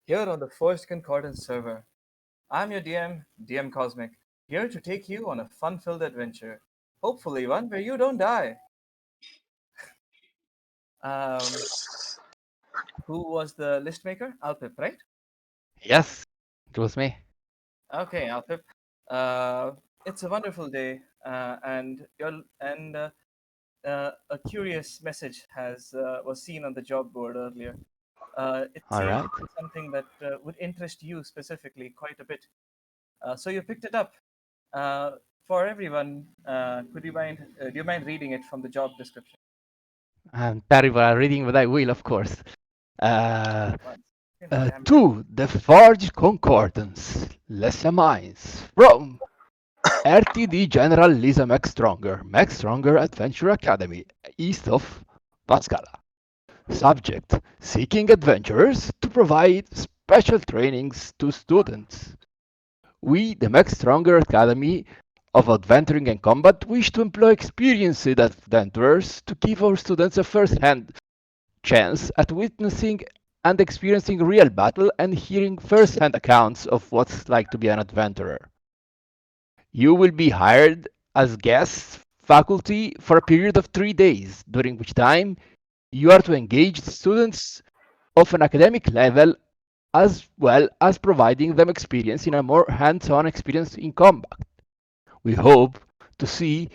here on the Forged Concordance server. I'm your DM Cosmic, here to take you on a fun-filled adventure. Hopefully one where you don't die. Um, who was the list maker? Alpip, right? Yes, it was me. Okay, Alpip. Uh, it's a wonderful day, and a curious message has was seen on the job board earlier. It All seems right. to be something that would interest you specifically quite a bit. So you picked it up. Uh, for everyone, do you mind reading it from the job description? I'm terrible at reading, but I will, of course. Uh, Once. Damn it. to the Forged Concordance, lesser minds from RTD General Lisa Max Stronger Adventure Academy, east of Pascala. Subject: seeking adventurers to provide special trainings to students. We, the Max Stronger Academy of Adventuring and Combat, wish to employ experienced adventurers to give our students a first-hand chance at witnessing and experiencing real battle and hearing first-hand accounts of what's like to be an adventurer. You will be hired as guest faculty for a period of 3 days, during which time you are to engage students of an academic level as well as providing them experience in a more hands-on experience in combat. We hope to see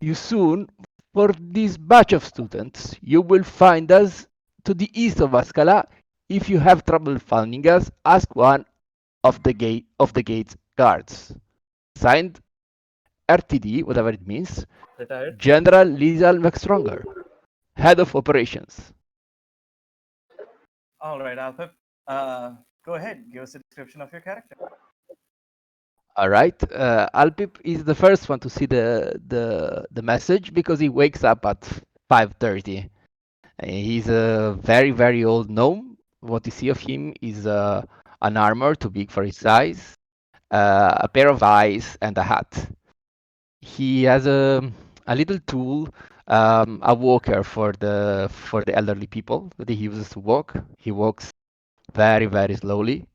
you soon for this batch of students. You will find us to the east of Ascala. If you have trouble finding us, ask one of the gate's guards. Signed RTD, whatever it means, Retired. General Lizal McStronger, Head of Operations. All right, Alpip. Go ahead. Give us a description of your character. All right. Alpip is the first one to see the message because he wakes up at 5:30. He's a very old gnome. What you see of him is an armor too big for his size, a pair of eyes, and a hat. He has a little tool, a walker for the elderly people that he uses to walk. He walks very slowly,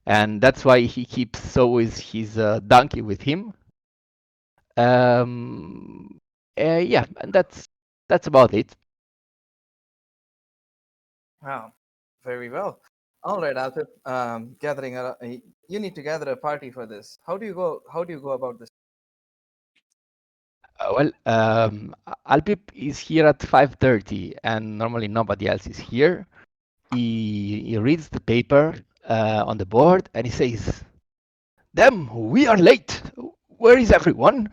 and that's why he keeps always his donkey with him. Um, yeah, and that's about it. Wow. Very well. All right, Alpip. You need to gather a party for this. How do you go? How do you go about this? Alpip is here at 5:30, and normally nobody else is here. He reads the paper on the board, and he says, "Damn, we are late. Where is everyone?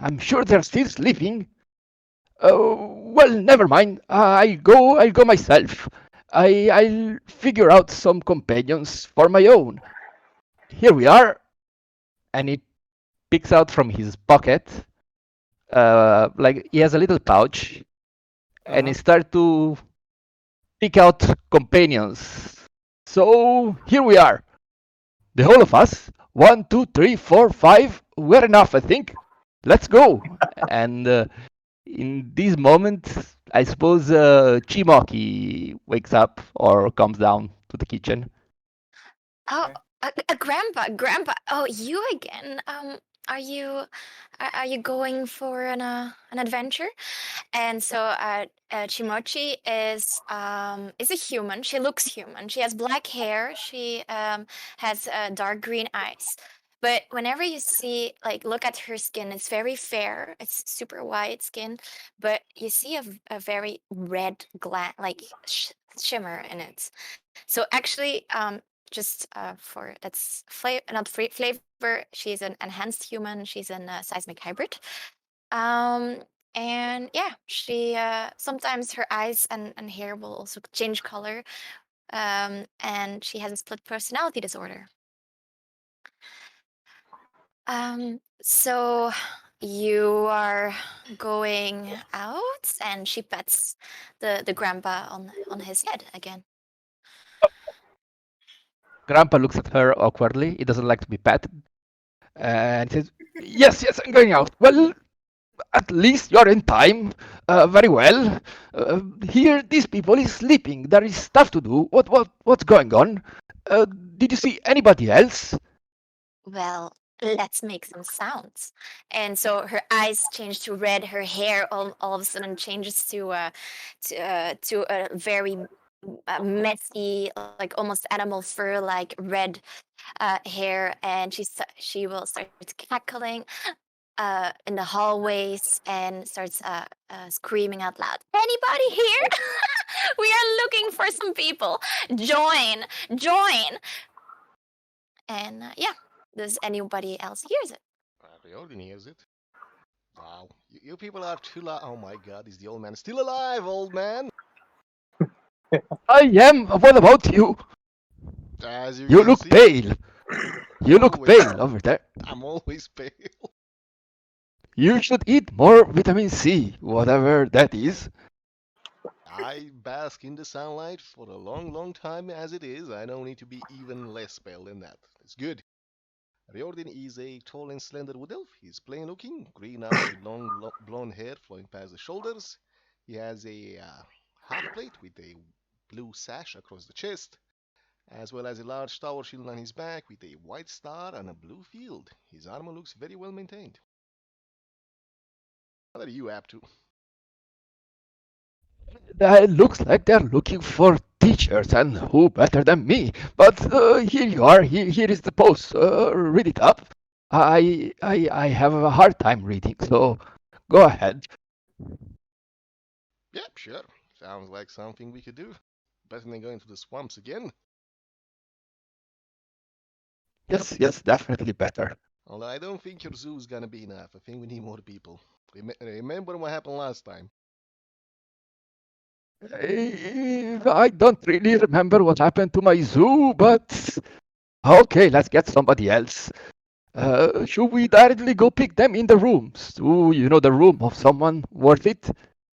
I'm sure they're still sleeping. Well, never mind. I'll go myself. I'll figure out some companions for my own. Here we are." And he picks out from his pocket, like he has a little pouch, and he Uh-huh. starts to pick out companions. So here we are, the whole of us. One, two, three, four, five. We're enough, I think. Let's go. And in this moment, I suppose Chimoki wakes up or comes down to the kitchen. Oh, Okay. grandpa. Oh, you again. Are you are you going for an adventure? And so Chimochi is a human. She looks human. She has black hair. She has dark green eyes. But whenever you see, like, look at her skin, it's very fair. It's super white skin, but you see a very red like shimmer in it. So actually, just for that's not flavor. She's an enhanced human. She's an seismic hybrid. Um, and yeah, she sometimes her eyes and hair will also change color. And she has a split personality disorder. So you are going out, and she pets the grandpa on his head again. Grandpa looks at her awkwardly. He doesn't like to be patted. And says, yes, I'm going out. Well, at least you're in time. Very well. Here, these people is sleeping. There is stuff to do. What's going on? Did you see anybody else? Well, let's make some sounds. And so her eyes change to red. Her hair all of a sudden changes to a very messy, like almost animal fur, like red hair, and she will start cackling in the hallways and starts screaming out loud. Anybody here? We are looking for some people. Join. And yeah, does anybody else hears it? Riordin hears it. Wow, you people are too loud. Oh my god, is the old man still alive, old man? I am. What about you? As you You can look see, pale. You look always, pale over there. I'm always pale. You should eat more vitamin C, whatever that is. I bask in the sunlight for a long, long time as it is. I don't need to be even less pale than that. It's good. Riordin is a tall and slender wood elf. He's plain looking, green eyes with long blonde hair flowing past the shoulders. He has a half plate with a blue sash across the chest, as well as a large tower shield on his back with a white star and a blue field. His armor looks very well maintained. What are you up to? It looks like they're looking for teachers, and who better than me? But here you are. Here is the post. Read it up. I have a hard time reading, so go ahead. Yep, sure. Sounds like something we could do. Better than going to the swamps again. Yes, definitely better. Although I don't think your zoo's gonna be enough. I think we need more people. Remember what happened last time? I don't really remember what happened to my zoo, but okay, let's get somebody else. Should we directly go pick them in the rooms? Do you know the room of someone worth it?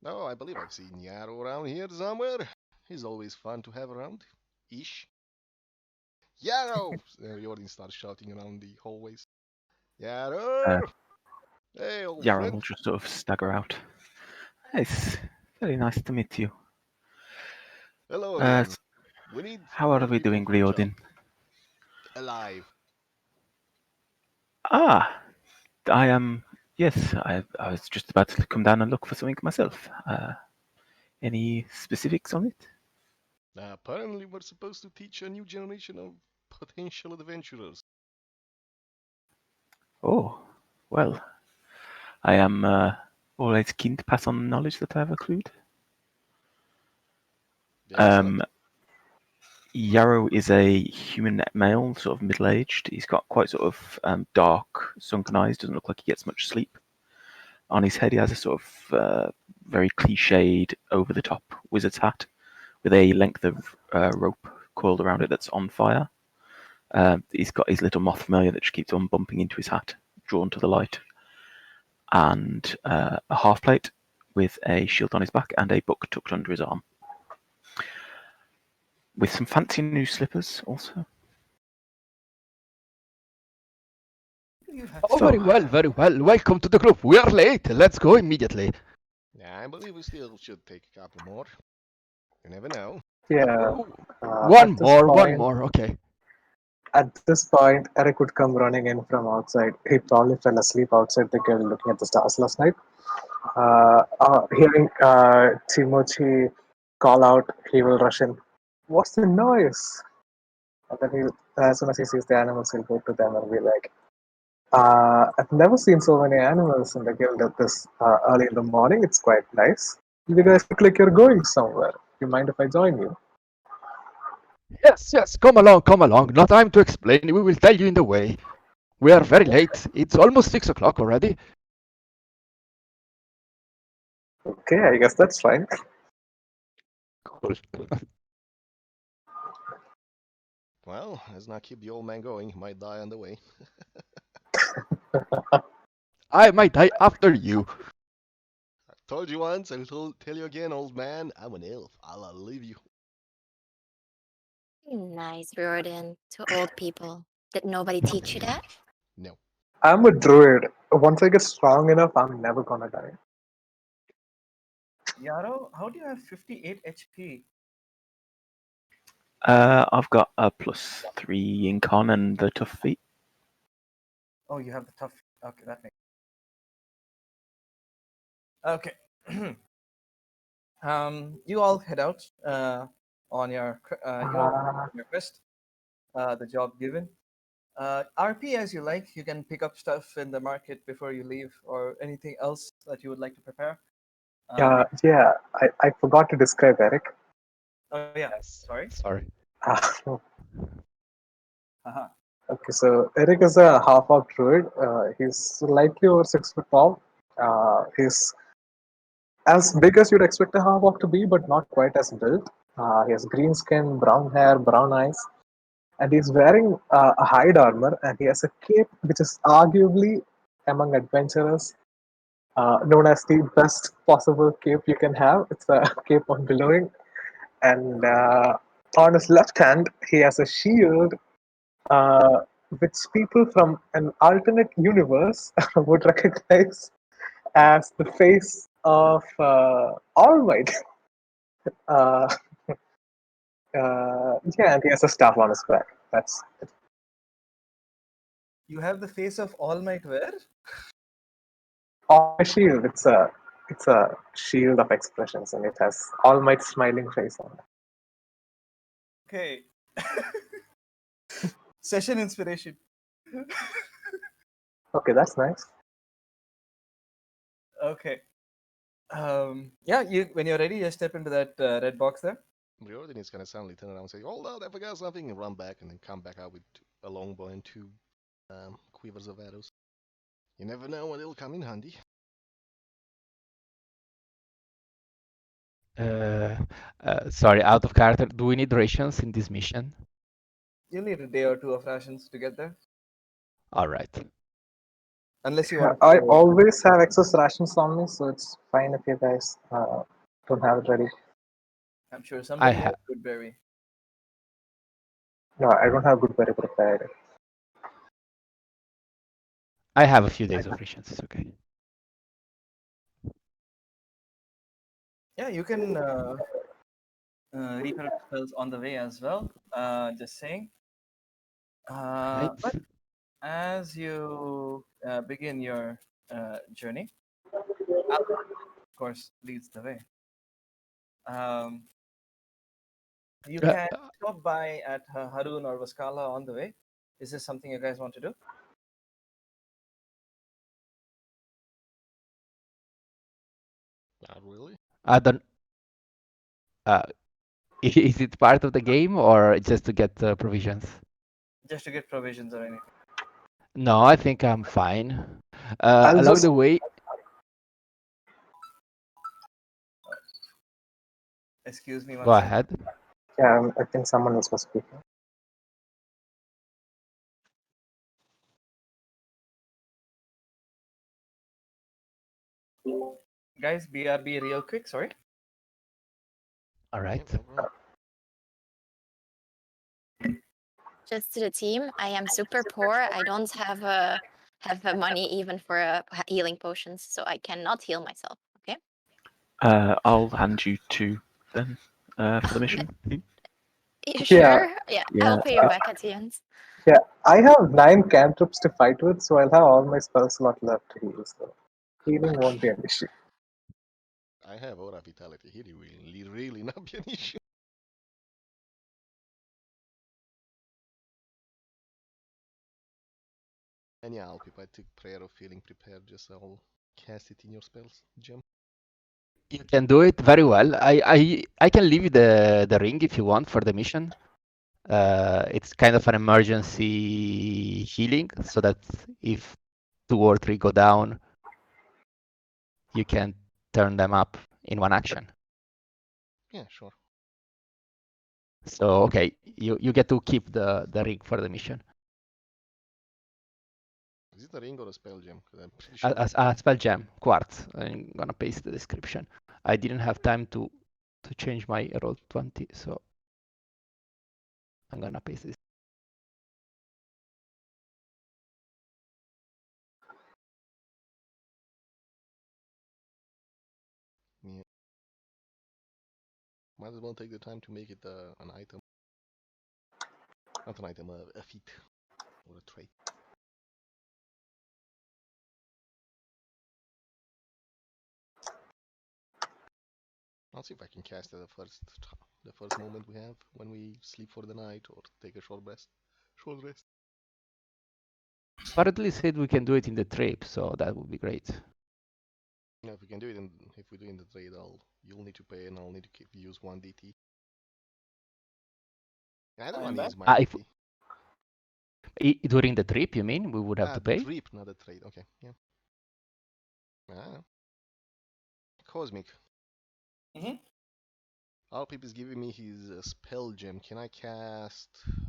Oh, I believe I've seen Yarrow around here somewhere. He's always fun to have around. Ish. Yarrow! Riordin starts shouting around the hallways. Yarrow! Hey, old Yarrow friend. will just sort of stagger out. It's very nice to meet you. Hello Uh, again. We need how more are we people doing, for the job. Riordin? Alive. Ah, I am. Yes, I was just about to come down and look for something myself. Any specifics on it? Apparently, we're supposed to teach a new generation of potential adventurers. Oh, well, I am always keen to pass on knowledge that I have accrued. Excellent. Yarrow is a human male, sort of middle-aged. He's got quite sort of dark, sunken eyes. Doesn't look like he gets much sleep. On his head, he has a sort of very cliched, over-the-top wizard's hat with a length of rope coiled around it that's on fire. He's got his little moth familiar that just keeps on bumping into his hat, drawn to the light, and a half plate with a shield on his back and a book tucked under his arm, with some fancy new slippers also. You have Oh, So- very well. Welcome to the group. We are late. Let's go immediately. Yeah, I believe we still should take a couple more. You never know. Yeah. One more. Okay. At this point, Eric would come running in from outside. He probably fell asleep outside the guild looking at the stars last night. Hearing Timochi call out, he will rush in. What's the noise? And then as soon as he sees the animals, he'll go to them and be like, I've never seen so many animals in the guild at this early in the morning. It's quite nice. You guys look like you're going somewhere. You mind if I join you? Yes. Come along. No time to explain. We will tell you in the way. We are very late. It's almost 6 o'clock already. Okay, I guess that's fine. Cool. Well, let's not keep the old man going. He might die on the way. I might die after you. I told you once, I'll tell you again, old man. I'm an elf. I'll outlive you. Nice, Riordan, to old people. Did nobody teach you that? No. I'm a druid. Once I get strong enough, I'm never gonna die. Yarrow, how do you have 58 HP? I've got a +3 in con and the tough feat. Oh, you have the tough. Okay, that makes. Okay. You all head out on your quest, the job given. RP as you like. You can pick up stuff in the market before you leave, or anything else that you would like to prepare. Yeah, I forgot to describe Eric. Oh yeah. Yes. Sorry. Sorry. Haha. Okay, so Eric is a half-orc druid. He's slightly over 6 foot tall. He's as big as you'd expect a half-orc to be, but not quite as built. He has green skin, brown hair, brown eyes, and he's wearing a hide armor, and he has a cape which is arguably among adventurers known as the best possible cape you can have. It's a cape of billowing, and on his left hand he has a shield uh, which people from an alternate universe would recognize as the face of All Might. Uh, yeah, and he has a staff on his back. That's it. You have the face of All Might where? On my shield, it's a shield of expressions, and it has All Might's smiling face on it. Okay. Session inspiration. Okay, that's nice. Okay. Yeah, you when you're ready, just step into that red box there. Riordin is gonna suddenly turn around and say, "Hold on, I forgot something," and run back and then come back out with a longbow and 2 quivers of arrows. You never know when it'll come in handy. Sorry, out of character. Do we need rations in this mission? You'll need a day or two of rations to get there, All right. unless you Yeah, want I to. always have excess rations on me, so it's fine if you guys don't have it ready. I'm sure I somebody have. has good berry. No, I don't have good berry prepared. I have a few days of rations. It's okay. Yeah, you can repair spells on the way as well. Just saying. Right. But as you begin your journey, Al, of course, leads the way. You Uh, can stop by at Harun or Vaskala on the way. Is this something you guys want to do? Not really. I don't. Uh, is it part of the game or just to get provisions? Just to get provisions or anything? No, I think I'm fine. I'll Along just the way, Excuse me go one second. ahead. yeah, I think someone else was speaking. Guys, BRB real quick, sorry. All right. Yeah, no problem. Just to the team, I am super poor. I don't have money even for healing potions, so I cannot heal myself. Okay. I'll hand you 2 then for the mission. You Yeah. sure? Yeah, Yeah, I'll that's pay you good. back at the end. Yeah, I have 9 cantrips to fight with, so I'll have all my spell slot left to heal. So healing won't be an issue. I have aura vitality. He will really not be an issue. And yeah, Alpip, I took prayer of feeling prepared. Just I'll cast it in your spells gem. You can do it very well. I can leave you the ring if you want for the mission. It's kind of an emergency healing, so that if 2 or 3 go down, you can turn them up in one action. Yeah, sure. So okay, you get to keep the ring for the mission. Is it a ring or a spell gem? Because I'm pretty sure. A spell gem, quartz. I'm gonna paste the description. I didn't have time to change my roll 20, so I'm gonna paste this. Yeah. Might as well take the time to make it an item. Not an item, a feat or a trait. I'll see if I can cast it the first moment we have when we sleep for the night or take a short rest. Short rest. But at least said we can do it in the trip, so that would be great. Yeah, if we can do it, if we do in the trade, you'll need to pay, and I'll need to use one DT. I don't I want am to back. use my If DT. during the trip, you mean we would have to The pay? trip, not the trade. Okay, yeah. Ah, Cosmic. Mm-hmm. Alpip is giving me his spell gem. Can I cast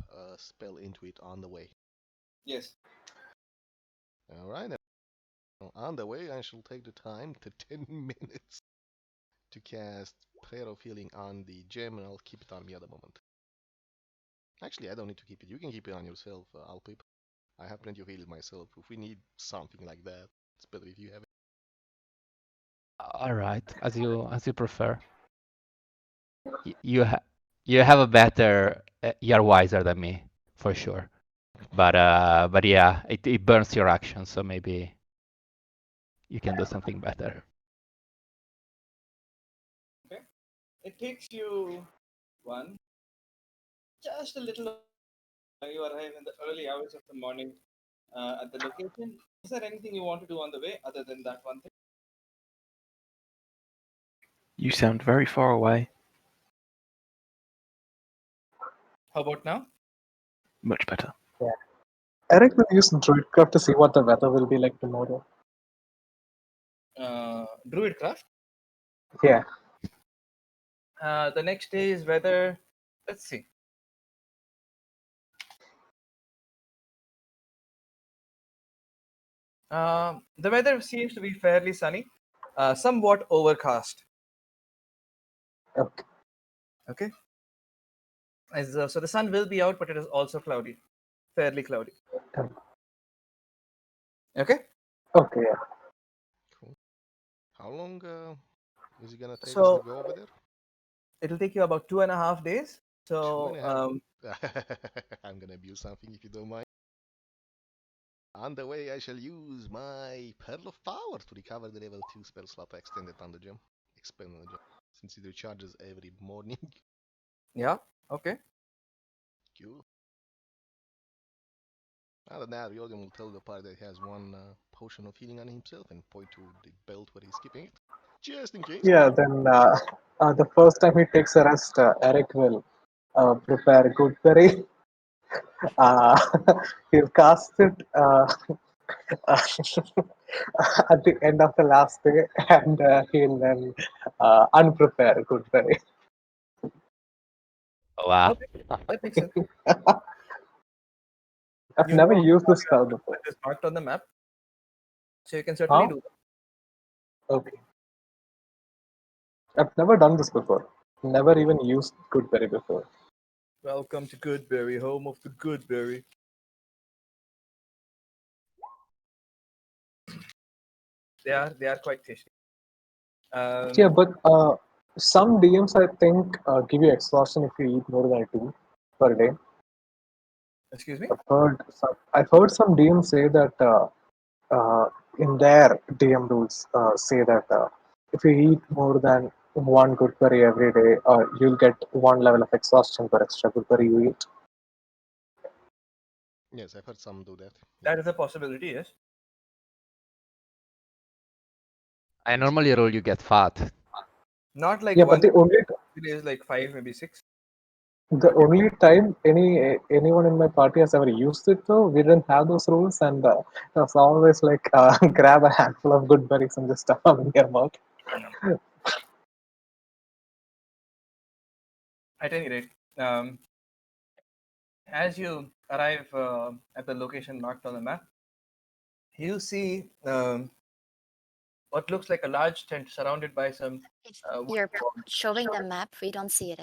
a spell into it on the way? Yes. Alright, on the way I shall take the time to 10 minutes to cast Prayer of Healing on the gem, and I'll keep it on me at the moment. Actually, I don't need to keep it. You can keep it on yourself, Alpip. I have plenty of heal myself. If we need something like that, it's better if you have it. All right, as you prefer. You have a better. You're wiser than me, for sure. But yeah, it burns your action, so maybe you can do something better. Okay. It takes you just a little. You arrive in the early hours of the morning at the location. Is there anything you want to do on the way other than that one thing? You sound very far away. How about now? Much better. Yeah. Eric will use Druidcraft to see what the weather will be like tomorrow. Druidcraft. Yeah. The next day's weather. Let's see. The weather seems to be fairly sunny, somewhat overcast. Okay. Okay. So the sun will be out, but it is also cloudy, fairly cloudy. Okay. Okay. Yeah. Cool. How long is it gonna take us to So go over there? it'll take you about 2.5 days. 2.5. So I'm gonna abuse something if you don't mind. On the way, I shall use my Pearl of Power to recover the level 2 spell slot I extended on the gem. Expand on the gem. Since it recharges every morning. yeah. Okay. Cool. Other than that, Riordin will tell the party that he has one potion of healing on himself and point to the belt where he's keeping it. Just in case. Yeah. Then the first time he takes a rest, Eric will prepare Goodberry. Uh, he'll cast it at the end of the last day, and he'll then unprepare Goodberry. Wow. Okay. That makes sense. I've You know never how used far this you have spell to before. put this marked on the map, so you can certainly Huh? do that. Okay. I've never done this before. Never even used Goodberry before. Welcome to Goodberry, home of the Goodberry. They are quite tasty. Yeah, Um, but some DMs I think give you exhaustion if you eat more than two per day. excuse me. I've heard some DMs say that in their DM rules say that if you eat more than one good curry every day, you'll get one level of exhaustion per extra good curry you eat. Yes, I've heard some do that. That is a possibility. Yes. I normally roll you get fat. Not like Yeah, but one. the only It is like 5, maybe 6. the But yeah. only time anyone in my party has ever used it though, we didn't have those rules, and it was always like grab a handful of good berries and just stuff them in your mouth. At any rate, as you arrive at the location marked on the map, you see what looks like a large tent surrounded by some If wood you're walls. showing the map, we don't see it.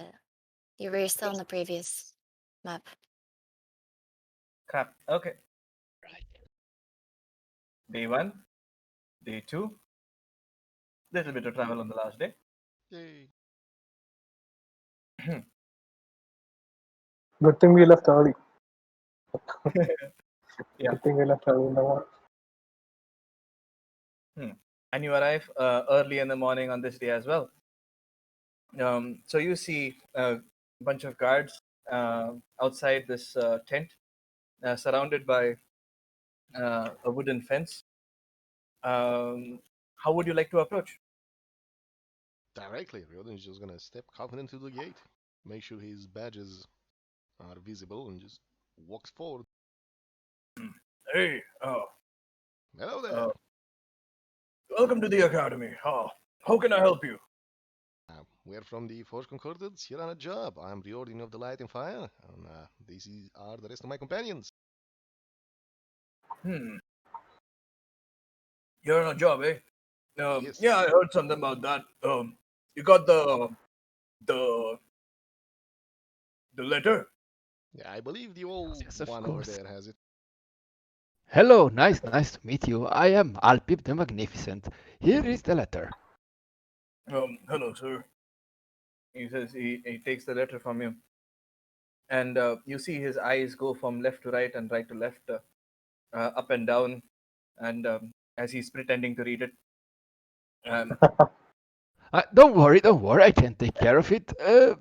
You were still on the previous map. Crap. Okay. Day 1, day 2, little bit of travel on the last day. Yay. Good thing we left early. Yeah. Good thing we left early in the morning. And you arrive early in the morning on this day as well. So you see a bunch of guards outside this tent, surrounded by a wooden fence. How would you like to approach? Directly, Riordin is just gonna step confident to the gate, make sure his badges are visible, and just walks forward. Hey, Hello there. uh, welcome to the academy. How can I help you? We're from the Forged Concordance here on a job. I'm Riordin of the Light and Fire, and are the rest of my companions. Hmm, you're on a job, eh? Yes. Yeah, I heard something about that. You got the the letter? Yeah, I believe the Yes, old yes, of one over course. there has it. Hello, nice to meet you. I am Alpip the Magnificent. Here is the letter. Hello, sir. He says he takes the letter from you, and you see his eyes go from left to right and right to left, up and down, and as he's pretending to read it. Um, Don't worry, I can take care of it. oh,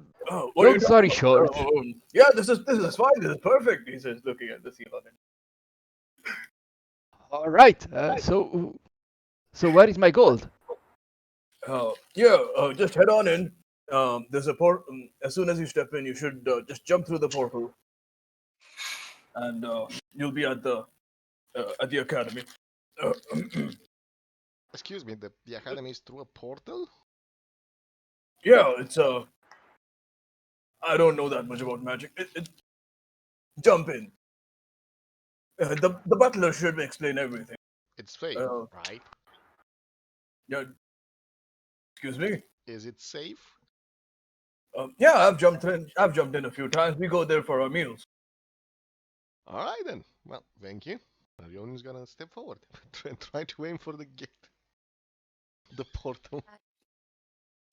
what are you Long talking story about? short. Yeah, this is fine. This is perfect. He says, looking at the seal on it. All right. So where is my gold? Yeah, just head on in. There's a port. As soon as you step in, you should just jump through the portal, and you'll be at the academy. Uh, Excuse me, the academy is through a portal? yeah, it's I don't know that much about magic. Jump in. The butler should explain everything. It's safe, Uh, right? yeah, excuse me. Is it safe? Yeah, I've jumped in. I've jumped in a few times. We go there for our meals. Alright then. Well, thank you. Rion's gonna step forward. Try to aim for the gate. The portal.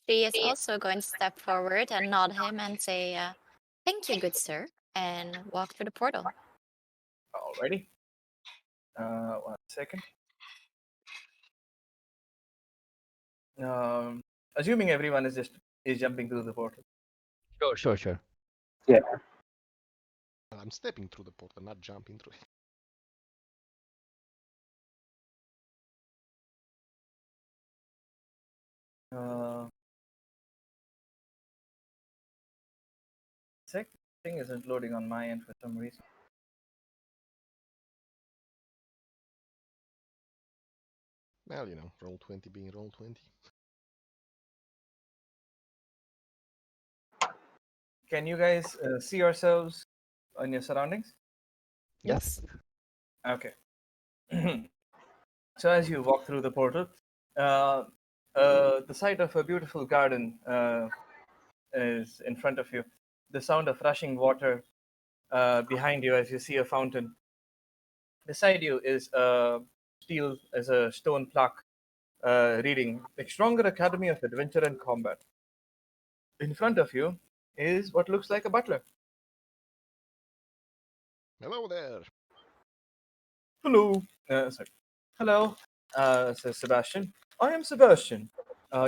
She is also going to step forward and nod him and say, "Thank you, good sir," and walk through the portal. Alrighty. 1 second. Um, assuming everyone is jumping through the portal. Sure. Yeah. I'm stepping through the portal, not jumping through it. Uh, sec thing isn't loading on my end for some reason. Well, roll 20 being roll 20. Can you guys see yourselves on your surroundings? Yes. Okay. So as you walk through the portal, uh, the sight of a beautiful garden is in front of you. The sound of rushing water behind you as you see a fountain. Beside you is a stone plaque reading "The Stronger Academy of Adventure and Combat." In front of you is what looks like a butler. Hello there. Hello. Sorry. Hello, says Sebastian. I am Sebastian.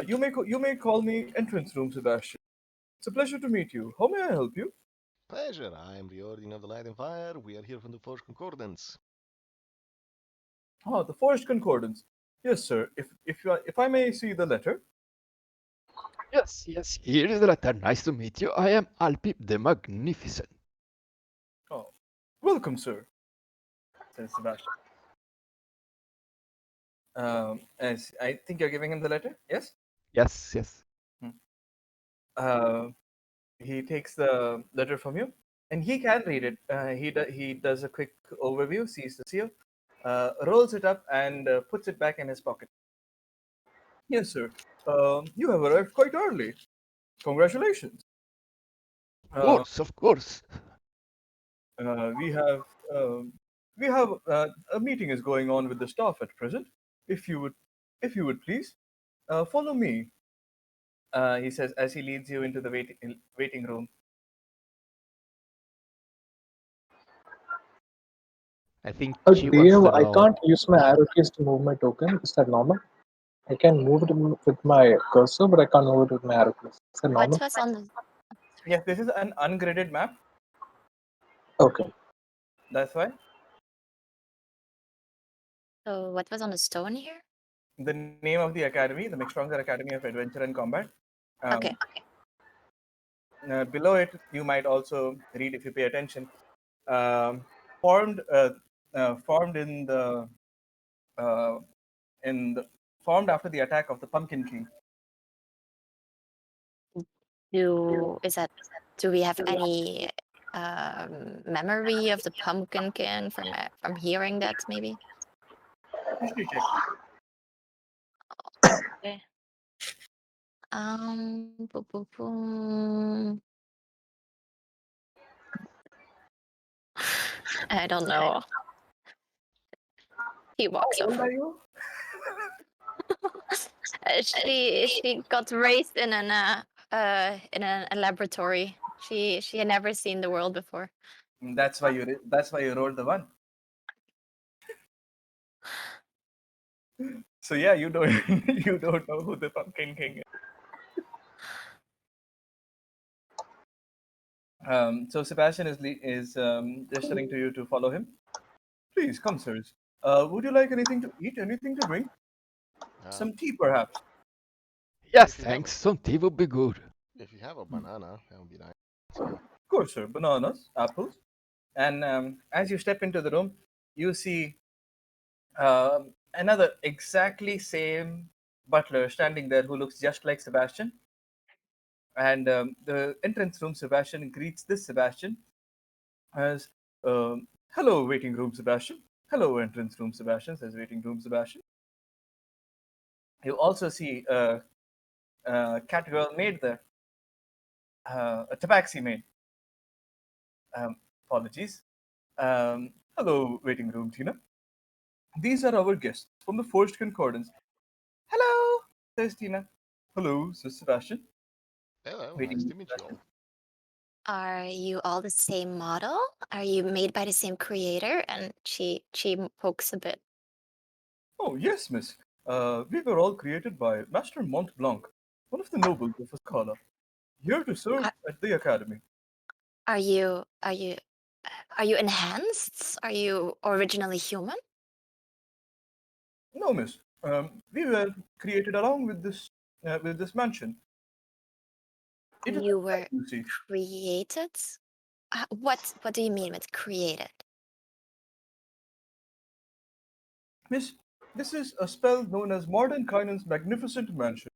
You may call me Entrance Room Sebastian. It's a pleasure to meet you. How may I help you? Pleasure. I'm Riordin of the Light and Fire. We are here from the Forged Concordance. The Forged Concordance. Yes, sir. If I may see the letter. Yes. Here is the letter. Nice to meet you. I am Alpip the Magnificent. Oh, welcome, sir, says Sebastian. As I think you're giving him the letter. Yes. Yes. Hmm. Uh, he takes the letter from you, and he can read it. He does a quick overview, sees the seal, rolls it up, and puts it back in his pocket. Yes, sir. You have arrived quite early. Congratulations. Uh, Of course. uh, we have we have a meeting is going on with the staff at present. If you would, if you would please follow me. He says as he leads you into the waiting room. I think she wants DM, to I know. can't use my arrow keys to move my token. Is that normal? I can move it with my cursor, but I can't move it with my arrow keys. Is that What normal? was on the? Yes, this is an ungraded map. Okay. That's why So what was on the stone here? the name of the academy, the McStronger Academy of Adventure and Combat. Um, Okay. Below it, you might also read if you pay attention. Um, formed, formed uh, in the formed after the attack of the Pumpkin King. Do we have any memory of the Pumpkin King from hearing that maybe? History check. Okay. Boom, boom, boom. I don't know. He walks How old over. are you? She got raised in a laboratory. She had never seen the world before. That's why you rolled the one. So yeah, you don't you don't know who the Pumpkin King is. So Sebastian is gesturing to you to follow him. Please come, sirs. Would you like anything to eat? Anything to drink? Um, Some tea, perhaps. Yes, if you have thanks. Some tea would be good. if you have a banana, that would be nice. So, Of course, sir. Bananas, apples, and as you step into the room, you see another exactly same butler standing there who looks just like Sebastian. And the entrance room, Sebastian greets this Sebastian as, "Hello, waiting room, Sebastian." "Hello, entrance room, Sebastian," says waiting room, Sebastian. You also see a catgirl maid there, a tabaxi maid. Um, Apologies. Hello, waiting room, Tina. These are our guests from the Forged Concordance. "Hello," says Tina. "Hello," says Sebastian. hello, Waiting nice room, to meet you Sebastian. all. Are you all the same model? Are you made by the same creator? And she pokes a bit. "Oh, yes, miss. We were all created by Master Mont Blanc, one of the nobles of Ascala, here to serve Are, at the academy." are you are you are you enhanced? Are you originally human? "No, miss. We were created along with this mansion. It is You a were fact, you see. created? What do you mean with created? Miss, this is a spell known as Mordenkainen's Magnificent Mansion.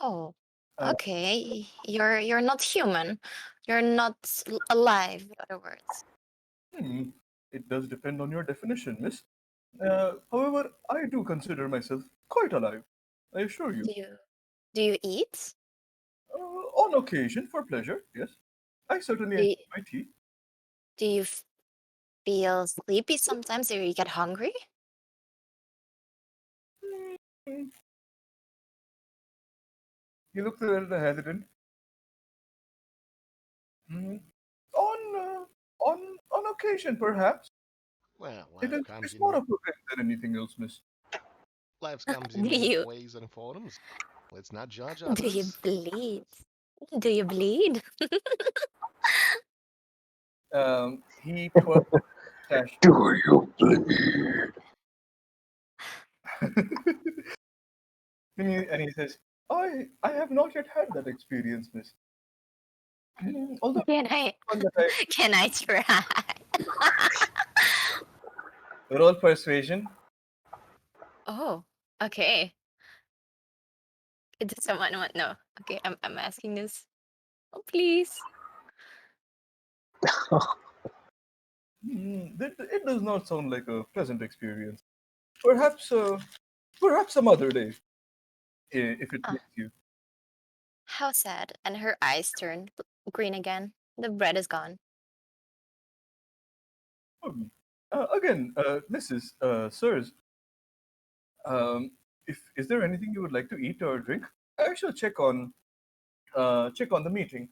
Oh, Uh, okay. You're not human. You're not alive, in other words. hmm, it does depend on your definition, miss. However, I do consider myself quite alive, I assure you. Do you eat? On occasion, for pleasure, yes. I certainly Do enjoy you, my tea. do you feel sleepy sometimes, or you get hungry? Hmm, he looks a little hesitant. Hmm, on occasion, perhaps. Well, It life is comes it's more in of a drink than anything else, miss. life comes in Do many you ways and forms. Let's not judge do you others. bleed? Do you bleed? He twirls his mustache. Do you bleed? And he says, I have not yet had that experience, miss. Although Can I one that I can I try? roll persuasion. Oh, okay. Does someone want no? Okay, I'm asking this. Oh, please. It does not sound like a pleasant experience. Perhaps, perhaps some other day, if it Ah, pleases you. how sad. And her eyes turn green again. The bread is gone. Hmm. Again, Mrs. Sirs, um, if is there anything you would like to eat or drink? I shall check on the meeting.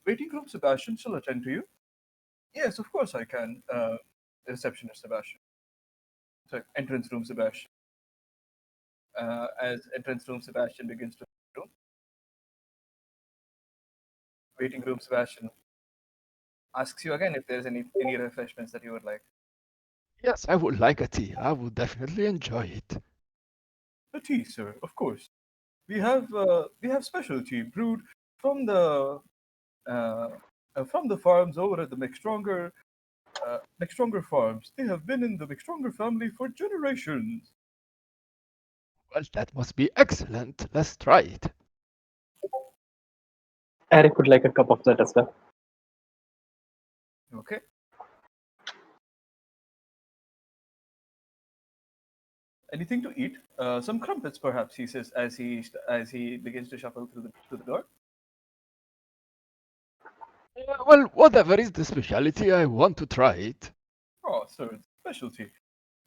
Waiting room, Sebastian shall attend to you. Yes, of course I can. Receptionist Sebastian. Sorry, entrance room Sebastian. As entrance room Sebastian begins to room, waiting room Sebastian asks you again if there's any refreshments that you would like. Yes, I would like a tea. I would definitely enjoy it. A tea, sir, of course. We have special tea brewed from uh, the farms over at the McStronger farms. They have been in the McStronger family for generations. Well, that must be excellent. Let's try it. Eric would like a cup of that as well. Okay. Anything to eat? Some crumpets, perhaps. He says as he begins to shuffle through the door. Well, whatever is the specialty, I want to try it. Oh, sir, it's specialty.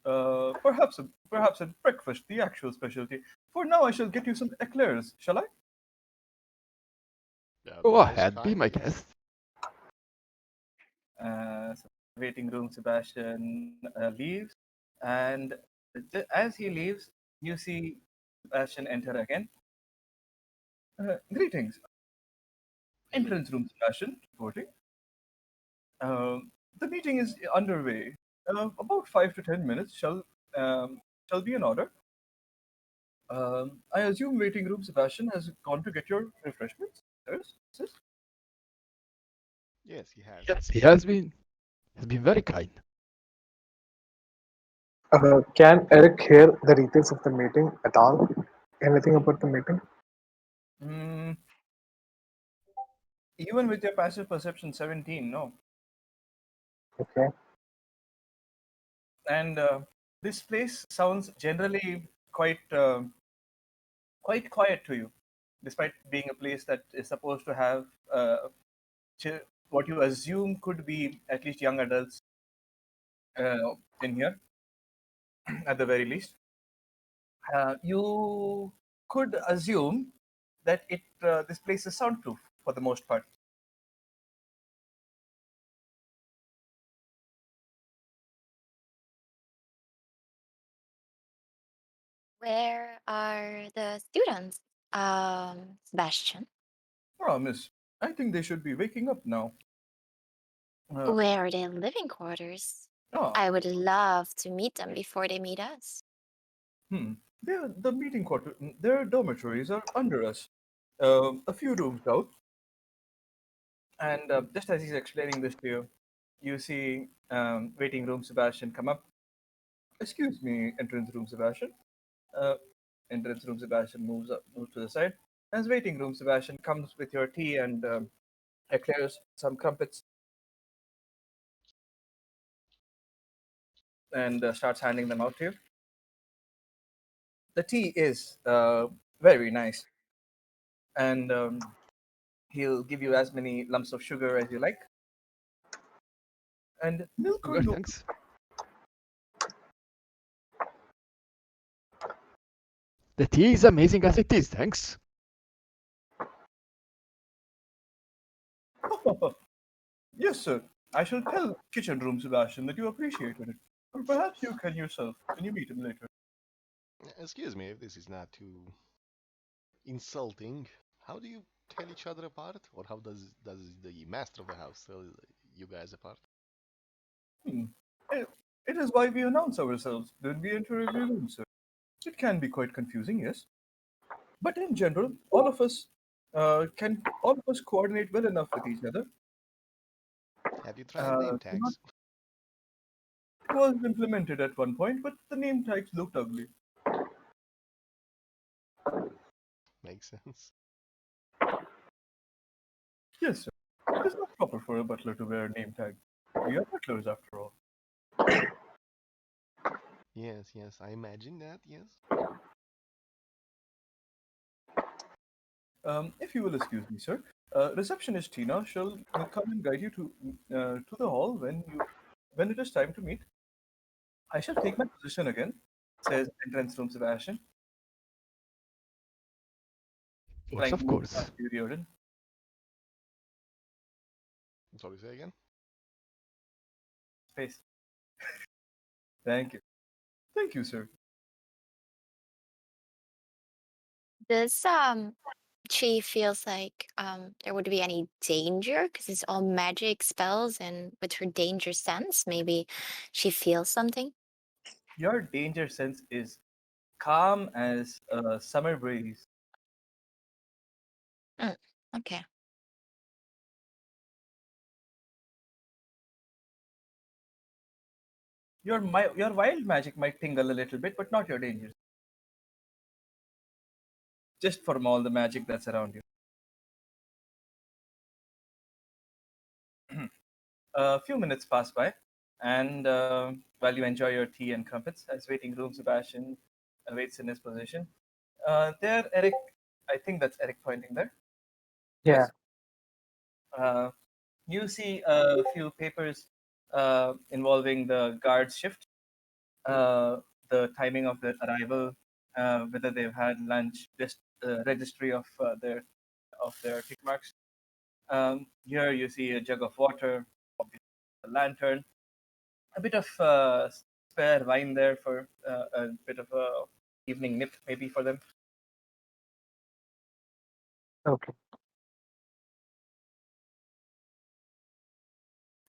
Perhaps at breakfast, the actual specialty. For now, I shall get you some eclairs. Shall I? Yeah, Go most ahead, be kind, my yes. guest. So waiting room, Sebastian leaves, and as he leaves, you see Sebastian enter again. Greetings, entrance room, Sebastian. Reporting. The meeting is underway. About 5 to 10 minutes shall be in order. I assume waiting room Sebastian has gone to get your refreshments. Yes, sis? Yes, he has. Yes, has been very kind. Can Eric hear the details of the meeting at all? Anything about the meeting? Mm, even with your passive perception 17, no. Okay. And this place sounds generally quite quiet to you, despite being a place that is supposed to have what you assume could be at least young adults in here, at the very least. You could assume that this place is soundproof for the most part. Where are the students, Sebastian? Oh, miss, I think they should be waking up now. Uh, Where are their living quarters? oh, I would love to meet them before they meet us. hmm. The meeting quarter, their dormitories are under us, a few rooms down. And just as he's explaining this to you, you see waiting room Sebastian come up. Excuse me, entrance room Sebastian. Uh, Entrance room Sebastian moves to the side. As waiting room Sebastian comes with your tea and eclairs, some crumpets, and starts handing them out to you. The tea is very nice, and he'll give you as many lumps of sugar as you like, and milk or Sugar, no. thanks. The tea is amazing as it is, thanks. Yes, sir. I shall tell kitchen room Sebastian that you appreciated it, or perhaps you can yourself when you meet him later. Excuse me if this is not too insulting. How do you tell each other apart? Or how does the master of the house tell you guys apart? Hmm. Eh, It is why we announce ourselves when we enter every room, sir. It can be quite confusing, yes, but in general, all of us coordinate well enough with each other. Have you tried name Not tags? It was implemented at one point, but the name tags looked ugly. Makes sense. Yes, sir. It is not proper for a butler to wear a name tag. We are butlers, after all. Yes, yes, I imagine that, yes. If you will excuse me, sir, receptionist Tina shall come and guide you to the hall when it is time to meet. I shall take my position again, says entrance room Sebastian, trying to Of move course. past you, Riordin. Sorry, say again? Space. Thank you. Thank you, sir. Does she feels like there would be any danger because it's all magic spells and with her danger sense, maybe she feels something. Your danger sense is calm as a summer breeze. Mm, okay. Your wild magic might tingle a little bit, but not your danger. Just from all the magic that's around you. A few minutes pass by, and while you enjoy your tea and crumpets, as waiting room Sebastian waits in his position. There, Eric, I think that's Eric pointing there. Yeah. Yes. Uh, you see a few papers involving the guard's shift, uh, the timing of their arrival, whether they've had lunch, just registry of their tick marks. Here you see a jug of water, a lantern, a bit of spare wine there for a bit of a evening nip maybe for them. Okay.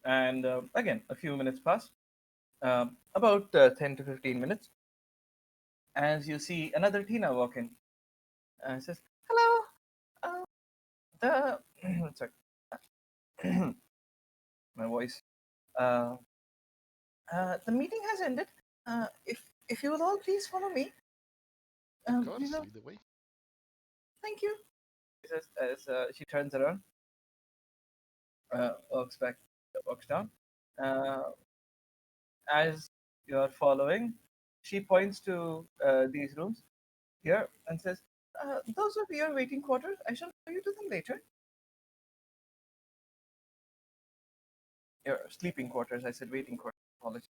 And again, a few minutes pass, about 10 to 15 minutes, as you see another Tina walk in and says, "Hello, the sorry, my voice. Uh, the meeting has ended. If you will all please follow me, Of we course, will. lead the way. Thank you." She says as she turns around, walks back, walks down. Uh, as you are following, she points to these rooms here and says, "Those are your waiting quarters. I shall show you to them later." Your sleeping quarters. I said waiting quarters. Apologies.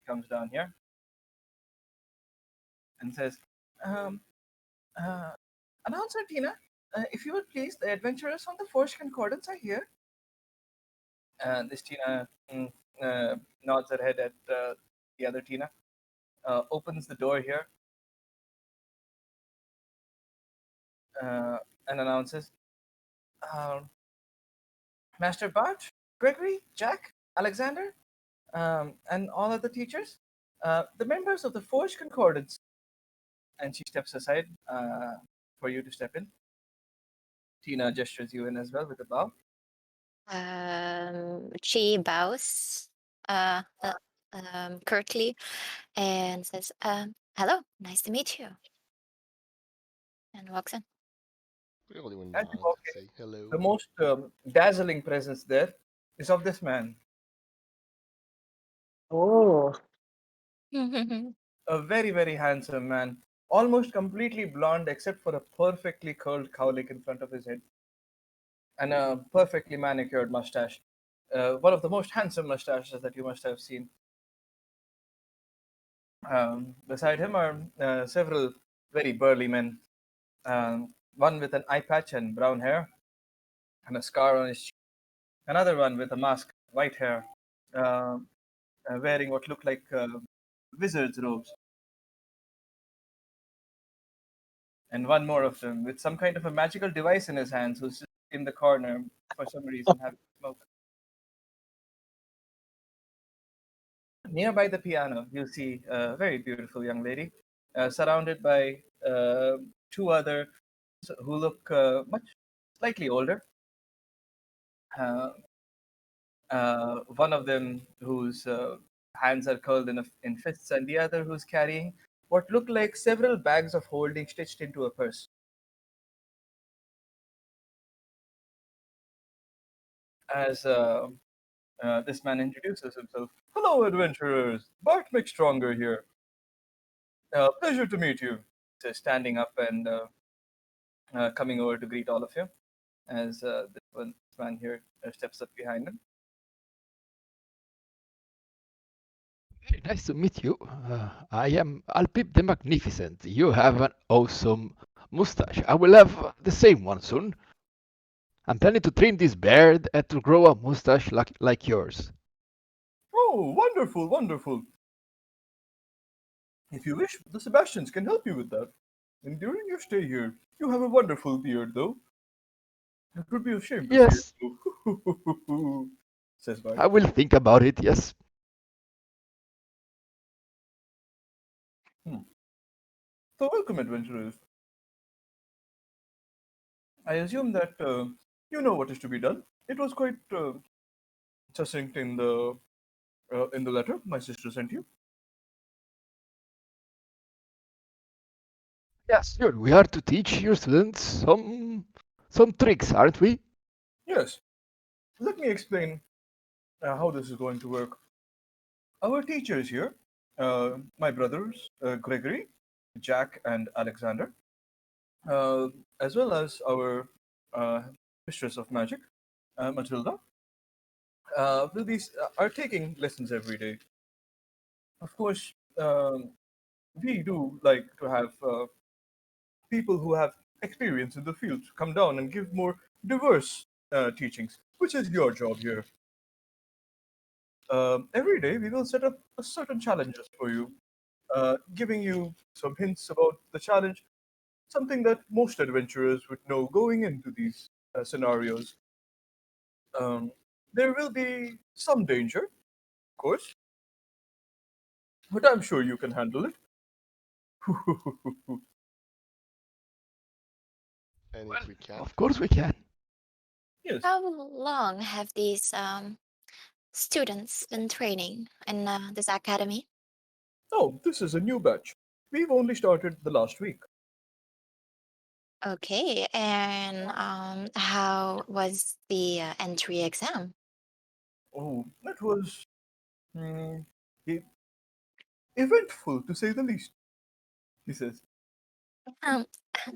Comes down here and says, um, uh, "Announcer Tina, if you would please, the adventurers on the Forged Concordance are here." This Tina nods her head at the other Tina, opens the door here, uh, and announces, um, "Master Bart, Gregory, Jack, Alexander, and all other teachers, the members of the Forged Concordance." And she steps aside for you to step in. Tina gestures you in as well with a bow. She bows curtly and says, "Hello, nice to meet you," and walks in. Really wouldn't As you mind. walk in, Say hello. the most dazzling presence there is of this man, Oh, a very, very handsome man, almost completely blonde except for a perfectly curled cowlick in front of his head and a perfectly manicured mustache. One of the most handsome mustaches that you must have seen. Beside him are several very burly men, one with an eye patch and brown hair and a scar on his cheek, another one with a mask, white hair, uh, wearing what look like wizard's robes, and one more of them with some kind of a magical device in his hands who's just in the corner for some reason having a smoke. Nearby the piano, you see a very beautiful young lady surrounded by two other who look much slightly older. Uh, one of them whose hands are curled in fists, and the other who's carrying what look like several bags of holding stitched into a purse. As this man introduces himself, "Hello, adventurers! Bart McStronger here. Pleasure to meet you." So standing up and coming over to greet all of you, as this man here steps up behind him. Very nice to meet you. I am Alpip the Magnificent. You have an awesome mustache. I will have the same one soon. I'm planning to trim this beard and to grow a mustache like yours. Oh, wonderful, wonderful. If you wish, the Sebastians can help you with that. And during your stay here, you have a wonderful beard, though. It would be a shame to see it Yes, go. Says Bart. I will think about it, yes. Hmm. So, welcome, adventurers. I assume that you know what is to be done. It was quite succinct in the letter my sister sent you. Yes, sure. We are to teach your students some tricks, aren't we? Yes. Let me explain how this is going to work. Our teachers here, my brothers, Gregory, Jack, and Alexander, uh, as well as our uh, mistress of magic, Matilda, are taking lessons every day. Of course, we do like to have people who have experience in the field come down and give more diverse teachings, which is your job here. Every day, we will set up a certain challenges for you, giving you some hints about the challenge, something that most adventurers would know going into these scenarios. Um, there will be some danger, of course, but I'm sure you can handle it. And if Well, we can't, of course we can. Yes. How long have these students been training in this academy? Oh, this is a new batch. We've only started the last week. Okay, and how was the entry exam? Oh, that was mm, e- eventful to say the least, he says. Um,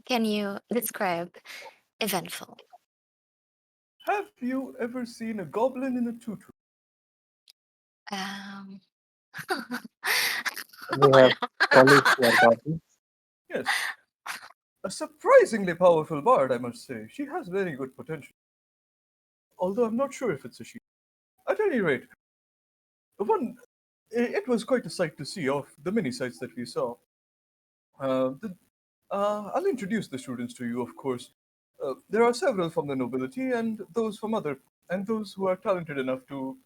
can you describe eventful? Have you ever seen a goblin in a tutu? Um, We oh have no. colleagues who are goblins. Yes. A surprisingly powerful bard, I must say. She has very good potential. Although I'm not sure if it's a she. At any rate, one it was quite a sight to see of the many sights that we saw. The, I'll introduce the students to you, of course. There are several from the nobility and those who are talented enough to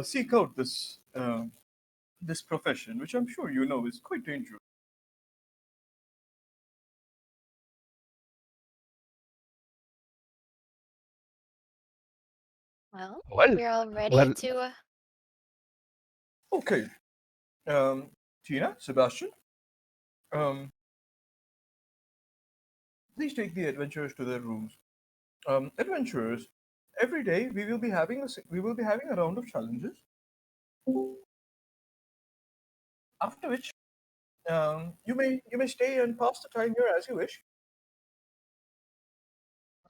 seek out this profession, which I'm sure you know is quite dangerous. Well, Well, we're all ready well, to. Okay, um, Tina, Sebastian, um, please take the adventurers to their rooms. Adventurers, every day we will be having a round of challenges. After which, you may stay and pass the time here as you wish.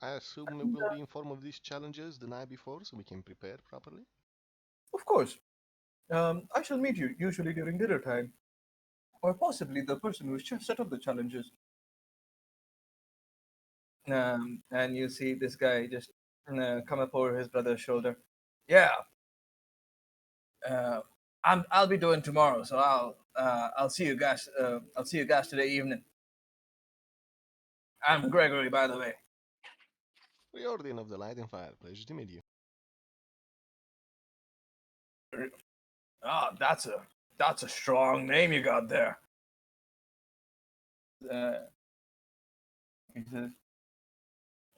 I assume we will be informed of these challenges the night before so we can prepare properly. Of course, I shall meet you usually during dinner time, or possibly the person who set up the challenges. And you see this guy just come up over his brother's shoulder. Yeah, uh, I'll be doing tomorrow, so I'll see you guys. I'll see you guys today evening. I'm Gregory, by the way. Riordin of the Light and Fire, pleasure to meet you. Ah, that's a strong name you got there. Uh, he says,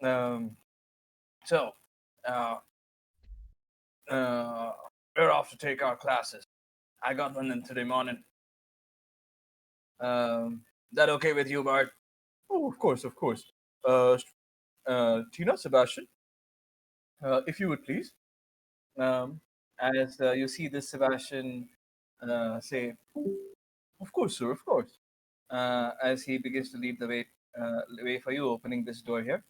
um, so, uh, uh, we're off to take our classes. I got one in today morning. That okay with you, Bart? Oh, of course, of course. Uh, Tina, Sebastian, if you would please. Um, as you see this Sebastian say, of course, sir, of course. As he begins to lead the way for you, opening this door here.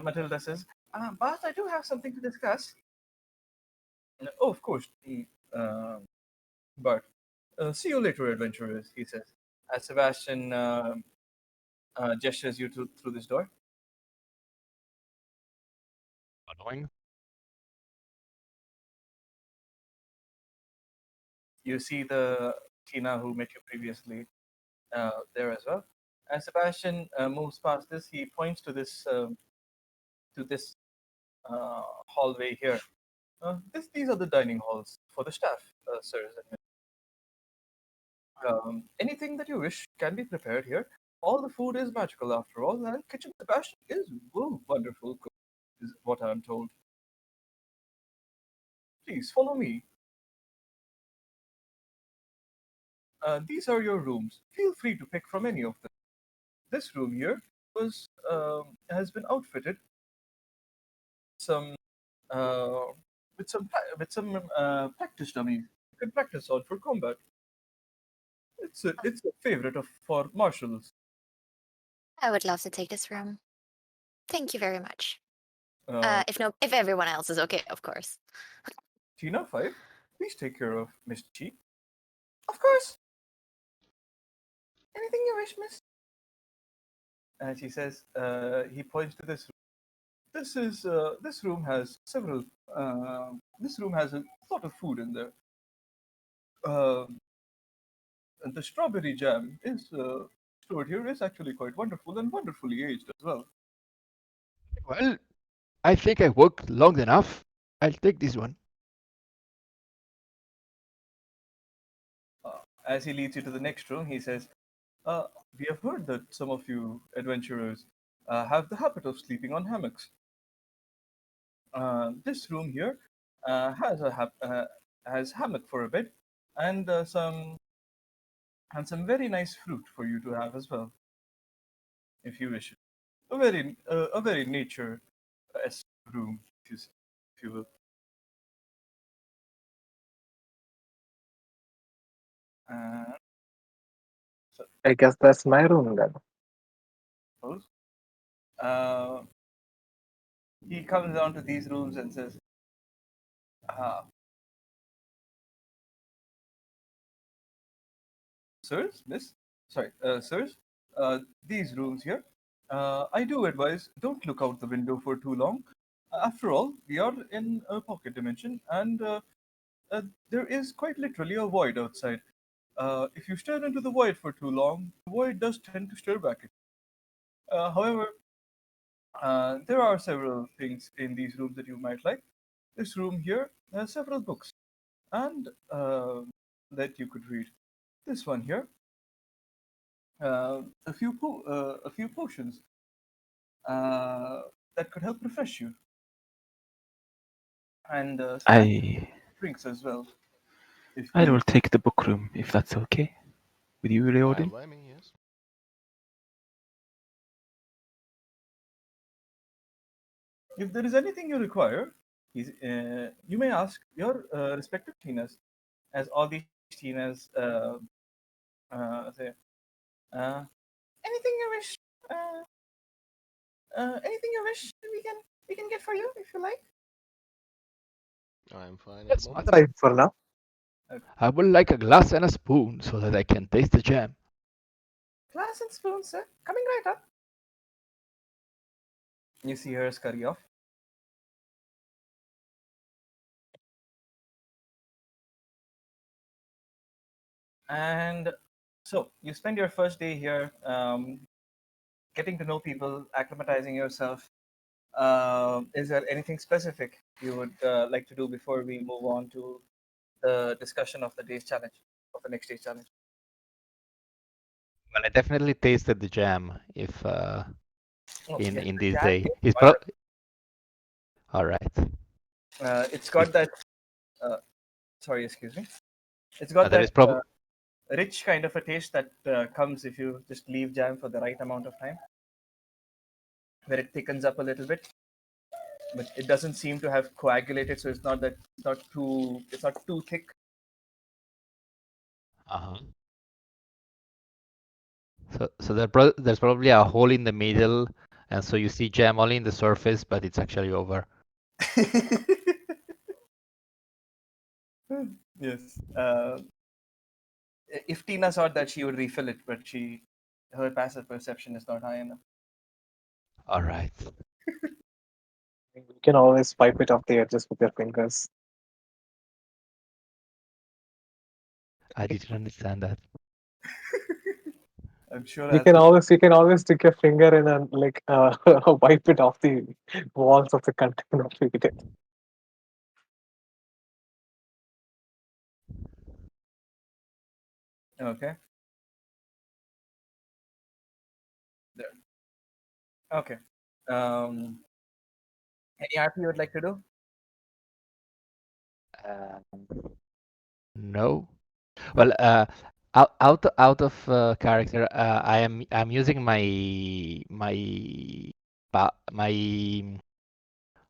Matilda says, But I do have something to discuss. Oh, of course, the Bart. See you later, adventurers, he says, as Sebastian gestures you through this door. Following. You see the Tina who met you previously there as well. As Sebastian moves past this, he points to this hallway here. These are the dining halls for the staff, sirs. Anything that you wish can be prepared here. All the food is magical after all, and Kitchen Sebastian is wonderful cook, is what I'm told. Please follow me. These are your rooms. Feel free to pick from any of them. This room here was has been outfitted some uh, with some practice dummies. You can practice on for combat. It's a favorite of for marshals. I would love to take this room. Thank you very much. Uh, If everyone else is okay, of course. Tina 5, please take care of Miss Chi. Of course. Anything you wish, miss. And she says, he points to this room. This room has several. This room has a lot of food in there. Um and the strawberry jam is stored here is actually quite wonderful and wonderfully aged as well. Well, I think I worked long enough. I'll take this one. As he leads you to the next room, he says, uh, "We have heard that some of you adventurers have the habit of sleeping on hammocks. This room here has hammock for a bed, and some very nice fruit for you to have as well, if you wish. A very nature room, if you will. And so, I guess that's my room then. suppose uh, he comes down to these rooms and says, uh, "Sirs, miss, sorry, sirs, these rooms here. I do advise don't look out the window for too long. After all, we are in a pocket dimension, and there is quite literally a void outside. If you stare into the void for too long, the void does tend to stare back at you. However, there are several things in these rooms that you might like. This room here has several books, and that you could read. This one here, a few potions uh, that could help refresh you, and snacks, I drinks as well. If I you will take the book room if that's okay with you, Fine Riordin. by me, yes. if there is anything you require, you may ask your respective Tinas, as all these Tinas say, uh, anything you wish, uh, anything you wish, we can get for you if you like. I'm fine at the Yes, moment. madam. Fine for now. I would like a glass and a spoon so that I can taste the jam. Glass and spoon, sir. Coming right up. You see her scurry off. And so you spend your first day here, getting to know people, acclimatizing yourself. Is there anything specific you would like to do before we move on to the discussion of the day's challenge, of the next day's challenge? Well, I definitely tasted the jam if Oh, yes, in the this jam day. is It's wonderful. all right. It's It, got that. Uh, sorry, excuse me. It's got there that is probably rich kind of a taste that comes if you just leave jam for the right amount of time, where it thickens up a little bit, but it doesn't seem to have coagulated, so it's not too thick. uh-huh. So there's probably a hole in the middle and so you see gem only in the surface, but it's actually over. Yes. If Tina saw that, she would refill it, but her passive perception is not high enough. All right. You can always wipe it off the edges with your fingers. I didn't understand that. I'm sure You as can always stick your finger in and like wipe it off the walls of the container. Feed it. okay. There. Okay. Um, any RP you would like to do? No. Well, out of character, I'm using my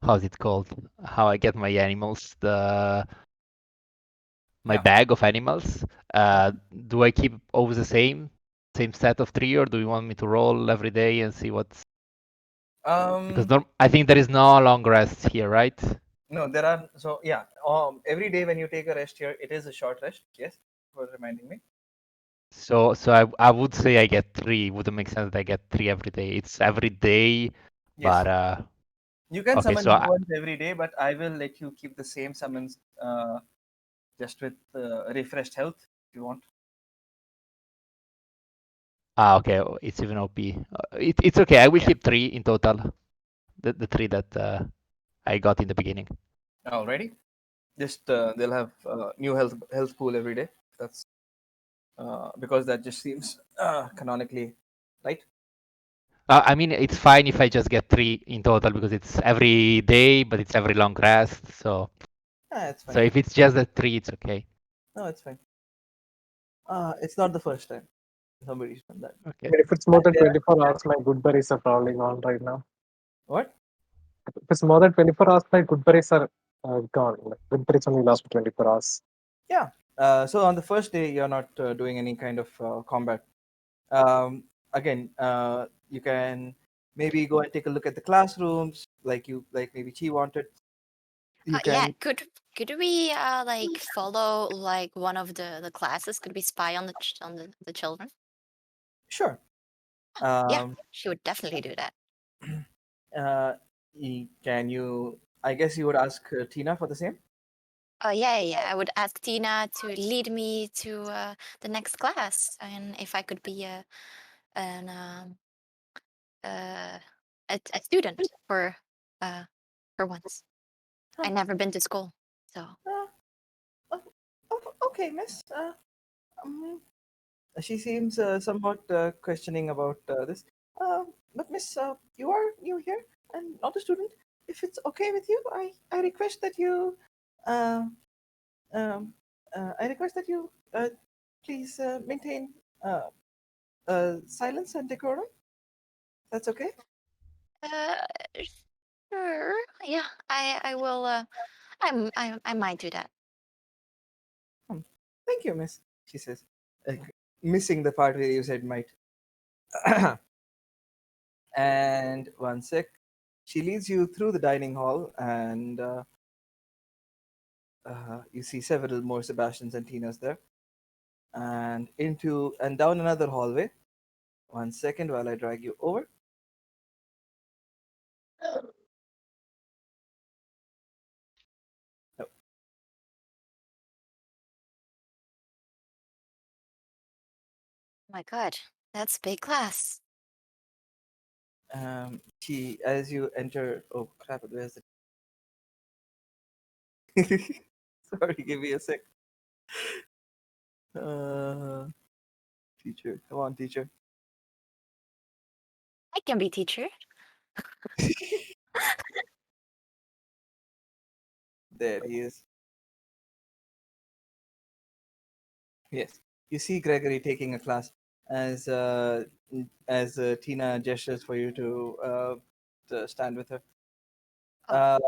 how's it called? How I get my animals, my Yeah. bag of animals. Do I keep always the same set of three, or do you want me to roll every day and see what's? Because Um, I think there is no long rest here, right? no, there are. So yeah. Every day when you take a rest here, it is a short rest. Yes, for reminding me. So I would say I get three. Wouldn't make sense that I get three every day. It's every day, Yes. but You can okay. summon So new ones every day, but I will let you keep the same summons just with refreshed health if you want. okay, it's even OP. It's okay. I will Yeah. keep three in total. The three that I got in the beginning. Alrighty. Just they'll have new health pool every day. That's because that just seems canonically right. I mean, it's fine if I just get three in total because it's every day, but it's every long rest. It's So fine. if it's just the three, it's okay. No, it's fine. It's not the first time somebody's done that. Okay. I mean, if it's more And than there are 24 hours, my good berries are probably gone right now. what? If it's more than 24 hours, my good berries are gone. Like, good berries only last for 24 hours. Yeah. So on the first day, you're not doing any kind of combat. Again, you can maybe go and take a look at the classrooms, like maybe Chi wanted. You Yeah, can could we like follow like one of the classes? Could we spy on the children? sure. Yeah, Um, she would definitely do that. can you? I guess you would ask Tina for the same. Oh yeah, yeah. I would ask Tina to lead me to the next class, and if I could be an uh, a student uh for once. I Huh. never been to school, so Uh, okay, miss. Um, she seems somewhat questioning about this. But miss, you are new here and not a student. If it's okay with you, I request that you, uh, um, I request that you please maintain silence and decorum. That's okay. uh, sure. Yeah, I will. I might do that. Hmm. Thank you, miss. She says, like, missing the part where you said might. And one sec. She leads you through the dining hall, and you see several more Sebastians and Tinas there, and down another hallway. One second while I drag you over. Oh, My God, that's big class. as you enter. Oh crap! Where's it? Sorry, give me a sec. Uh, teacher, come on, teacher. I can be teacher. There he is. Yes, you see Gregory taking a class as Tina gestures for you to stand with her. Oh,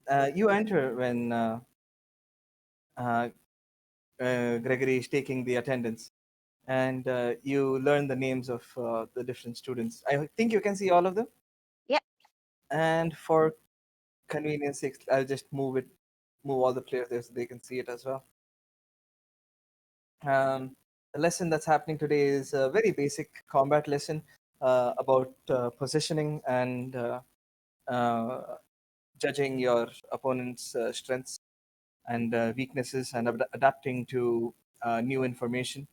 Um, you enter when uh, Gregory is taking the attendance, and you learn the names of the different students. I think you can see all of them. And for convenience sake, I'll just move all the players there so they can see it as well. The lesson that's happening today is a very basic combat lesson about positioning and uh, judging your opponent's strengths and weaknesses and adapting to new information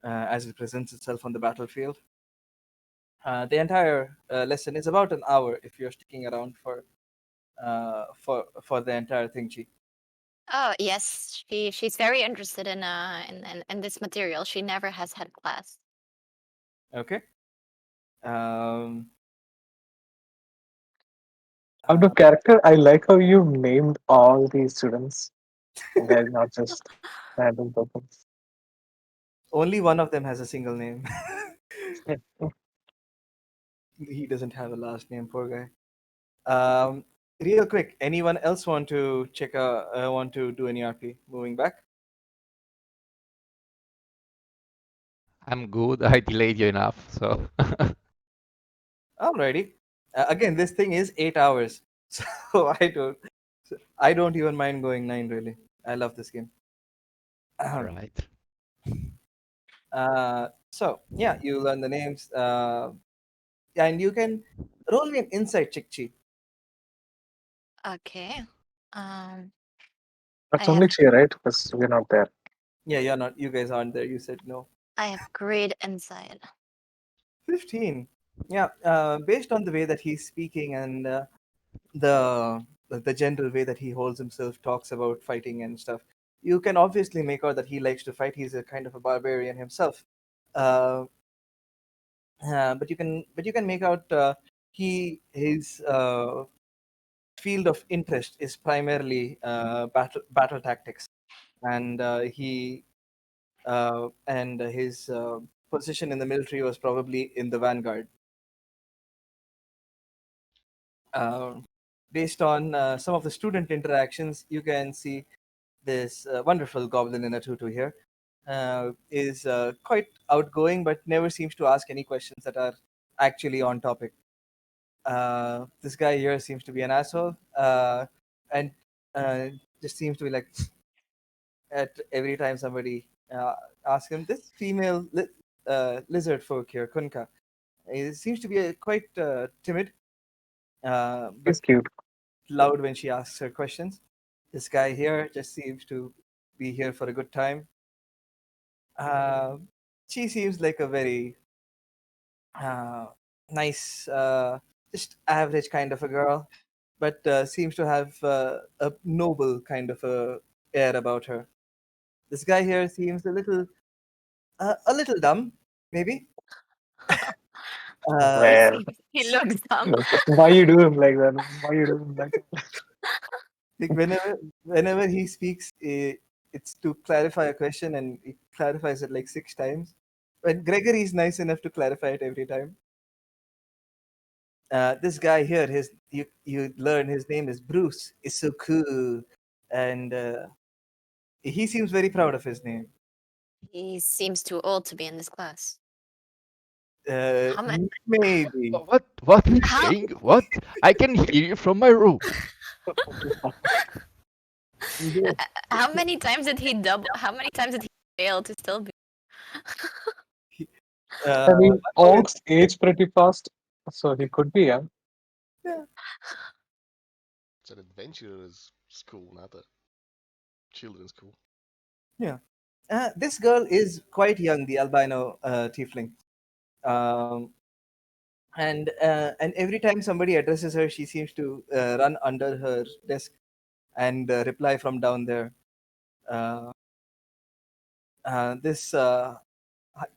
as it presents itself on the battlefield. The entire lesson is about an hour if you're sticking around for the entire thing, Chi. Oh yes, she's very interested in this material. She never has had class. Okay. Um, Out of character, I like how you named all these students. They're not just random tokens. Only one of them has a single name. He doesn't have a last name, poor guy. Real quick, anyone else want to want to do any RP? Moving back. I'm good. I delayed you enough, so Alrighty. Again, this thing is 8 hours, so I don't even mind going 9. Really, I love this game. all right. So yeah, you learn the names, and you can roll me an insight check, Chi. Okay. I That's have only cheer, right? Because we're not there. Yeah, you're not. You guys aren't there. You said no. I have great insight. 15. Yeah. Based on the way that he's speaking and the the general way that he holds himself, talks about fighting and stuff, you can obviously make out that he likes to fight. He's a kind of a barbarian himself. Uh, but you can make out his field of interest is primarily battle tactics, and his position in the military was probably in the vanguard. Uh, Based on some of the student interactions, you can see this wonderful goblin in a tutu here is quite outgoing, but never seems to ask any questions that are actually on topic. This guy here seems to be an asshole, and uh, just seems to be like at every time somebody asks him. This female lizard folk here, Kunka, it seems to be quite timid, but He's cute. loud when she asks her questions. This guy here just seems to be here for a good time. Uh, she seems like a very uh, nice, just average kind of a girl, but seems to have a noble kind of a air about her. This guy here seems a little dumb, maybe. Uh, He Well, seems he looks dumb. why you do him like that? Why you do him like that? like whenever he speaks, it's to clarify a question, and he clarifies it like 6 times. But Gregory is nice enough to clarify it every time. This guy here, you learn his name is Bruce Isuku, and he seems very proud of his name. He seems too old to be in this class. How many Maybe What are you how saying? What? I can hear you from my room. how many times did he double? How many times did he fail to still be? I mean, uh, orcs age pretty fast, so he could be young. yeah. It's an adventurer's school, not a children's school. Yeah. This girl is quite young, the albino tiefling. Um, and every time somebody addresses her, she seems to run under her desk and reply from down there. Uh, this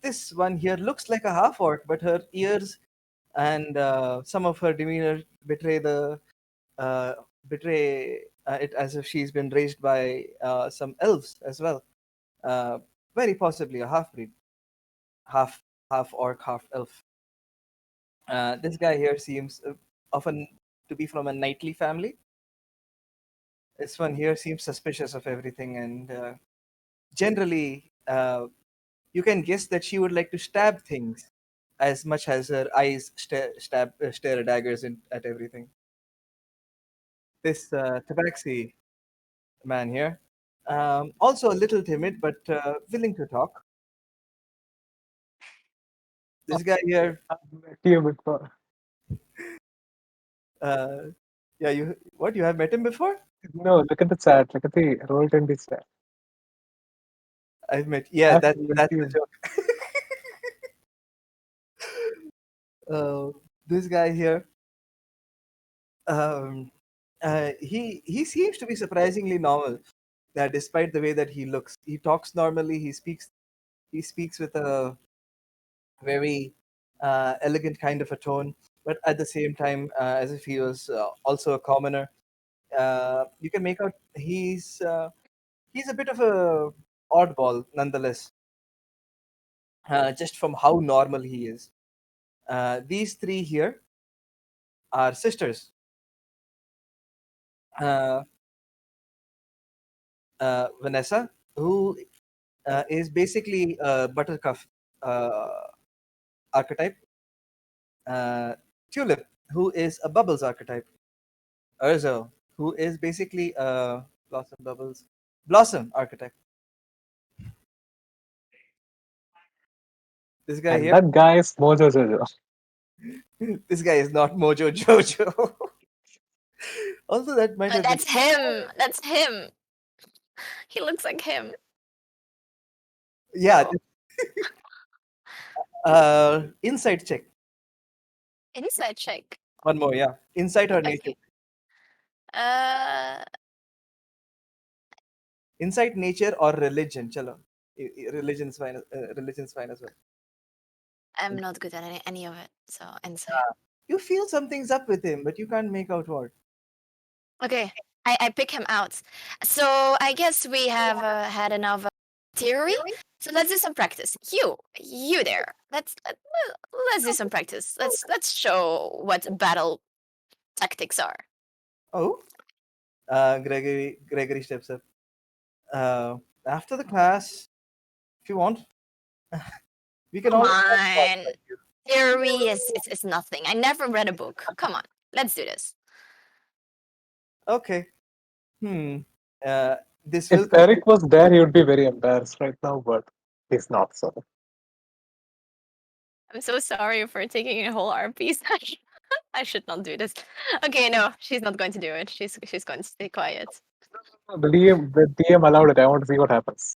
this one here looks like a half orc, but her ears and some of her demeanor uh, betray it as if she's been raised by some elves as well. Uh, Very possibly a half breed, half half orc, half elf. This guy here seems often to be from a knightly family. This one here seems suspicious of everything, and generally, you can guess that she would like to stab things as much as her eyes stare daggers at everything. This tabaxi man here, also a little timid but willing to talk. This guy here, I've met you before. uh, yeah, you have met him before? No, look at the chat. Look at the roll 20 chat. I've met, yeah, I've that's met the you. joke. This guy here, um, he seems to be surprisingly normal. Despite the way that he looks, he talks normally. He speaks with a very elegant kind of a tone, but at the same time, as if he was also a commoner. You can make out he's a bit of a oddball nonetheless, just from how normal he is. These three here are sisters. Uh, Vanessa, who is basically a Buttercup uh, archetype. Uh, Tulip, who is a Bubbles archetype. Urzo, who is basically a Blossom archetype. This guy And here, that guy is Mojo Jojo. this guy is not Mojo Jojo. Also, that might have been That's him. That's him. He looks like him. yeah. Oh, Insight check. inside check. One more, yeah. Insight or nature. Okay. Uh, Insight, nature, or religion. Chalo. Religion's fine. Religion's fine as well. I'm not good at any of it. So inside. You feel something's up with him, but you can't make out what. Okay, I pick him out. So I guess we have had enough theory. So let's do some practice. You there. Let's do some practice. Let's show what battle tactics are. Oh, Gregory steps up. After the class, if you want, we can Come always. on. Theory is nothing. I never read a book. Come on, let's do this. Okay. This will If Eric was there, he would be very embarrassed right now, but he's not. So I'm so sorry for taking a whole RP session. I should not do this. Okay, no, she's not going to do it. She's going to stay quiet. the DM allowed it. I want to see what happens.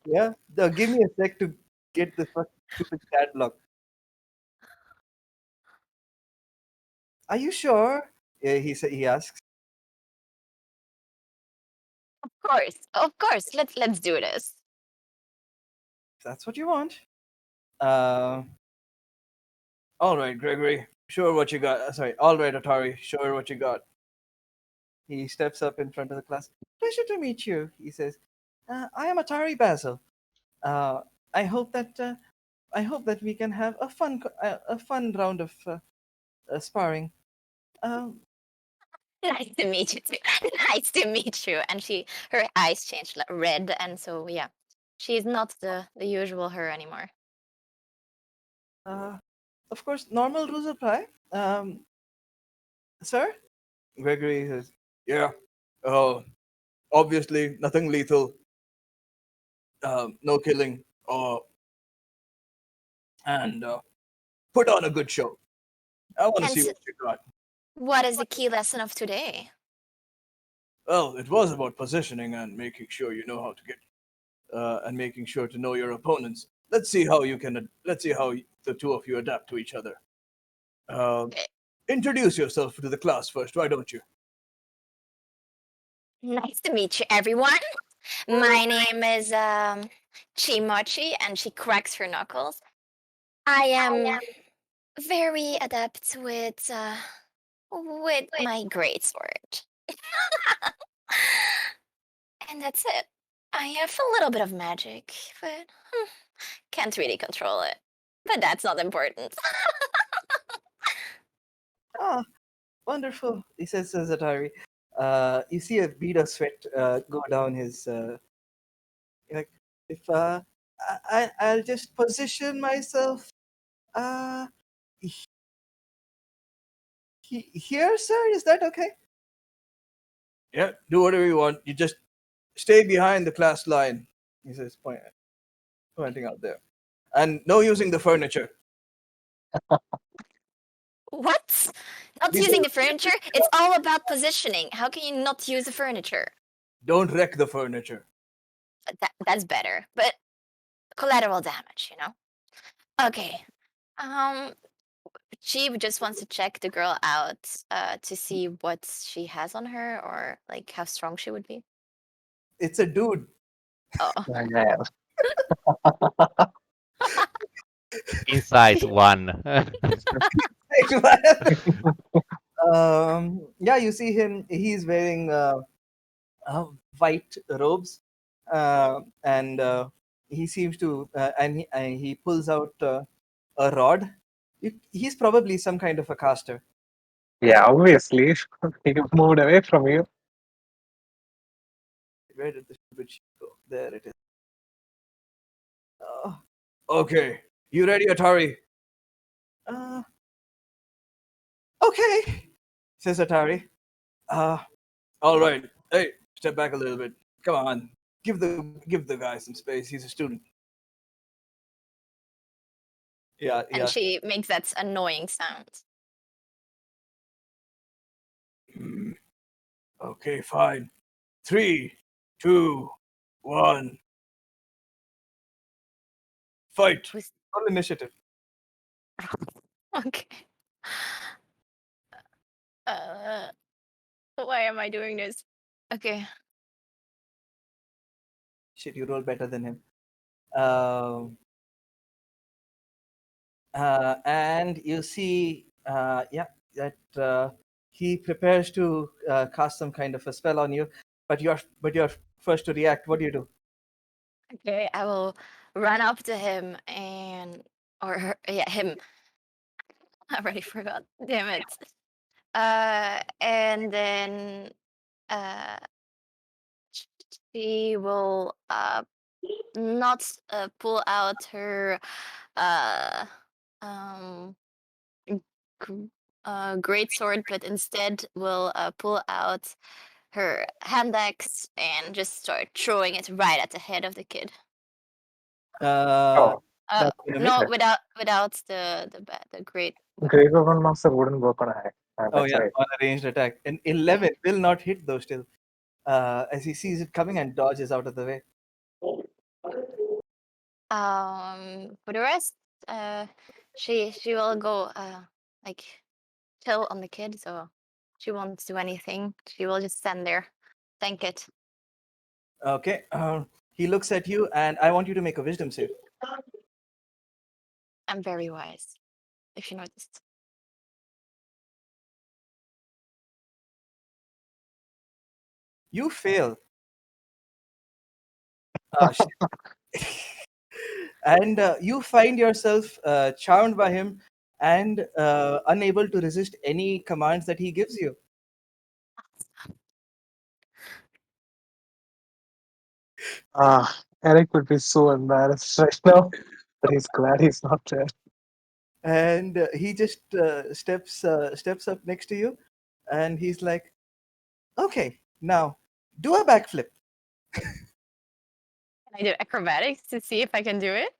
Yeah. Give me a sec to get the first stupid chat block. Are you sure? Yeah, he asks. Of course. Let's do this. If that's what you want. All right, Gregory. Show her what you got. Sorry. All right, Atari. Show her what you got. He steps up in front of the class. Pleasure to meet you, he says. I am Atari Basil. Uh, I hope that we can have a fun round of sparring. Um, Nice to meet you too. Nice to meet you. And her eyes changed red, and so yeah, she's not the usual her anymore. of course, normal rules apply. Sir? Gregory says, yeah. Oh, obviously, nothing lethal. No killing. And put on a good show. I want to And see so, what you got. what is the key lesson of today? Well, it was about positioning and making sure you know how to get, and making sure to know your opponents. Let's see how the two of you adapt to each other. Introduce yourself to the class first, why don't you? Nice to meet you, everyone. My name is Chimochi, and she cracks her knuckles. I am very adept with my great sword. And that's it. I have a little bit of magic, but can't really control it. But that's not important. Ah, wonderful, he says to Zatari. You see a bead of sweat go down his. Like, if I'll just position myself Here, sir. Is that okay? Yeah, do whatever you want. You just stay behind the class line. He says, pointing out there, and no using the furniture. What? Not These using are- the furniture? It's all about positioning. How can you not use the furniture? Don't wreck the furniture. That's better, but collateral damage, Okay. Um, she just wants to check the girl out, to see what she has on her or like how strong she would be. It's a dude. Oh, Yeah. Insight 1. Yeah, you see him. He's wearing white robes, and he seems to, and he pulls out a rod. He's probably some kind of a caster. Yeah, obviously. He moved away from you. Where did the stupid sheep go? There it is. Okay, you ready, Atari? Uh, okay, says Atari. All right. Hey, step back a little bit. Come on, give the guy some space. He's a student. Yeah, and yeah. she makes that annoying sound. Okay, fine. 3, 2, 1. Fight. Who's- Roll initiative. Okay. Why am I doing this? Okay. Shit, you roll better than him. Um, and you see, yeah, that he prepares to cast some kind of a spell on you, but you're first to react. What do you do? Okay, I will run up to him and or her, yeah, him. I already forgot. Damn it. And then uh she will not pull out her uh um great sword, but instead will pull out her hand axe and just start throwing it right at the head of the kid. Uh, Oh, that's No, good. without the great. Great Weapon Master wouldn't work on a hack. oh That's yeah, right. on a ranged attack. An 11 will not hit though. Still, as he sees it coming and dodges out of the way. For the rest, she will go like chill on the kid, so she won't do anything. She will just stand there, thank it. Okay. He looks at you, and I want you to make a wisdom save. I'm very wise, if you noticed. You fail. Ah, shit. And you find yourself charmed by him and unable to resist any commands that he gives you. Eric would be so embarrassed right now, but he's glad he's not there. And he just steps up next to you, and he's like, "Okay, now do a backflip." Can I do acrobatics to see if I can do it?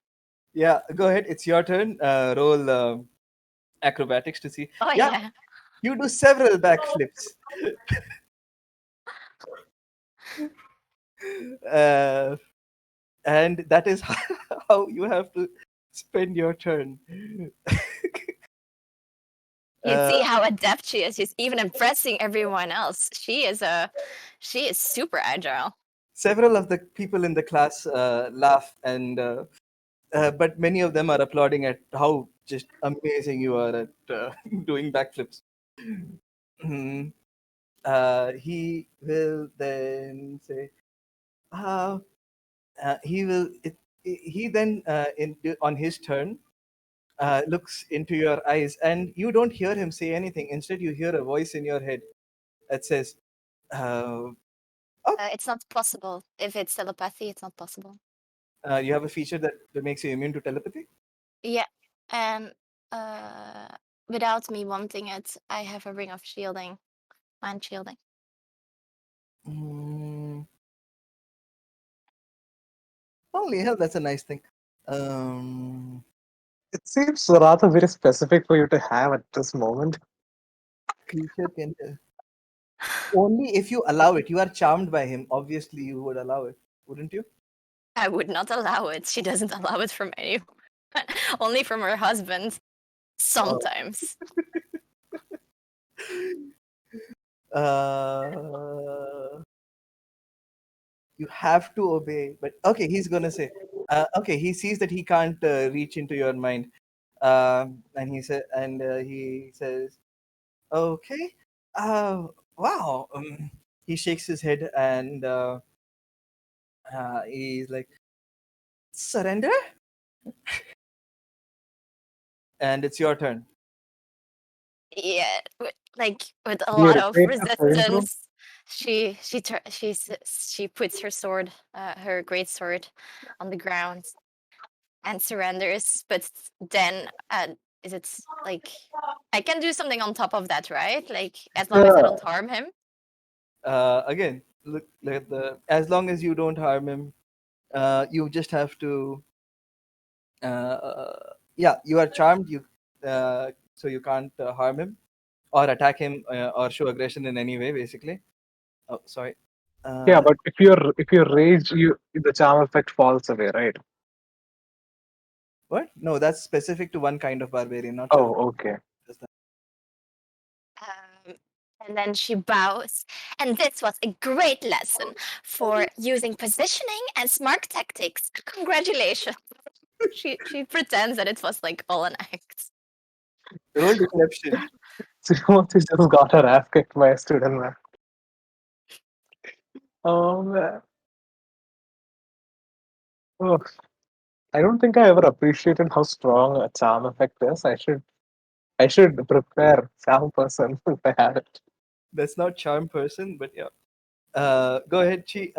Yeah, go ahead. It's your turn. Roll acrobatics to see. Oh Yeah, yeah. you do several backflips. uh, and that is how you have to spend your turn. You'd see how adept she is. She's even impressing everyone else. She is super agile. Several of the people in the class laugh, and but many of them are applauding at how just amazing you are at doing backflips. Hmm. He will then say, uh, he will. He then on his turn looks into your eyes, and you don't hear him say anything. Instead, you hear a voice in your head that says, uh, It's not possible. If it's telepathy, it's not possible. "You have a feature that makes you immune to telepathy." Yeah. and without me wanting it, I have a ring of shielding, mind shielding. Holy hell, that's a nice thing. It seems rather very specific for you to have at this moment. Creature can only if you allow it. You are charmed by him. Obviously, you would allow it, wouldn't you? I would not allow it. She doesn't allow it from anyone, only from her husband. Sometimes. You have to obey. But okay, he's gonna say. Okay, he sees that he can't reach into your mind, and he says, "Okay, wow." He shakes his head and he's like, "Surrender," and it's your turn. Yeah, with a Do you lot of repeat the saving throw? resistance, she puts her sword, her great sword, on the ground and surrenders. But then, is it like I can do something on top of that, right? Like as long as I don't harm him. Again, look at the. As long as you don't harm him, you just have to. Yeah, you are charmed. So you can't harm him or attack him or show aggression in any way. Basically. Oh, sorry. Yeah, but if you're rage, the charm effect falls away, right? What? No, that's specific to one kind of barbarian, not to. Oh, okay. Just that. Um, and then she bows. And this was a great lesson for using positioning and smart tactics. Congratulations. She pretends that it was like all an act. Roll deception. She just got her ass kicked by a student, man. Oh man. Oh, I don't think I ever appreciated how strong a charm effect is. I should prepare charm person if I have it. That's not charm person, but yeah. Go ahead, Chi.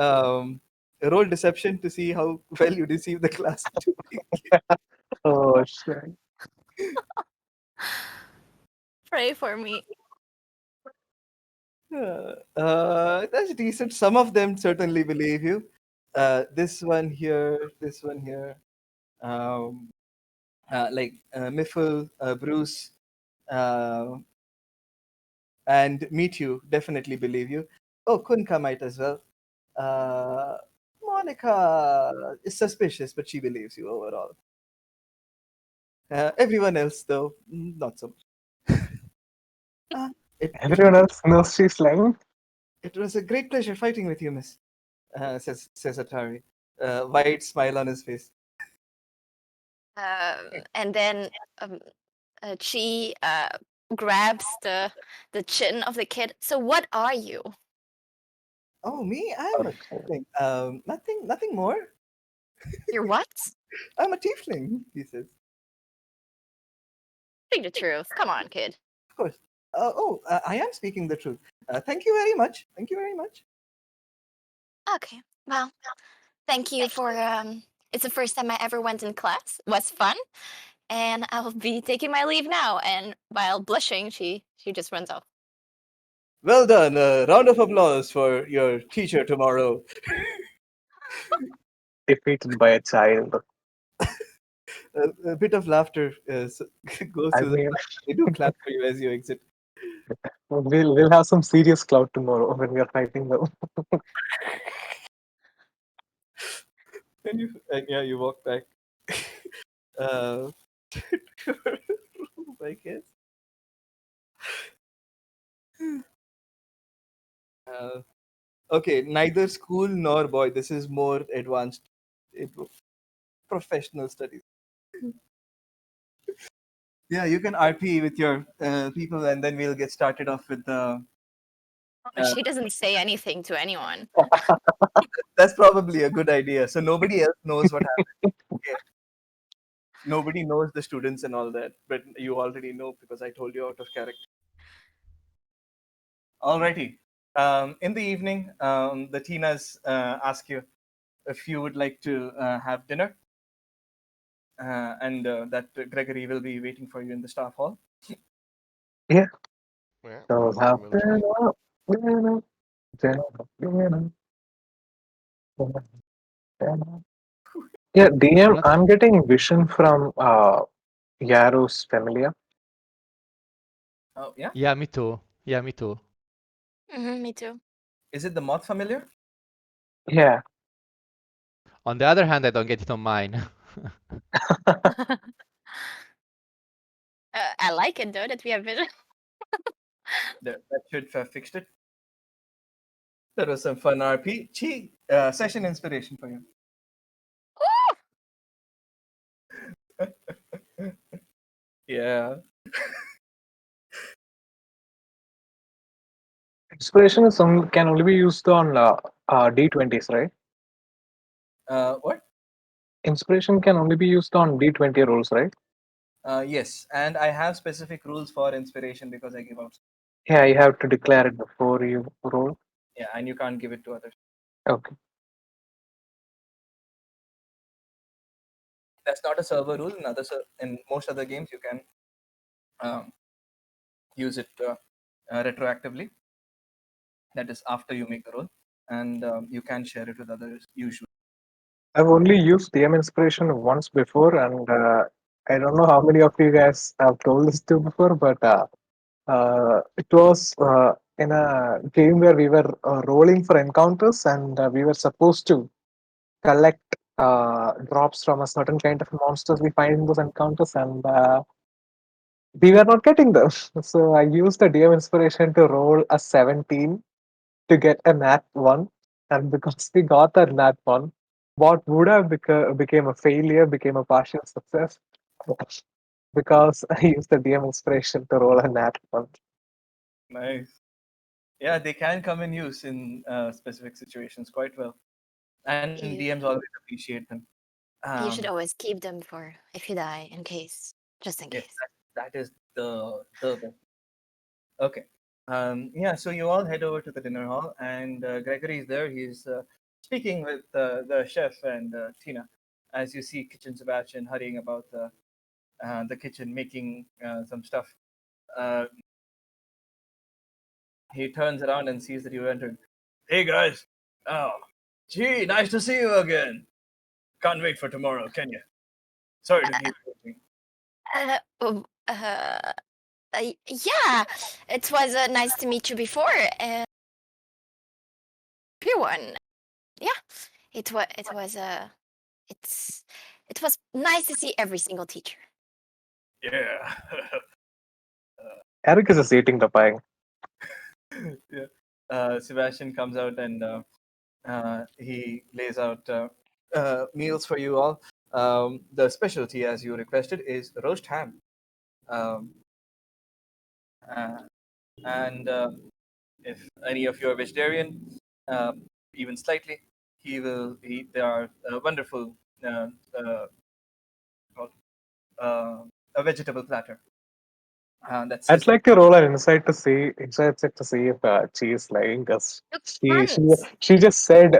Roll deception to see how well you deceive the class. Oh shit. Pray for me. That's decent. Some of them certainly believe you. This one here, um, Miffle, Bruce, uh, and Meet You definitely believe you. Oh, Kunka might as well. Uh, Monica is suspicious, but she believes you overall. Everyone else, though, not so much. Uh, it Everyone else knows she's lying. It was a great pleasure fighting with you, miss, says Atari. Wide smile on his face. And then she grabs the chin of the kid. So what are you? Oh, me? I'm a Okay. tiefling. Nothing more. You're what? I'm a tiefling, he says. Speak the truth. Come on, kid. Of course. I am speaking the truth. Thank you very much. Thank you very much. Okay. Well, thank you for it's the first time I ever went in class. It was fun. And I'll be taking my leave now. And while blushing, she just runs off. Well done. A round of applause for your teacher tomorrow. Defeated by a child. A bit of laughter goes I through the mean, class. They do clap for you as you exit. we'll have some serious clout tomorrow when we are fighting them. And yeah, you walk back. To your room, I guess. Uh, okay, neither school nor boy. This is more advanced, it, professional studies. Yeah, you can RP with your people, and then we'll get started off with the. She doesn't say anything to anyone. That's probably a good idea. So nobody else knows what happened. Okay. Nobody knows the students and all that, but you already know because I told you out of character. Alrighty. In the evening, the Tinas ask you if you would like to have dinner. and that Gregory will be waiting for you in the staff hall. Yeah. Yeah, So we have will try. dinner, dinner, dinner, dinner, dinner, dinner. Yeah, DM, Let's. I'm getting vision from Yaro's familiar. Oh yeah, Yeah, me too. Yeah, me too. Me too. is it the moth familiar? Yeah. On the other hand, I don't get it on mine. I like it though that we have vision. That should have fixed it. That was some fun RPG session inspiration for you. Yeah. Inspiration can only be used on D20s, right? What? Inspiration can only be used on D20 rolls, right? Yes, and I have specific rules for inspiration because I give out. Yeah, you have to declare it before you roll. Yeah, and you can't give it to others. Okay. That's not a server rule. In most other games, you can um, use it retroactively. That is after you make the roll, and you can share it with others usually. I've only used DM Inspiration once before, and I don't know how many of you guys have told this to before, but it was in a game where we were rolling for encounters, and we were supposed to collect drops from a certain kind of monsters we find in those encounters, and we were not getting them. So I used the DM Inspiration to roll a 17 to get a nat 1, and because we got a nat 1, what would have became a failure became a partial success because I used the DM inspiration to roll a nat 1. Nice. Yeah, they can come in use in specific situations quite well, and DMs You always appreciate them. you should Um, always keep them for if you die, in case, just in yes, case. that is the best. Okay. Yeah, so you all head over to the dinner hall, and Gregory is there. He's speaking with the chef and Tina, as you see Kitchen Sebastian hurrying about the kitchen, making some stuff. Uh, he turns around and sees that you entered. Hey guys! Oh, gee, nice to see you again. Can't wait for tomorrow, can you? Sorry to keep you waiting. Uh, oh, uh, yeah, it was nice to meet you before, and everyone. Yeah, it's it was nice to see every single teacher. Yeah. Eric is just eating the pie. Yeah. Sebastian comes out and he lays out meals for you all. The specialty, as you requested, is roast ham. Um, uh, and if any of you are vegetarian, uh, even slightly, he will. There are wonderful uh, uh, called, uh, a vegetable platter that I'd sizzles. like to roll an insight check to see if she's lying, because You she, she can't. she just said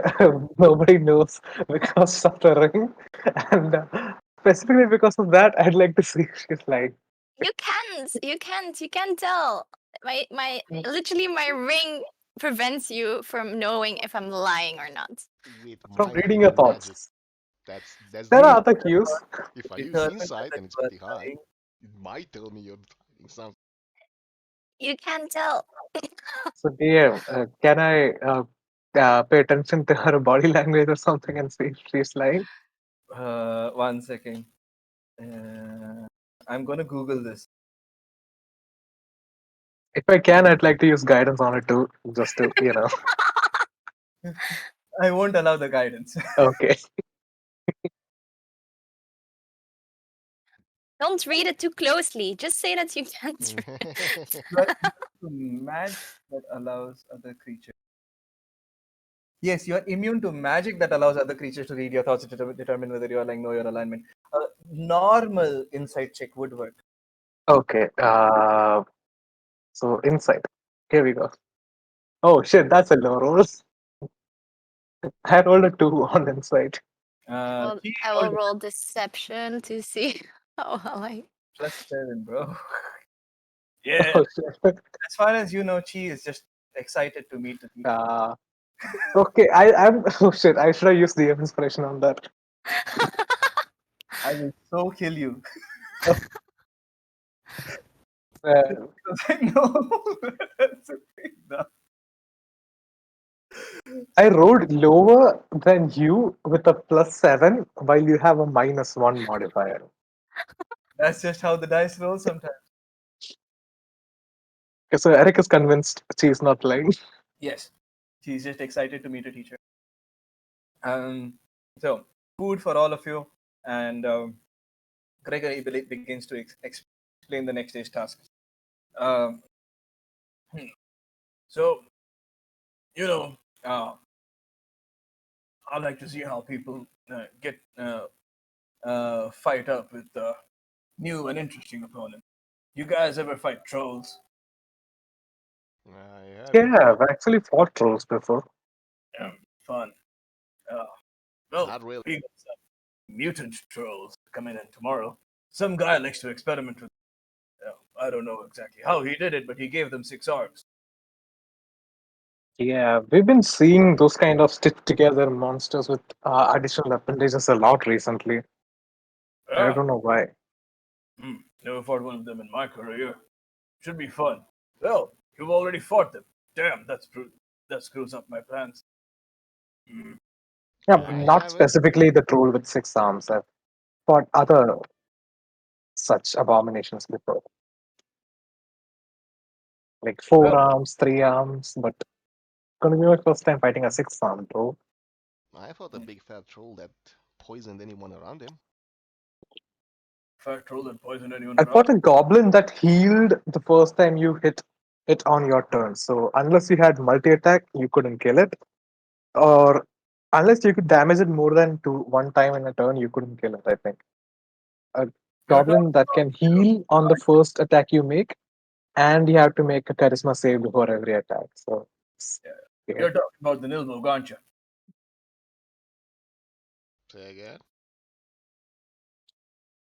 nobody knows because of the ring, and specifically because of that, I'd like to see if she's lying. You can't. You can't. You can't tell. My literally my ring prevents you from knowing if I'm lying or not. With From my reading your hidden magic, thoughts. that's There the are He other thing. cues. If I use determined insight that and it's you are pretty high, lying. it might tell me you're hiding something. You can't tell. So, dear, can I pay attention to her body language or something and see if she's lying? 1 second. I'm gonna Google this. If I can, I'd like to use guidance on it too, just to, I won't allow the guidance. Okay. Don't read it too closely. Just say that you can't. You are immune to magic that allows other creatures. Yes, you are immune to magic that allows other creatures to read your thoughts to determine whether you are like know your alignment. A normal insight check would work. Okay. So, insight. Here we go. Oh, shit, that's a low roll. I rolled a 2 on insight. Chi I rolled will roll deception to see how well I. +7, bro. Yeah. Oh, shit. As far as you know, Chi is just excited to meet the teacher. Okay, I'm. Oh shit! I should have used the inspiration on that. I will so kill you. Uh, I know. That's okay. No. I rolled lower than you with a +7, while you have a -1 modifier. That's just how the dice roll sometimes. Okay, so Eric is convinced she's not lying. Yes. She's just excited to meet a teacher. So, food for all of you, and Gregory begins to explain the next day's tasks. Um, so, you know, I like to see how people get fight up with new and interesting opponents. You guys ever fight trolls? I have, Yeah, yeah. I've actually fought trolls before. Fun. Uh, well, Not really. we got some mutant trolls coming in tomorrow. Some guy likes to experiment with. I don't know exactly how he did it, but he gave them 6 arms. Yeah, we've been seeing those kind of stitched together monsters with additional appendages a lot recently. I Yeah, don't know why. never fought one of them in my career. Should be fun. Well, you've already fought them. Damn, that screws up my plans. Mm, Yeah, uh, I not haven't. specifically the troll with 6 arms. I've fought other such abominations before, like four well, arms, 3 arms, but gonna be my first time fighting a 6 arm troll. I fought a big fat troll that poisoned anyone around him. fat troll that poisoned anyone I around. fought a goblin that healed the first time you hit it on your turn. So unless you had multi attack, you couldn't kill it, or unless you could damage it more than one time in a turn, you couldn't kill it. I think a You're talking goblin that about can heal on the first attack you make, and you have to make a charisma save before every attack. So it's yeah, weird. you're talking about the Nilbo, aren't you? Say again?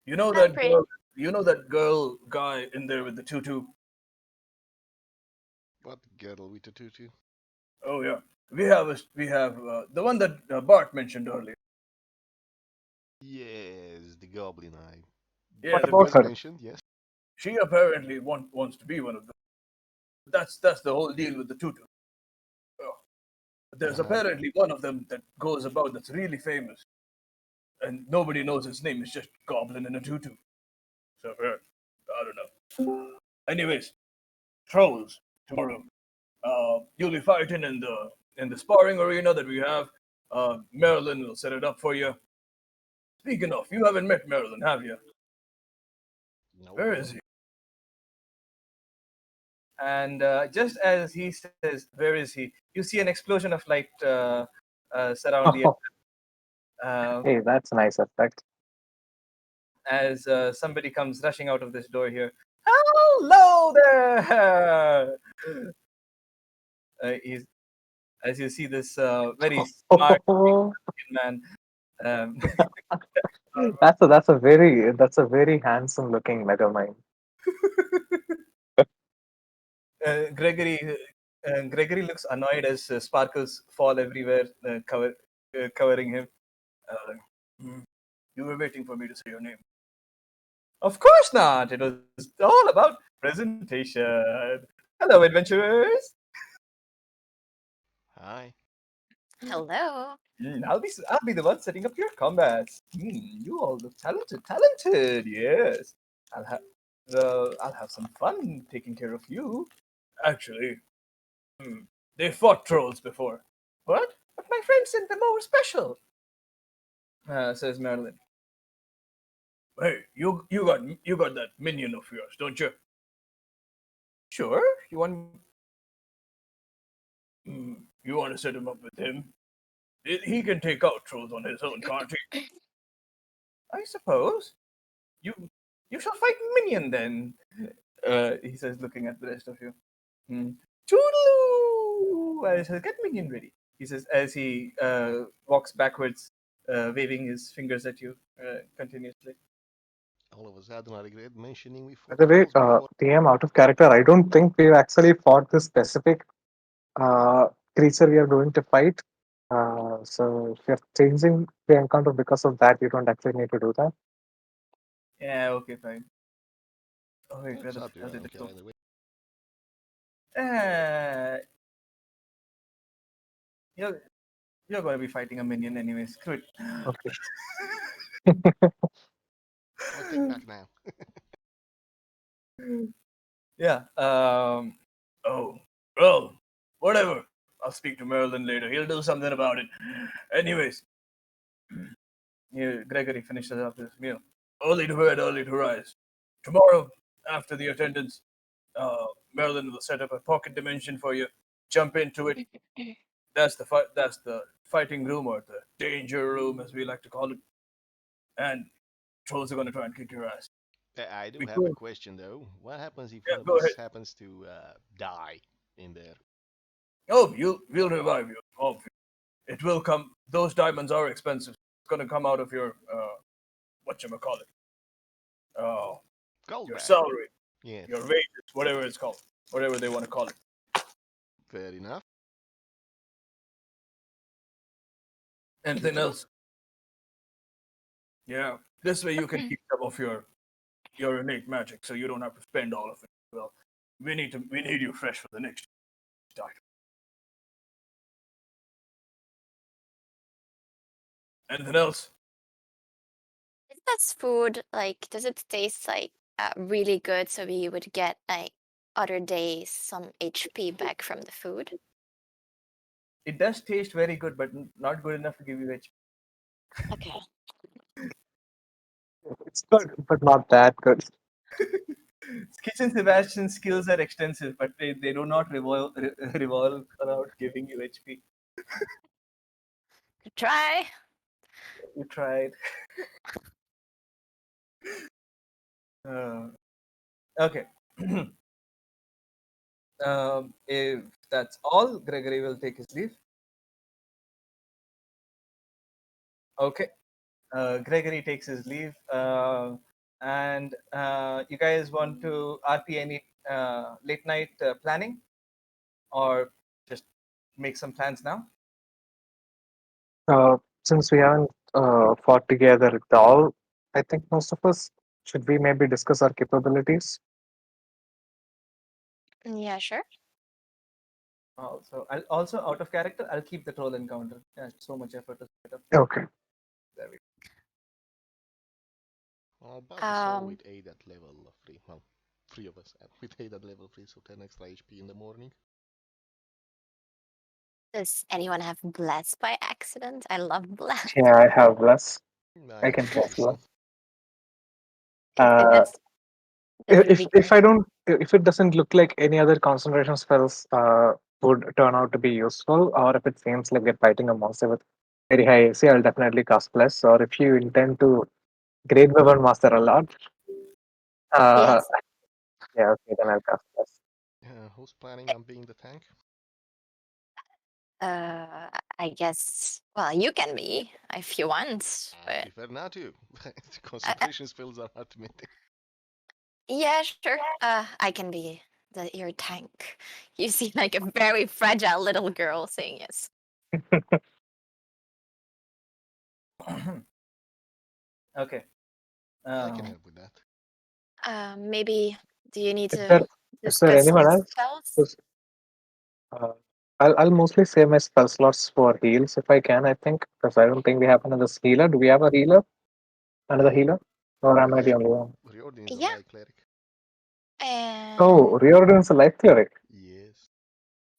You know I'm that pretty. girl. You know that girl guy in there with the tutu. What girdle with the tutu? Oh yeah, we have the one that Bart mentioned earlier. Yes, the goblin eye. Yeah, What the about Was girl. her? mentioned, yes. She apparently wants to be one of them. That's the whole deal with the tutu. Oh, there's Uh-huh. apparently one of them that goes about that's really famous, and nobody knows his name. It's just Goblin in a tutu. So I don't know. Anyways, trolls tomorrow. You'll be fighting in the sparring arena that we have. Marilyn will set it up for you. Speaking of, you haven't met Marilyn, have you? Nope. Where is he? And just as he says, "Where is he?" You see an explosion of light surround the Oh, uh, hey, that's a nice effect. as somebody comes rushing out of this door here. Hello there! He's as you see this very smart man. Um, That's a very handsome looking Megamind. Gregory looks annoyed as sparkles fall everywhere, covering him. Uh, "Hmm, you were waiting for me to say your name. Of course not. It was all about presentation. Hello, adventurers. Hi. Hello. I'll be the one setting up your combats. You all look talented. Yes, I'll have I'll have some fun taking care of you. Actually, they fought trolls before. What? But my friend said they're more special. Says Marilyn. Hey, you got that minion of yours, don't you? Sure. You want to set him up with him? He can take out trolls on his own, can't he? I suppose. You you shall fight minion then. He says, looking at the rest of you. Toodaloo! I shall get minion ready. He says as he walks backwards waving his fingers at you continuously. All of a sudden, I regret mentioning we By fought the way, trolls before. DM out of character, I don't think we've actually fought this specific uh, creature we are going to fight. So if you're changing the encounter because of that, you don't actually need to do that. Yeah, okay, fine. Oh wait, where It's the up to you. hell I did don't it care go? either way. You're you're going to be fighting a minion anyway. Screw it. Okay. I take back now. Yeah. Oh, well, whatever. I'll speak to Merlin later. He'll do something about it. Anyways, Gregory finishes up his meal. Early to bed, early to rise. Tomorrow, after the attendance, Merlin will set up a pocket dimension for you. Jump into it. That's the fight. That's the fighting room, or the danger room, as we like to call it. And trolls are going to try and kick your ass. I do Be have a cool. question though. What happens if Yeah, one of go ahead. us happens to die in there? Oh, we'll revive you. Oh, it will come. Those diamonds are expensive. It's going to come out of your whatchamacallit. Oh, Gold your bag. salary, Yes. your wages, whatever it's called, whatever they want to call it. Fair enough. Anything else? Yeah. This way you can keep some of your innate magic, so you don't have to spend all of it. Well, we need you fresh for the next time. Anything else? Is this food like? Does it taste like really good? So we would get like other days some HP back from the food. It does taste very good, but not good enough to give you HP. Okay. It's good, but not that good. Kitchen Sebastian skills are extensive, but they do not revolve around giving you HP. Good try. You tried. Okay. If that's all, Gregory will take his leave. Okay. Gregory takes his leave. And you guys want to RP any late night planning, or just make some plans now? Since we haven't fought together at all, I think most of us should we maybe discuss our capabilities. Yeah, sure. Also out of character, I'll keep the troll encounter. Yeah, so much effort to set up. Okay. There we Well, about to start Um, with 8 at level 3. Well, 3 of us with 8 at level 3, so 10 extra HP in the morning. does anyone have bless by accident? I love bless. Yeah, I have less. I I have can bless medicine. less. That's If really if good. I don't if it doesn't look like any other concentration spells would turn out to be useful, or if it seems like we're fighting a monster with very high AC, I'll definitely cast bless. Or if you intend to Great Weapon Master a lot, uh, Yes. yeah, okay, then I'll cast bless. Who's planning on being the tank? I guess. Well, you can be if you want, I but prefer not to. uh, Concentration spells are hard to maintain. yeah, sure. I can be your tank. You seem like a very fragile little girl saying yes. Okay. I can Um, help with that. Maybe do you need Is to there is there discuss anyone some else? spells? Who's, uh, I'll mostly save my spell slots for heals if I can. I think because I don't think we have another healer. Do we have a healer? Another Uh, healer? Or am I the yes, only one? Riordin is a Yeah, light cleric. Oh, and Riordin's a life cleric. Yes.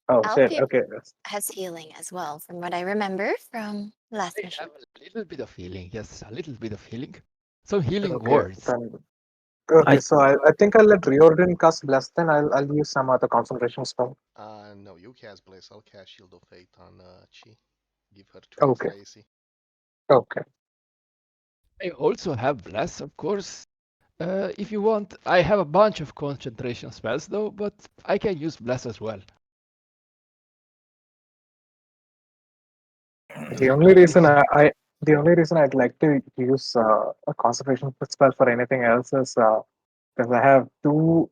Oh shit. Alpi Okay. has healing as well, from what I remember from last I mission. have a little bit of healing, yes, a little bit of healing. Some healing Okay. words. Then okay. I So I think I'll let Riordin cast bless. Then I'll use some other concentration spell. No, you cast Bless. I'll cast Shield of Fate on Chi. Give her 2 Okay. extra AC. Okay. I also have bless, of course. If you want, I have a bunch of concentration spells though, but I can use bless as well. The only reason Because The only reason I'd like to use a concentration spell for anything else is because I have two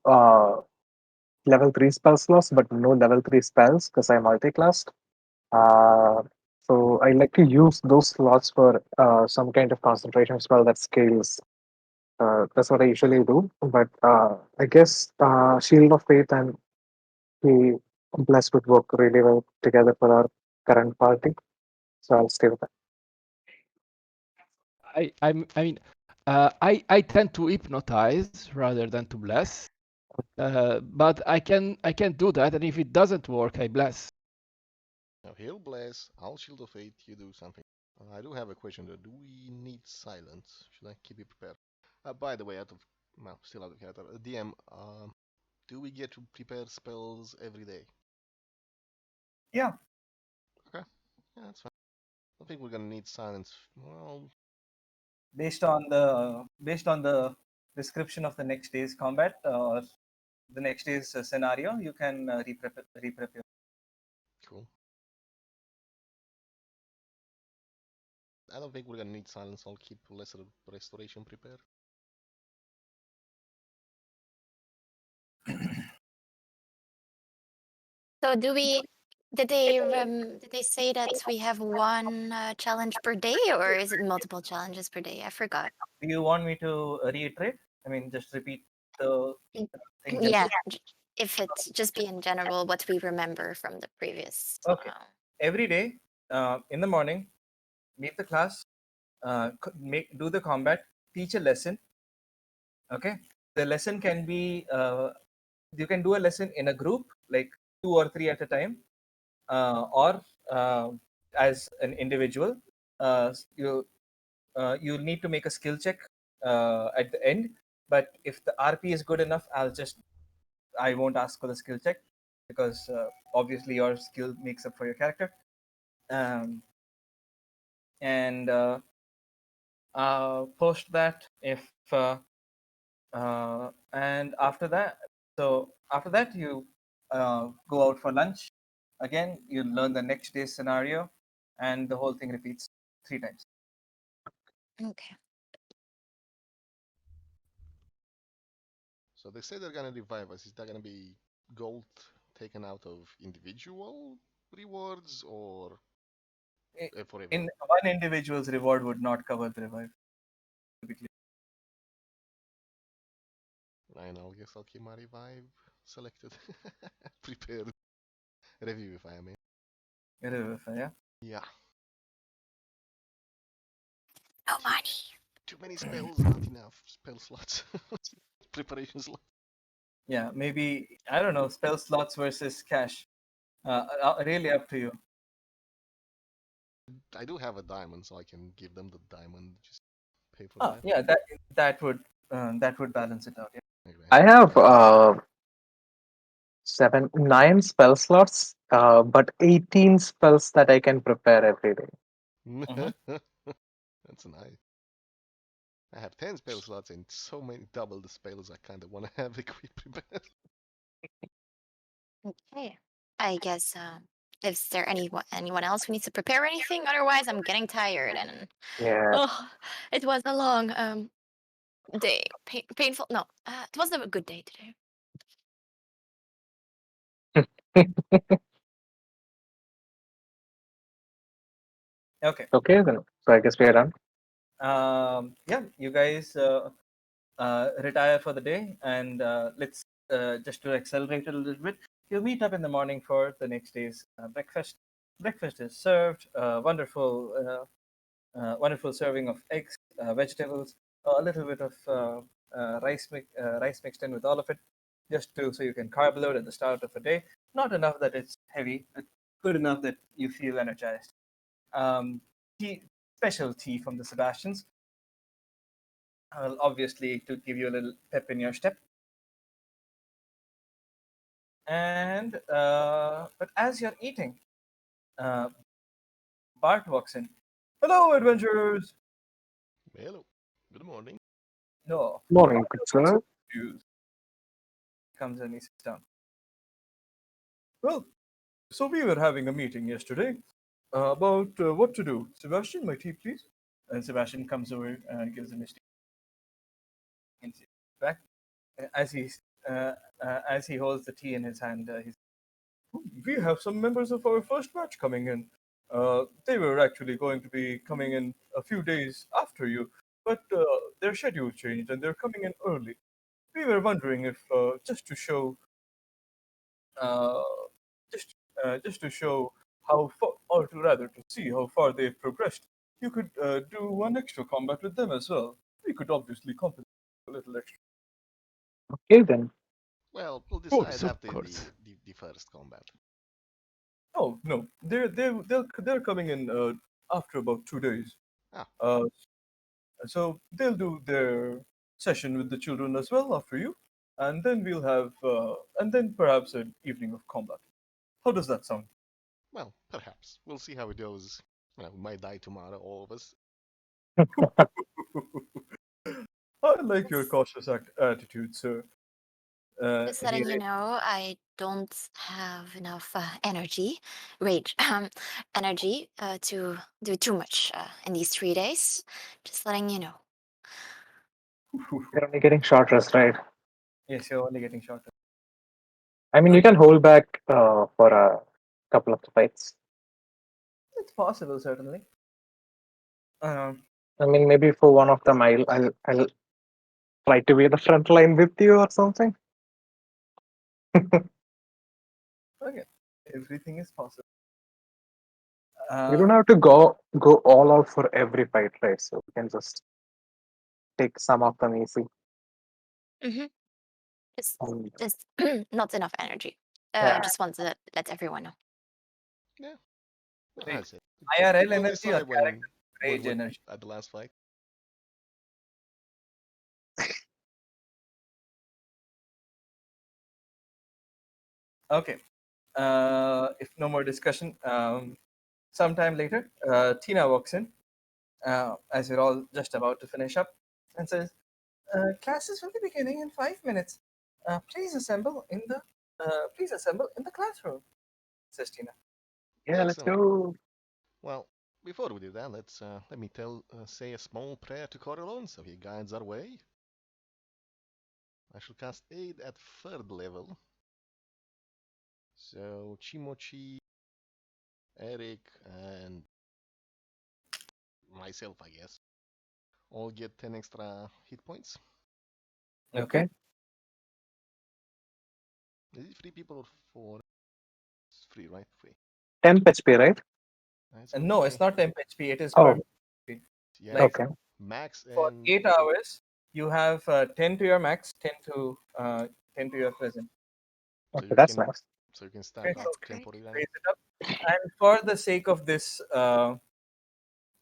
level 3 spell slots, but no level 3 spells because I'm multi-classed. Uh, so I like to use those slots for some kind of concentration spell that scales. That's what I usually do. But I guess Shield of Faith and the Bless would work really well together for our current party. So I'll stay with that. I tend to hypnotize rather than to bless. But I can do that, and if it doesn't work, I bless. Now he'll bless, I'll shield of fate, you do something. I do have a question though. Do we need silence? Should I keep it prepared? By the way, still out of character. DM, do we get to prepare spells every day? Yeah. Okay, yeah, that's fine. I think we're gonna need silence. Well, Based on the description of the next day's combat or the next day's scenario, you can reprep your. cool. I don't think we're gonna need silence. I'll keep lesser restoration prepared. So did they say that we have one challenge per day, or is it multiple challenges per day? I forgot. Do you want me to reiterate? I mean, just repeat the Mm, thing. Yeah, if it's just be in general what we remember from the previous. Okay. Every day, in the morning, meet the class, do the combat, teach a lesson. Okay, the lesson can be you can do a lesson in a group, like 2 or 3 at a time, or as an individual. You need to make a skill check at the end. But if the RP is good enough, I won't ask for the skill check because obviously your skill makes up for your character. Um, and post that, if and after that you go out for lunch. Again, you learn the next day's scenario, and the whole thing repeats 3 times. Okay. So they say they're gonna revive us. Is that gonna be gold taken out of individual rewards or forever? In one individual's reward would not cover the revive. Typically. I know. Guess I'll keep my revive selected, prepared. Review if I mean. Yeah. Yeah. No Too, money. too many spells, not enough spell slots. Preparation slots. Yeah, maybe, I don't know, spell slots versus cash. Really up to you. I do have a diamond, so I can give them the diamond. Just pay for that. Yeah, that would balance it out. Yeah. Anyway, I have 9 spell slots, but 18 spells that I can prepare every day. Mhm. That's nice. I have 10 spell slots and so many double the spells I kind of want to have equipped prepared. Okay. I guess is there anyone else who needs to prepare anything? Otherwise, I'm getting tired, and Yeah. oh, it was a long day. Painful. No, it wasn't a good day today. Okay. Okay, then. So I guess we are done. Yeah, you guys retire for the day, and let's just to accelerate it a little bit. You'll meet up in the morning for the next day's breakfast. Breakfast is served. Wonderful serving of eggs, vegetables, a little bit of rice mixed in with all of it, just to so you can carb load at the start of a day. Not enough that it's heavy, but good enough that you feel energized. Um, tea, special tea from the Sebastians. Obviously, to give you a little pep in your step. And but as you're eating, uh, Bart walks in. Hello, adventurers. Hello. Good morning. No, Morning, good sir. you comes and he sits down. Well, so we were having a meeting yesterday about what to do. Sebastian, my tea, please. And Sebastian comes over and gives him his tea and sits back. As he as he holds the tea in his hand, he's, we have some members of our first batch coming in. They were actually going to be coming in a few days after you, but their schedule changed and they're coming in early. We were wondering if just to show uh, just to show how far, or to rather to see how far they've progressed, you could do one extra combat with them as well. We could obviously compensate a little extra. Okay then. Well, we'll Of decide course, of after course. the first combat. Oh no, they're coming in after about 2 days. Ah, Uh, so they'll do their session with the children as well after you, and then we'll have and then perhaps an evening of combat. How does that sound? well, perhaps. We'll see how it goes. We might die tomorrow, all of us. I like your cautious attitude, sir. Just He letting you know, I don't have enough energy, rage, energy to do too much in these 3 days. Just letting you know. You're only getting short rest, right? Yes, you're only getting shorter. I mean, you can hold back for a couple of fights. It's possible, certainly. Um, I mean, maybe for one of them, I'll try to be the front line with you or something. okay, everything is possible. We Uh, don't have to go all out for every fight, right? So we can just take some of them easy. Mm-hmm. It's And just not enough energy. yeah, Just want to let everyone know. Yeah, well, wait, that's it. IRL We'll energy or decide when, character rage what energy? at the last fight. Okay. If no more discussion, sometime later, Tina walks in as we're all just about to finish up and says, "Classes will be beginning in 5 minutes. Please assemble in the classroom," says Tina. yeah, let's Excellent. go. Well, before we do that, let me say a small prayer to Corellon so he guides our way. I shall cast aid at third level. So Chimochi, Eric, and myself, I guess, all get 10 extra hit points. Okay. Okay, Is it 3 people or 4? It's 3, right? 3. 10 HP, right? It's And going to no, be it's not temp HP. It is per Oh, HP. yeah, Like okay, max for and 8 hours, you have 10 to your max, 10 to your present. so okay, you that's can nice. start Okay, with so That's great. temporary raise damage. it up. And for the sake of this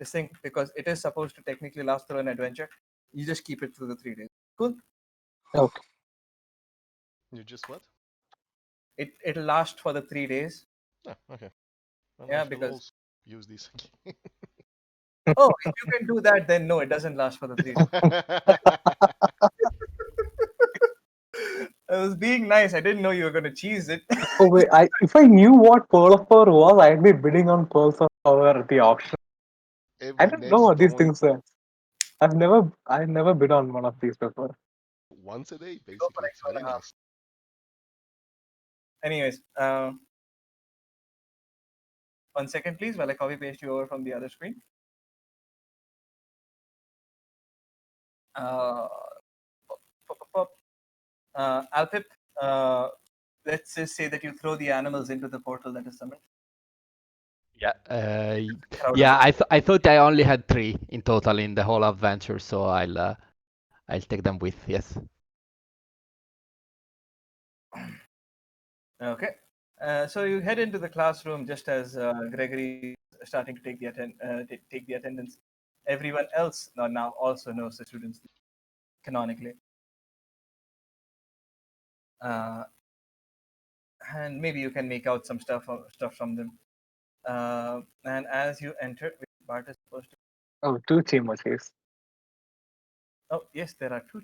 thing, because it is supposed to technically last through an adventure, you just keep it through the 3 days. Cool. Okay, You just what? It'll last for the 3 days. Ah, okay. Well, I Yeah, shall because also use this again. oh, if you can do that, then no, it doesn't last for the 3 days. I was being nice. I didn't know you were gonna cheese it. oh wait, I if I knew what Pearl of Power was, I'd be bidding on Pearls of Power the auction. I Every don't know next what these dawn, things are. I've never bid on one of these before. once a day, Go for basically. like It's two very and a half. nice. Anyways, 1 second, please, while I copy paste you over from the other screen. Uh, pop, pop, pop. Alpip, uh, let's just say that you throw the animals into the portal that is summoned. Yeah, They're out of yeah. it. I thought I only had 3 in total in the whole adventure, so I'll take them with. Yes. Okay. So you head into the classroom just as Gregory is starting to take the attendance. Everyone else now also knows the students canonically, uh, and maybe you can make out some stuff from them. And as you enter, Bart is supposed to. Oh, two Chimos. Oh yes, there are two.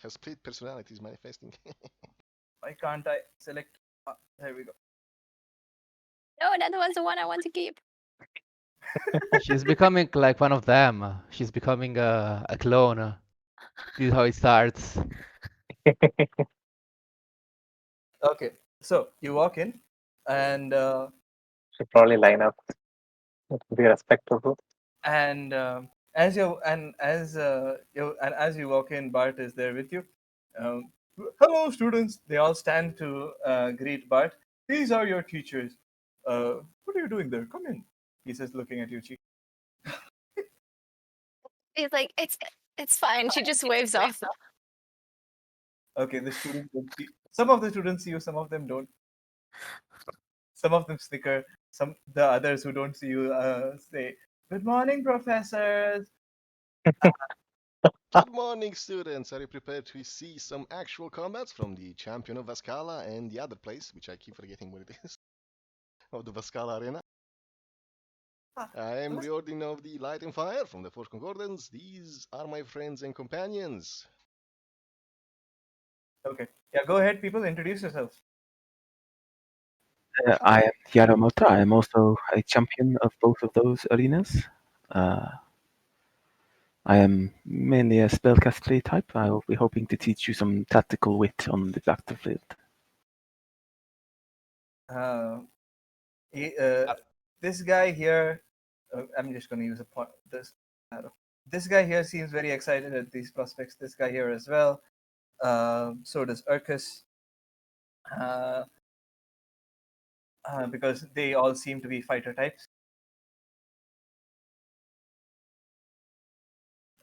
Has split personalities manifesting. Why can't I select? There we go. No, that was the one I want to keep. She's becoming like one of them. She's becoming a clone. This is how it starts. Okay, so you walk in, and Should probably line up. It would be respectable. and as you and as you walk in, Bart is there with you. Um, Hello, students. They all stand to greet Bart. These are your teachers. What are you doing there? Come in. He says, looking at you, Chief. He's like, it's fine. She just waves off. Okay, the students don't see. Some of the students see you, some of them don't. Some of them snicker. The others who don't see you say, "Good morning, professors." Good morning, students. Are you prepared to see some actual combats from the champion of Vascala and the other place, which I keep forgetting what it is, of the Vascala Arena? Ah, I am let's- Riordin of the Light and Fire from the Forged Concordance. These are my friends and companions. Okay, yeah. Go ahead, people. Introduce yourselves. I am Yaramota. I am also a champion of both of those arenas. I am mainly a spellcaster type. I will be hoping to teach you some tactical wit on the battlefield. Uh, this guy here, I'm just going to use a point. This guy here seems very excited at these prospects. This guy here as well. So does Urkus, uh, because they all seem to be fighter types.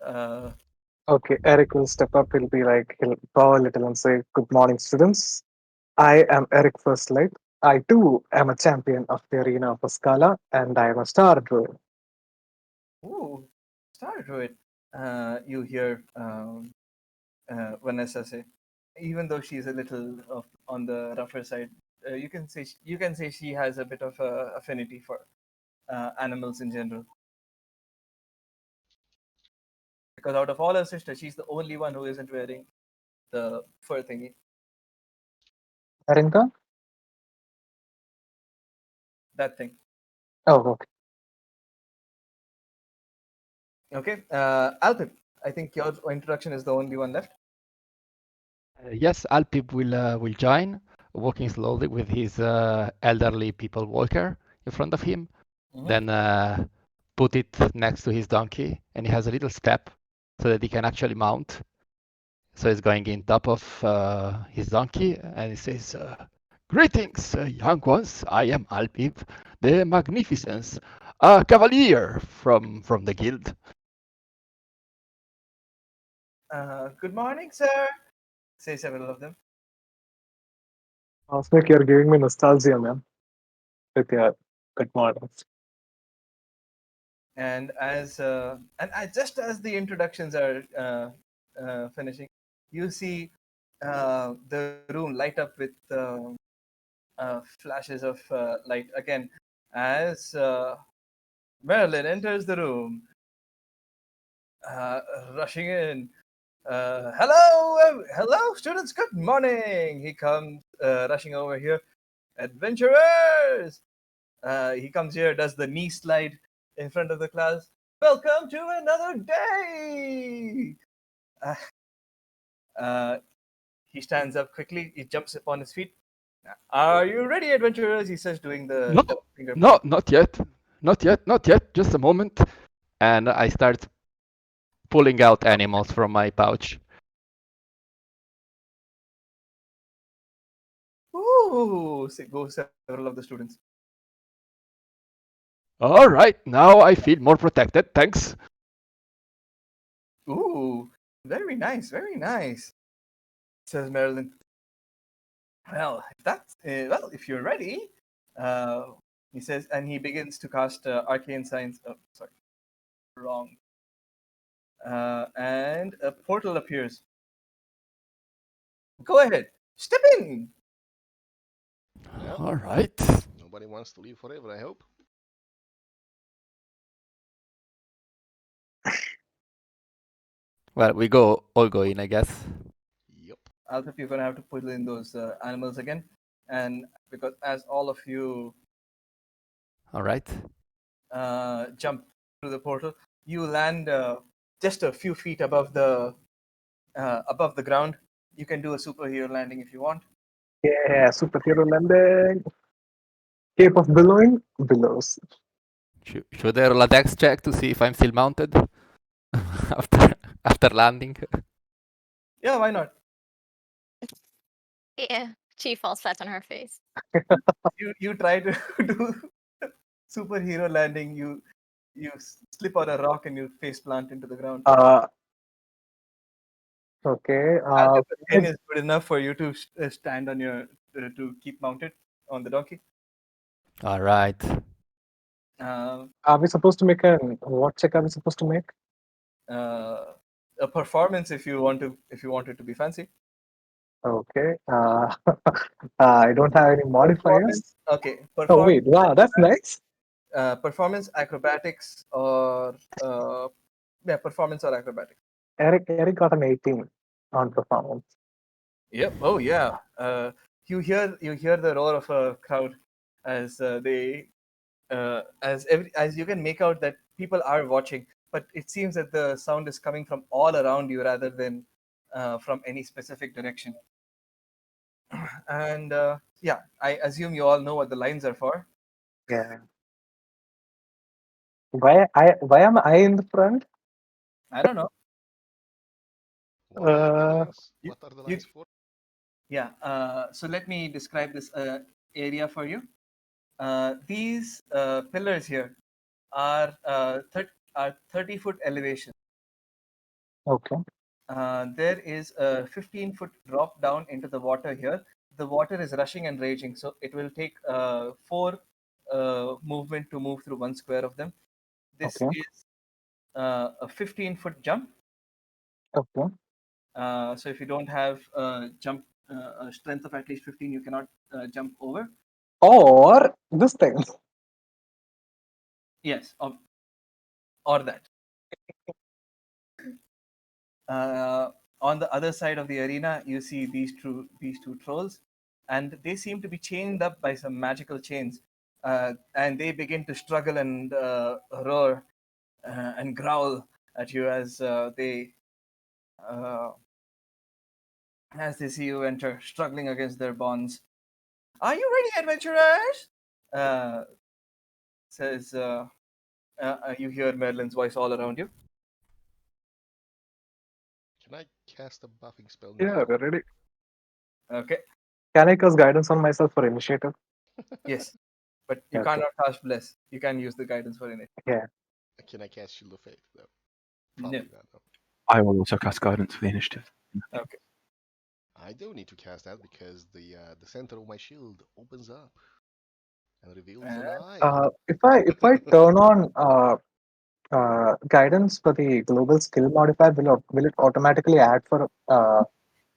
Uh, Okay, Eric will step up. He'll be like, he'll bow a little and say, "Good morning, students. I am Eric Firstlight. I too am a champion of the arena of Scala, and I am a star druid." ooh, Star Druid. You hear Vanessa say, even though she's a little on the rougher side, you can say she has a bit of a affinity for animals in general. Because out of all her sisters, she's the only one who isn't wearing the fur thingy, Arinka? that thing. Oh, okay. Okay, Alpin, I think your introduction is the only one left. Yes, Alpib will join, walking slowly with his elderly people walker in front of him. Mhm. Then put it next to his donkey, and he has a little step so that he can actually mount. So he's going in top of his donkey, and he says, "Greetings, young ones. I am Alpib, the Magnificence, a cavalier from the guild." Good morning, sir, say several of them. Cosmic, you're giving me nostalgia, man. With your good mornings. Just as the introductions are finishing, you see the room light up with flashes of light again as Marilyn enters the room, uh, rushing in. Hello, students. Good morning. He comes rushing over here. Adventurers. He comes here, does the knee slide in front of the class. Welcome to another day. Uh, uh, he stands up quickly. He jumps upon his feet. Are you ready, adventurers? He says, doing No, the finger no, point. not yet. Not yet, not yet. Just a moment. And I start pulling out animals from my pouch. Ooh, say, go several of the students. All right, now I feel more protected. Thanks. Ooh, very nice, says Marilyn. Well, if you're ready, uh, he says, and he begins to cast arcane signs. Oh, sorry, wrong. And a portal appears. Go ahead, step in. Well, All right. nobody wants to live forever, I hope. Well, we all go in, I guess. Yep. Alpha, you're gonna have to put in those animals again, and because as all of you All right. jump through the portal. You land just a few feet above the ground. You can do a superhero landing if you want. Yeah, superhero landing. Cape of billowing, billows. Should I roll a dex check to see if I'm still mounted after after landing? Yeah, why not? Yeah, she falls flat on her face. You try to do superhero landing. You slip on a rock and you face plant into the ground. Okay. I'll bet the 10 is good enough for you to stand on your to keep mounted on the donkey. All right. Are we supposed to make what check are we supposed to make? A performance if you want it to be fancy. Okay. I don't have any modifiers. Okay. Oh wait, wow, that's nice. Performance, acrobatics, or performance or acrobatics. Eric got an 18 on performance. Yep. Oh yeah. You hear the roar of a crowd as as you can make out that people are watching, but it seems that the sound is coming from all around you rather than from any specific direction. And yeah, I assume you all know what the lines are for. Yeah. Why am I in the front? I don't know. What are the lines? you- What are the you- lines for? Yeah. So let me describe this area for you. These pillars here are 30-foot elevation. Okay. There is a 15-foot drop down into the water here. The water is rushing and raging, so it will take 4 movement to move through 1 square of them. This Okay. is a 15-foot jump. Okay. So if you don't have a strength of at least 15, you cannot jump over. Or this thing. Yes, or that. On the other side of the arena, you see these two trolls, and they seem to be chained up by some magical chains, and they begin to struggle and roar and growl at you uh, as they see you enter, struggling against their bonds. Are you ready, adventurers? Uh, says you hear Merlin's voice all around you. Can I cast a buffing spell Yeah, now? we're ready. Okay. Can I cast guidance on myself for initiative? Yes, but you Okay. cannot cast bless. You can use the guidance for it. Yeah. Can I cast Shield of Faith though? No. Probably not. No. I will also cast guidance for the initiative. Okay. I don't need to cast that because the center of my shield opens up and reveals an eye. If I turn on guidance for the global skill modifier, will it automatically add for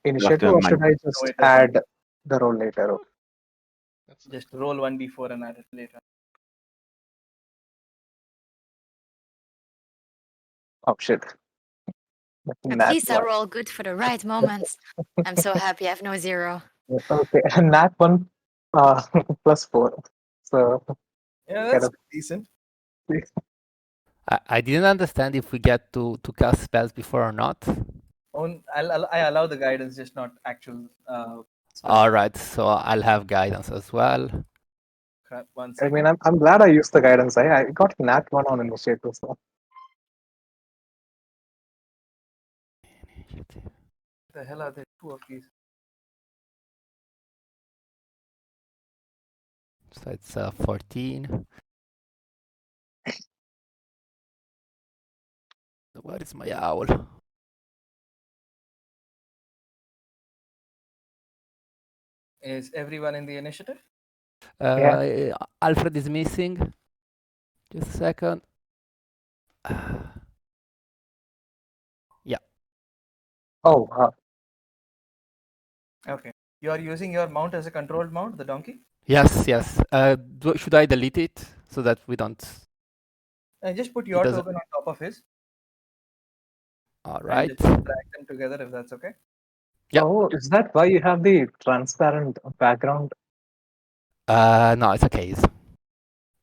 initiative, or should I No, just it doesn't. add the roll later? That's Just roll 1d4 and add it later. Oh shit. At Nat least I one. roll good for the right moments. I'm so happy I have no 0. Okay, nat one plus 4. So Yeah, kind that's of decent. I didn't understand if we get to cast spells before or not. I allow the guidance, just not actual spells. All right, so I'll have guidance as well. Crap, 1 I second. mean, I'm glad I used the guidance. I got nat one on initiative. So What the hell are there 2 of these? So it's 14. Where is my owl? Is everyone in the initiative? Alfred is missing. Just a second. Yeah. oh, Okay. You are using your mount as a controlled mount, the donkey? Yes. Should I delete it so that we don't? Just put your doesn't- token on top of his. All And right. just drag them together if that's okay. Yep. Oh, is that why you have the transparent background? No, it's a case.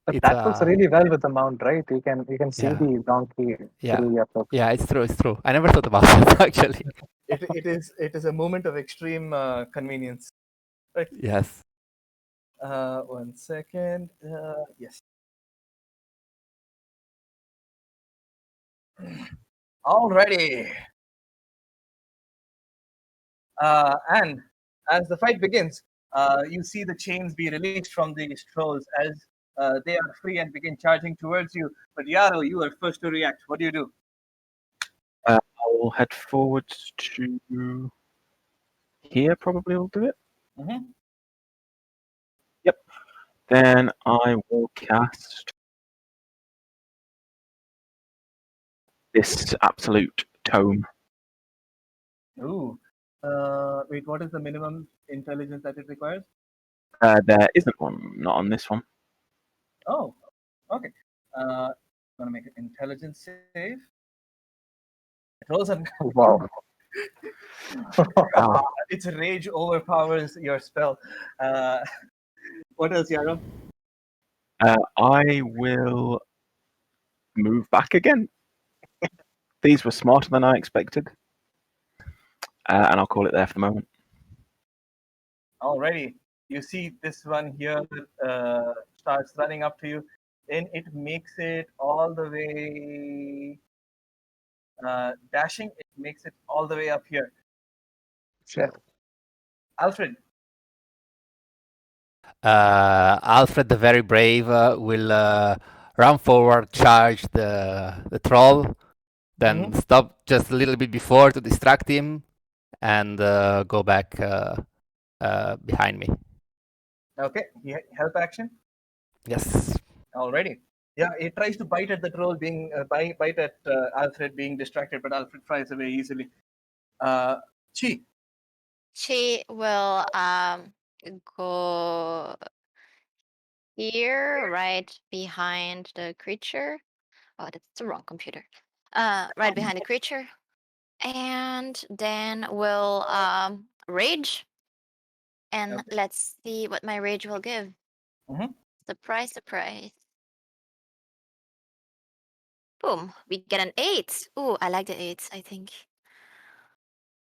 But It's that works really well with the mount, right? You can see yeah, the donkey yeah, through your cloak. yeah. It's true. It's true. I never thought about it actually. It is a moment of extreme convenience. Right. Yes. 1 second. Yes. Alrighty. And as the fight begins, you see the chains be released from the trolls as they are free and begin charging towards you. But Yaro, you are first to react. What do you do? I'll head forward to here. Probably will do it. Mm-hmm. Yep. Then I will cast this absolute tome. Ooh. Wait, what is the minimum intelligence that it requires? There isn't one. Not on this one. Oh, okay. Gonna make an intelligence save. It rolls a Wow. Ah, its rage overpowers your spell. Uh, what else, Yaro? I will move back again. These were smarter than I expected, and I'll call it there for the moment. Alrighty. You see this one here starts running up to you, and it makes it all the way dashing. It makes it all the way up here. Shit. Alfred. Alfred the Very Brave will run forward, charge the troll, then Mm-hmm. stop just a little bit before to distract him, and go back behind me. Okay. Help action. Yes. Alrighty. Yeah, it tries to bite at the troll, being bite at Alfred being distracted, but Alfred flies away easily. Uh, Chi. She will go here, right behind the creature. Oh, that's the wrong computer. Right behind the creature, and then we'll rage, and Okay. let's see what my rage will give. Mm-hmm. Surprise, surprise. Boom, we get an 8. Ooh, I like the 8s, I think.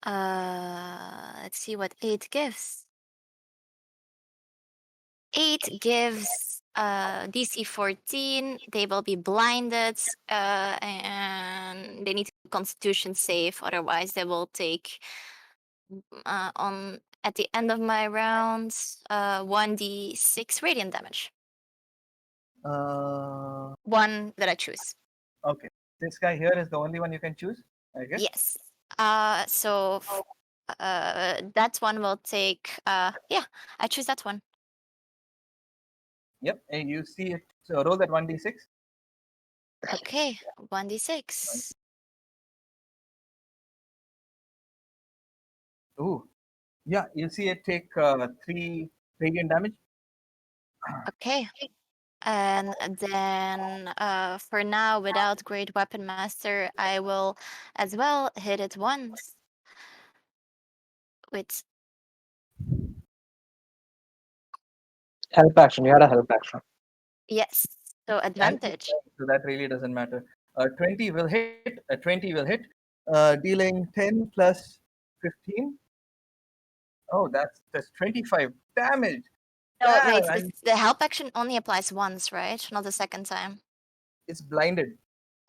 Let's see what 8 gives. 8 gives DC 14. They will be blinded, and they need to Constitution save. Otherwise, they will take on at the end of my rounds 1d6 radiant damage. One that I choose. Okay. This guy here is the only one you can choose, I guess. Yes. So that one will take. Yeah, I choose that one. Yep. And you see it. So roll that 1d6. Okay, 1d6. Ooh. Yeah, you see it take 3 radiant damage. Okay. And then for now, without Great Weapon Master, I will as well hit it once with Help action. You had a help action. yes. So And advantage. so that really doesn't matter. 20 will hit. 20 will hit. Dealing 10 plus 15. Oh, that's 25 damage. No, Damn, wait. and The help action only applies once, right? Not the second time. it's blinded.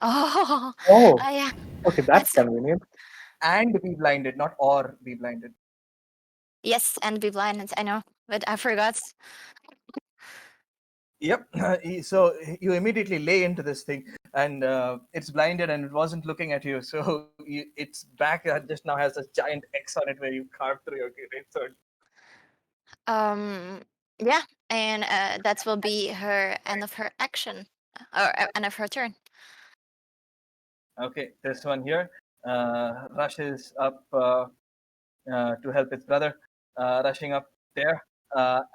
Oh, Oh, yeah. okay, that's That's convenient. And be blinded, not or be blinded. yes, and be blinded. I know, but I forgot. Yep. So you immediately lay into this thing, and it's blinded and it wasn't looking at you. So its back just now has a giant X on it where you carved through your great sword. Um, yeah, and that will be her end of her action, or end of her turn. Okay, this one here rushes up to help its brother, rushing up there,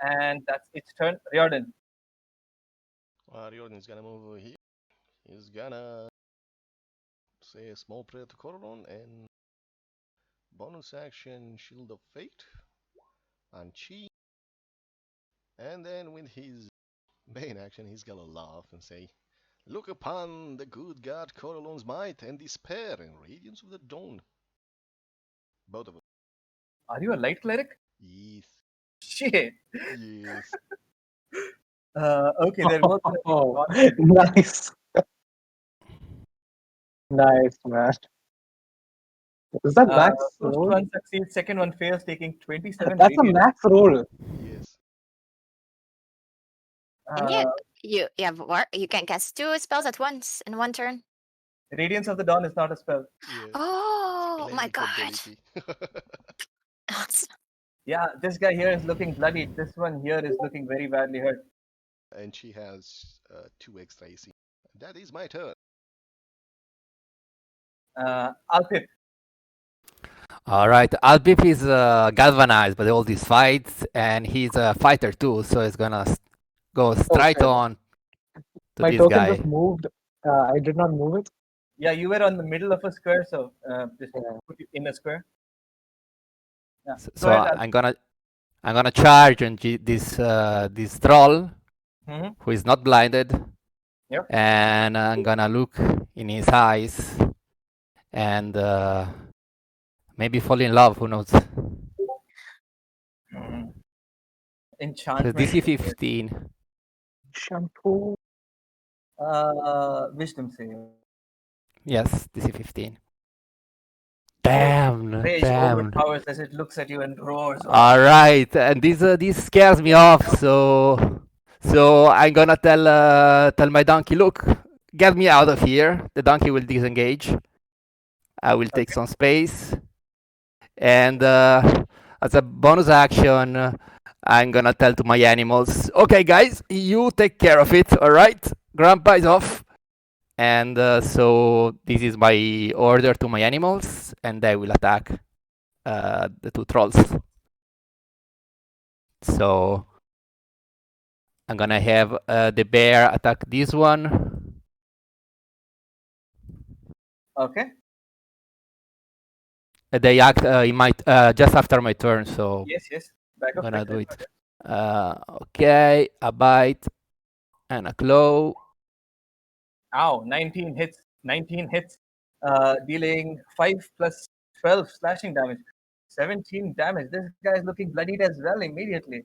and that's its turn. Riordan. Riordin is gonna move over here. He's gonna say a small prayer to Coron and bonus action Shield of Fate and Chi. And then with his Main action, he's gonna laugh and say, "Look upon the good god Coralon's might and despair and radiance of the dawn." Both of them. Are you a light cleric? Yes. Shit. Yes. Okay, they're both. Oh, nice. Nice, man. Is that max First roll? one succeeds, second one fails, taking 27 That's a radiant. max roll. Yes. And Uh, you have you can cast 2 spells at once in one turn. Radiance of the Dawn is not a spell. Yes. Oh my Splendid god. ability. Yeah, this guy here is looking bloodied. This one here is looking very badly hurt. And she has 2 extra AC. That is my turn. Alpip. All right, Albip is galvanized by all these fights, and he's a fighter too, so he's gonna go straight Okay. on to My this token guy. just moved. I did not move it. Yeah, you were on the middle of a square, so just Yeah. put you in a square. Yeah. Go So ahead, I'm gonna charge on this troll Mm-hmm. who is not blinded, Yep. and I'm gonna look in his eyes and maybe fall in love. Who knows? So Enchantment. DC 15. Shampoo. Wisdom save. Yes, DC 15. Oh, Damn, rage damn. overpowers as it looks at you and roars. All right, and this scares me off. So I'm gonna tell my donkey, look, get me out of here. The donkey will disengage. I will take Okay. some space, and as a bonus action, I'm gonna tell to my animals, okay, guys, you take care of it. All right, Grandpa is off. And so this is my order to my animals, and they will attack the 2 trolls. So I'm gonna have the bear attack this one. Okay. They act in my just after my turn, so Yes. Back I'm of gonna fixed. do it. Okay, a bite and a claw. Ow, 19 hits. 19 hits. Dealing 5 plus 12 slashing damage. 17 damage. This guy is looking bloodied as well immediately.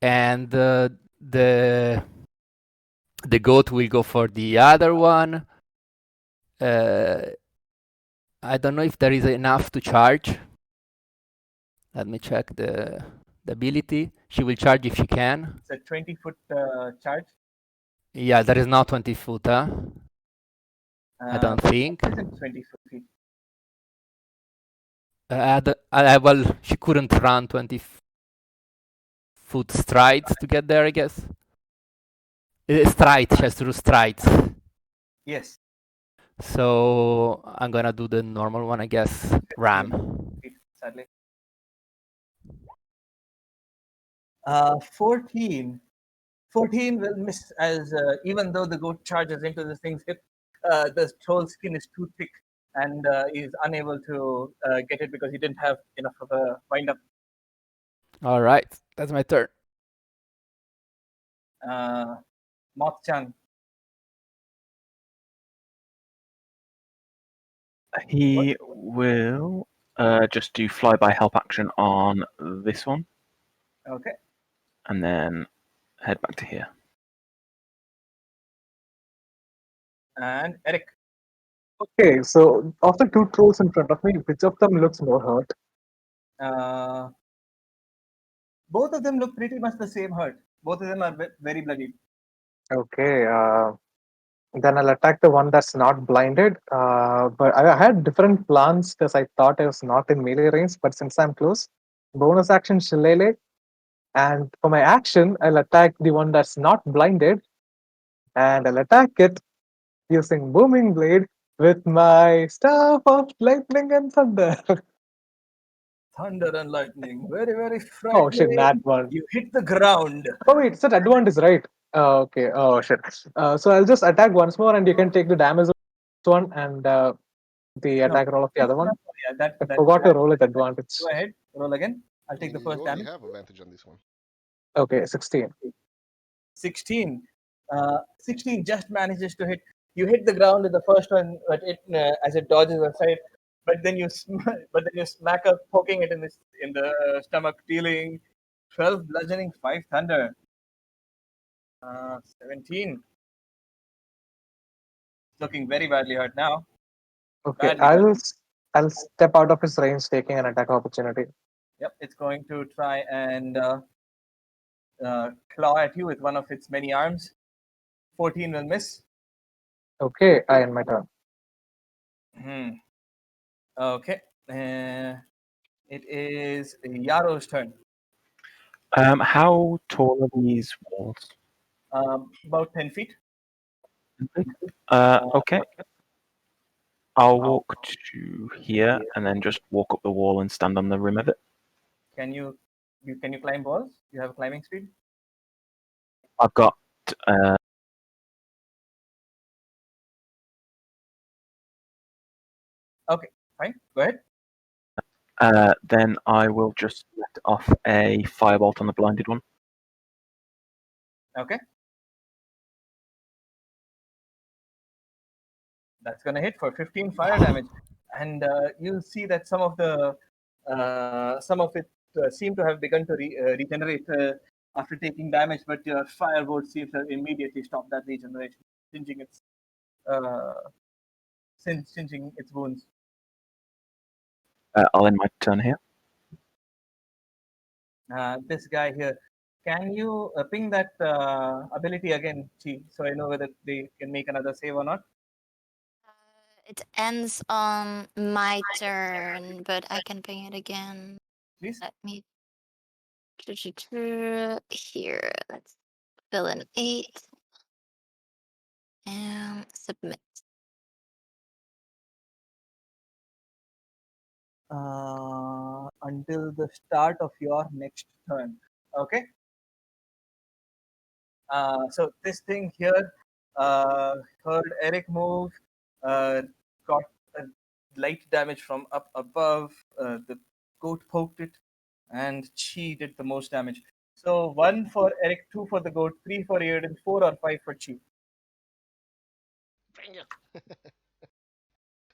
And the goat will go for the other one. I don't know if there is enough to charge. Let me check the ability. She will charge if she can. It's a 20-foot charge. Yeah, there is now 20 foot, huh? I don't think. Isn't 20 feet. Well, she couldn't run 20 foot strides to get there, I guess. Strides, she has to do strides. Yes. So I'm gonna do the normal one, I guess. Ram. Sadly. 14. 14 will miss as even though the goat charges into this thing's hip, the troll's skin is too thick and is unable to get it because he didn't have enough of a wind up. All right, that's my turn. Moth-chan. He will just do flyby help action on this one, Okay. and then head back to here. And Eric. Okay, so of the 2 trolls in front of me, which of them looks more hurt? Both of them look pretty much the same hurt. Both of them are very bloody. Okay, then I'll attack the one that's not blinded. But I had different plans because I thought I was not in melee range. But since I'm close, bonus action Shillelagh. And for my action, I'll attack the one that's not blinded. And I'll attack it using Booming Blade with my Staff of Lightning and Thunder. Thunder and lightning. Very, very Oh shit, frightening. nat one. You hit the ground. Oh wait, it's that advantage, right? Okay. Oh shit. So I'll just attack once more, and you can take the damage of this one and the No, attack roll of the other one. yeah, that I forgot to roll at advantage. Go ahead. Roll again. I'll take the You first already damage. have advantage on this one. Okay, 16. 16. 16 just manages to hit. You hit the ground with the first one, but it as it dodges aside. But then you smack up, poking it in the stomach, dealing 12 bludgeoning, 5 thunder. 17. Looking very badly hurt now. Okay, Badly hurt. I'll step out of his range, taking an attack opportunity. Yep, it's going to try and claw at you with one of its many arms. 14 will miss. Okay, I end my turn. Hmm. Okay. It is Yaro's turn. How tall are these walls? About 10 feet. Okay. I'll walk to here and then just walk up the wall and stand on the rim of it. Can you climb walls? You have climbing speed? I've got Okay, fine. Go ahead. then I will just let off a firebolt on the blinded one. Okay. That's gonna hit for 15 fire damage, and you see that some of it seem to have begun to regenerate after taking damage, but your firebolt seems to have immediately stopped that regeneration, singeing uh, singeing its wounds. I'll end my turn here. This guy here, can you ping that ability again, Chi, so I know whether they can make another save or not? It ends on my turn, but I can ping it again. Please. Let me here. Let's fill in 8 and submit. Until the start of your next turn. Okay. So this thing here heard Eric move, got light damage from up above. The goat poked it, and Chi did the most damage. So 1 for Eric, 2 for the goat, 3 for Riordin, 4 or 5 for Chi. Bring it.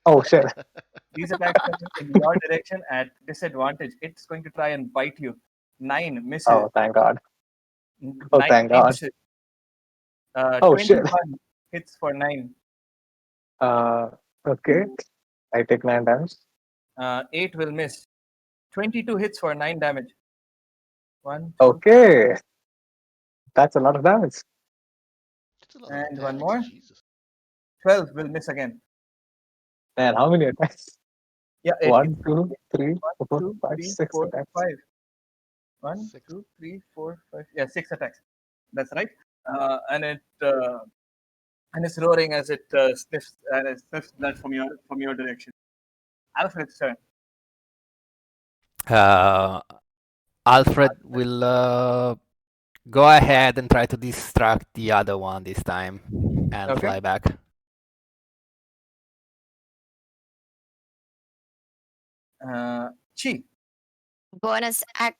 Oh shit! These attacks coming in your direction at disadvantage. It's going to try and bite you. 9 misses. Oh thank God! Oh 9 thank God! misses. Oh shit! 21 hits for 9. Okay. I take 9 damage. 8 will miss. 22 hits for 9 damage. 1, 2, Okay, that's a lot of damage. It's a lot of and one attacks. more. Jesus. 12 will miss again. Man, how many attacks? Yeah, One, it's two, three, 1, four, 2, five, 3, six 4, attacks. 5. 1, 6. 2, 3, 4, 5. Yeah, 6 attacks. That's right. And it's roaring as it sniffs blood from your direction. Alfred's turn. Uh, Alfred will go ahead and try to distract the other one this time and Okay. fly back. Chi. Bonus act.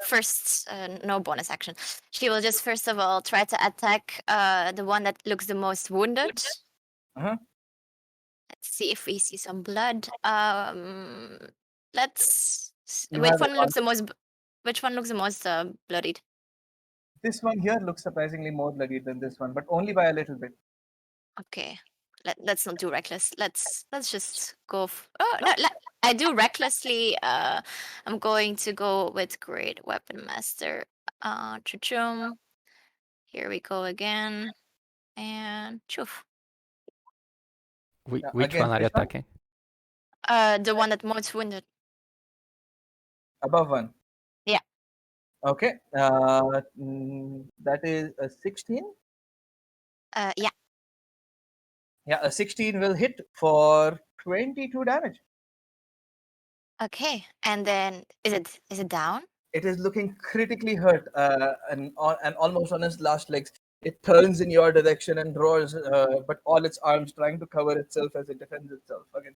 First, no bonus action. She will just first of all try to attack the one that looks the most wounded. Uh-huh. Let's see if we see some blood. Let's. You Which have one looks the advantage. most? Which one looks the most bloodied? This one here looks surprisingly more bloody than this one, but only by a little bit. Okay. Let's not do reckless. Let's just go. Oh no! I do recklessly. I'm going to go with great weapon master. Chum. Here we go again, and choof. Which one Against are you this one? attacking? The one that most wounded. Above one. Yeah. Okay. That is a 16. Yeah. Yeah, a 16 will hit for 22 damage. Okay. And then is it down? It is looking critically hurt and almost on its last legs. It turns in your direction and roars, but all its arms trying to cover itself as it defends itself again.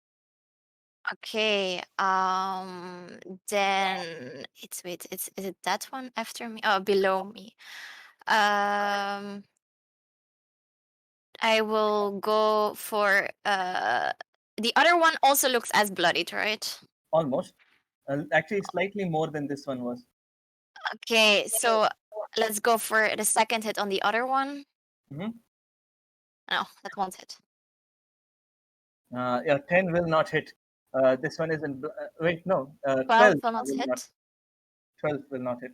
Okay. Then it's is it that one after me? Oh, below me. I will go for the other one also looks as bloodied, right? Almost. Actually, slightly more than this one was. Okay, so let's go for the second hit on the other one. Mm-hmm. No, that won't hit. Yeah, 10 will not hit. This one is in. Wait, no. 12 12 will not will not. hit. 12 will not hit.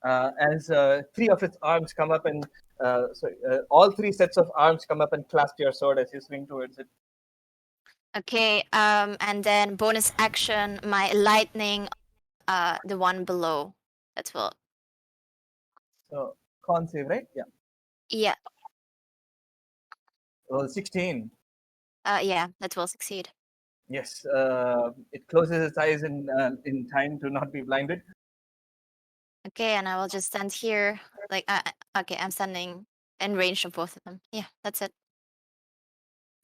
As three of its arms come up and all three sets of arms come up and clasp your sword as you swing towards it. Okay, and then bonus action, my lightning, the one below. That will. So con save, right? Yeah. Yeah, Well, 16. yeah, that will succeed. Yes. It closes its eyes in time to not be blinded. Okay, and I will just stand here. Like, okay, I'm standing in range of both of them. Yeah, that's it.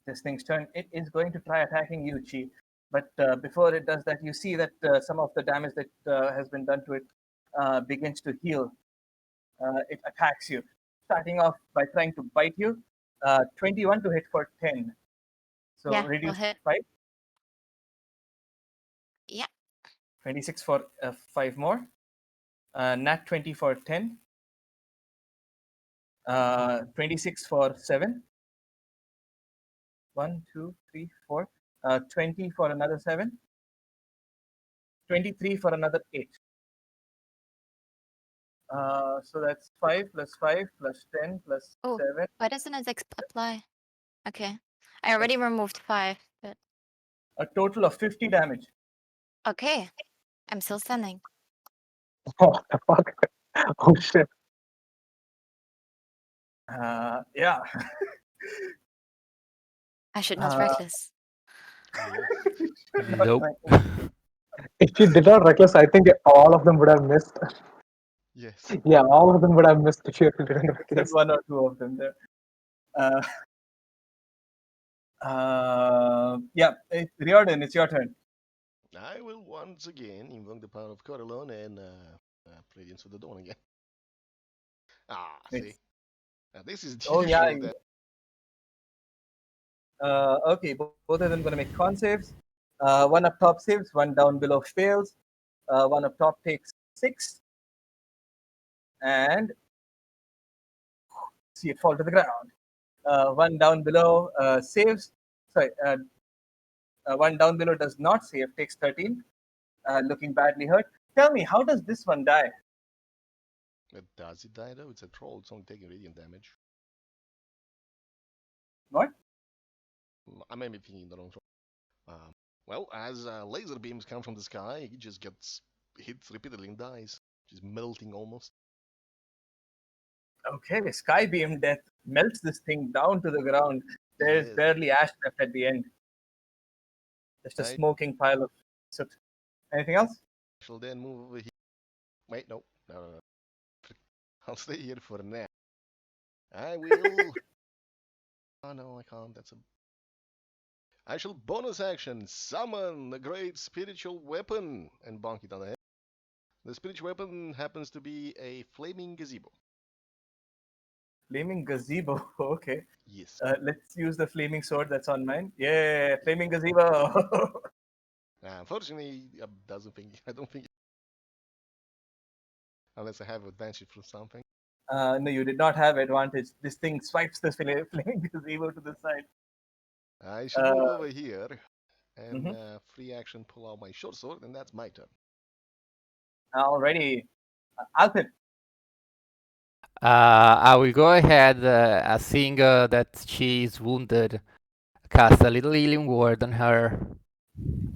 This thing's turn. It is going to try attacking you, Chi. But before it does that, you see that some of the damage that has been done to it begins to heal. It attacks you, starting off by trying to bite you. 21 to hit for 10. So Yeah, will reduce hit. 5. Yeah. 26 for 5 more. Nat 20 for 10. 26 for 7. 1, 2, 3, 4. 20 for another 7. 23 for another 8. So that's 5 plus 5 plus 10 plus Oh, 7. why doesn't it apply? Okay, I already removed 5, but A total of 50 damage. okay, I'm still standing. What the fuck? Oh shit. Yeah. I should not Uh, reckless. Yes. Not Nope. right. If you did not reckless, I think all of them would have missed. Yes. Yeah, all of them would have missed if you didn't Except reckless. one or two of them there. Yeah, Riordan, it's your turn. I will once again invoke the power of Corellon and Radiance of the Dawn again. Ah, see? It's, Now, this is oh, yeah. usually that. Okay, both of them going to make con saves. One up top saves, one down below fails. One up top takes 6. And see it fall to the ground. One down below saves. Sorry, one down below does not save, takes 13. Looking badly hurt. Tell me, how does this one die? Does it die though? It's a troll. It's only taking radiant damage. What? I may be thinking the wrong troll. Well, as laser beams come from the sky, he just gets hit repeatedly and dies. Just melting almost. Okay, Skybeam Death melts this thing down to the ground. There's Yes. barely ash left at the end. Just a I smoking pile of soot. Anything else? shall then move over here. Wait, no. No. I'll stay here for now. I will. Oh no, I can't. I shall bonus action summon a great spiritual weapon and bonk it on the head. The spiritual weapon happens to be a flaming gazebo. Flaming gazebo. Okay. Yes. Let's use the flaming sword that's on mine. Yeah, flaming gazebo. Unfortunately, I don't think, unless I have advantage from something. No, you did not have advantage. This thing swipes the flaming gazebo to the side. I shall move Uh, over here and mhm. free action pull out my short sword, and that's my turn. Alrighty. Alpin. I will go ahead, seeing that she is wounded, cast a little healing word on her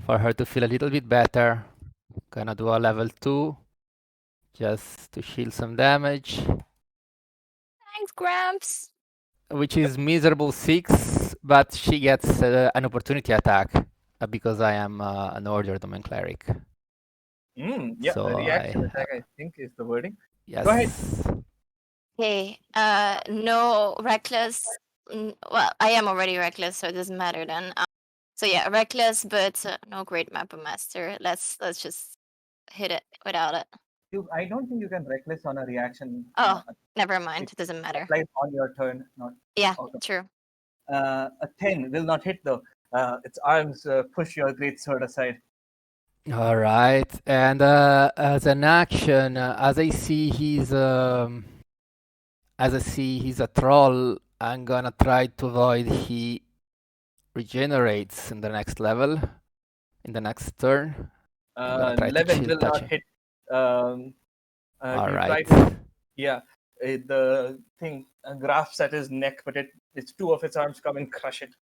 for her to feel a little bit better. Gonna do a level 2 just to shield some damage, Thanks, Gramps. which is miserable 6, but she gets an opportunity attack because I am an Order Domain Cleric. Yeah, So a reaction I attack, I think, is the wording. Go ahead. yes. Okay, no reckless. Well, I am already reckless, so it doesn't matter then. So yeah, reckless, but no great mapper master. Let's just hit it without it. I don't think you can reckless on a reaction. Oh, never mind. It It doesn't matter. applies on your turn, not Yeah, auto. true. A 10 will not hit though. Its arms push your greatsword aside. All right, and as an action, as I see he's a troll, I'm gonna try to avoid he regenerates in the next level, in the next turn. I'm gonna try to 11 chill will touch not him. hit. All You right. try to, yeah. The thing grasps at his neck, but it's two of its arms come and crush it.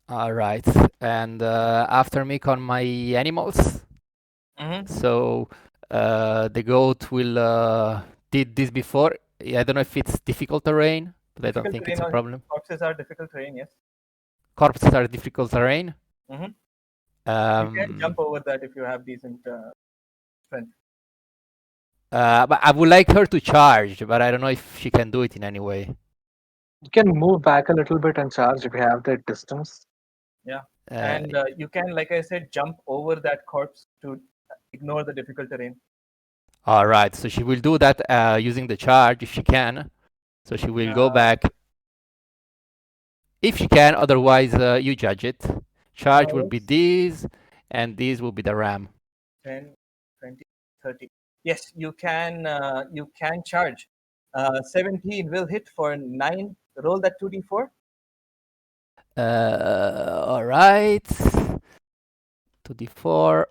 All right, and after me on my animals. Mm-hmm. So the goat will did this before. I don't know if it's difficult terrain, but I don't Difficult think terrain it's a on problem. corpses are difficult terrain, yes. Corpses are difficult terrain. Mm-hmm. You can Um, jump over that if you have decent strength. but I would like her to charge, but I don't know if she can do it in any way. You can move back a little bit and charge if you have the distance. Yeah. Uh, And you can, like I said, jump over that corpse to ignore the difficult terrain. all right, so she will do that using the charge if she can. So she will go back if she can. Otherwise, you judge it. Charge will be Yes. these, and these will be the ram. 10, 20, 30. Yes, you can charge. 17 will hit for 9. Roll that 2d4. All right. 2d4.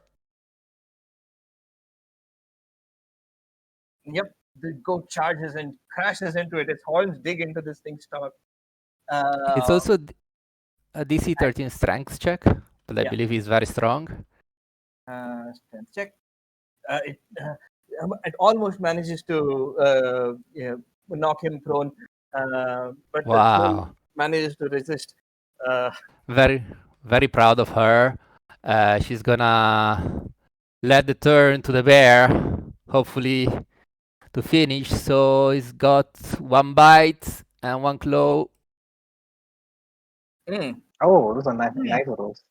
Yep, the goat charges and crashes into it. Its horns dig into this thing's stomach. It's Uh, also a DC 13 strength check, but I Yeah. believe he's very strong. Strength check. It almost manages to knock him prone, but the troll Wow. manages to resist. Uh, Very, very proud of her. She's gonna let the turn to the bear, hopefully to finish. So he's got one bite and one claw. mm, Oh, those are nice, Hmm. nice rolls.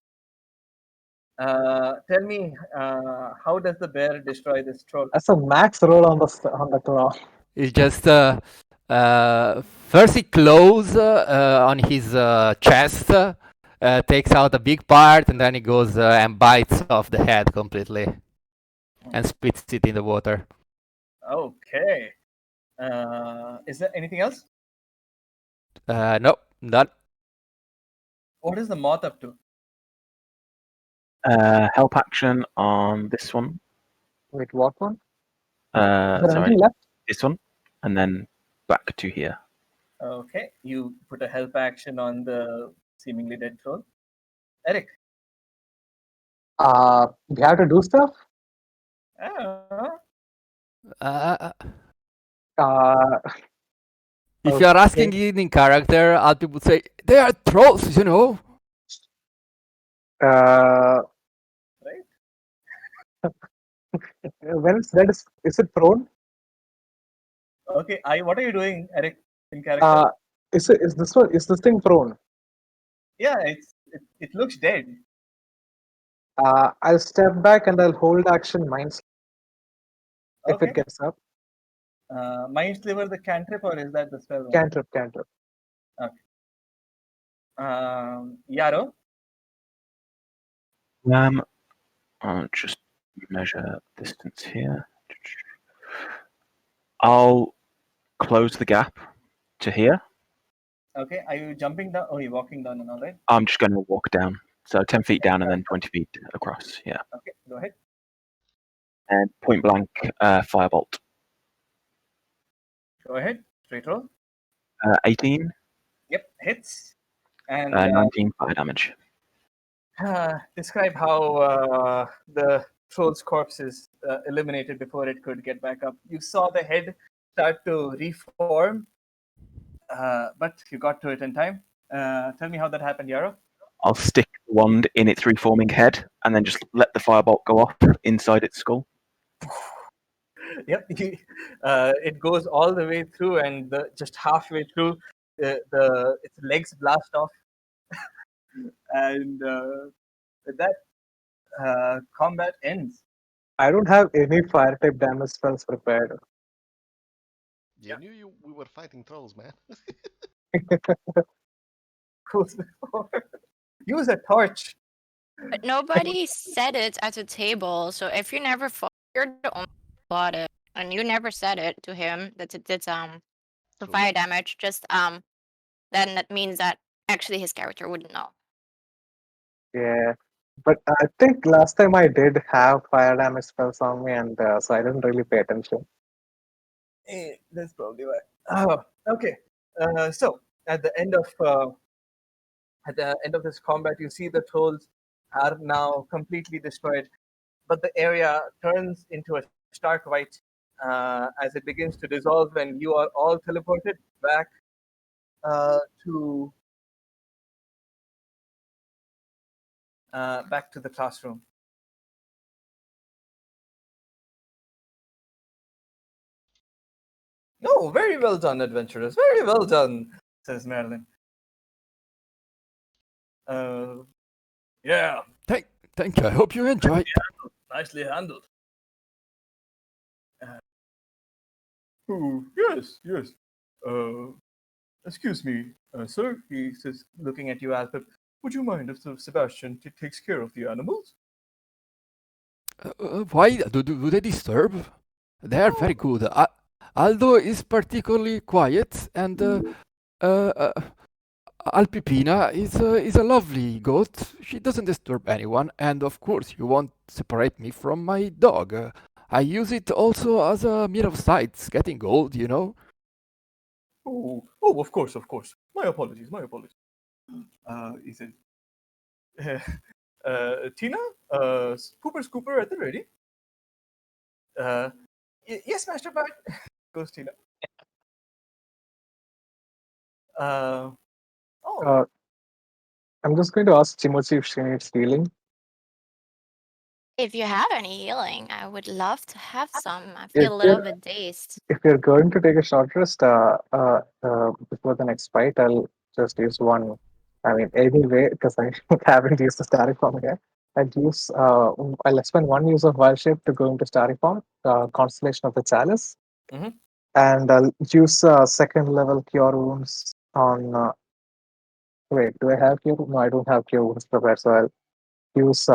Tell me, how does the bear destroy this troll? That's a max roll on the claw. It's just first he claws on his chest, takes out a big part, and then he goes and bites off the head completely and spits it in the water. Okay. Is there anything else? Nope, done. What is the moth up to? Help action on this one. Wait, what one? Is there Sorry, anything left? this one, and then back to here. Okay, you put a help action on the seemingly dead troll. Eric. We have to do stuff. Uh, Uh, Uh, if you are asking okay. it in character, other people would say they are trolls, you know. right. When it's dead, is it prone? Okay, what are you doing, Eric, in character? Is this thing prone? Yeah, it looks dead. I'll step back and I'll hold action minds if Okay. it gets up. Mind Sliver the cantrip, or is that the spell one? Cantrip. Okay. Yaro. I'll just measure distance here. I'll close the gap to here. Okay, are you jumping down? Oh, you're walking down and all right. I'm just going to walk down. So 10 feet down and then 20 feet across. Yeah. Okay, go ahead. And point blank firebolt. Go ahead. Straight roll. 18. Yep, hits. And 19 fire damage. describe how the troll's corpse is eliminated before it could get back up. You saw the head start to reform, but you got to it in time. Tell me how that happened, Yaro. I'll stick the wand in its reforming head and then just let the firebolt go off inside its skull. Yep, it goes all the way through, and just halfway through, its legs blast off, and with that, combat ends. I don't have any fire type damage spells prepared. You knew we were fighting trolls, man. Who's before? Use a torch. But nobody said it at the table, so if you never fought, you're the only one who fought it, and you never said it to him that it did the True. fire damage. Just then that means that actually his character wouldn't know. Yeah. But I think last time I did have fire damage spells on me, and so I didn't really pay attention. That's probably why. Oh, okay. So at the end of this combat, you see the trolls are now completely destroyed, but the area turns into a stark white as it begins to dissolve, and you are all teleported back uh, to back to the classroom. No, very well done, adventurers. Very well done, says Marilyn. Yeah, Thank you. I hope you enjoy. nicely handled. Oh, yes, yes. Uh, excuse me, sir, he says, looking at you, Alfred. Would you mind if Sebastian takes care of the animals? Why do they disturb? They are very good. Aldo is particularly quiet, and uh, Alpipina is a lovely goat. She doesn't disturb anyone, and of course, you won't separate me from my dog. I use it also as a means of sights. Getting old, you know. Oh, of course, of course. My apologies, my apologies. He says, Tina, Scooper at the ready. Uh, yes, Master Bart, goes Tina. Uh, oh, Uh, I'm just going to ask Chimochi if she needs healing. If you have any healing, I would love to have some. I If feel a little you're, bit dazed. if you're going to take a short rest before the next fight, I'll just use one. I mean, anyway, because I haven't used the starry form yet. I'll spend one use of wild shape to go into starry form, constellation of the chalice, Mhm. and I'll use second level cure wounds on. Wait, do I have cure? No, I don't have cure wounds prepared, so I'll use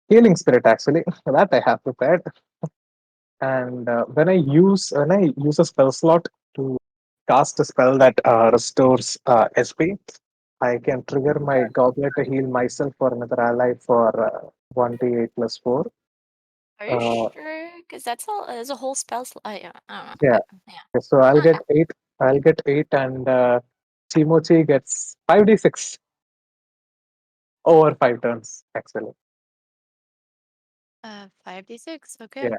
healing spirit actually. That I have prepared. And when I use a spell slot to cast a spell that restores SP, I can trigger my goblet to heal myself for another ally for 1d8 plus 4. Are you Uh, sure? Because there's a whole spell. Yeah, I don't know. yeah, Yeah. so I'll Okay. get 8. I'll get 8, and Timochi gets 5d6 over 5 turns, actually. 5d6. Okay. Yeah,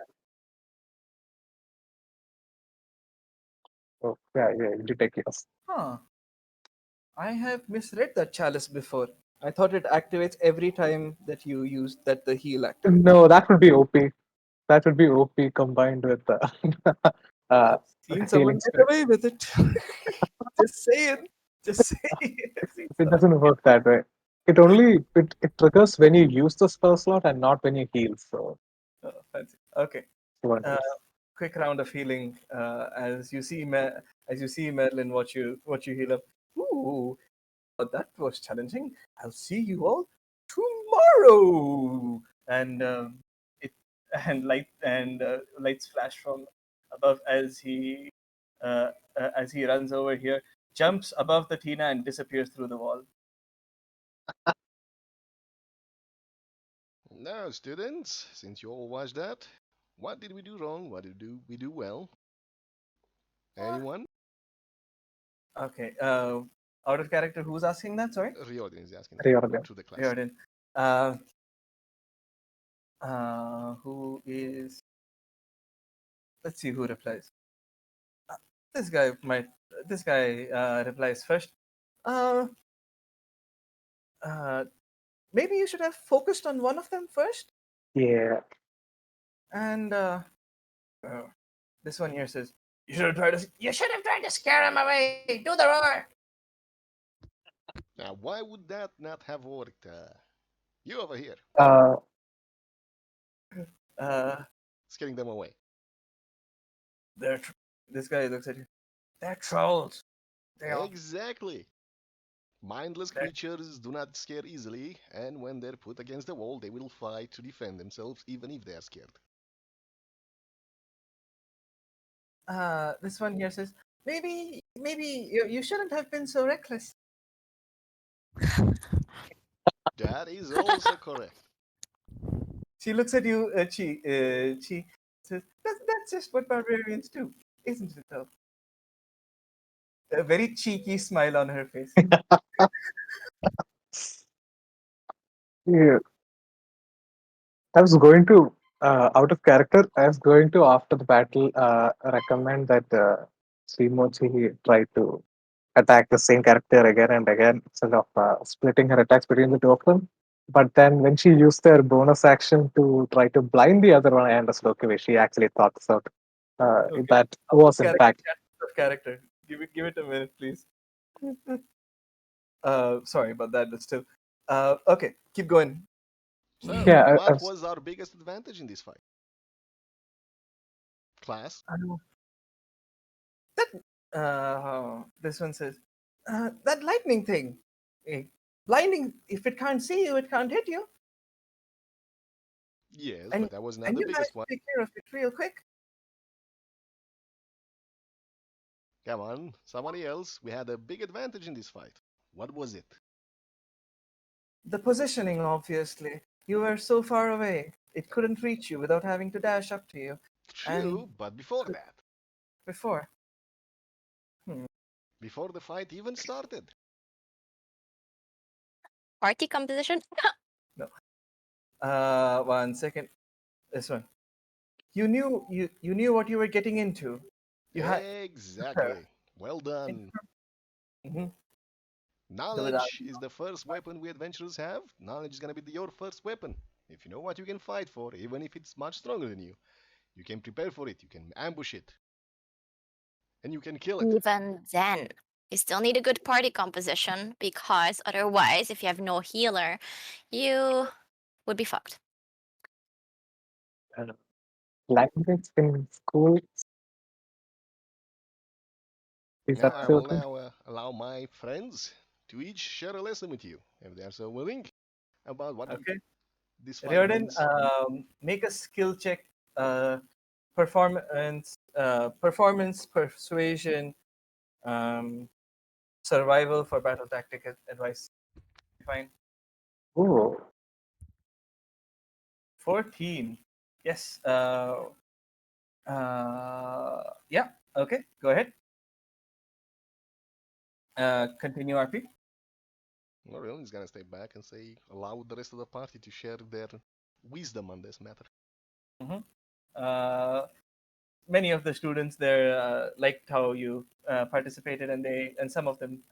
so yeah, you take yours. huh. I have misread that chalice before. I thought it activates every time that you use that the heal activates. No, that would be OP. That would be OP combined with uh, I've seen healing someone get spirit. away with it. Just saying. Just saying. I've seen It someone. doesn't work that way. It triggers when you use the spell slot and not when you heal. So Oh, fancy. Okay. one Uh, is quick round of healing as you see Merlin watch you heal up. Ooh, that was challenging. I'll see you all tomorrow. And it and lights flash from above as he runs over here, jumps above the Tina and disappears through the wall. Now, students, since you all watched that, what did we do wrong? What did we do well? Anyone? Okay. Out of character, who's asking that? Sorry. Riordin is asking that. Go Riordin. through the class. Riordan. Who is? Let's see who replies. Uh, this guy might. This guy replies first. Uh, uh, maybe you should have focused on one of them first. Yeah. And uh, this one here says, "You should have tried to. You should have tried to scare him away. Do the roar." Now, why would that not have worked? You over here. Uh, Uh, Scaring them away. this guy looks at you. They're trolls. They are. Exactly. Mindless They're, creatures do not scare easily, and when they're put against the wall, they will fight to defend themselves, even if they are scared. this one here says, maybe you shouldn't have been so reckless. That is also correct. She looks at you, Chi says, that's just what barbarians do, isn't it though? A very cheeky smile on her face. Yeah, I was going to, out of character, I was going to, after the battle, recommend that Srimochi try to attack the same character again and again instead of splitting her attacks between the two of them. But then when she used her bonus action to try to blind the other one, I understood, okay, she actually thought this out. Okay. That was, in Character, fact, of character. Give it a minute, please. Sorry about that, but still. Okay, keep going. So, yeah, I what was, was our biggest advantage in this fight? Class? Uh, this one says, that lightning thing. Eh, blinding, if it can't see you, it can't hit you. Yes, And but that was not and the you biggest managed one. to take care of it real quick. Come on, somebody else. We had a big advantage in this fight. What was it? The positioning, obviously. You were so far away, it couldn't reach you without having to dash up to you. And True, but before that, before. Hmm. before the fight even started. Party composition? No. One second. This one. You knew what you were getting into. You had. Exactly. Well done. Mm-hmm. Knowledge is the first weapon we adventurers have. Knowledge is gonna be your first weapon. If you know what you can fight for, even if it's much stronger than you can prepare for it, you can ambush it, and you can kill it. Even then, you still need a good party composition because otherwise, if you have no healer, you would be fucked. language in school. Is Now that I will children? now allow my friends to each share a lesson with you, if they are so willing, about what Okay. this fight Riordan, means. make a skill check. Performance, persuasion, um, survival for battle tactic advice. Fine. Oh, 14. Yes. Yeah. Okay. Go ahead. Continue, RP. Orion is gonna stay back and say, allow the rest of the party to share their wisdom on this matter. Mm-hmm. Many of the students there liked how you participated, and some of them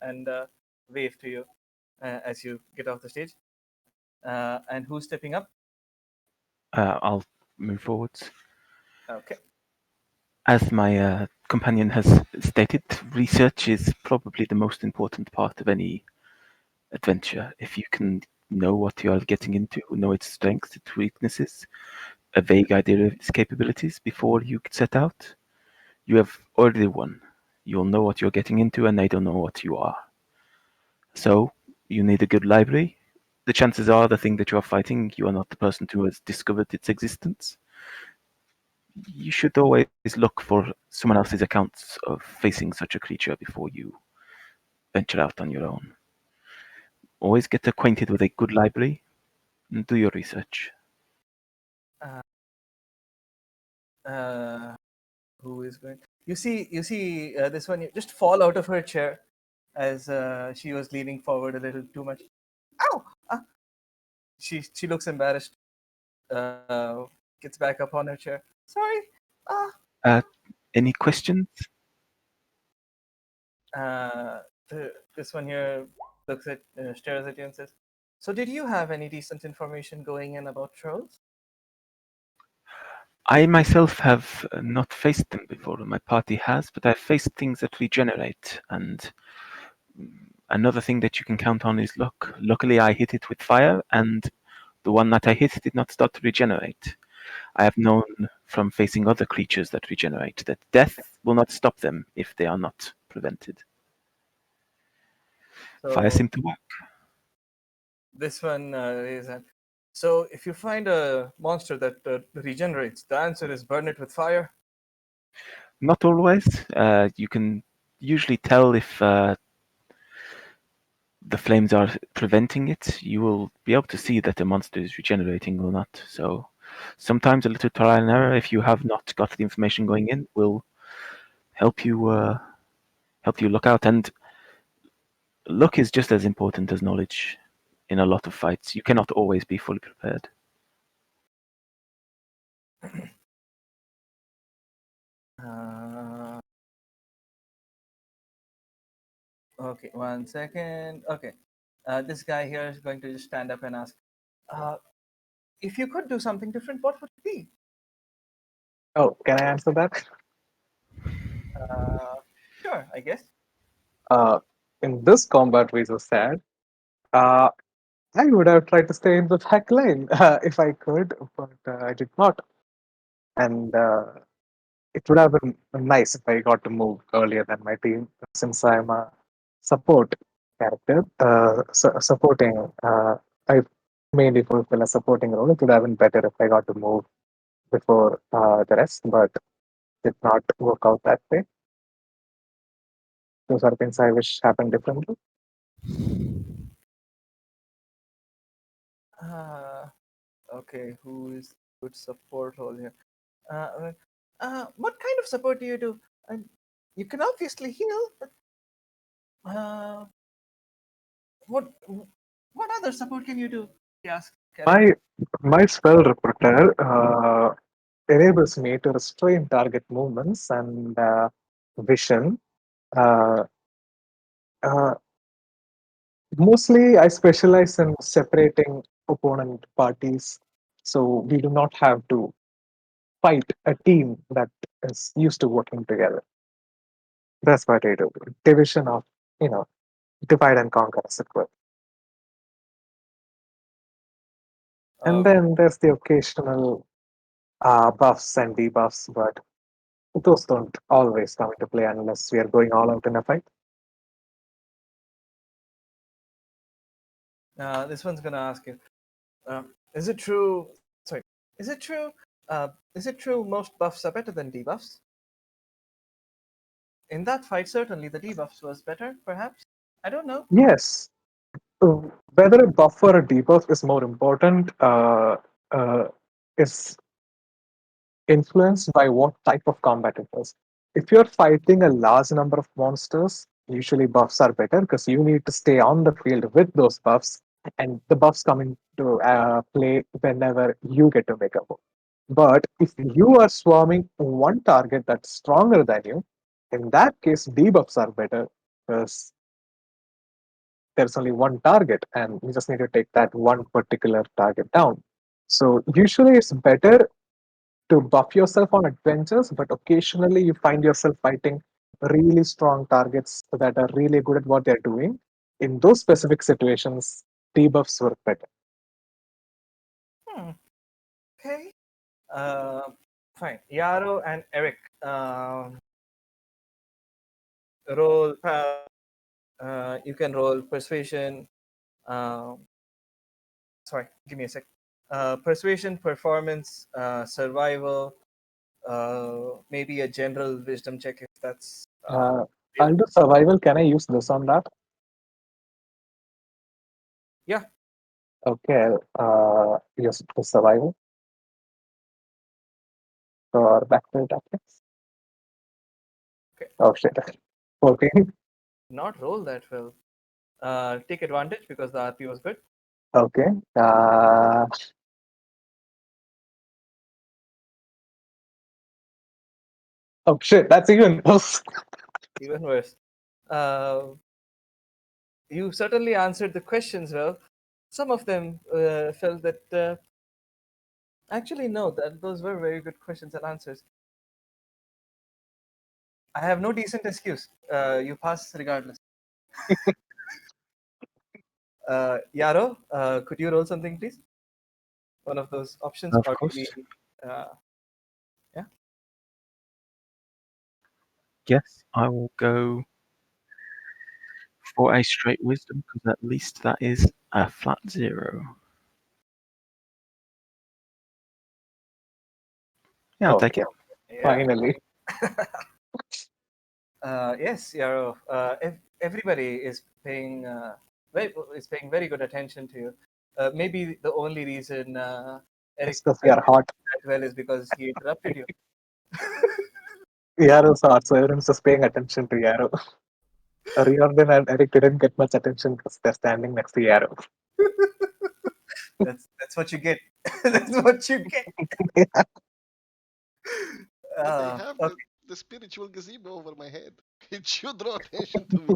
wave to you as you get off the stage. And who's stepping up? I'll move forwards. Okay. As my companion has stated, research is probably the most important part of any adventure. If you can know what you are getting into, know its strengths, its weaknesses, a vague idea of its capabilities before you set out, you have already won. You'll know what you're getting into, and they don't know what you are. So, you need a good library. The chances are the thing that you are fighting, you are not the person who has discovered its existence. You should always look for someone else's accounts of facing such a creature before you venture out on your own. Always get acquainted with a good library and do your research. Uh, uh, who is going? You see this one just fall out of her chair as she was leaning forward a little too much. Ow! She looks embarrassed. Gets back up on her chair. Sorry. Ah. Uh, any questions? Uh, this one here stares at you and says, "So, did you have any decent information going in about trolls?" I myself have not faced them before. My party has, but I've faced things that regenerate. And another thing that you can count on is luck. Luckily, I hit it with fire, and the one that I hit did not start to regenerate. I have known from facing other creatures that regenerate that death will not stop them if they are not prevented. Fire So seemed to work. this one is an. So if you find a monster that regenerates, the answer is burn it with fire. Not always. You can usually tell if the flames are preventing it. You will be able to see that the monster is regenerating or not. So sometimes a little trial and error, if you have not got the information going in, will help you look out. And luck is just as important as knowledge in a lot of fights. You cannot always be fully prepared. Uh, okay, 1 second. Okay, this guy here is going to just stand up and ask, uh, if you could do something different, what would it be? Oh, can I answer that? Uh, sure, I guess. Uh, in this combat we so sad, uh, I would have tried to stay in the back line if I could, but I did not. And it would have been nice if I got to move earlier than my team, since I'm a support character. Supporting, I mainly fulfill a supporting role. It would have been better if I got to move before the rest, but did not work out that way. Those are things I wish happened differently. Uh, okay, who is good support role here? Uh, what kind of support do you do? You can obviously heal, but uh, what what other support can you do? He asked Karen. My my spell repertoire enables me to restrain target movements and vision. Uh, uh, Mostly, I specialize in separating opponent parties, so we do not have to fight a team that is used to working together. That's what I do. Division of, you know, divide and conquer, as it were. And Okay. then there's the occasional buffs and debuffs, but those don't always come into play unless we are going all out in a fight. This one's gonna ask you. Is it true? Sorry. Is it true? Is it true most buffs are better than debuffs? In that fight, certainly the debuffs was better. Perhaps I don't know. Yes, whether a buff or a debuff is more important uh, is influenced by what type of combat it is. If you're fighting a large number of monsters, usually buffs are better because you need to stay on the field with those buffs, and the buffs come into play whenever you get to make a move. But if you are swarming one target that's stronger than you, in that case, debuffs are better because there's only one target and you just need to take that one particular target down. So usually it's better to buff yourself on adventures, but occasionally you find yourself fighting really strong targets that are really good at what they're doing. In those specific situations, debuffs work better. Hmm. Okay. Uh, Fine. Yaro and Eric. Roll. You can roll persuasion. Um, Sorry, give me a sec. Persuasion, performance, survival, maybe a general wisdom check if that's Uh, real. I'll do survival. Can I use this on that? Yeah. Okay, use it for survival for backfill tactics. Okay. Oh shit. 14. Not roll that well. Take advantage because the RP was good. Okay. Oh shit, that's even worse. Even worse. Uh, you certainly answered the questions well. Some of them felt that actually no, that those were very good questions and answers. I have no decent excuse. You pass regardless. Yaro, could you roll something, please? One of those options, Of or course. maybe Yeah. Yes, I will go for a straight wisdom because at least that is a flat 0. Yeah, I'll take it. Yeah. Finally. Yes, Yarrow. Everybody is paying very good attention to you. Maybe the only reason Eric It's because we are hot. that well is because he interrupted you. Yarrow's hot, so everyone's just paying attention to Yarrow. Riordin and Eric didn't get much attention because they're standing next to Yarrow. That's what you get. That's what you get. But I Uh, have okay. the spiritual gazebo over my head. It should draw attention to me.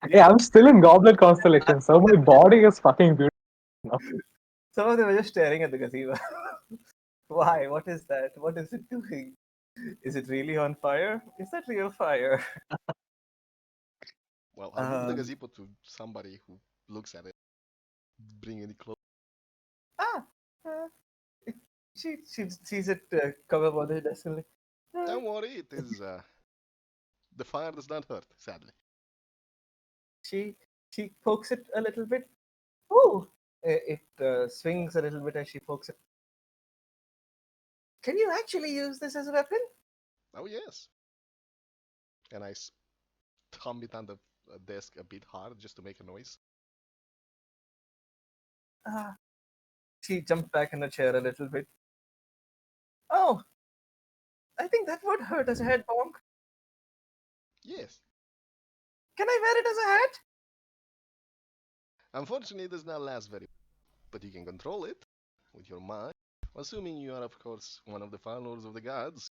Yeah, I'm still in Goblet Constellation, so my body is fucking beautiful. Some of them are just staring at the gazebo. Why? What is that? What is it doing? Is it really on fire? Is that real fire? Well, I'll move the gazebo to somebody who looks at it. Bring it close. Ah, uh, she sees it come up on the desk and like, Don't worry, it is. The fire does not hurt, sadly. she pokes it a little bit. Oh, it swings a little bit as she pokes it. Can you actually use this as a weapon? Oh, yes. And I thumb it on the desk a bit hard just to make a noise. She jumped back in the chair a little bit. Oh, I think that would hurt as a head bonk. Yes. Can I wear it as a hat? Unfortunately, it does not last very long, but you can control it with your mind, assuming you are, of course, one of the followers of the gods.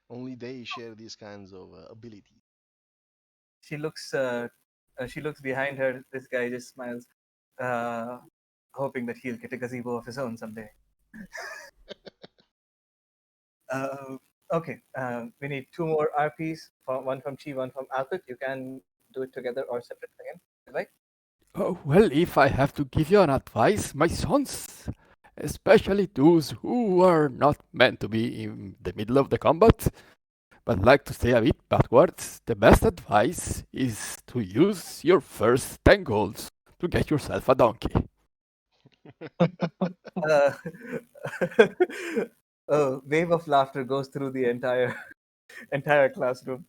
Only they share these kinds of abilities. She looks behind her. This guy just smiles, hoping that he'll get a gazebo of his own someday. Okay, we need 2 more RPs, one from Chi, one from Alpit. You can do it together or separate again, right? Oh, well, if I have to give you an advice, my sons, especially those who are not meant to be in the middle of the combat, but like to stay a bit backwards, the best advice is to use your first 10 golds to get yourself a donkey. Uh, a wave of laughter goes through the entire classroom.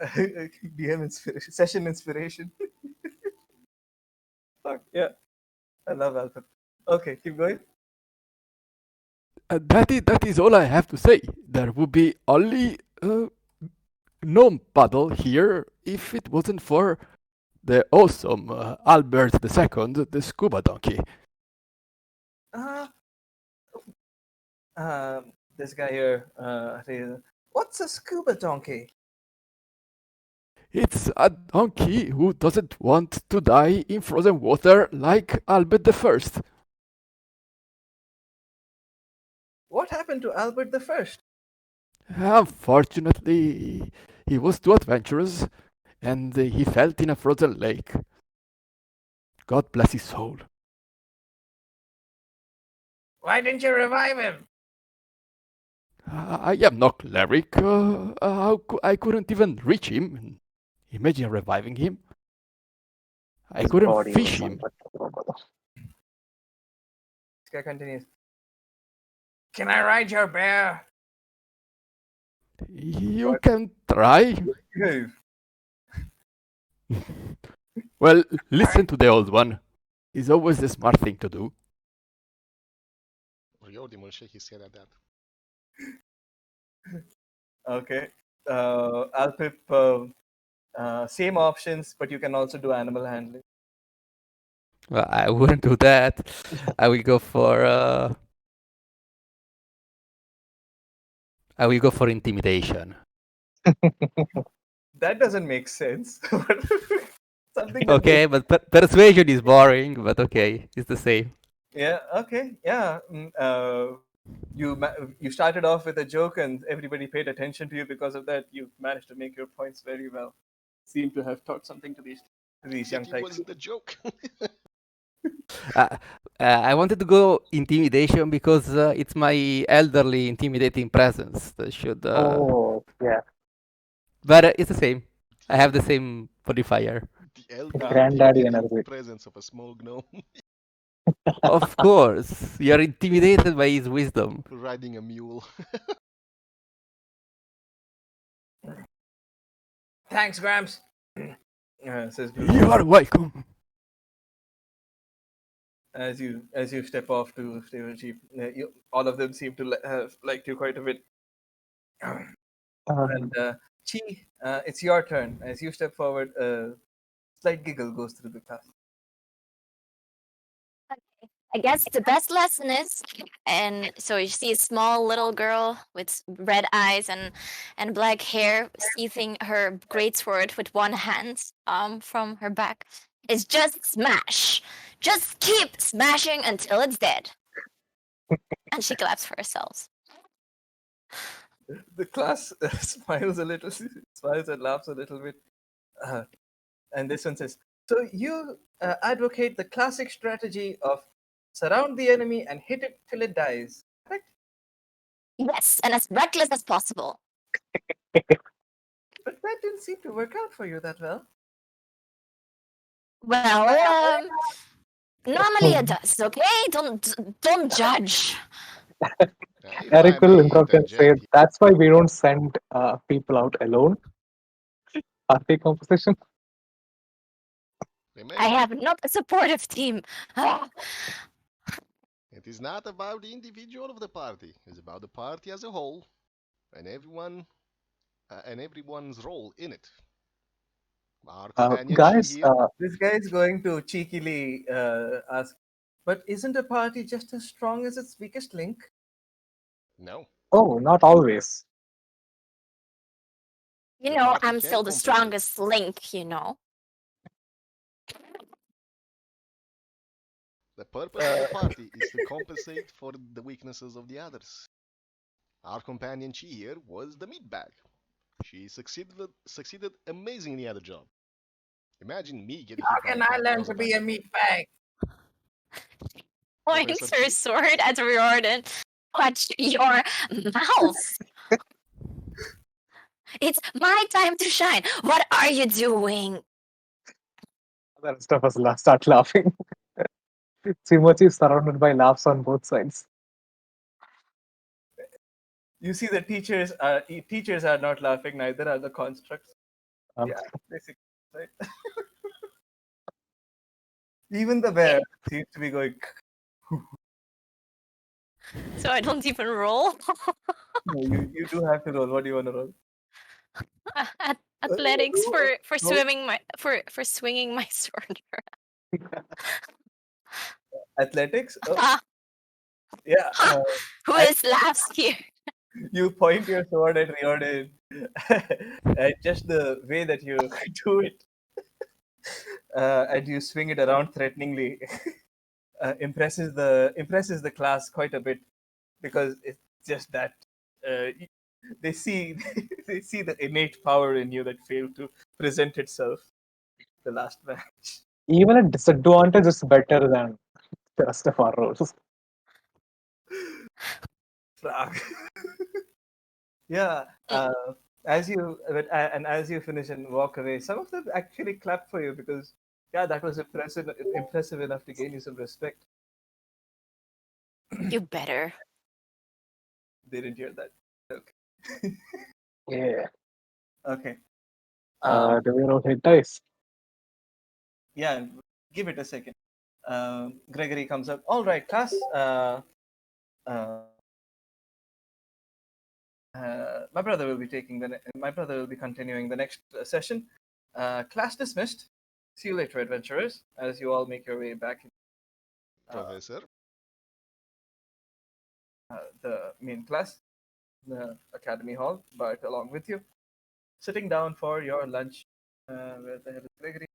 DM inspiration, session inspiration. Fuck yeah, I love Alpha. Okay, keep going. That is all I have to say. There would be only gnome paddle here if it wasn't for the awesome Albert II, the scuba donkey. This guy here, says, what's a scuba donkey? It's a donkey who doesn't want to die in frozen water like Albert I. What happened to Albert the First? Unfortunately, he was too adventurous and he fell in a frozen lake. God bless his soul. Why didn't you revive him? I am no cleric. I couldn't even reach him. Imagine reviving him. I His couldn't body fish was him. This guy continues. Can I ride your bear? You can try. Move. Well, listen to the old one. It's always the smart thing to do. Riordin will shake his head at that. Okay. Alpip, same options, but you can also do animal handling. Well, I wouldn't do that. I will go for intimidation. That doesn't make sense. Something that Okay, but persuasion is boring, but okay, it's the same. Yeah. Okay. Yeah. You started off with a joke, and everybody paid attention to you because of that. You managed to make your points very well. Seem to have taught something to these young It tykes. wasn't a joke. I wanted to go intimidation because it's my elderly intimidating presence that should. Oh, yeah. But it's the same. I have the same modifier. The elderly Granddaddy intimidating energy. presence of a small gnome Of course, you're intimidated by his wisdom. riding a mule. Thanks, Gramps. Says Blue. You are welcome. As you step off to stable jeep, all of them seem to have liked you quite a bit. And Chi, it's your turn. As you step forward, a slight giggle goes through the class. I guess the best lesson is, and so you see a small little girl with red eyes and black hair, seizing her greatsword with one hand, from her back. Is just smash. Just keep smashing until it's dead. And she claps for herself. The class smiles a little, smiles and laughs a little bit. And this one says, "So you advocate the classic strategy of surround the enemy and hit it till it dies, correct?" Yes, and as reckless as possible. But that didn't seem to work out for you that well. Well, normally it does. Okay, don't judge. If Eric I will may interrupt and say, interject, that's why we don't send people out alone. Party composition. I remember, have not a supportive team. it is not about the individual of the party. It's about the party as a whole, and everyone's role in it. Our companion Chi Guys, here. This guy is going to cheekily ask, "But isn't a party just as strong as its weakest link?" No, oh, not always. You the know, party I'm can still the compensate. strongest link, you know. The purpose of the party is to compensate for the weaknesses of the others. Our companion Chi here was the meat bag. She succeeded amazingly at the job. Imagine me getting How hit by can a I car. That learn was a to be a bad meat bag? Professor Points her Chi. sword at Riordin. Watch your mouth. It's my time to shine. What are you doing? The rest of us start laughing. Timochi is surrounded by laughs on both sides. You see, the teachers are not laughing. Neither are the constructs. Yeah, basically, right? Even the bear seems to be going. So I don't even roll. No, you do have to roll. What do you want to roll? Athletics for no. swinging my sword. Athletics. Oh, yeah. Who is last here? You point your sword at Riordin, and just the way that you do it, and you swing it around threateningly, impresses the class quite a bit, because it's just that they see they see the innate power in you that failed to present itself the last match. Even a disadvantage is better than the rest of our roles. Frog. Yeah. As you finish and walk away, some of them actually clap for you because, yeah, that was impressive enough to gain you some respect. You better. They didn't hear that. Okay. Yeah. Okay. Do we roll hit dice? Yeah, give it a second. Gregory comes up. All right, class. My brother will be my brother will be continuing the next session. Class dismissed. See you later, adventurers. As you all make your way back Professor. the main class, the academy hall, but along with you, sitting down for your lunch. Where the hell is Gregory?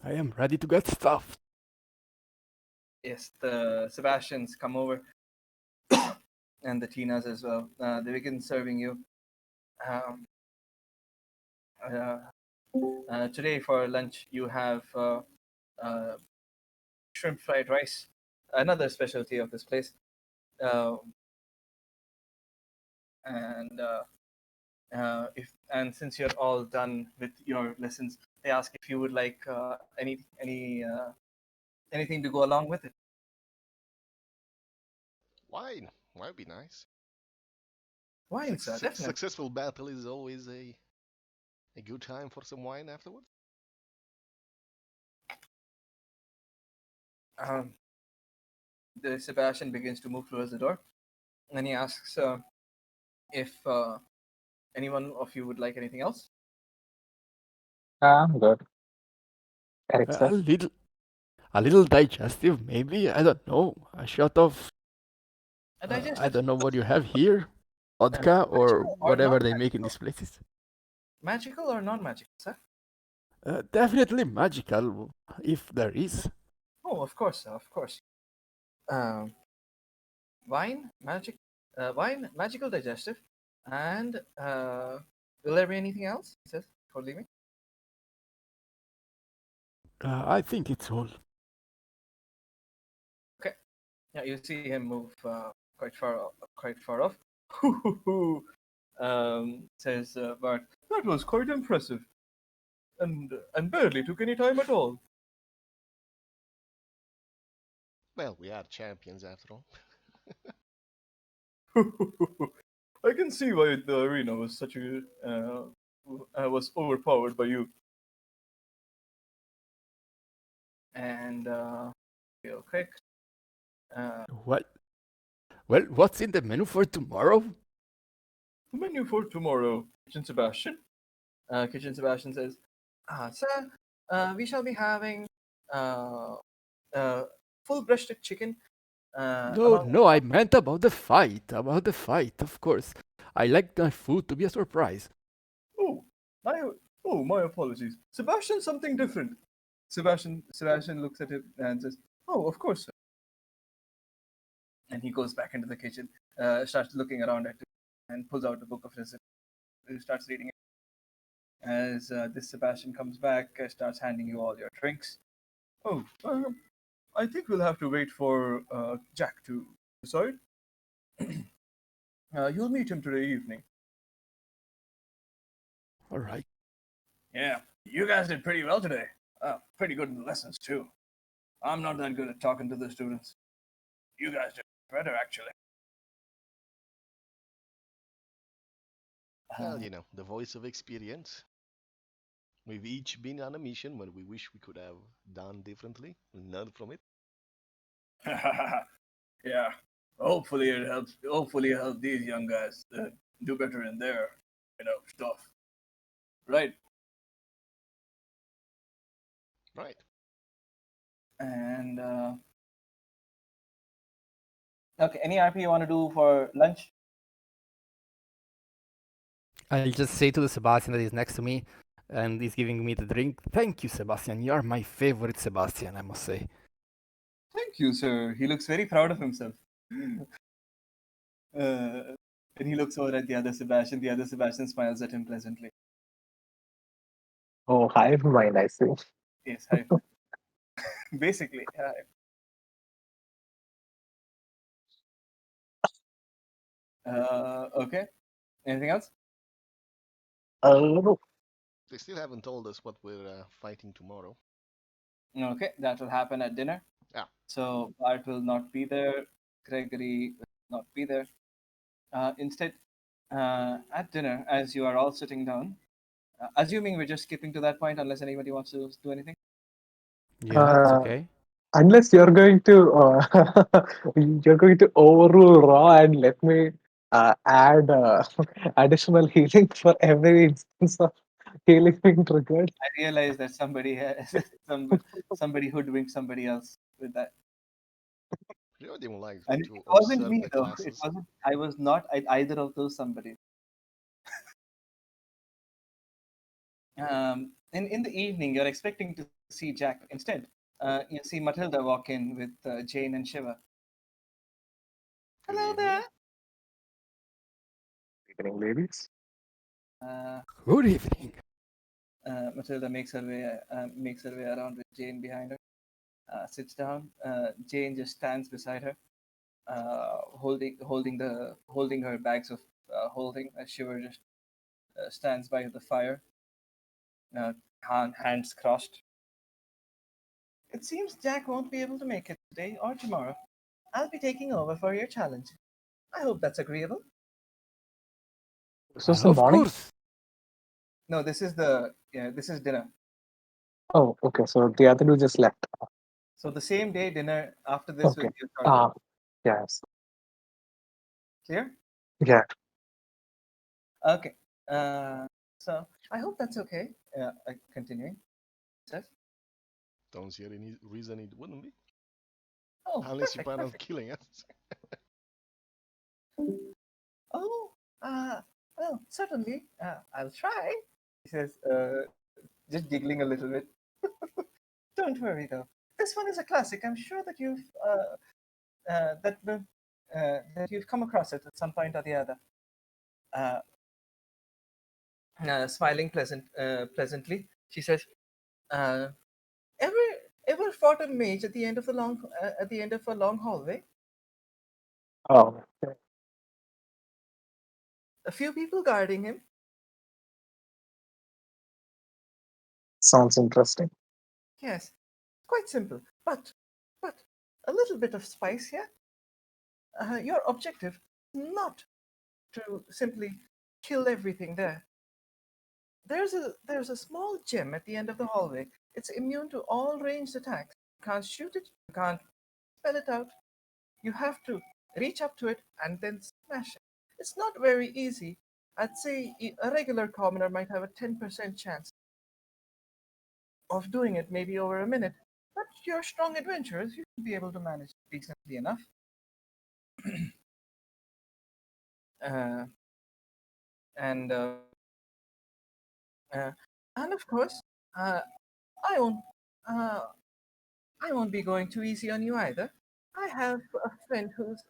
I am ready to get stuffed. Yes, the Sebastians come over, and the Tinas as well. They begin serving you. Um, Today for lunch you have uh, shrimp fried rice, another specialty of this place. Uh, and if and since you're all done with your lessons, they ask if you would like anything to go along with it. Wine. Wine would be nice. Wine, sir, definitely. Successful battle is always a good time for some wine afterwards. Um, the Sebastian begins to move towards the door, and he asks if anyone of you would like anything else. I'm good. Eric, sir. A little digestive, maybe. I don't know. A shot of A I digestive, don't know what you have here, vodka or magical or whatever they make in non-magical? these places. Magical or non-magical, sir? Definitely magical, if there is. Oh, of course, sir, of course. Um, wine, magical digestive, and will there be anything else? He says before leaving. I think it's all. Okay. Yeah, you see him move quite far off. Says Bart. That was quite impressive, and barely took any time at all. Well, we are champions after all. I can see why the arena was such a was overpowered by you. And real quick, uh, Well, what's in the menu for tomorrow? the menu for tomorrow, Kitchen Sebastian. Kitchen Sebastian says, "Sir, we shall be having uh, uh, full breasted chicken No, along with no, I meant about the fight. About the fight, of course. I like my food to be a surprise. oh my my apologies, Sebastian. Something different." Sebastian looks at him and says, "Oh, of course, sir." And he goes back into the kitchen, starts looking around at it, and pulls out the book of recipes. He starts reading it. As this Sebastian comes back, starts handing you all your drinks. Oh, I think we'll have to wait for Jack to decide. You'll meet him today evening. All right. Yeah, you guys did pretty well today. Pretty good in the lessons, too. I'm not that good at talking to the students. You guys did better, actually. Well, the voice of experience. We've each been on a mission when we wish we could have done differently, learned from it. Yeah, hopefully it helps. Hopefully it helps these young guys do better in their, stuff. Right? Right. And okay, any RP you want to do for lunch? I'll just say to the Sebastian that is next to me and is giving me the drink. Thank you, Sebastian. You are my favorite Sebastian, I must say. Thank you, sir. He looks very proud of himself. And he looks over at the other Sebastian. The other Sebastian smiles at him pleasantly. Oh, hive mind, I see. Yes, hi. Basically, hi. Okay. Anything else? No. They still haven't told us what we're fighting tomorrow. Okay, that will happen at dinner. Yeah. So Bart will not be there. Gregory will not be there. Instead, at dinner, as you are all sitting down, assuming we're just skipping to that point, unless anybody wants to do anything. Yeah, it's Uh, okay. unless you're going to you're going to overrule Raw and let me add additional healing for every instance of healing being triggered. I realize that somebody has somebody hoodwinked somebody else with that. Riordin would like And to it wasn't observe me the though. It classes. wasn't. I was not either of those somebody. In the evening, you're expecting to see Jack. Instead, you see Matilda walk in with Jane and Shiva. Good Hello there. evening. Evening, ladies. Uh, Good evening. Matilda makes her way around with Jane behind her. Sits down. Jane just stands beside her, holding her bags of holding. Shiver just stands by the fire, uh, hands crossed. It seems Jack won't be able to make it today or tomorrow. I'll be taking over for your challenge. I hope that's agreeable. This was the Of morning. course. No, this is dinner. Oh, okay. So the other dude just left. So the same day dinner after this will Okay. be a short. Yes. Clear? Yeah. Okay. So I hope that's okay. Continuing. Says, Don't see any reason it wouldn't be. oh, Unless you perfect, plan on perfect. killing us. Oh, well, certainly. I'll try. He says, just giggling a little bit. Don't worry, though. This one is a classic. I'm sure that you've come across it at some point or the other. Uh, Smiling pleasantly, she says, uh, "Ever ever fought a mage at the end of a long hallway? Oh, okay. A few people guarding him. Sounds interesting. Yes, quite simple, but a little bit of spice here. Your objective is not to simply kill everything there. There's a small gem at the end of the hallway. It's immune to all ranged attacks. You can't shoot it. You can't spell it out. You have to reach up to it and then smash it. It's not very easy. I'd say a regular commoner might have a 10% chance of doing it, maybe over a minute. But you're strong adventurers. You should be able to manage it decently enough. Uh, and uh, and of course, I won't uh, I won't be going too easy on you either. I have a friend who's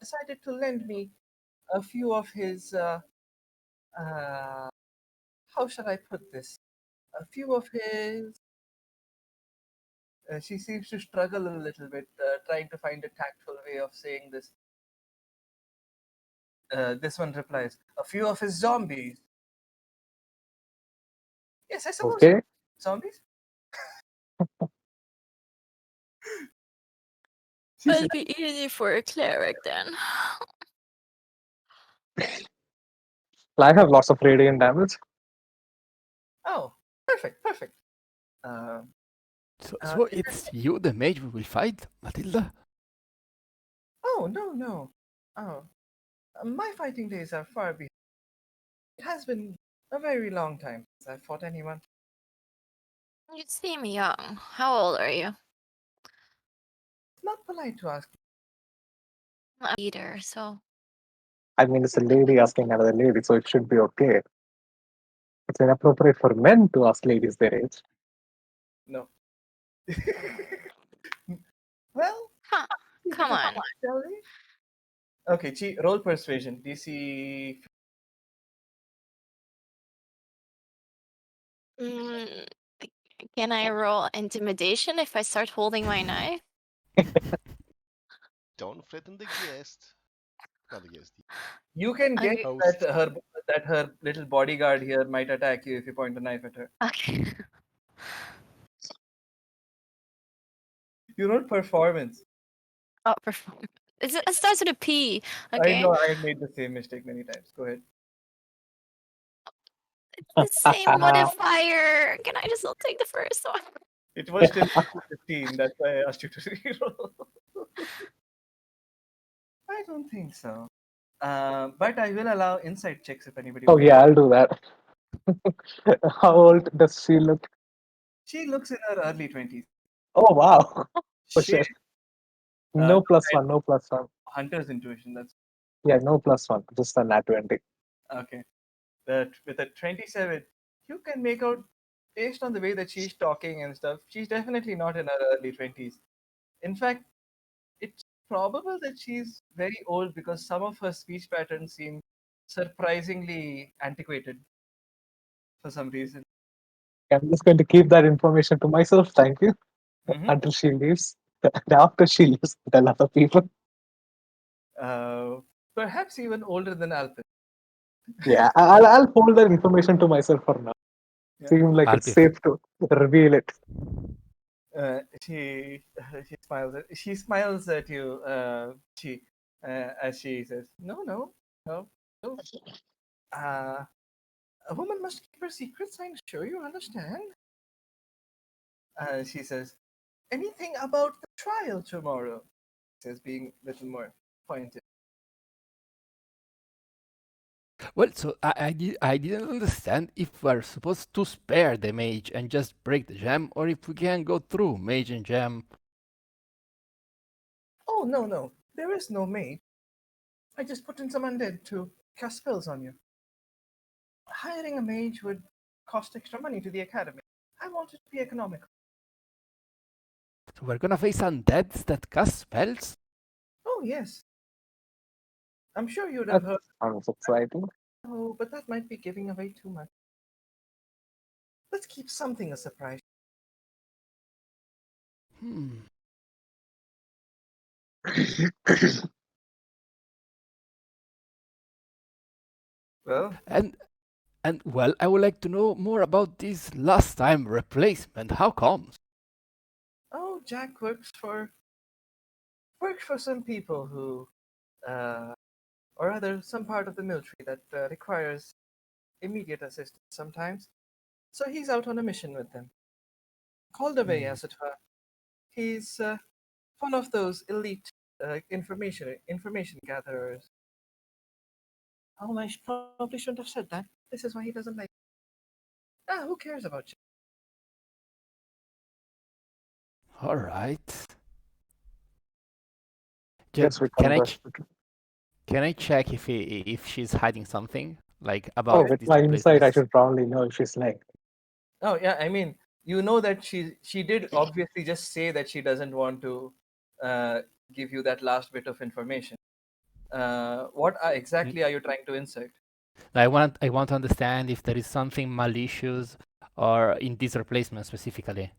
decided to lend me a few of his uh, how shall I put this? A few of his. She seems to struggle a little bit, trying to find a tactful way of saying this. This one replies, "A few of his zombies." Yes, I suppose Okay. zombies. She It'll said, be easy for a cleric then. Well, I have lots of radiant damage. "Oh, perfect, perfect." Uh, So is it's you, the mage, we will fight, Matilda? Oh, no, no. Oh, my fighting days are far behind. It has been a very long time since I fought anyone. You seem young. How old are you? It's not polite to ask. Either, so I mean, it's a lady asking another lady, so it should be okay. It's inappropriate for men to ask ladies their age. No. Well, huh. give it Come a on. shot, shall we? Okay, roll persuasion. DC. Mm, can I roll intimidation if I start holding my knife? Don't threaten the guest. Not the guest, You can Okay. guess the host. that her little bodyguard here might attack you if you point a knife at her. Okay. You roll performance. Oh, perform. It starts with a P. I Okay. know I made the same mistake many times. Go ahead. The same modifier. Can I just not take the first one? It was still 15. That's why I asked you to reroll. I don't think so. But I will allow insight checks if anybody Oh wants. yeah, I'll do that. How old does she look? She looks in her early 20s. Oh wow. Oh Shit. shit. No plus I- one, no plus one. Hunter's intuition. That's Yeah, no plus one. Just a nat 20. okay. That with a 27, you can make out based on the way that she's talking and stuff. She's definitely not in her early 20s. In fact, it's probable that she's very old because some of her speech patterns seem surprisingly antiquated for some reason. I'm just going to keep that information to myself. Thank you. Mm-hmm. Until she leaves. And after she leaves, tell other people. Uh, Perhaps even older than Alpin. Yeah, I'll hold that information to myself for now. Yeah. Seems like it's Alpif. safe to reveal it. She smiles at you. As she says, "No, no, no, no. Uh, a woman must keep her secrets. I'm sure you understand." She says, "Anything about the trial tomorrow?" Says, being a little more pointed. Well, so I didn't understand if we're supposed to spare the mage and just break the gem, or if we can go through mage and gem. "Oh, no, no. There is no maid. I just put in some undead to cast spells on you. Hiring a mage would cost extra money to the academy. I want it to be economical." So we're gonna face undeads that cast spells? "Oh, yes. I'm sure you'd have That heard." sounds exciting. "Oh, but that might be giving away too much. Let's keep something a surprise." Hmm. Well, And well, I would like to know more about this last time replacement. How comes? oh, Jack works for some people who, uh, or rather, some part of the military that requires immediate assistance sometimes. So he's out on a mission with them. Called away, Hmm. as it were. He's one of those elite information gatherers. Oh, I probably shouldn't have said that. This is why he doesn't like. Who cares about you? All right. Guess we Can can I rush. can I check if she's hiding something like Oh, about with these my insight, I replacements? should probably know if she's like. Oh yeah, I mean, you know that she did obviously just say that she doesn't want to uh, give you that last bit of information. What Mm, exactly are you trying to insert? I want to understand if there is something malicious or in this replacement specifically.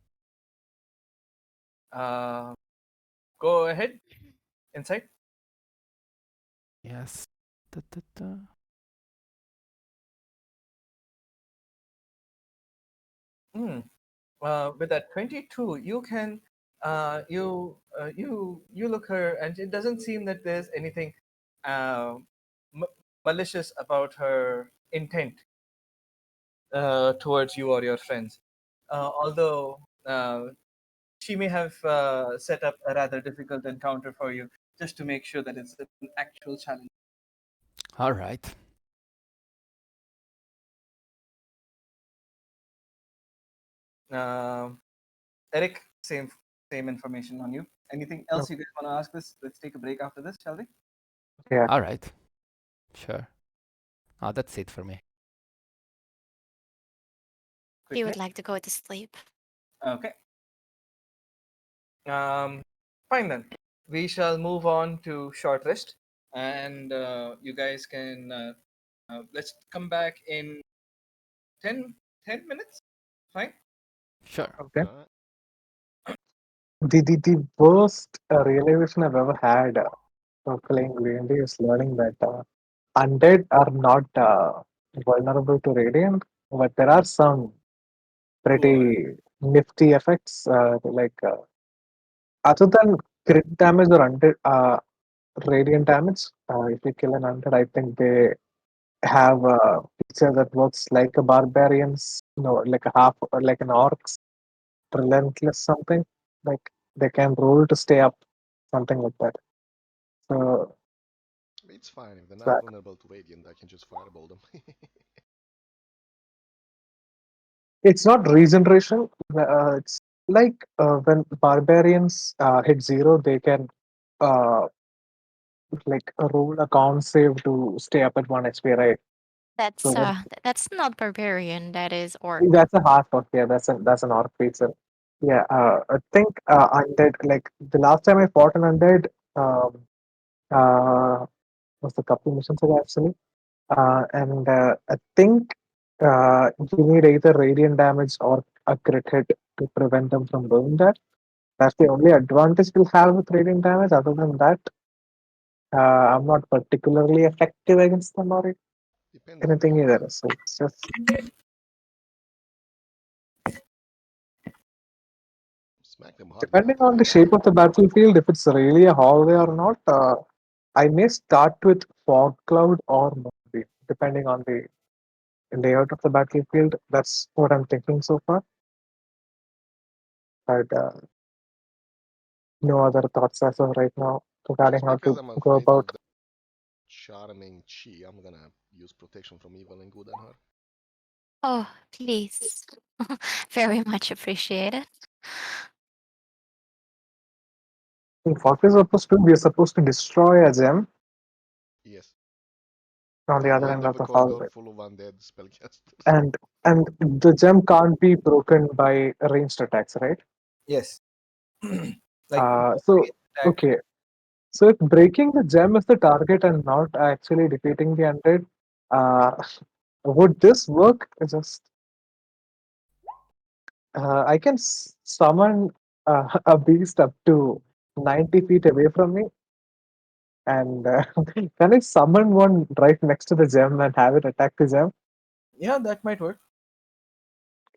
Uh, Go ahead, insight. Yes. Da, da, da. Hmm. With that 22, you can you look her, and it doesn't seem that there's anything uh, m- malicious about her intent towards you or your friends. Although she may have set up a rather difficult encounter for you just to make sure that it's an actual challenge. All right. Um Eric, same information on you. Anything else No. you guys want to ask this? Let's take a break after this, shall we? Yeah. All right. Sure. Oh, that's it for me. He Quick would minute. like to go to sleep. Okay. Fine then. We shall move on to short rest, and you guys can let's come back in 10 minutes. Fine. Sure. Okay. Alright. The worst realization I've ever had playing D&D is learning that undead are not vulnerable to radiant, but there are some Ooh, pretty nifty effects. Other than crit damage or undead, radiant damage, if you kill an undead, I think they have a feature that works like a barbarian's, like a half, or like an orc's relentless something. Like they can roll to stay up, something like that. So It's fine. If they're not that vulnerable to radiant, I can just fireball them. it's not regeneration. It's like when barbarians hit zero, they can uh, like roll a con save to stay up at 1 HP, right? So That's not barbarian. That is orc. that's a half of, yeah. That's an orc feature. Yeah, I think undead. Like the last time I fought an undead, uh, was a couple missions ago actually, and I think You need either radiant damage or a crit hit to prevent them from doing that. That's the only advantage we'll have with radiant damage. Other than that, I'm not particularly effective against them or Depends on the anything either. undead. So it's just Smack them hard with depending that on the radiant shape damage. of the battlefield, if it's really a hallway or not. I may start with fog cloud or moonbeam, depending on the layout of the battlefield. That's what I'm thinking so far. But no other thoughts as of right now regarding Just how because to I'm go afraid about. of the charming Chi, I'm gonna use protection from evil and good on her. Oh, please. Very much appreciated. What we're supposed to do, we're supposed to destroy a gem Yes. on the And you other end end up of a the corridor hallway, full of undead spellcasters. and the gem can't be broken by ranged attacks, right? Yes. Like So attack. okay, so if breaking the gem is the target and not actually defeating the undead, uh, would this work? Just I can summon a beast up to 90 feet away from me, and can I summon one right next to the gem and have it attack the gem? Yeah, that might work.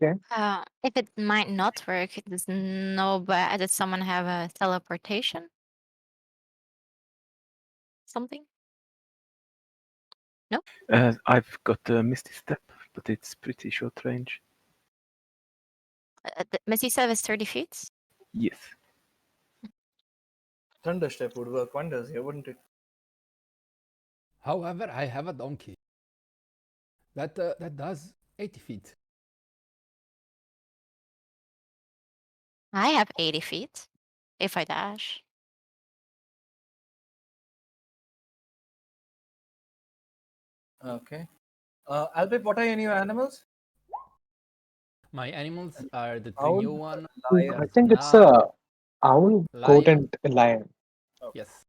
Okay. If it might not work, does does someone have a teleportation? Something? No? I've got a Misty Step, but it's pretty short range. The Missy Step is 30 feet? Yes. Thunderstep would work wonders here, wouldn't it? However, I have a donkey that does 80 feet. I have 80 feet if I dash. Okay. Albert, what are your new animals? My animals are the three Owl, new one. lion. I There's think it's now a owl, goat, lion. and a lion. Okay. Yes,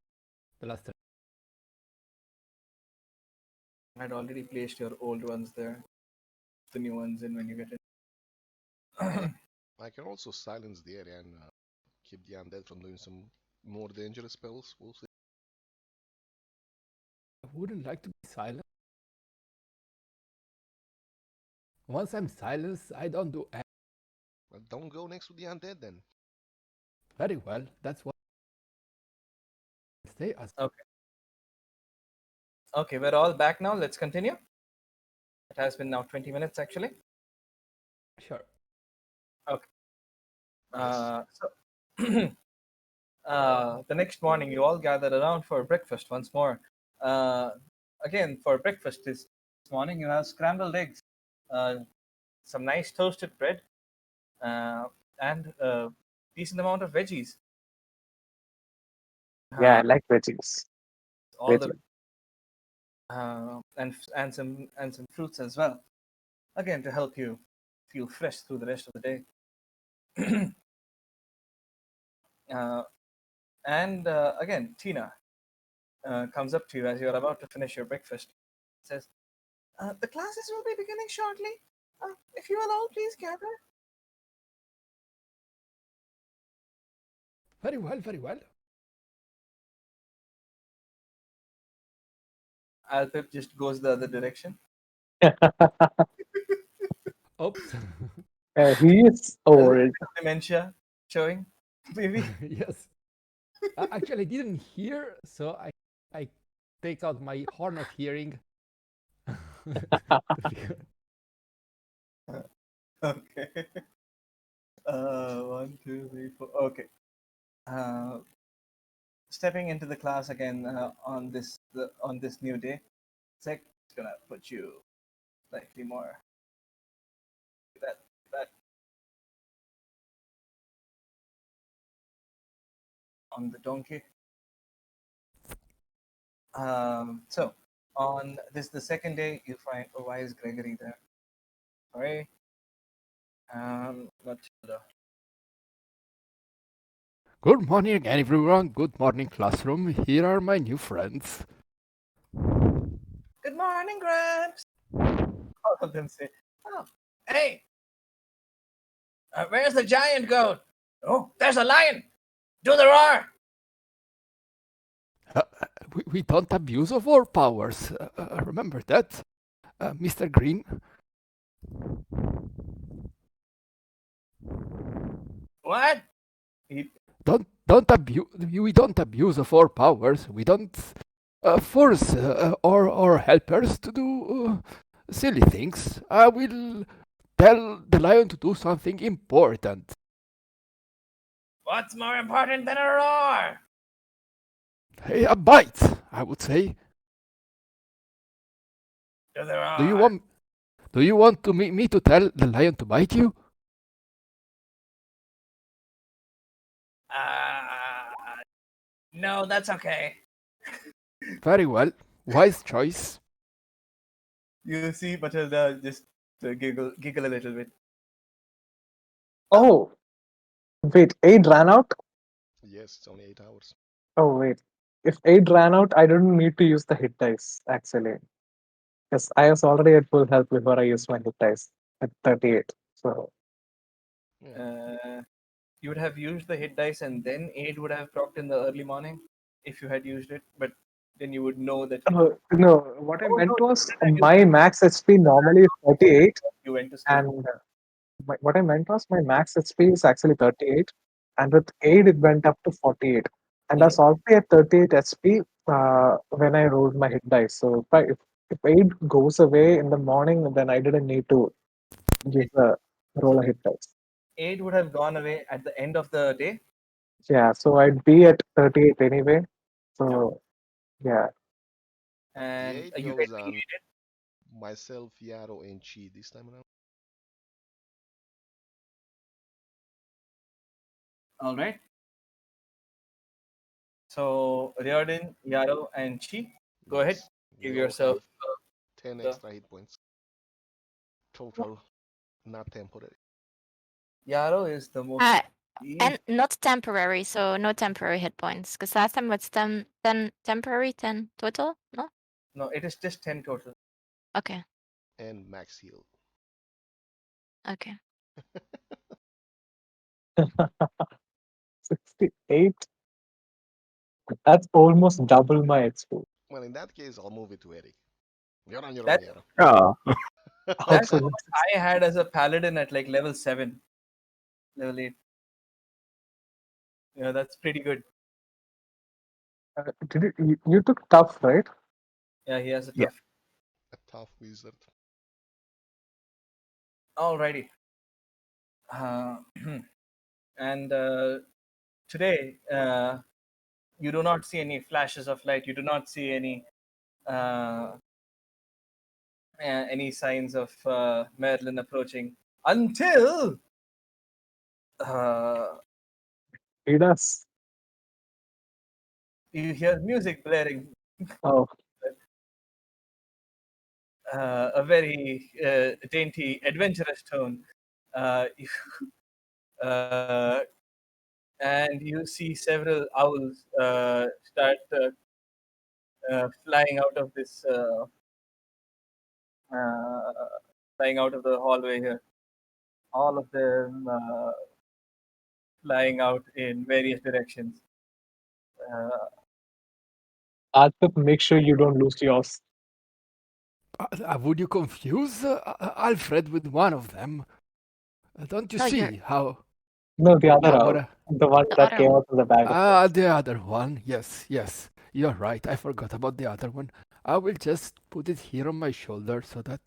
the last three. I'd already placed your old ones there. The new ones in when you get in. I can also silence the area and keep the undead from doing some more dangerous spells. We'll see. I wouldn't like to be silent. Once I'm silenced, I don't do anything. Well, don't go next to the undead then. Very well. That's what I stay as. Okay. Okay, we're all back now. Let's continue. It has been now 20 minutes actually. Sure. Okay. Yes. So the next morning, you all gather around for breakfast once more. Uh, Again, for breakfast this morning, you have scrambled eggs, uh, some nice toasted bread, uh, and a decent amount of veggies. Yeah, I Uh, like veggies. all the Veggie. and some fruits as well. Again, to help you feel fresh through the rest of the day. uh, and again, Tina comes up to you as you're about to finish your breakfast. Says, "The classes will be beginning shortly. If you will all please gather." Very well. Very well. Alpip just goes the other direction. Oops. He is A little bit old. of dementia showing, maybe. Yes. Actually, I didn't hear, so I take out my horn of hearing. Okay. 1, 2, 3, 4. Okay. Uh, Stepping into the class again on this new day. It's gonna put you slightly more that on the donkey. So on this the second day, you find a wise Gregory there. Sorry. Not Good morning, everyone. Good morning, classroom. Here are my new friends. Good morning, Gramps. all of them say, "Oh, hey, where's the giant goat? Oh, there's a lion. Do the roar." We don't abuse of our powers. Remember that, Mr. Green? What? He, Don't abuse. We don't abuse of our powers. We don't force our helpers to do silly things. I will tell the lion to do something important. What's more important than a roar? Hey, a bite, I would say. Do the Do you roar. want? Do you want to me to tell the lion to bite you? No, that's okay. Very well. Wise choice. You see Matilda just giggle a little bit. Oh, wait, aid ran out? Yes, it's only 8 hours. Oh, wait. If aid ran out, I didn't need to use the hit dice, actually. Because I was already at full health before I used my hit dice at 38. So, Yeah. You would have used the hit dice and then aid would have procced in the early morning if you had used it, but then you would know that. no, what I Oh no, meant you was wouldn't have used my max HP normally is 38, you went to sleep. and what I meant was my max HP is actually 38, and with aid it went up to 48. And I was already at 38 HP when I rolled my hit dice. So if aid goes away in the morning, then I didn't need to use the So roll a hit dice. aid would have gone away at the end of the day. Yeah, so I'd be at 38 anyway. So yeah, The And 8 you goes get on mediated. myself, Yaro, and Chi this time around. All right. So Riordin, Yaro, and Chi, go ahead. Yes, Give we all yourself have 10 the extra hit points. Total, not temporary. Yaro is the most. And not temporary, so no temporary hit points. Because last time was 10 temporary, 10 total? No? No, it is just 10 total. Okay. And max heal. Okay. 68. That's almost double my HP. Well, in that case, I'll move it to Eric. You're on your own, That Yaro. Ah, that's Also, what I had as a paladin at like level 7, level 8. Yeah, that's pretty good. you took tough, right? Yeah, he has a Yeah. tough. A tough wizard. Alrighty. And today, you do not see any flashes of light. You do not see uh, any signs of Merlin approaching until uh, He does. you hear music blaring, Oh, a very dainty, adventurous tone. Uh, and you see several owls start flying out of this, uh, flying out of the hallway here. All of them flying out in various directions. Uh, Arthur, make sure you don't lose yours. Would you confuse Alfred with one of them? Don't you No, you're see how? No, the other What? owl. The one the that other came one. out of the bag of tricks. The other one. Yes, yes. You're right. I forgot about the other one. I will just put it here on my shoulder so that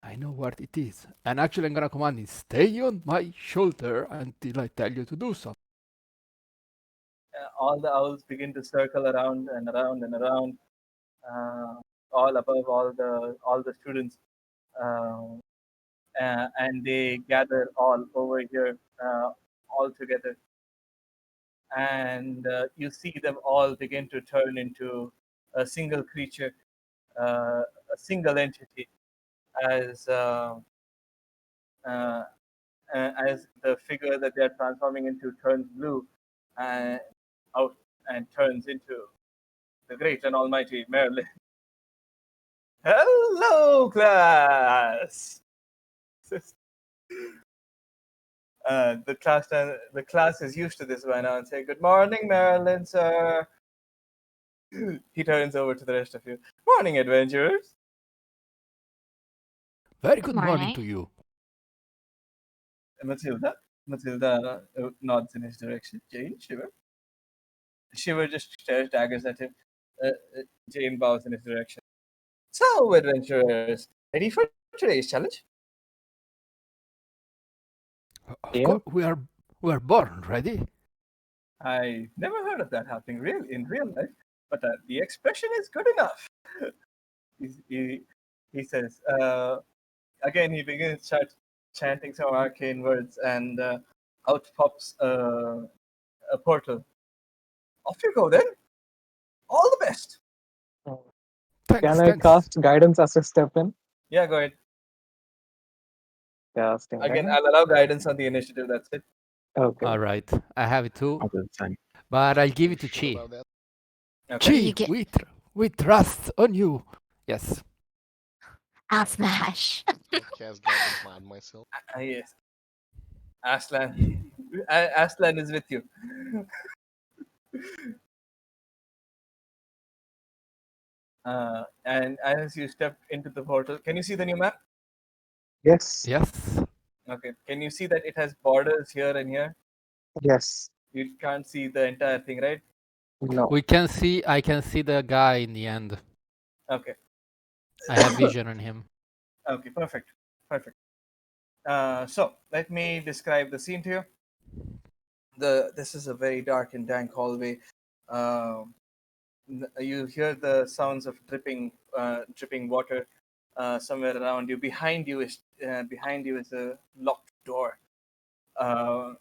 I know what it is. And actually, I'm gonna command it stay on my shoulder until I tell you to do so. all the owls begin to circle around and around and around, uh, all above all the students, uh, and they gather all over here, all together, and you see them all begin to turn into a single creature, a single entity, as uh, uh, as the figure that they are transforming into turns blue and out and turns into the great and almighty Merlin. Hello, class. The class is used to this by now and say, "Good morning, Marilyn, sir." He turns over to the rest of you. Morning, adventurers. Very good morning Morning. to you. Matilda nods in his direction. Jane, Shiver. Shiver just stares daggers at him. Jane bows in his direction. So, adventurers, ready for today's challenge? Of Yeah. course, we are born ready. I never heard of that happening in real life, but the expression is good enough. he, he says. Again, he begins chanting some arcane words, and out pops a portal. Off you go then. All the best. Thanks, Can I thanks. cast guidance as a step in? Yeah, go ahead. Casting Again, guidance. I'll allow guidance on the initiative. That's it. Okay. All right, I have it too, I'll do the same. but I'll give You it to sure Chi. about that? Okay. You Chi, get we trust on you. Yes. I'll smash. I'll cast guidance on myself. Yes. Aslan. Aslan is with you. And as you step into the portal, can you see the new map? Yes. Yes. Okay. Can you see that it has borders here and here? Yes. You can't see the entire thing, right? No. We can see. I can see the guy in the end. Okay. I have vision on him. Okay. Perfect. Perfect. So let me describe the scene to you. This is a very dark and dank hallway. Um, you hear the sounds of dripping water somewhere around you. Behind you is a locked door. Uh,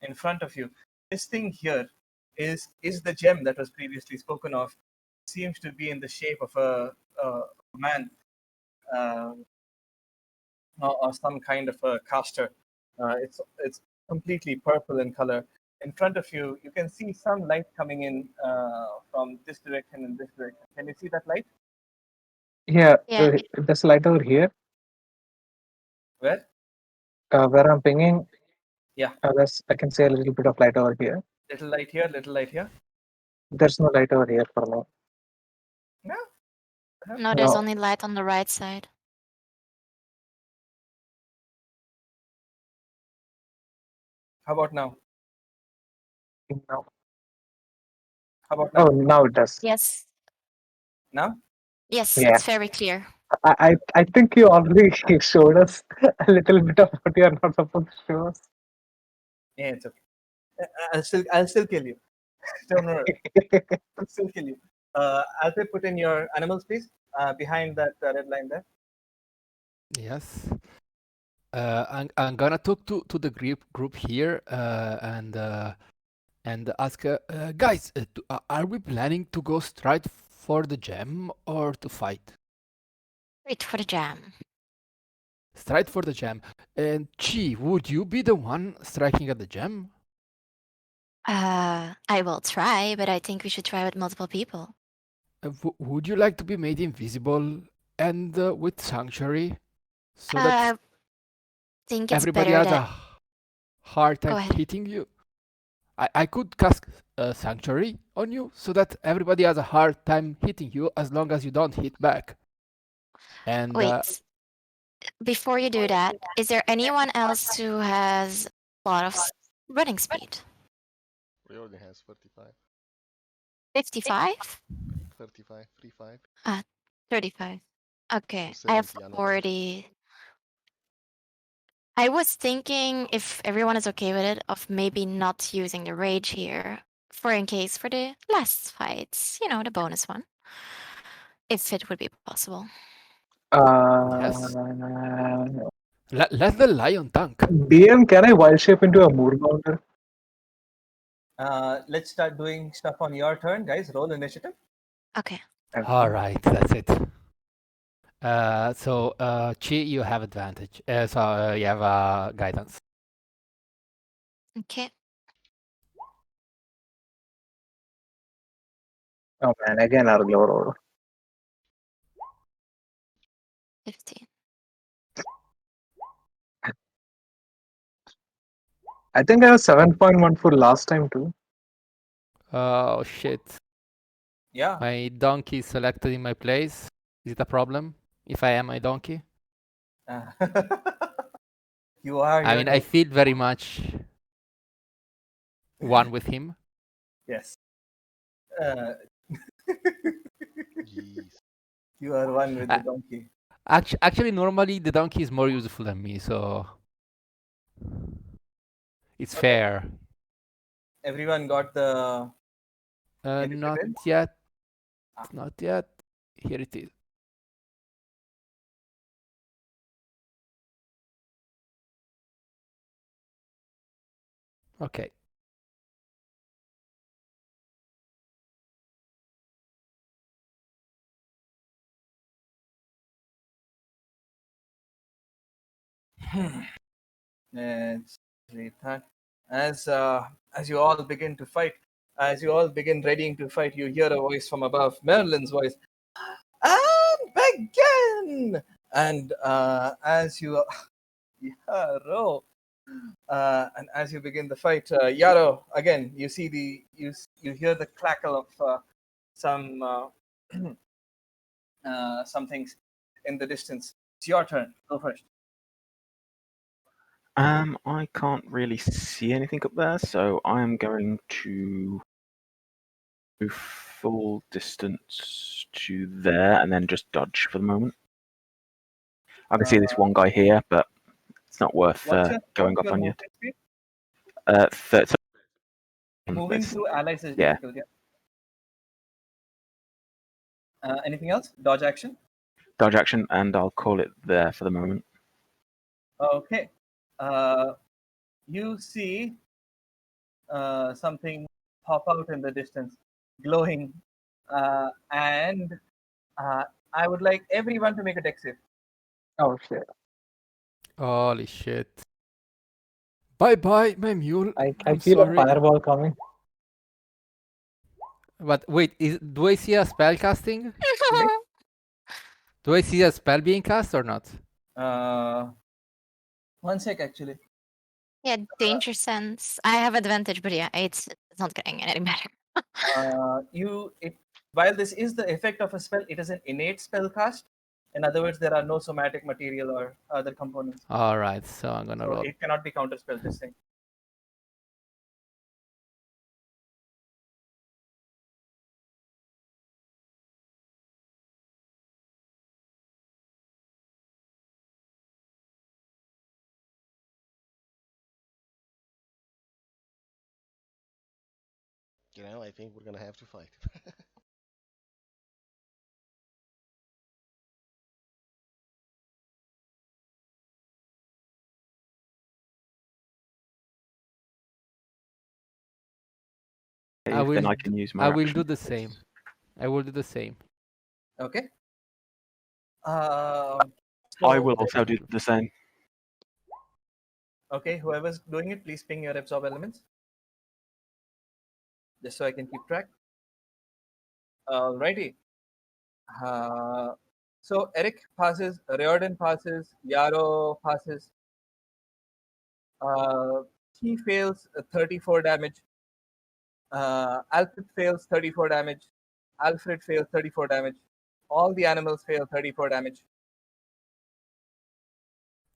in front of you, this thing here is the gem that was previously spoken of. Seems to be in the shape of a man. Uh, or some kind of a caster. It's completely purple in color. In front of you, you can see some light coming in from this direction and this direction. Can you see that light? Yeah. Yeah. There's light over here. Where? Where I'm pinging, Yeah, I can see a little bit of light over here. little light here, little light here. There's no light over here for me. No, No, there's No. only light on the right side. how about now? No. How about Oh, now? now it does. Yes. Now? Yes, Yeah. it's very clear. I think you already showed us a little bit of what you are not supposed to show us. Yeah, it's okay. I'll still kill you. Don't worry. I'll still kill you. Alfred, put in your animals, please. Behind that red line there. Yes. I'm gonna talk to the group here and ask, guys, are we planning to go straight for the gem or to fight? Wait for the jam. Straight for the gem. And Chi, would you be the one striking at the gem? I will try, but I think we should try with multiple people. Would you like to be made invisible and with sanctuary so I that think it's everybody better has that. a hard Go time ahead. hitting you? I could cast sanctuary on you so that everybody has a hard time hitting you as long as you don't hit back. And Wait. Before you do that, is there anyone else who has a lot of running speed? Riordin has 35. 55? 35, 35. 35. Okay, So I have 70 another. 40. I was thinking, if everyone is okay with it, of maybe not using the rage here for in case for the last fights, the bonus one, if it would be possible. yes, Uh, let the lion tank. DM, can I wild shape into a moonbounder? Let's start doing stuff on your turn, guys. Roll initiative. Okay. All right, that's it. So Chi, you have advantage. So you have guidance. Okay. Oh man, again our low roll. 15. I think I was 7.1 for last time too. Oh shit. Yeah. My donkey is selected in my place. Is it a problem if I am my donkey? Uh, you are I your mean, I dog. feel very much one with him. Yes. Uh, Jeez. you are one with the Uh, donkey. Actually, normally the donkey is more useful than me, so it's Okay. fair. Everyone got the Not initiative? yet. Ah. Not yet. Here it is. Okay. It's really that. As you all begin to fight, as you all begin readying to fight, you hear a voice from above, Merlin's voice, and begin. And as you, Yarrow, and as you begin the fight, Yarrow, again, you see you hear the crackle of some some things in the distance. It's your turn. Go first. I can't really see anything up there, so I'm going to move full distance to there and then just dodge for the moment. I can see this one guy here, but it's not worth going What's off your on yet. movement speed? 30. Moving through allies is Yeah. difficult. Yeah. Anything else? Dodge action. Dodge action, and I'll call it there for the moment. Okay. You see something pop out in the distance, glowing, and I would like everyone to make a dex save. Oh shit! Holy shit. Bye bye, my mule. I I'm feel a sorry. fireball coming. But wait, do I see a spell casting? Do I see a spell being cast or not? Uh, one sec, actually. Yeah, danger sense. I have advantage, but yeah, it's not getting any better. While this is the effect of a spell, it is an innate spell cast. In other words, there are no somatic material or other components, Alright, so I'm gonna so roll. it cannot be counterspell. This thing. I think we're gonna have to fight. I will Then I can use my I will action. do the same. I will do the same. Okay. I So, will also do the same. okay, whoever's doing it, please ping your absorb elements, just so I can keep track. Alrighty. So Eric passes, Riordin passes, Yarrow passes. Uh, he fails 34 damage. Alfred fails 34 damage. Alfred fails 34 damage. All the animals fail 34 damage.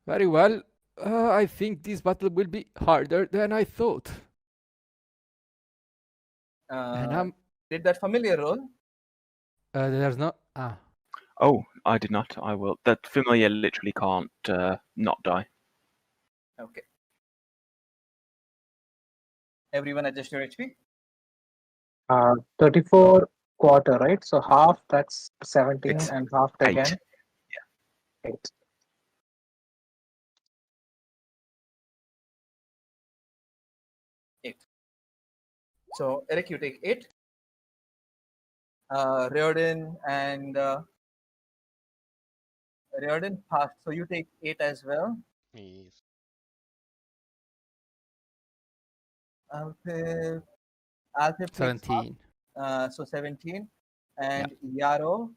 Very well. I think this battle will be harder than I thought. And Did that familiar roll? there's no Oh, I did not. I will. That familiar literally can't not die. Okay. Everyone adjust your HP. 34 quarter, right? So half, that's 17, It's and half 8. again. 8. So Eric, you take 8. Riordan and Riordan passed, so you take 8 as well. Yes. Alfred takes 17. so 17, and Yarrow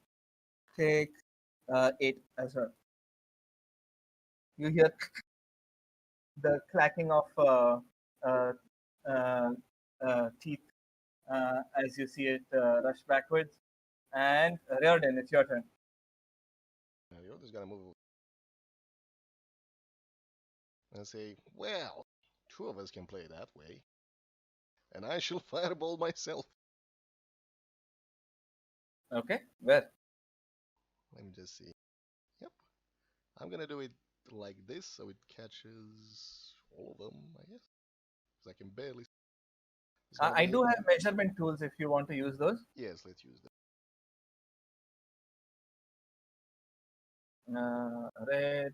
takes 8 as well. You hear the clacking of uh, uh, teeth as you see it rush backwards. And Riordan, it's your turn. You're just gonna move and say, well, two of us can play that way, and I shall fireball myself. Okay, where? Let me just see. Yep, I'm gonna do it like this so it catches all of them, I guess. Because I can barely. It's gonna I be. do have measurement tools if you want to use those. Yes, let's use them. Red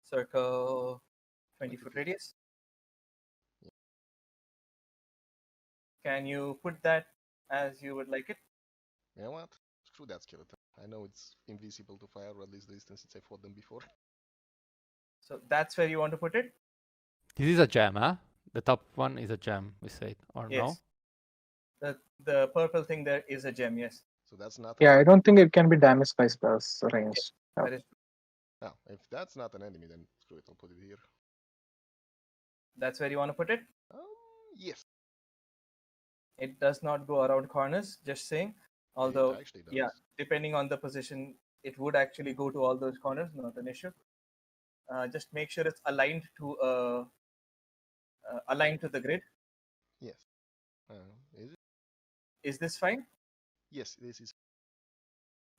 circle, 20 20 foot feet. radius. Yeah. Can you put that as you would like it? You know what? Screw that skeleton. I know it's invisible to fire, or at least the distance since I fought them before. So that's where you want to put it? This is a gem, huh? The top one is a gem, we said, or no? Yes. The purple thing there is a gem, yes. So that's not. Yeah, I don't think it can be damaged by spells Yes, range. that is Oh, if that's not an enemy, then screw it. I'll put it here. that's where you want to put it. Yes, It does not go around corners, just saying. Although, it actually does. yeah, depending on the position, it would actually go to all those corners, not an issue. Just make sure it's aligned to the grid. Yes. Is it? Is this fine? Yes, this is.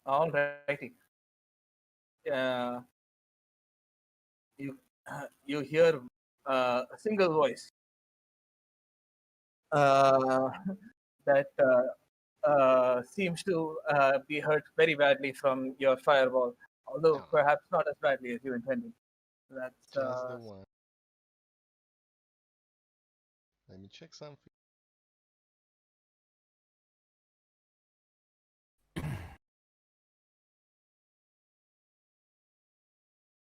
Alrighty. Uh, you you hear a single voice uh, that seems to be hurt very badly from your fireball, although Oh, perhaps not as badly as you intended. That's just the one. Let me check something.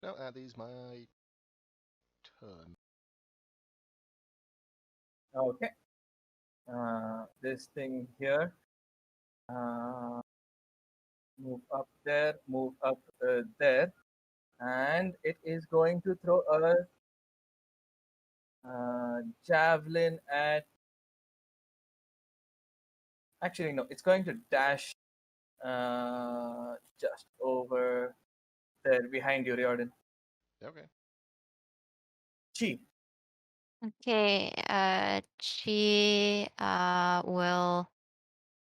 Now that is my turn. okay. This thing here, uh, move up there, move up there, and it is going to throw a javelin at. Actually, no, it's going to dash just over there behind you, Riordan. Okay. Chi. Okay, she will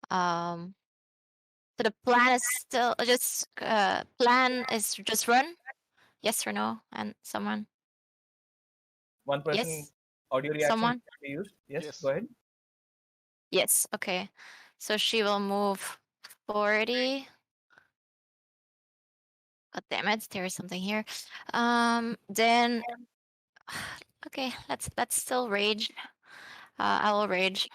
so the plan is still just plan is just run? Yes or no? And someone? One person Yes? audio reaction Someone? can be used. Yes, Yes. go ahead. Yes, okay. So she will move 40. God damn it, there is something here. Then okay, let's still rage. I will rage.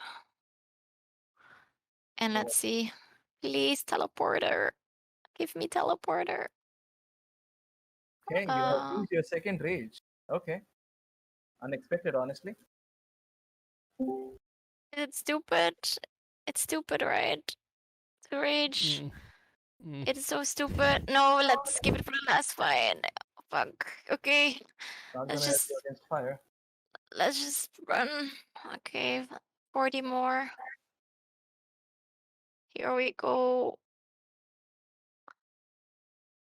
And let's see. Please, teleporter. Give me teleporter. Okay, you have used your second rage. Okay. Unexpected, honestly. It's stupid. It's stupid, right? To rage. It's so stupid. No, let's keep it for the last fight. Fuck. Okay. Not Let's gonna help just you against fire. run. Okay. 40 more. Here we go.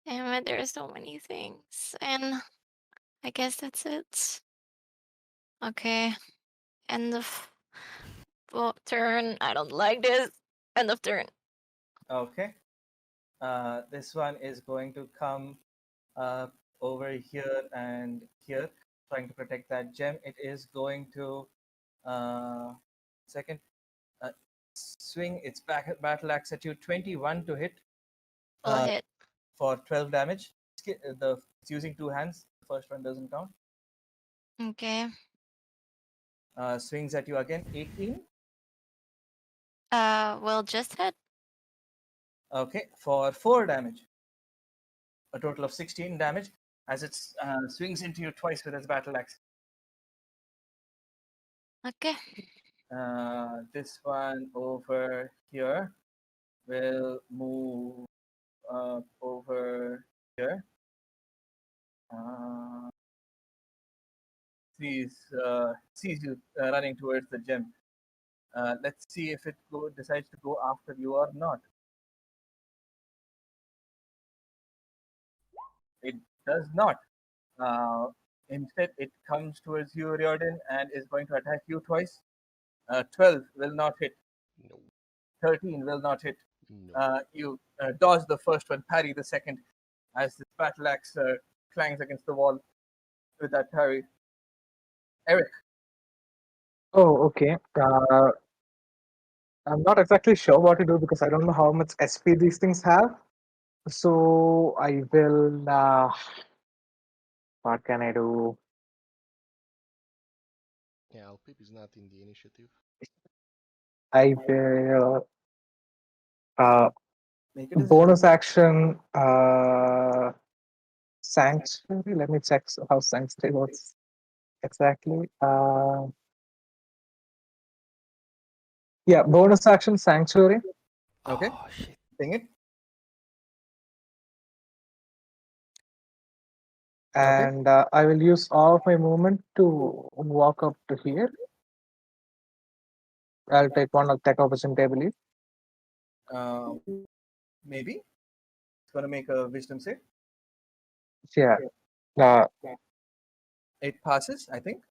Damn it, there are so many things. And I guess that's it. Okay. End of turn. I don't like this. End of turn. Okay. This one is going to come over here and here, trying to protect that gem. It is going to second uh, swing its battle axe at you. 21 to hit Full uh, hit. for 12 damage. It's using two hands. The first one doesn't count. Okay. Swings at you again. 18. Well, just hit. Okay, for 4 damage. A total of 16 damage as it swings into you twice with its battle axe. Okay. This one over here will move over here Sees you running towards the gym. Let's see if it decides to go after you or not. It does not. Instead, it comes towards you, Riordin, and is going to attack you twice. 12 will not hit. No. 13 will not hit. No. You dodge the first one, parry the second, as this battle axe clangs against the wall with that parry. Eric. Oh, okay. I'm not exactly sure what to do because I don't know how much SP these things have. So I will. What can I do? Yeah, Alpip is not in the initiative. I will. Make a decision. Bonus action. Sanctuary. Let me check how Sanctuary works exactly. Yeah, bonus action Sanctuary. Okay. Oh, shit. Ping it. And I will use all of my movement to walk up to here. I'll take one attack opportunity, I believe. Maybe. It's going to make a wisdom save. Yeah. It passes, I think.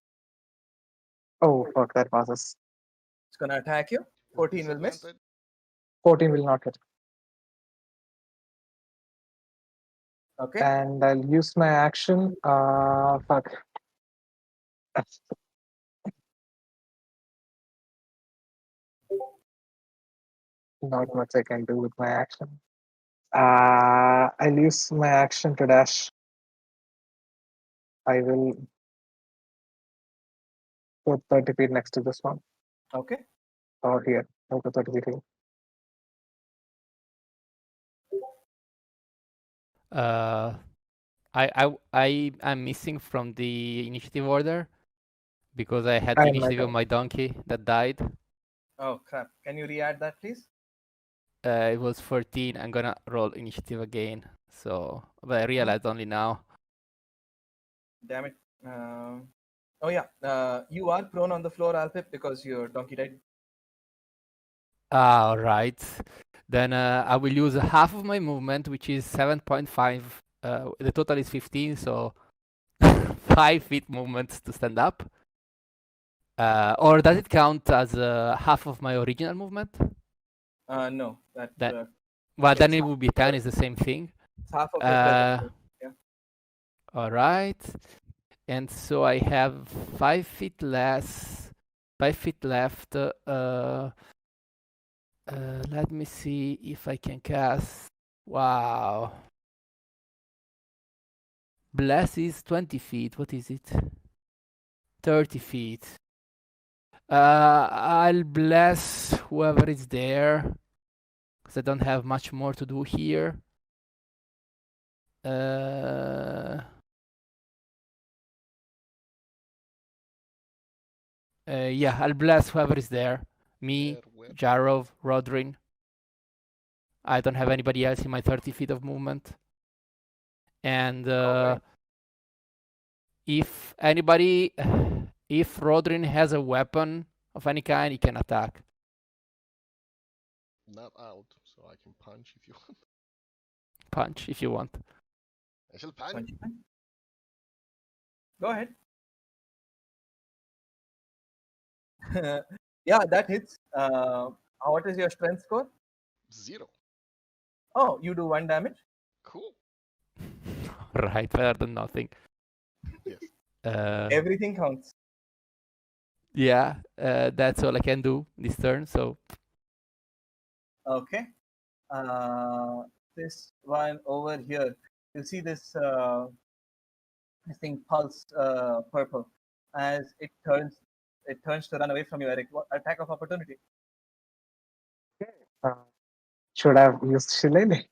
Oh, fuck, that passes. It's going to attack you. 14 will miss. Disadvantage? 14 will not hit. Okay. And I'll use my action. Fuck. Not much I can do with my action. I'll use my action to dash. I will put 30 feet next to this one. Okay. Or here. I'll put 30 feet here. I'm missing from the initiative order because I had I the am initiative not- of my donkey that died. Oh, crap. Can you re-add that, please? It was 14. I'm gonna roll initiative again. So, but I realized only now. Damn it. Oh, yeah. You are prone on the floor, Alpip, because your donkey died. All right. Then I will use half of my movement, which is 7.5. The total is 15, so 5 feet movement to stand up. Or does it count as half of my original movement? No. Well, then it's it would be 10, is the same thing. It's half of your present. Yeah. All right. And so I have 5 feet less. 5 feet left. Let me see if I can cast. Wow. Bless is 20 feet. What is it? 30 feet. I'll bless whoever is there, because I don't have much more to do here. Yeah, I'll bless whoever is there. Me, Where? Jarov, Rodrin. I don't have anybody else in my 30 feet of movement. And if anybody, if Rodrin has a weapon of any kind, he can attack. Not out, so I can punch if you want. Punch if you want. I shall punch. Go ahead. Yeah, that hits. What is your strength score? 0. Oh, you do 1 damage. Cool. Right, better than nothing. Yes. Everything counts. Yeah, that's all I can do this turn. So Okay. This one over here. You see this thing pulse purple as it turns to run away from you, Eric. What attack of opportunity? Should have used Shillelagh.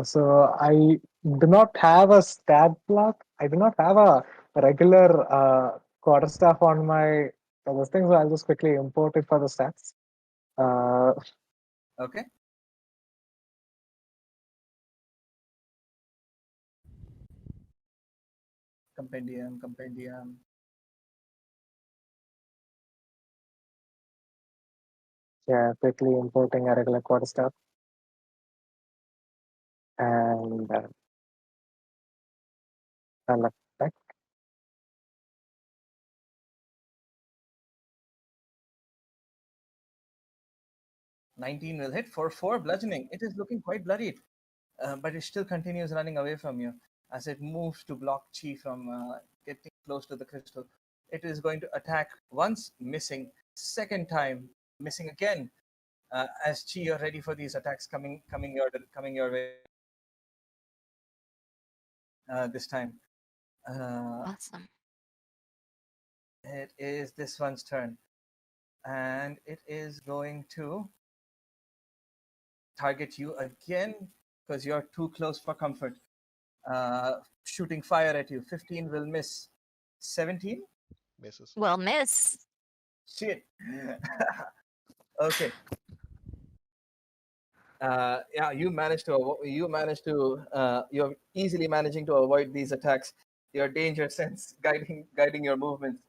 So I do not have a stat block. I do not have a regular quarterstaff on my this thing, so I'll just quickly import it for the stats. Okay. Compendium. Yeah, quickly importing a regular quarter staff. And I'll attack. 19 will hit for 4 bludgeoning. It is looking quite bloodied, but it still continues running away from you as it moves to block Chi from getting close to the crystal. It is going to attack once, missing. Second time, missing again. As Chi, you're ready for these attacks coming your way. This time, Awesome. it is this one's turn, and it is going to target you again because you're too close for comfort. Shooting fire at you. 15 will miss. 17? Misses. Well, miss. Shit. Okay. Yeah, you're easily managing to avoid these attacks. Your danger sense guiding your movements.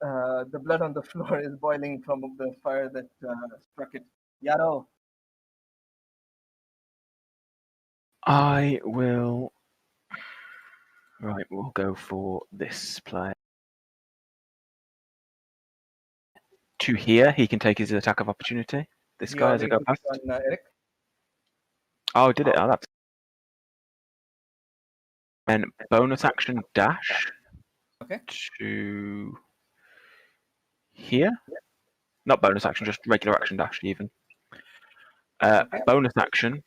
The blood on the floor is boiling from the fire that struck it. Yaro, I will. Right, we'll go for this play. To here, he can take his attack of opportunity. This you guy are as I ready go to past. pick on Eric. Oh, did it? Oh, that's. And bonus action dash. Okay. To here. Not bonus action, just regular action dash even. Okay. Bonus action.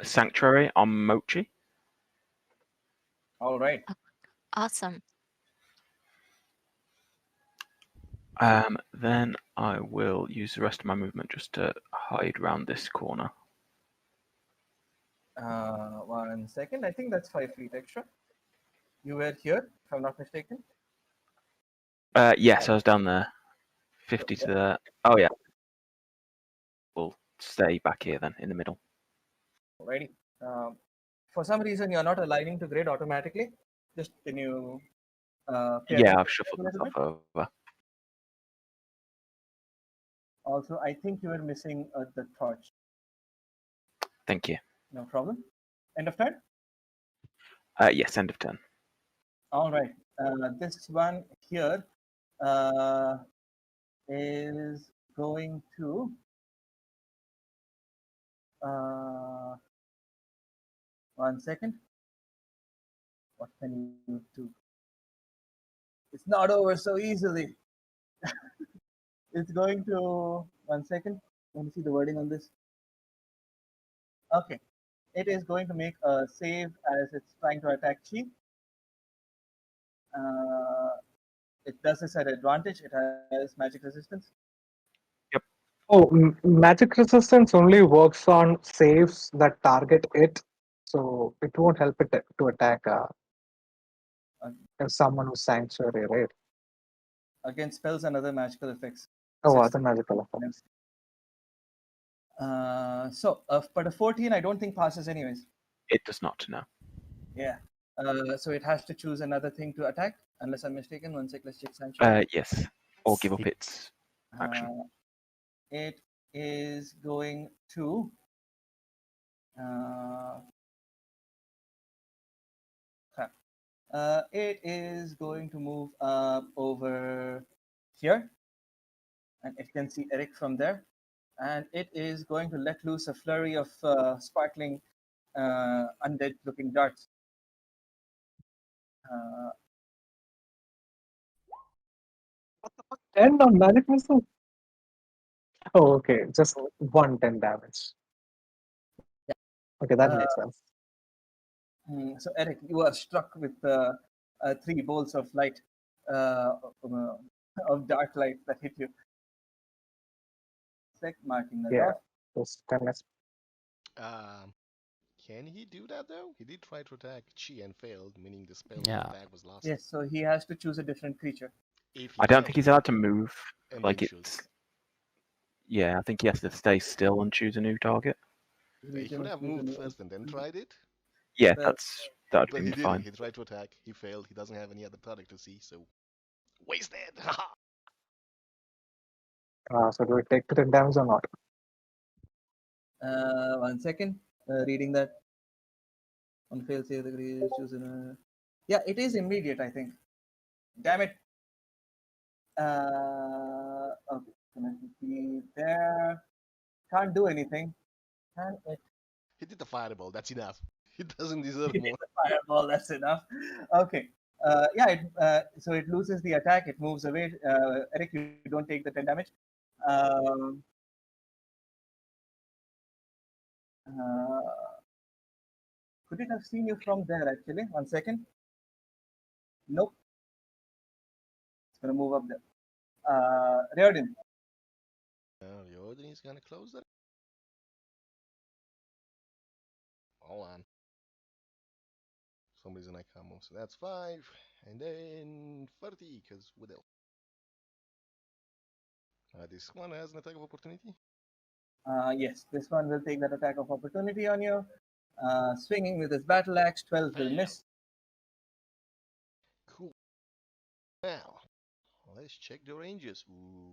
Sanctuary on Mochi. All right. Awesome. Then I will use the rest of my movement just to hide around this corner. 1 second. I think that's 5 feet extra. You were here, if I'm not mistaken. Yes, I was down there. 50 to the. Oh, yeah. We'll stay back here then, in the middle. Alrighty. For some reason, you're not aligning to grid automatically. Just can you? Yeah, I've shuffled myself over. Also, I think you were missing the torch. Thank you. No problem. End of turn. Yes, end of turn. All right. This one here is going to. 1 second. What can you do? It's not over so easily. It's going to. 1 second. Let me see the wording on this. Okay. It is going to make a save as it's trying to attack Chi. It does this at advantage. It has magic resistance. Oh, magic resistance only works on saves that target it, so it won't help it to attack someone who's sanctuary, right? Against spells and other magical effects. Oh, other magical effects. But a 14, I don't think passes anyways. It does not, no. Yeah. So it has to choose another thing to attack, unless I'm mistaken. 1 sec, let's check sanctuary. Yes. Or give up its action. It is going to. It is going to move over here, and it can see Eric from there, and it is going to let loose a flurry of sparkling, undead-looking darts. 10 on magic missile? Oh, okay. Just 110 damage. Yeah. Okay, that makes sense. So, Eric, you are struck with 3 bolts of light, of dark light that hit you. Marking that off. Just 10 less. Can he do that though? He did try to attack Chi and failed, meaning the spell attack was lost. Yes, so he has to choose a different creature. I don't think he's allowed to move. Like it's. it's. Yeah, I think he has to stay still and choose a new target. He could have moved first and then tried it. Yeah, Well, that'd But be he did. fine. He tried to attack. He failed. He doesn't have any other target to see, so wasted. So do we take 10 damage or not? 1 second. Reading that. On fail save, the creature is chosen. Yeah, it is immediate, I think. Damn it. Okay. Gonna be there. Can't do anything. Can it? He did the fireball. That's enough. He doesn't deserve Hit more. the fireball. That's enough. Okay. Yeah. So it loses the attack. It moves away. Eric, you don't take the 10 damage. Um, uh, could it have seen you from there? Actually, 1 second. Nope. It's gonna move up there. Riordin. Riordin is gonna close that. Hold on. For some reason I can't move, so that's 5. And then 30, because what else? This one has an attack of opportunity. Yes, this one will take that attack of opportunity on you. Swinging with his battle axe, 12 will Fail. miss. Cool. Now, let's check the ranges. Ooh.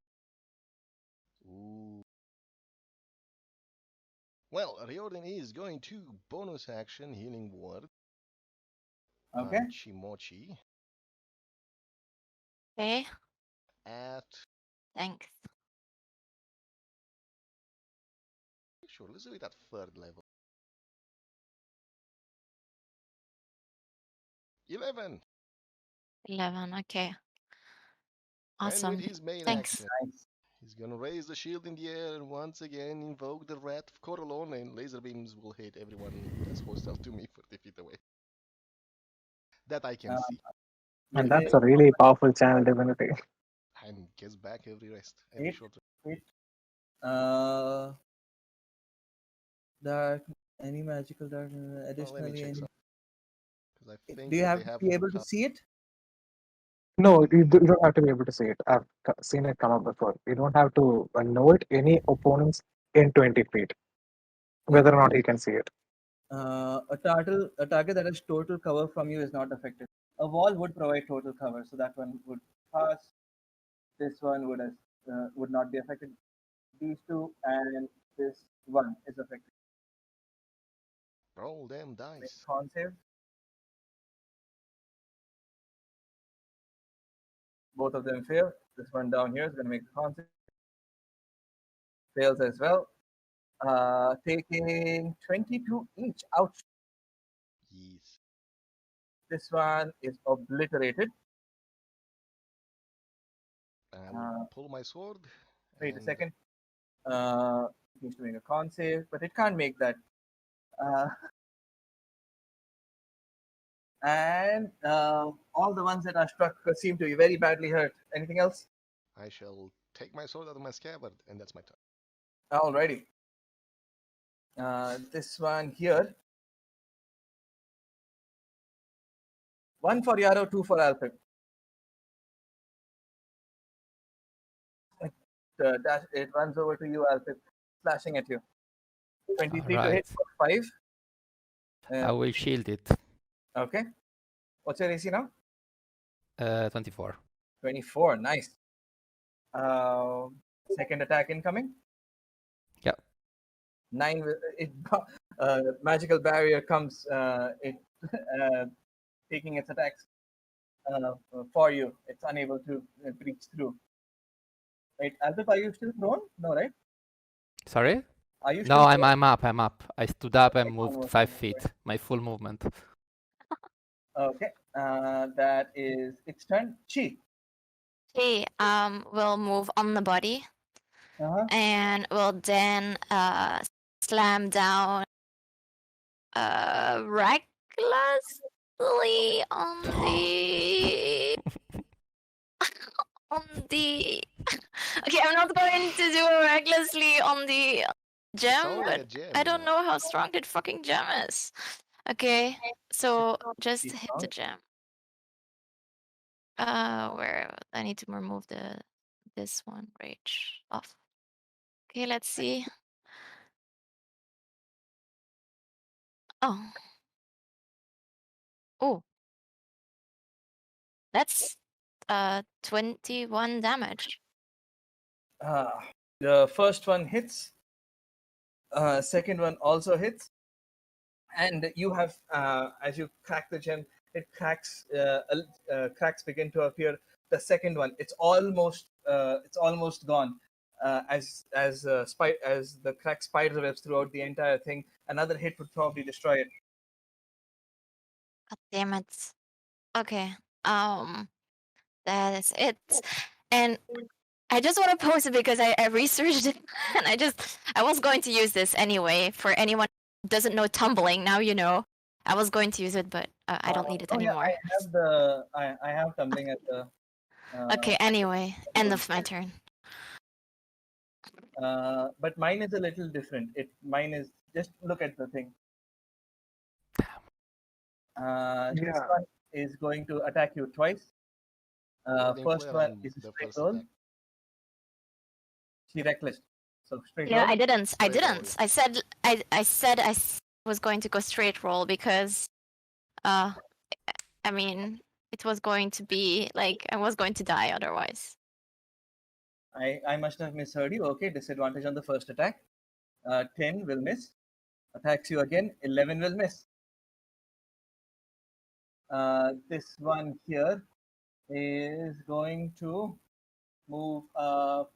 Ooh. Well, Riordan is going to bonus action healing word Okay. on Chimochi Okay, at thanks. sure, let's do it at 3rd level. 11. 11. Okay. And Awesome. with his main Thanks. action, Nice. he's gonna raise the shield in the air and once again invoke the Wrath of Coralon, and laser beams will hit everyone that's hostile to me 40 feet away. That I can Uh, see. And with that's his a really powerful channel divinity. And gets back every rest, every 8, short rest. 8. Uh, dark. Any magical dark. Well, let me Additionally, check any. some. Because I Do think you what have they to have be on able to card. see it? No, you don't have to be able to see it. I've seen it come up before. You don't have to know it. Any opponents in 20 feet, whether or not he can see it. A target that has total cover from you is not affected. A wall would provide total cover, so that one would pass. This one would not be affected. These two and this one is affected. Roll them Make dice. a con save. Both of them fail. This one down here is going to make a con save. Fails as well. Taking 22 each. Ouch. Yes. This one is obliterated. I will Uh, pull my sword Wait a and second. It needs to make a con save, but it can't make that. Uh, and all the ones that are struck seem to be very badly hurt. Anything else? I shall take my sword out of my scabbard, and that's my turn. Alrighty. This one here. One for Yaro, two for Alfred. It runs over to you, Alfred, slashing at you. 23 to hit Alright. for 5. I will shield it. Okay. What's your AC now? 24. 24. Nice. Second attack incoming. Yeah. 9. Magical barrier comes. It taking its attacks for you. It's unable to breach through. Right, Alfred, are you still prone? No, right? Sorry? Are you No, still I'm up. I'm up. I stood up and Okay, moved onwards, 5 onwards, feet. My full movement. Okay, that is its turn. Chi. Okay, we'll move on the body Uh-huh. and we'll then slam down recklessly on the on the okay, I'm not going to do it recklessly on the gem, only but a gem, I you don't know. know how strong that fucking gem is. Okay, so just She's hit the strong. gem. Where I need to remove this one rage off. Okay, let's see. Oh, Oh, that's 21 damage. The first one hits. Second one also hits, and you have as you crack the gem, it cracks. Cracks begin to appear. The second one, it's almost gone. As the crack spider webs throughout the entire thing, another hit would probably destroy it. God damn it. Okay. That is it. And I just want to post it because I researched it and I was going to use this anyway. For anyone who doesn't know tumbling, now you know. I was going to use it, but I don't need it anymore. I have tumbling at the. Okay, anyway, end of my turn. But mine is a little different. Mine is just look at the thing. This one is going to attack you twice. First one is a straight roll. Attack. She reckless. So straight Yeah, roll. I didn't. Straight roll, yeah. I said I was going to go straight roll because, I mean, it was going to be like I was going to die otherwise. I must have misheard you. Okay, disadvantage on the first attack. 10 will miss. Attacks you again. 11 will miss. This one here is going to move up.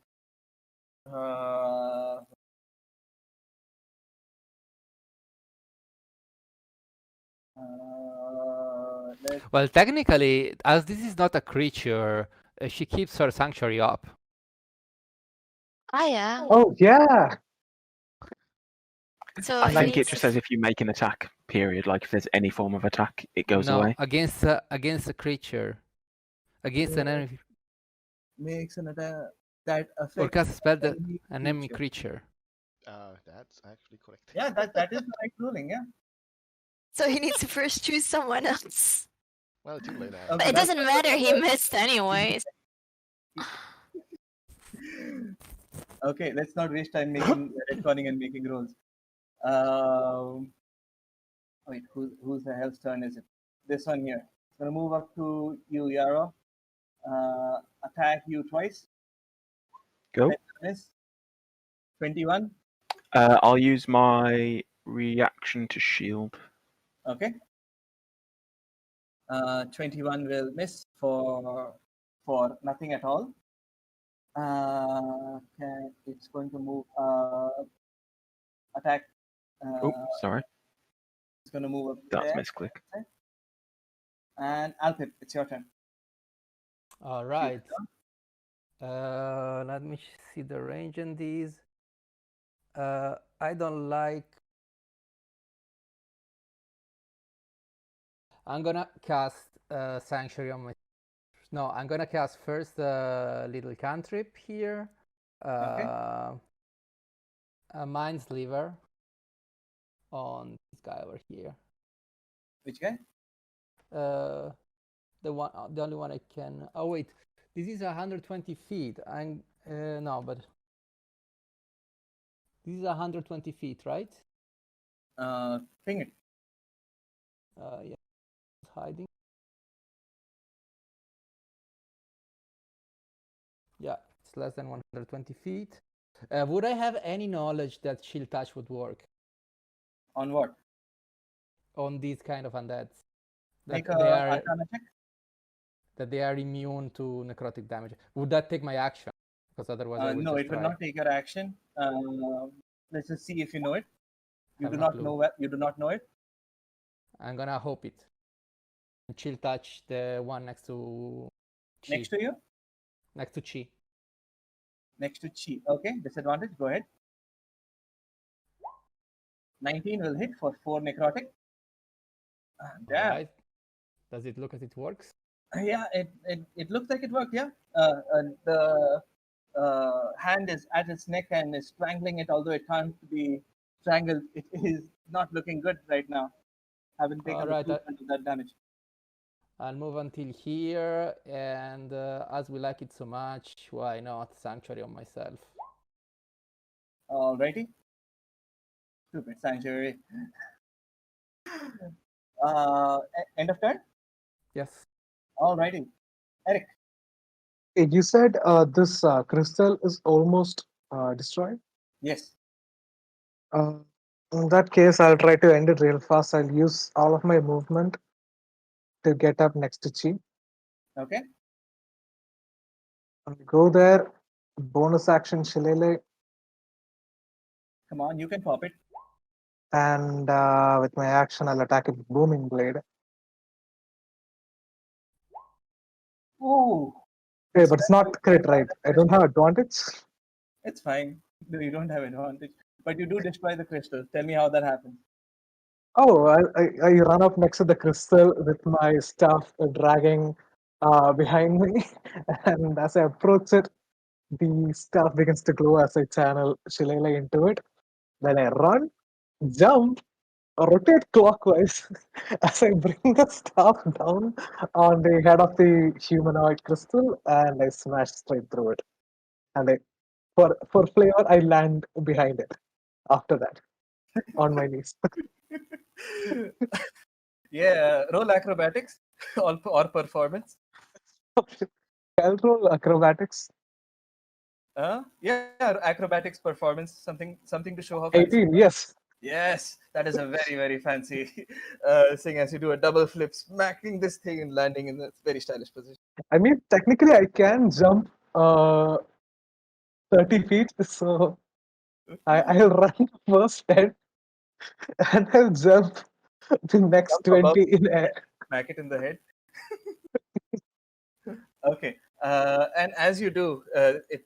Well, technically, as this is not a creature, she keeps her sanctuary up. Ah, yeah. Oh yeah. So I he think it needs just to says if you make an attack, period. Like if there's any form of attack, it goes away. against a creature, against an enemy, makes an attack that or affects cast a spell that enemy an enemy creature. creature. That's actually correct. Yeah, that is the right ruling. Yeah. So he needs to first choose someone else. Well, too late now. Okay, But it that's- doesn't matter. He missed anyways. Okay, let's not waste time making retconning and making rolls. Wait, whose the hell's turn is it? This one here. It's gonna move up to you, Yaro. Attack you twice. Go. Miss. 21. I'll use my reaction to shield. Okay. 21 will miss for nothing at all. Okay, it's going to move attack. Oh, sorry, It's going to move up that's there. misclick. And Alpid, it's your turn. All right. Let me see the range in these. I don't like. I'm gonna cast Sanctuary on my. No, I'm gonna cast first a little cantrip here. A Mind Sliver on this guy over here. Which guy? The only one I can. Oh wait, this is 120 feet. No, but this is 120 feet, right? Ping it. Yeah, hiding. Yeah, it's less than 120 feet. Would I have any knowledge that Shield Touch would work On what? on these kind of undeads? Make That a they are Arcana check. that they are immune to necrotic damage. Would that take my action? Because otherwise, I would No, just it will try. not take your action. Let's just see if you know it. You Have do no not clue. know. You do not know it. I'm gonna hope it. Chill touch the one next to Chi. Next to you. Next to Chi. Next to Chi. Okay, disadvantage. Go ahead. 19 will hit for 4 necrotic. Damn. Alright. Does it look as it works? Yeah, it looks like it worked. Yeah. The hand is at its neck and is strangling it, although it can't be strangled. It is not looking good right now. Haven't taken Alright, the full of that damage. I'll move until here, and as we like it so much, why not Sanctuary on myself? Alrighty. Stupid sanctuary. End of turn. Yes. Alrighty, Eric. You said this crystal is almost destroyed. Yes. Uh, in that case, I'll try to end it real fast. I'll use all of my movement to get up next to Chi. Okay. I'll go there. Bonus action Shillelagh, Come on, you can pop it. and with my action, I'll attack it with Booming Blade. Ooh. Okay, but it's not crit, right? I don't have advantage. It's fine. No, you don't have advantage, but you do destroy the crystal. Tell me how that happened. Oh, I run up next to the crystal with my staff dragging behind me, and as I approach it, the staff begins to glow as I channel Shillelagh into it. Then I run, jump, rotate clockwise as I bring the staff down on the head of the humanoid crystal, and I smash straight through it. And for flavor, I land behind it. After that, on my knees. Yeah, roll acrobatics or performance. I'll roll acrobatics. Yeah, acrobatics performance. Something to show how fancy. 18, yes. Yes, that is a very very fancy thing as you do a double flip, smacking this thing and landing in a very stylish position. I mean, technically, I can jump 30 feet, so I'll run first 10 and I'll jump the next Jump above, 20 in air. smack it in the head. Okay, and as you do, it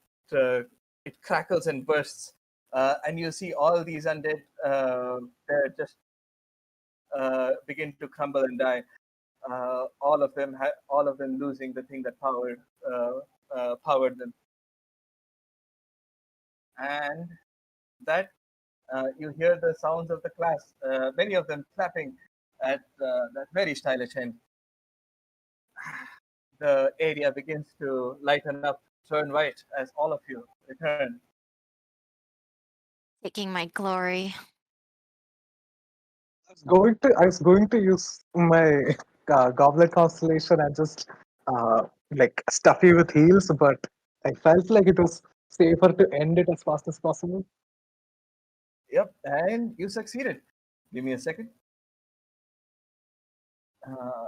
crackles and bursts, and you see all these undead they're just begin to crumble and die. All of them losing the thing that powered them, and that you hear the sounds of the class, many of them clapping at that very stylish end. The area begins to lighten up, turn white as all of you return. Taking my glory. I was going to use my goblet constellation and just like stuff you with heals, but I felt like it was safer to end it as fast as possible. Yep, and you succeeded. Give me a second. Oh,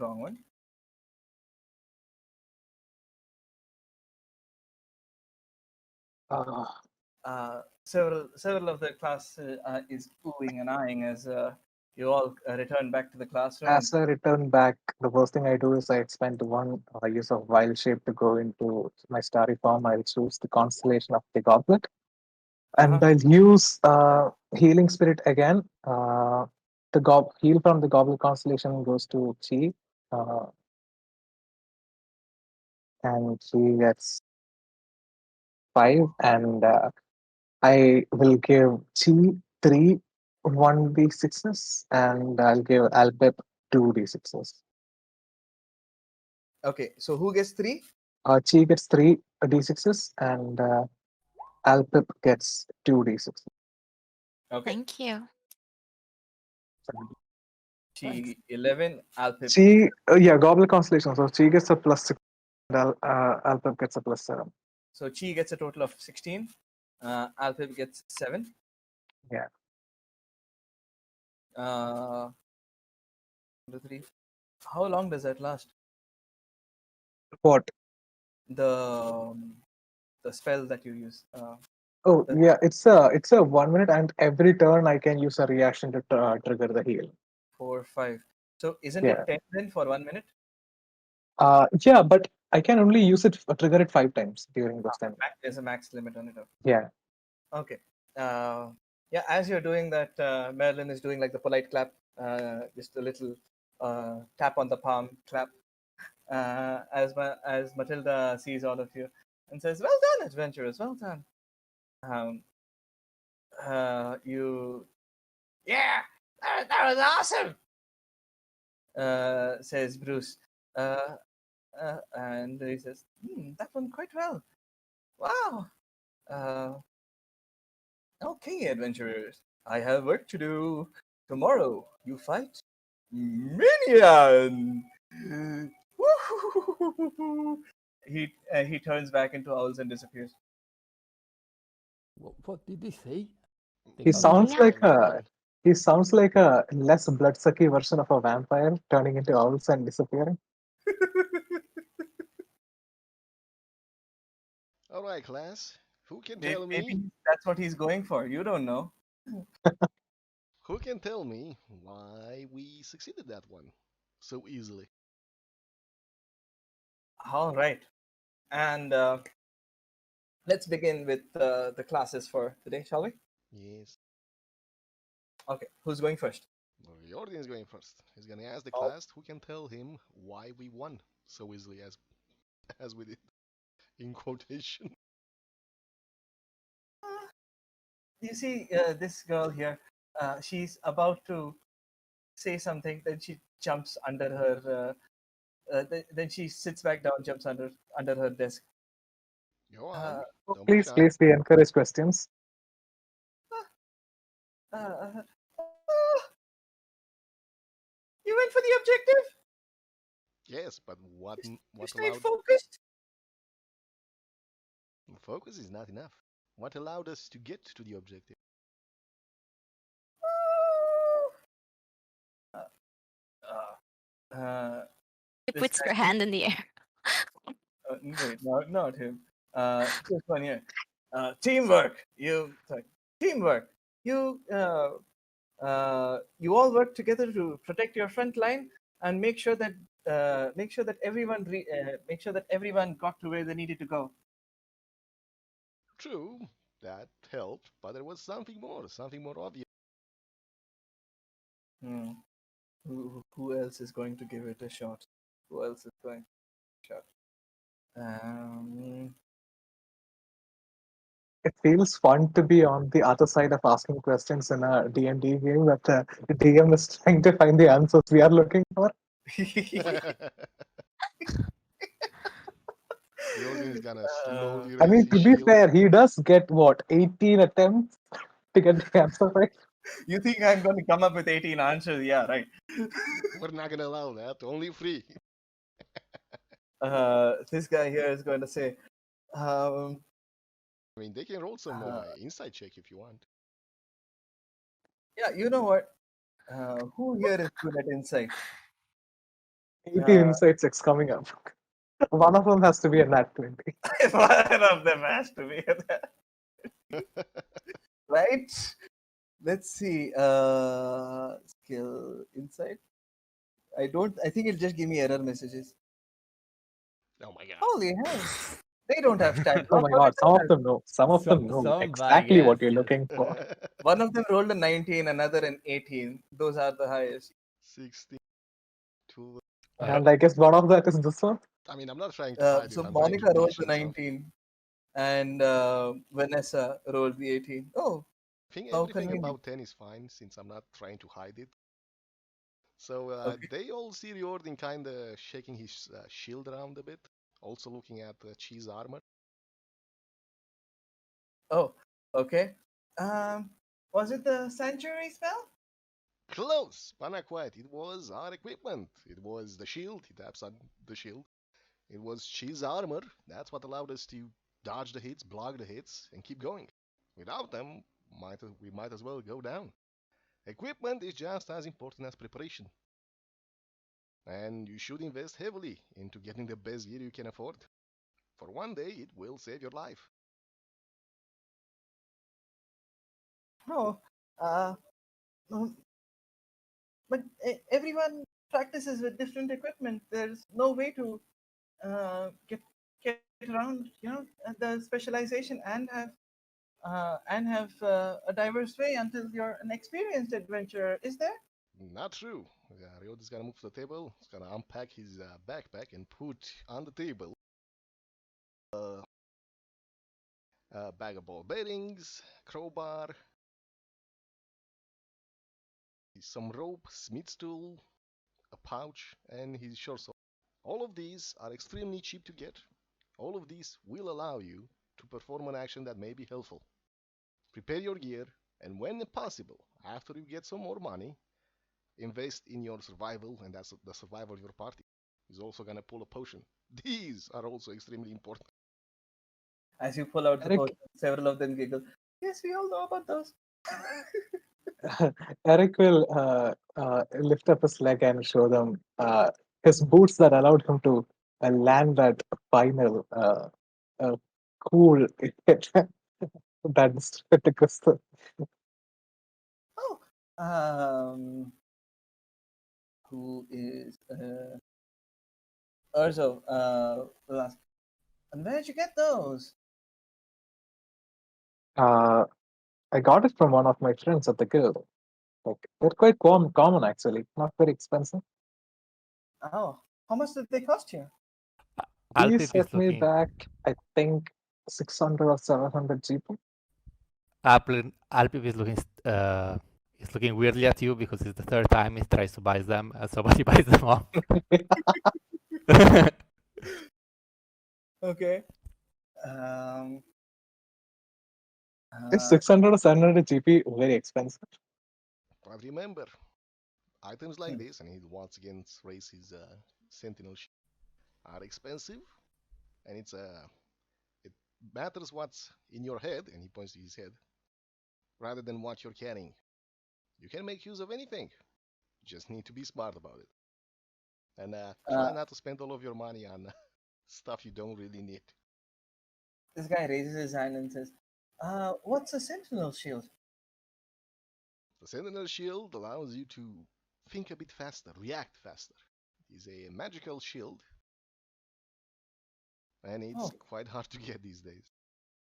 wrong one. Uh, Several of the class is oohing and eyeing as you all return back to the classroom. as I return back, the first thing I do is I expend one use of wild shape to go into my starry form. I'll choose the constellation of the goblet. And I'll use healing spirit again. The heal from the goblet constellation goes to Chi, uh, and she gets 5. And I will give Chi 3 1d6s, and I'll give Alpep 2d6s. Okay, so who gets 3? Chi gets 3 d6s, and Alpep gets 2d6s. Okay, Thank you. Chi 11, Alpip. Chi, yeah, goblet constellation. So Chi gets a +6, and Alpep gets a +7. So Chi gets a total of 16. Alpip gets 7. Yeah. 2, 3. How long does that last? What? The the spell that you use. Oh, yeah, it's a 1 minute, and every turn I can use a reaction to trigger the heal. 4, 5. So isn't Yeah. it 10 then for 1 minute? Yeah, but I can only use it trigger it 5 times during those time. There's a max limit on it. Yeah. Okay. Yeah, as you're doing that, Marilyn is doing like the polite clap, just a little tap on the palm clap, as Matilda sees all of you and says, "Well done, adventurers, well done." You, yeah, that was awesome, says Bruce, and he says, "That went quite well. Wow." Okay, adventurers, I have work to do. Tomorrow, you fight Minion. He turns back into owls and disappears. What did he say? He Take out the. sounds Minion? like a he sounds like a less bloodsucky version of a vampire turning into owls and disappearing. All right, class. Who can Maybe, tell me? maybe that's what he's going for. You don't know. Who can tell me why we succeeded that one so easily? All right, and let's begin with the classes for today, shall we? Yes. Okay, who's going first? Riordin is going first. He's gonna ask the Oh. class who can tell him why we won so easily as we did in quotation. You see, this girl here, she's about to say something, then she jumps under her. Then she sits back down, jumps under her desk. Go on. Uh, Don't be Please, shy. please, we encourage questions. uh, you went for the objective. Yes, but You what stayed allowed focused. focus is not enough. What allowed us to get to the objective? Uh, uh, He this puts guy. your hand in the air. Wait, no, not him. This one here. Teamwork. Sorry, teamwork. You you all work together to protect your front line and make sure that everyone got to where they needed to go. True, that helped, but there was something more obvious. Hmm. Who else is going to give it a shot? Who else is going to shot? Um, It feels fun to be on the other side of asking questions in a D&D game that the DM is trying to find the answers we are looking for. Riordin is gonna uh, slowly I raise mean, his to be shield. fair, he does get what, 18 attempts to get the answer right? you think I'm going to come up with 18 answers? Yeah, right. We're not gonna allow that. Only 3. This guy here is going to say, um, I mean, they can roll some uh, insight check if you want. yeah, you know what? Who here is good at insight? 18 insight checks coming up. One of them has to be a nat 20. One of them has to be right. Let's see. Skill insight. I think it'll just give me error messages. Oh my god. Holy hell! They don't have stat Oh block my on god, it. some of them know. Some of them know Somebody exactly what gets you're it. looking for. One of them rolled a 19, another an 18. Those are the highest. 16. Two. And I guess one of that is this one. I mean, I'm not trying to hide it. So I'm trying to Monica rolled dish the it. So 19, and Vanessa rolled the 18. Oh, I think how everything convenient. about 10 is fine since I'm not trying to hide it. So Okay. they all see Riordin kind of shaking his shield around a bit, also looking at the cheese armor. Oh, okay. Was it the sanctuary spell? Close, but not quite. It was our equipment. It was the shield. He taps on the shield. It was cheese armor. That's what allowed us to dodge the hits, block the hits, and keep going. Without them, we might as well go down. Equipment is just as important as preparation. And you should invest heavily into getting the best gear you can afford. For one day, it will save your life. Oh, uh, um, but everyone practices with different equipment. There's no way to get around, the specialization and have a diverse way until you're an experienced adventurer. Is there? Not true. Riot is gonna move to the table. He's gonna unpack his backpack and put on the table a bag of ball bearings, crowbar, some rope, smith's tool, a pouch, and his short sword. All of these are extremely cheap to get. All of these will allow you to perform an action that may be helpful. prepare your gear, and when possible, after you get some more money, invest in your survival, and that's the survival of your party. Is also gonna pull a potion. These are also extremely important. As you pull out the Eric, potion, several of them giggle. Yes, we all know about those. Eric will lift up his leg and show them his boots that allowed him to land that final cool hit that took us. Oh, um, who is Urzo? Will ask. And where'd you get those? Uh, I got it from one of my friends at the guild. Like they're quite common actually, not very expensive. Oh, how much did they cost you? He Alpip set is me looking. back, I think, 600 or 700 GP. Alpip is looking weirdly at you because it's the third time he tries to buy them, and somebody buys them off. Okay. Um. Is 600 or 700 GP very expensive? But remember, items like Hmm. this, and he once again raises his sentinel shield, are expensive, and it matters what's in your head, and he points to his head, rather than what you're carrying. You can make use of anything. You just need to be smart about it, and try Uh, not to spend all of your money on stuff you don't really need. this guy raises his hand and says, what's a sentinel shield?" The sentinel shield allows you to think a bit faster, react faster. It is a magical shield, and it's Oh, quite hard to get these days.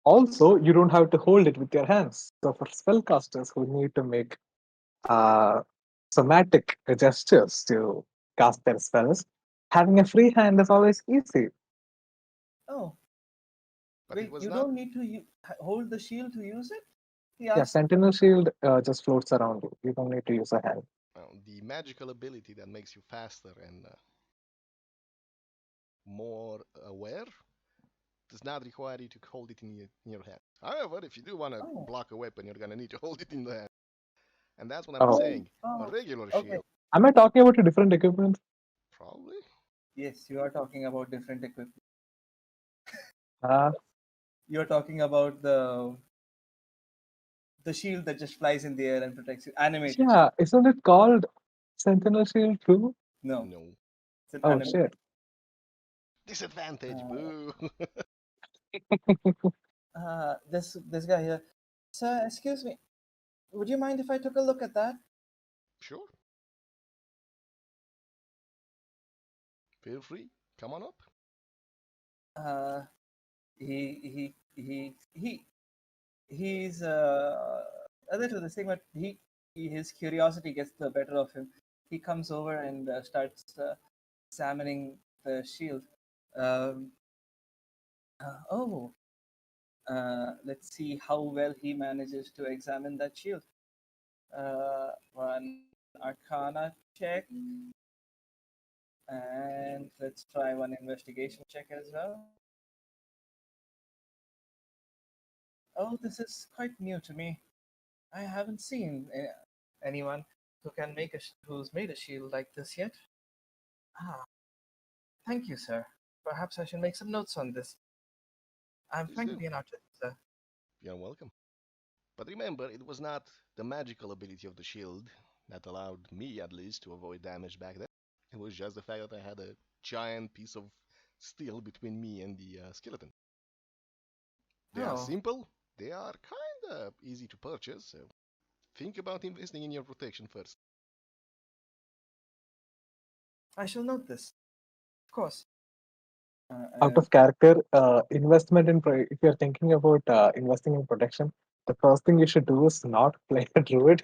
Also, you don't have to hold it with your hands. So for spellcasters who need to make uh, somatic gestures to cast their spells, having a free hand is always easy. oh, But it wait, was you not don't need to hold the shield to use it? He Yeah, asked. Sentinel Shield just floats around you. You don't need to use a hand. the magical ability that makes you faster and more aware does not require you to hold it in your hand. However, if you do want to Oh, block a weapon, you're going to need to hold it in the hand. And that's what I'm Oh, oh, saying. A oh, regular okay. shield, am I talking about a different equipment? probably. Yes, you are talking about different equipment. Uh, You're talking about the shield that just flies in the air and protects you. Animated shield. yeah, isn't it called Sentinel Shield too? No, No. it's an Oh animated. shit. Disadvantage, Uh, boo! this guy here. Sir, excuse me. Would you mind if I took a look at that? Sure, feel free. Come on up. Uh, he he's a little this thing, but his curiosity gets the better of him. He comes over and starts examining the shield. Um, oh, let's see how well he manages to examine that shield. One Arcana check, and let's try one investigation check as well. Oh, this is quite new to me. I haven't seen anyone who can make who's made a shield like this yet. Ah, thank you, sir. Perhaps I should make some notes on this. I'm Please do. frankly an artist, sir. You're welcome. But remember, it was not the magical ability of the shield that allowed me, at least, to avoid damage back then. It was just the fact that I had a giant piece of steel between me and the skeleton. They are Oh, simple, they are kinda easy to purchase, so think about investing in your protection first. I shall note this, of course. Out And of character, investment in if you're thinking about investing in protection, the first thing you should do is not play a druid.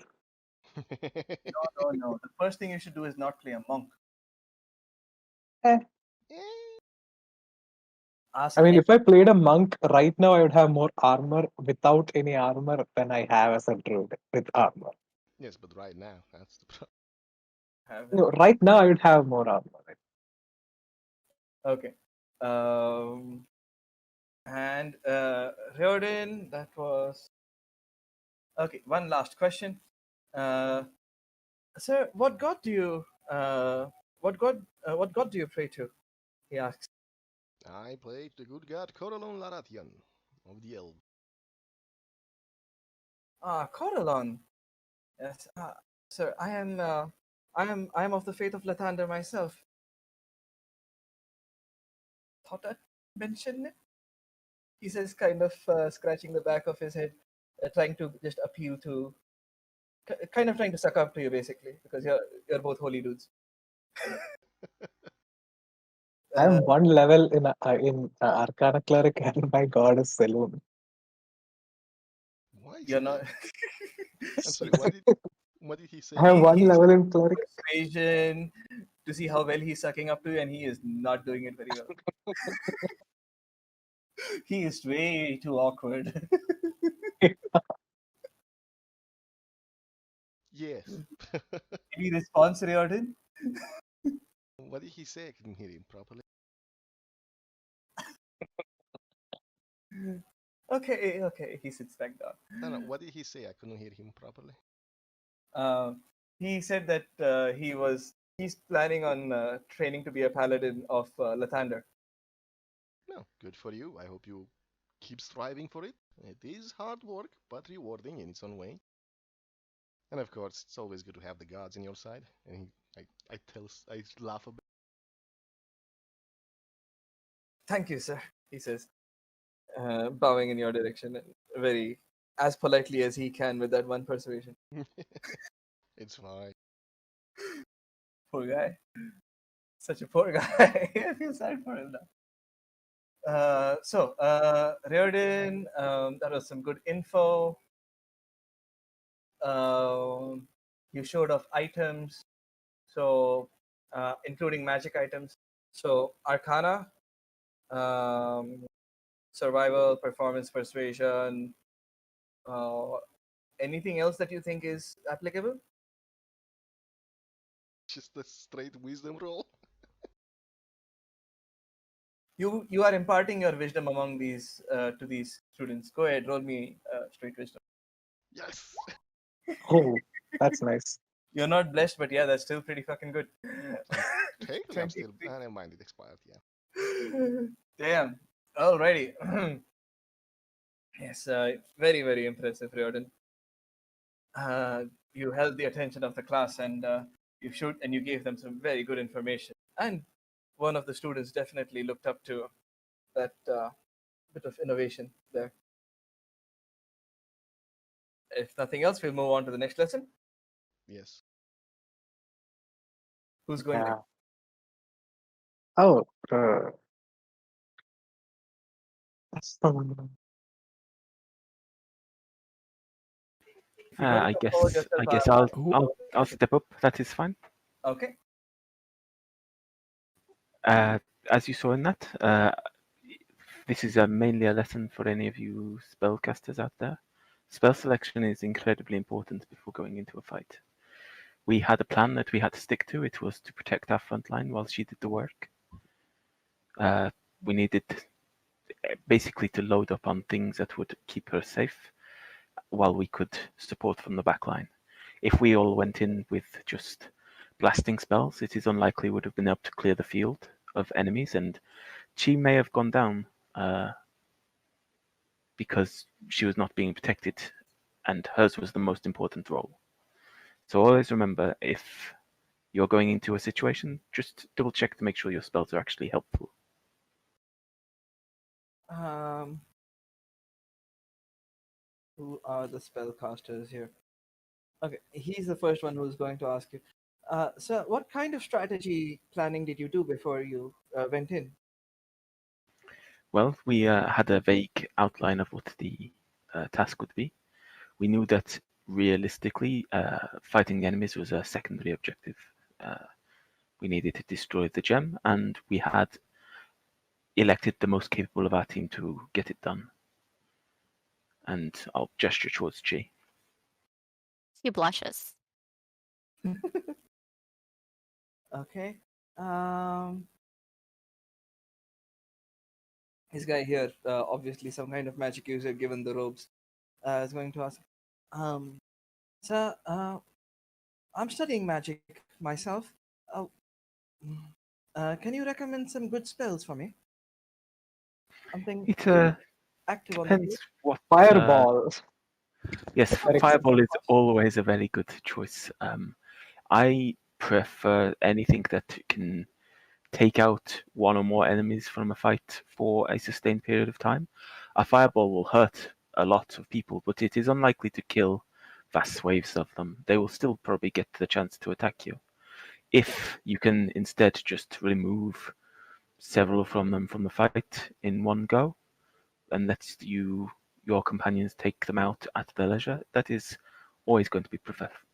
no, no, no. The first thing you should do is not play a monk. Eh, Eh, Ask I mean, any. if I played a monk right now, I would have more armor without any armor than I have as a druid with armor. yes, but right now, that's the problem. Have it. No, right now I would have more armor. Okay. Um, and Riordin, that was Okay, one last question. Sir, what god do you pray to? He asks. I pray to the good god Coralon Laratian of the elves. Ah, Coralon. Yes, sir, I am of the faith of Lathander myself. Thought I'd mention it. He says, kind of scratching the back of his head, trying to just appeal to, kind of trying to suck up to you, basically, because you're both holy dudes. I'm one level in Arcana Cleric, and my god is Saloon. Why is You're he not. that? I'm sorry. What did he say? I have one He's level in Cleric. persuasion to see how well he's sucking up to you, and he is not doing it very well. He is way too awkward. Yes. Any response, Riordin? What did he say? I couldn't hear him properly. Okay. He sits back down. No. What did he say? I couldn't hear him properly. He said that he's planning on training to be a paladin of Lathander. No, good for you. I hope you keep striving for it. It is hard work, but rewarding in its own way. And of course, it's always good to have the gods in your side. And I laugh a bit. Thank you, sir. He says, bowing in your direction, very as politely as he can with that one persuasion. It's fine. Poor guy. Such a poor guy. I feel sad for him now. Riordan, that was some good info. You showed off items, so including magic items. So Arcana, survival, performance, persuasion. Anything else that you think is applicable? Just a straight wisdom roll. You are imparting your wisdom among these to these students. Go ahead, roll me straight wisdom. Yes. Oh, that's nice. You're not blessed, but yeah, that's still pretty fucking good. Technically, I'm still. 23. Never mind. It expired. Yeah. Damn. Alrighty. Yes, very impressive, Riordan. You held the attention of the class, and you gave them some very good information. And one of the students definitely looked up to that bit of innovation there. If nothing else, we'll move on to the next lesson. Yes. Who's going Yeah. next? Oh, If you don't I compose guess yourself, I guess I'll step up. That is fine. okay. As you saw in that, this is mainly a lesson for any of you spellcasters out there. Spell selection is incredibly important before going into a fight. We had a plan that we had to stick to. It was to protect our front line while she did the work. We needed basically to load up on things that would keep her safe while we could support from the back line. If we all went in with just blasting spells, it is unlikely we would have been able to clear the field of enemies, and she may have gone down because she was not being protected, and hers was the most important role. So always remember, if you're going into a situation, just double check to make sure your spells are actually helpful. Who are the spellcasters here? Okay, he's the first one who's going to ask you. So, what kind of strategy planning did you do before you went in? Well, we had a vague outline of what the task would be. We knew that realistically, fighting the enemies was a secondary objective. We needed to destroy the gem, and we had elected the most capable of our team to get it done. And I'll gesture towards Chi. He blushes. Okay. This guy here, obviously some kind of magic user given the robes, is going to ask, Um, so, I'm studying magic myself. Oh, mm, can you recommend some good spells for me? Something It active on the depends field? what. Fireball. Yes, Eric's fireball is always a very good choice. I prefer anything that can take out one or more enemies from a fight for a sustained period of time. A fireball will hurt a lot of people, but it is unlikely to kill vast waves of them. They will still probably get the chance to attack you. If you can instead just remove several from them from the fight in one go and let your companions take them out at their leisure, that is always going to be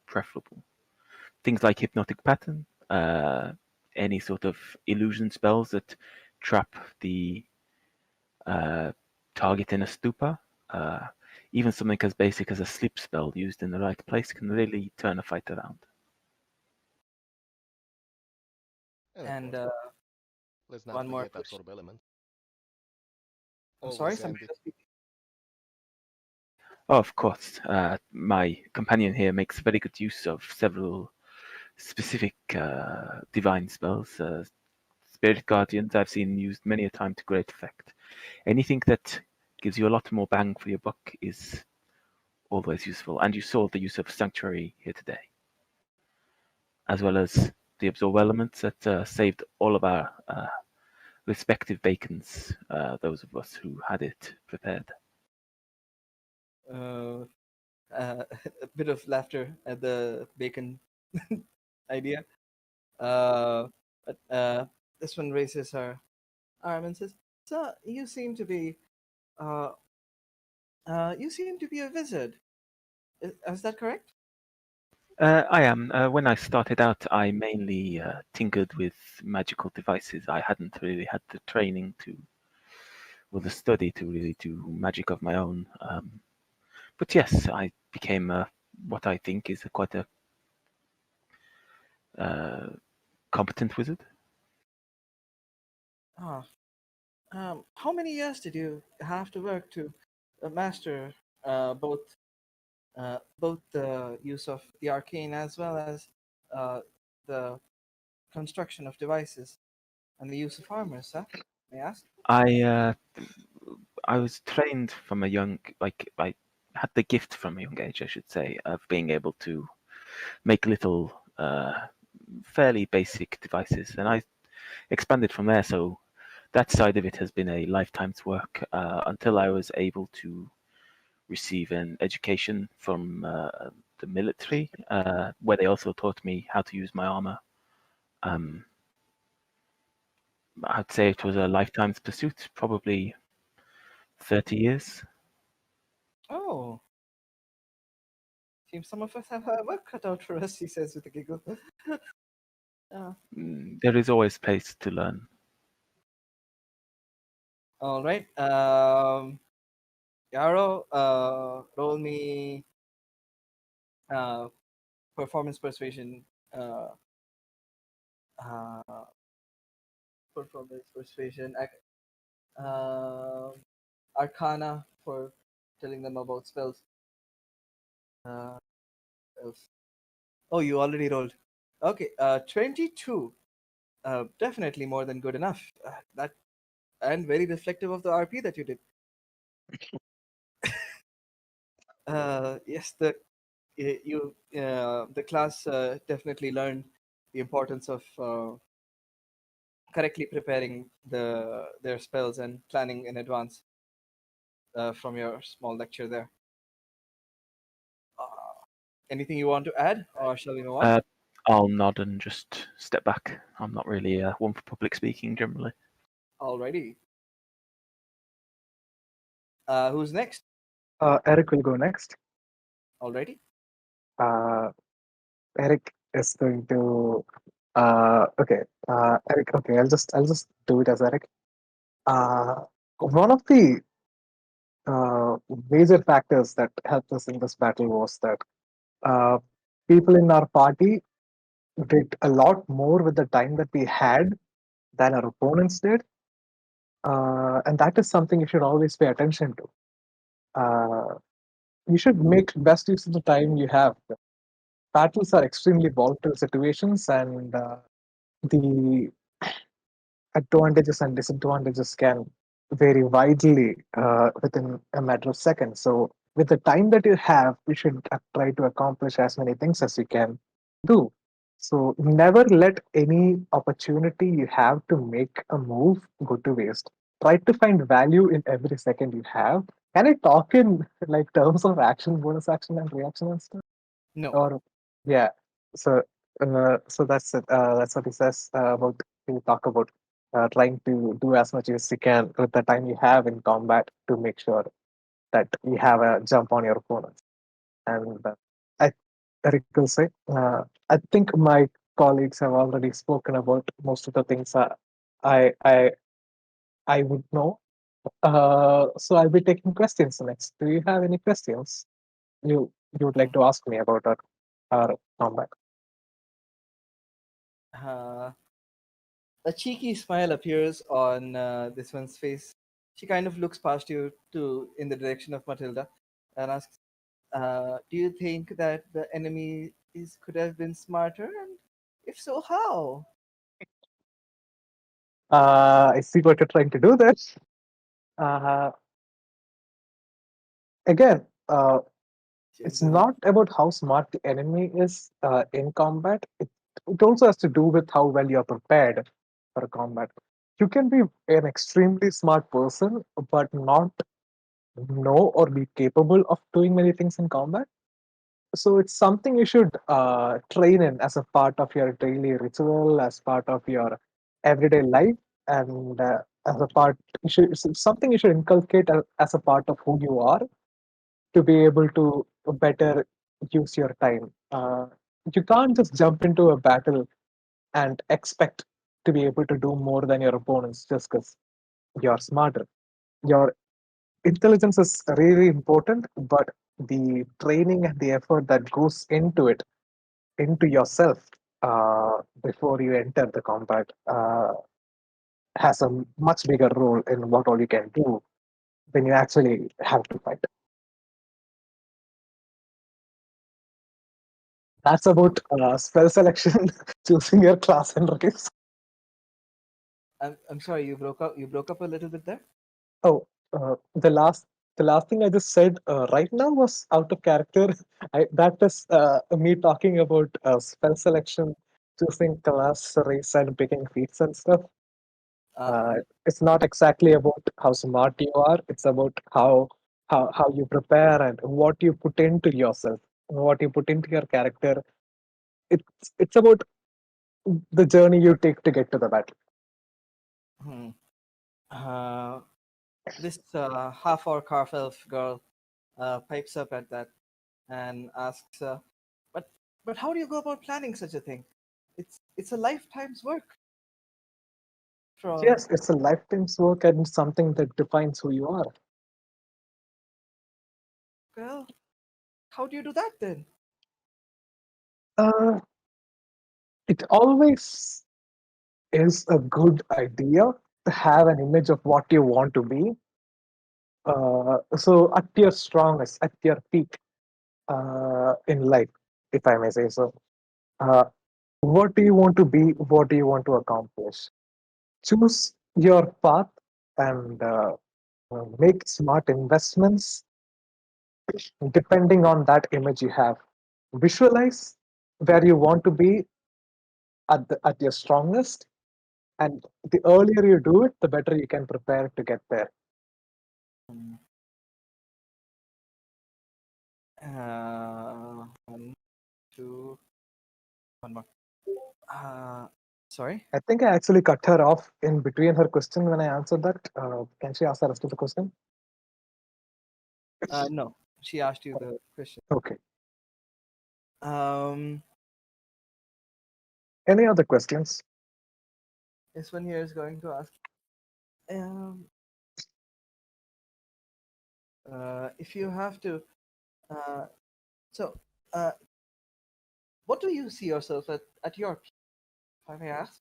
preferable. Things like hypnotic pattern, any sort of illusion spells that trap the target in a stupor, uh, even something as basic as a sleep spell used in the right place can really turn a fight around. And of And course, let's not one more forget question. absorb element. I'm Always sorry, somebody handy. was speaking. Oh, of course, my companion here makes very good use of several specific divine spells. Spirit Guardians I've seen used many a time to great effect. Anything that gives you a lot more bang for your buck is always useful. And you saw the use of Sanctuary here today, as well as the Absorb elements that saved all of our respective bacons, those of us who had it prepared. Uh, a bit of laughter at the bacon idea. But this one raises her arm and says, "Sir, uh, you seem to be a wizard. Is that correct?" I am. When I started out, I mainly tinkered with magical devices. I hadn't really had the training to, or the study to really do magic of my own. But yes, I became what I think is quite a competent wizard. Ah, how many years did you have to work to master both the use of the arcane as well as uh, the construction of devices and the use of armor, sir? May I ask? I I was trained from a young, like I had the gift from a young age, I should say, of being able to make little, fairly basic devices, and I expanded from there. So that side of it has been a lifetime's work until I was able to receive an education from the military, where they also taught me how to use my armor. Um, I'd say it was a lifetime's pursuit, probably 30 years. Oh, seems some of us have our work cut out for us, he says with a giggle. There is always place to learn. All right. Yarrow, roll me uh, performance persuasion. Uh, uh, performance persuasion. Uh, Arcana for telling them about spells. Spells. Oh, you already rolled. Okay. 22. Definitely more than good enough. That and very reflective of the RP that you did. Yes, the class definitely learned the importance of correctly preparing their spells and planning in advance from your small lecture there. Anything you want to add, or shall we move on? I'll nod and just step back. I'm not really one for public speaking generally. Alrighty. Who's next? Eric will go next. Alrighty. Uh, Eric is going to. Okay. Eric. Okay. I'll just do it as Eric. One of the uh, major factors that helped us in this battle was that uh, people in our party did a lot more with the time that we had than our opponents did. And that is something you should always pay attention to. Uh, you should make best use of the time you have. Battles are extremely volatile situations, and the advantages and disadvantages can vary widely within a matter of seconds. So, with the time that you have, you should try to accomplish as many things as you can do. So, never let any opportunity you have to make a move go to waste. Try to find value in every second you have. Can I talk in like terms of action, bonus action, and reaction and stuff? No. Or yeah, so so that's it. That's what he says about to talk about trying to do as much as you can with the time you have in combat to make sure that you have a jump on your opponents. And I, Eric will say, I think my colleagues have already spoken about most of the things I I I would know. So I'll be taking questions next. Do you have any questions you would like Mm. to ask me about our combat? Uh, a cheeky smile appears on this one's face. She kind of looks past you to in the direction of Matilda and asks, "Do you think that the enemy could have been smarter? And if so, how?" I see what you're trying to do there. Uh, again, it's Gentlemen. not about how smart the enemy is in combat. It also has to do with how well you're prepared for a combat. You can be an extremely smart person, but not know or be capable of doing many things in combat. So it's something you should train in as a part of your daily ritual, as part of your everyday life, and as a part, it's something you should inculcate as a part of who you are to be able to better use your time. You can't just jump into a battle and expect to be able to do more than your opponents just because you're smarter. Your intelligence is really important, but the training and the effort that goes into it, into yourself before you enter the combat, has a much bigger role in what all you can do when you actually have to fight. That's about spell selection, choosing your class and race. I'm sorry, you broke up. You broke up a little bit there. Oh, the last thing I just said right now was out of character. That is me talking about spell selection, choosing class, race, and picking feats and stuff. Uh, Uh, it's not exactly about how smart you are. It's about how you prepare and what you put into yourself, what you put into your character. It's about the journey you take to get to the battle. hmm. uh, this half-orc, half-elf girl pipes up at that and asks, "But but how do you go about planning such a thing? It's a lifetime's work from." Yes, it's a lifetime's work and something that defines who you are. Well, how do you do that then? Uh, it always is a good idea to have an image of what you want to be. So, at your strongest, at your peak in life, if I may say so, uh, what do you want to be? What do you want to accomplish? Choose your path and make smart investments depending on that image you have. Visualize where you want to be at your strongest, and the earlier you do it, the better you can prepare to get there. Mm. One, two, one more. Uh, Sorry. I think I actually cut her off in between her question when I answered that. Can she ask the rest of the question? No, she asked you the question. Okay. Um, Any other questions? this one here is going to ask, um, if you have to, uh, so, uh, what do you see yourself at your peak, if I may ask?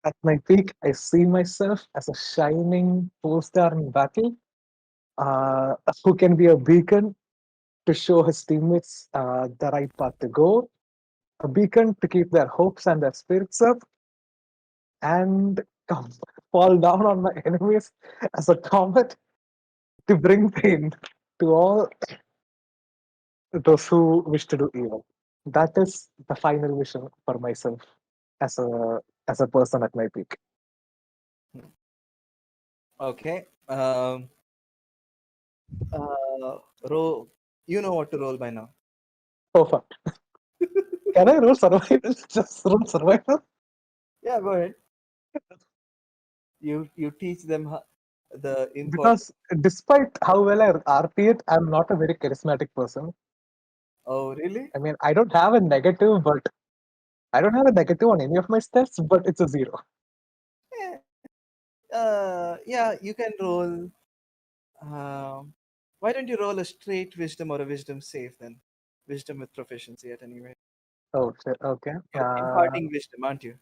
At my peak, I see myself as a shining 4-star in battle, who can be a beacon to show his teammates the right path to go, a beacon to keep their hopes and their spirits up, and come, fall down on my enemies as a comet to bring pain to all those who wish to do evil. That is the final vision for myself as a person at my peak. Okay. Roll. You know what to roll by now. So far. Can I roll survival? Just roll survival? Yeah, go ahead. You teach them the important. Because despite how well I RP it, I'm not a very charismatic person. Oh, really? I mean, I don't have a negative, but I don't have a negative on any of my stats, but it's a 0. Yeah. Yeah, you can roll. Um, why don't you roll a straight wisdom or a wisdom save then? Wisdom with proficiency at any rate. Oh, shit. Okay. You're imparting wisdom, aren't you?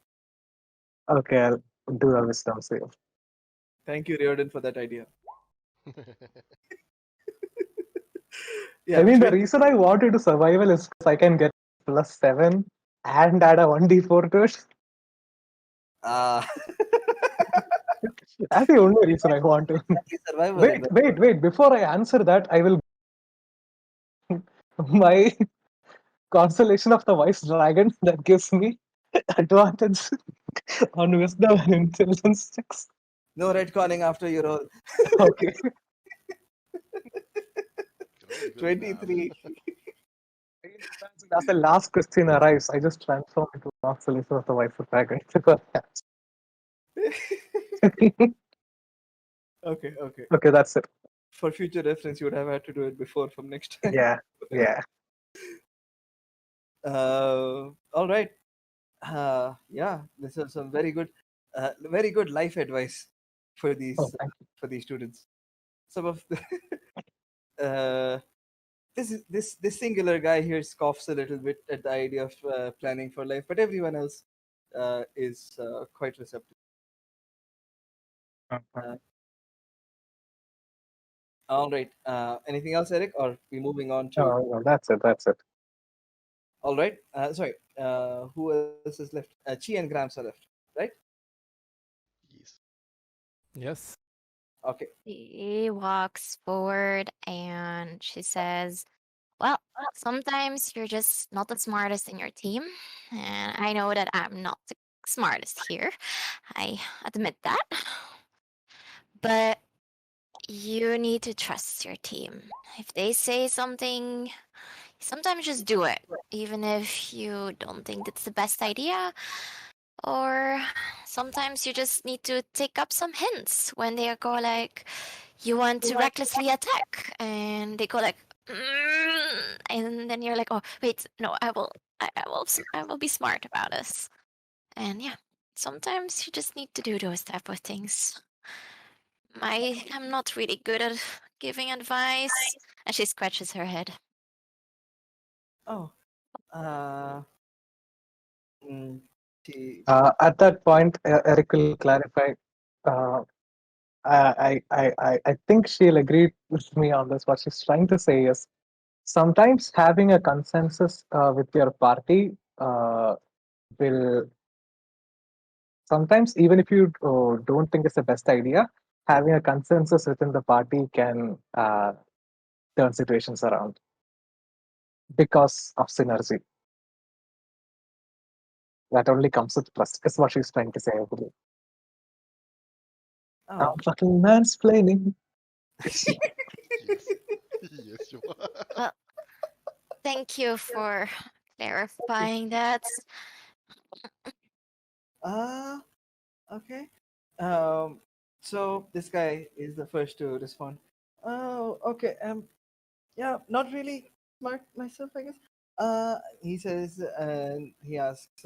Okay, I'll do a wisdom save. Thank you, Riordan, for that idea. I Yeah, mean, the reason I wanted to survival is because I can get +7 and add a 1d4 to it. uh, That's the only reason I want to. survival. Wait. Before I answer that, I will. My constellation of the wise dragon that gives me advantage on wisdom and intelligence checks. No retconning after you roll. Okay. Really good enough. 23. As the last question arrives, I just transform into a constellation of the wise dragon. Okay, okay. Okay, that's it. For future reference, you would have had to do it before from next time. Yeah. All right. Yeah, this is some very good life advice for these Oh, thank you. for these students. Some of the this singular guy here scoffs a little bit at the idea of planning for life, but everyone else is quite receptive. Uh, all right. Anything else, Eric? Or we moving on to? Oh, no, that's it. That's it. All right. Sorry. Who else is left? Chi and Grams are left, right? Yes. Yes. Okay. She walks forward and she says, well, sometimes you're just not the smartest in your team. And I know that I'm not the smartest here. I admit that. But you need to trust your team. If they say something, sometimes just do it, even if you don't think it's the best idea. Or sometimes you just need to take up some hints when they go like, you want to recklessly attack, and they go like, and then you're like, oh wait, no, I will be smart about this. And yeah, sometimes you just need to do those type of things. I am not really good at giving advice. And she scratches her head. Oh. Mm, she, At that point, Eric will clarify. Uh, I think she'll agree with me on this. What she's trying to say is sometimes having a consensus with your party will sometimes, even if you don't think it's the best idea, having a consensus within the party can turn situations around because of synergy. That only comes with trust, is what she's trying to say, I believe. I'm oh. fucking mansplaining. Yes. Yes, you are. Well, thank you for clarifying that. Uh, okay. So this guy is the first to respond. Oh, okay. Yeah, not really smart myself, I guess. He says, and he asks,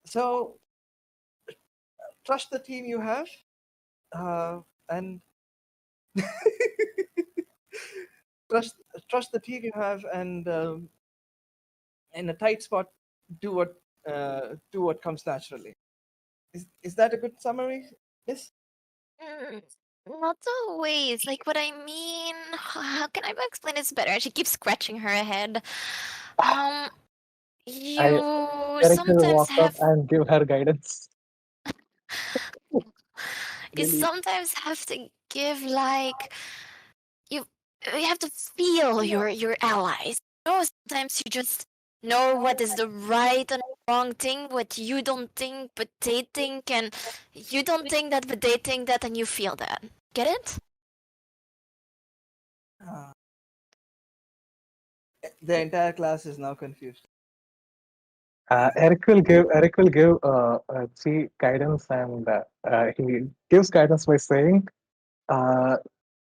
so trust the team you have, and trust trust the team you have, and in a tight spot, do what comes naturally. Is that a good summary? Yes. Not always. Like what I mean, how can I explain this better? She keeps scratching her head. Um, I you Eric will sometimes walk up have and give her guidance. you Really? sometimes have to give like you you have to feel your allies. Sometimes you just know what is the right and wrong thing, what you don't think but they think, and you don't think that but they think that, and you feel that. Get it? Uh, the entire class is now confused. Eric will give Chi guidance, and he gives guidance by saying, uh,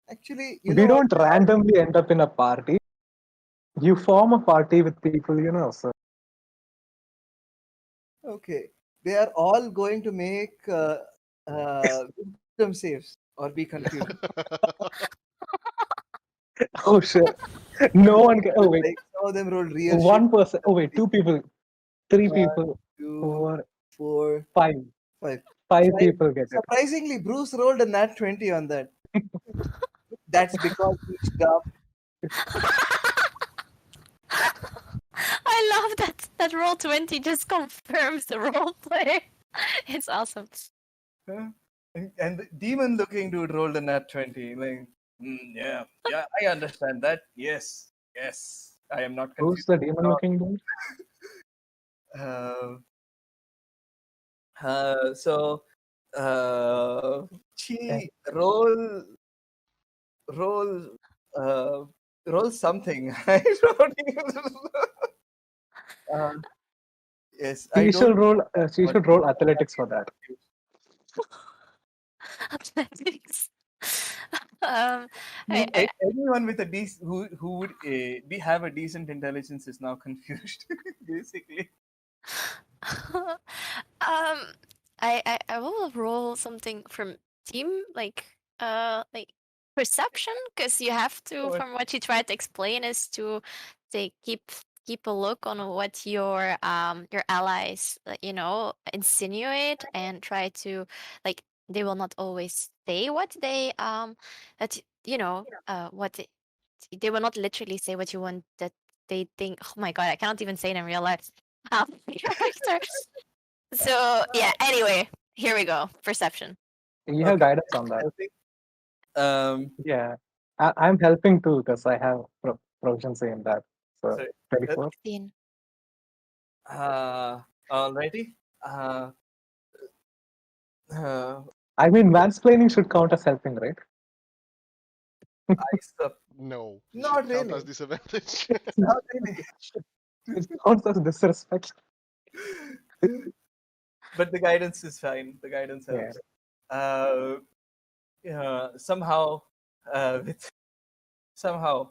Actually, you "We know what? don't randomly end up in a party. You form a party with people you know." So Okay, they are all going to make wisdom saves or be confused. oh shit, no one. Oh wait, Like some of them rolled real shit. one person. Oh wait, two people, three One, people, two, four, 4, five. 5. Five 5. people get it. Surprisingly, Bruce rolled a nat 20 on that. That's because he's dumb. I love that roll 20 just confirms the role play. It's awesome. Huh? And the demon looking dude rolled a nat 20. Like, yeah, I understand that. Yes, I am not Who's confused the at all. demon-looking dude? Uh, so, she roll, uh, roll something. I don't even. uh, yes, I She don't. should roll. She What should roll athletics for that. Athletics. um, I, mean, I, anyone with a who would have a decent intelligence is now confused, basically. I will roll something from team like perception, because you have to, Or from what you tried to explain, is to say keep a look on what your allies insinuate, and try to, like, they will not always say what they that what they will not literally say what you want, that they think. Oh my god, I cannot even say it in real life. Character. So yeah. Anyway, here we go. Perception. You have okay, guidance on that. helping. Um, Yeah, I'm helping too because I have proficiency in that. So sorry. Uh, 24. 16. Alrighty. Uh, uh, I mean, mansplaining should count as helping, right? I sup- No, it should Not count really. as disadvantage. Not really. It counts as disrespect. But the guidance is fine. The guidance Yeah. helps. Uh, somehow, with somehow,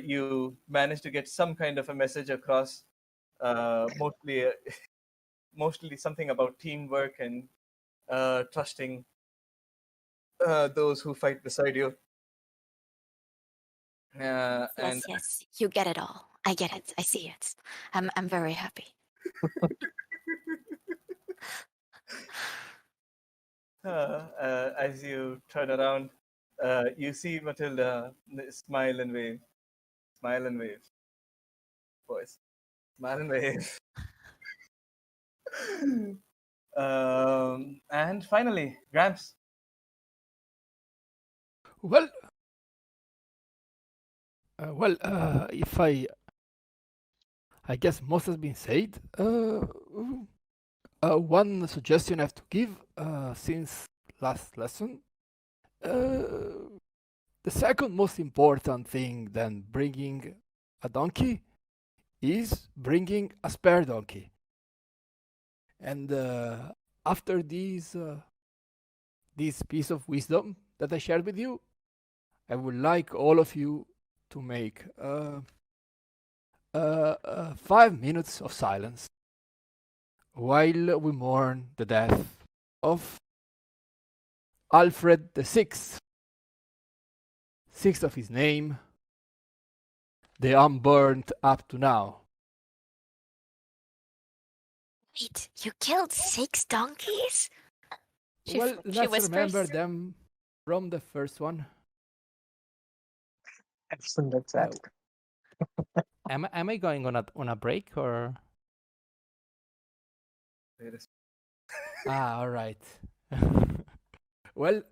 you manage to get some kind of a message across. Mostly, mostly something about teamwork and trusting those who fight beside you. And Yes. You get it all. I get it. I see it. I'm very happy. as you turn around, you see Matilda smile and wave, smile and wave, boys, smile and wave. And finally, Gramps. Well, if I guess most has been said. One suggestion I have to give since last lesson. The second most important thing than bringing a donkey is bringing a spare donkey. And after this piece of wisdom that I shared with you, I would like all of you to make 5 minutes of silence while we mourn the death of Alfred the Sixth, sixth of his name, the unburned up to now. Wait, you killed 6 donkeys? Well, She let's remember whispers. them from the first one. Excellent, that's Uh, it. Am I going on a break or? Wait a s- all right. Well,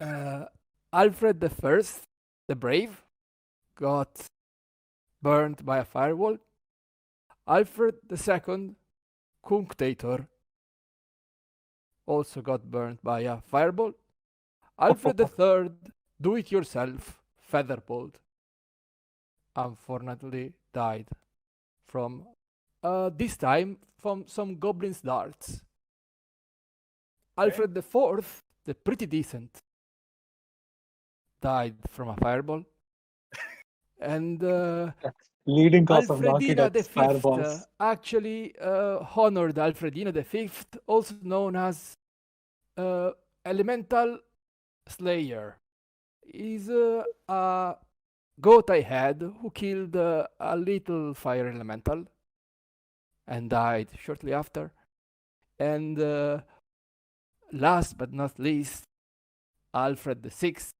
uh, Alfred the First, the Brave, got burned by a firewall. Alfred the Second, Cunctator, also got burned by a fireball. Alfred the Third, do-it-yourself, Featherbolt, unfortunately died from this time from some goblin's darts. Alfred the Fourth, the pretty decent, died from a fireball. And Leading cause of donkey Alfredina the deaths, Fifth fireballs. actually honored Alfredina the Fifth, also known as Elemental Slayer. Is a goat I had who killed a little fire elemental and died shortly after. And last but not least, Alfred the Sixth,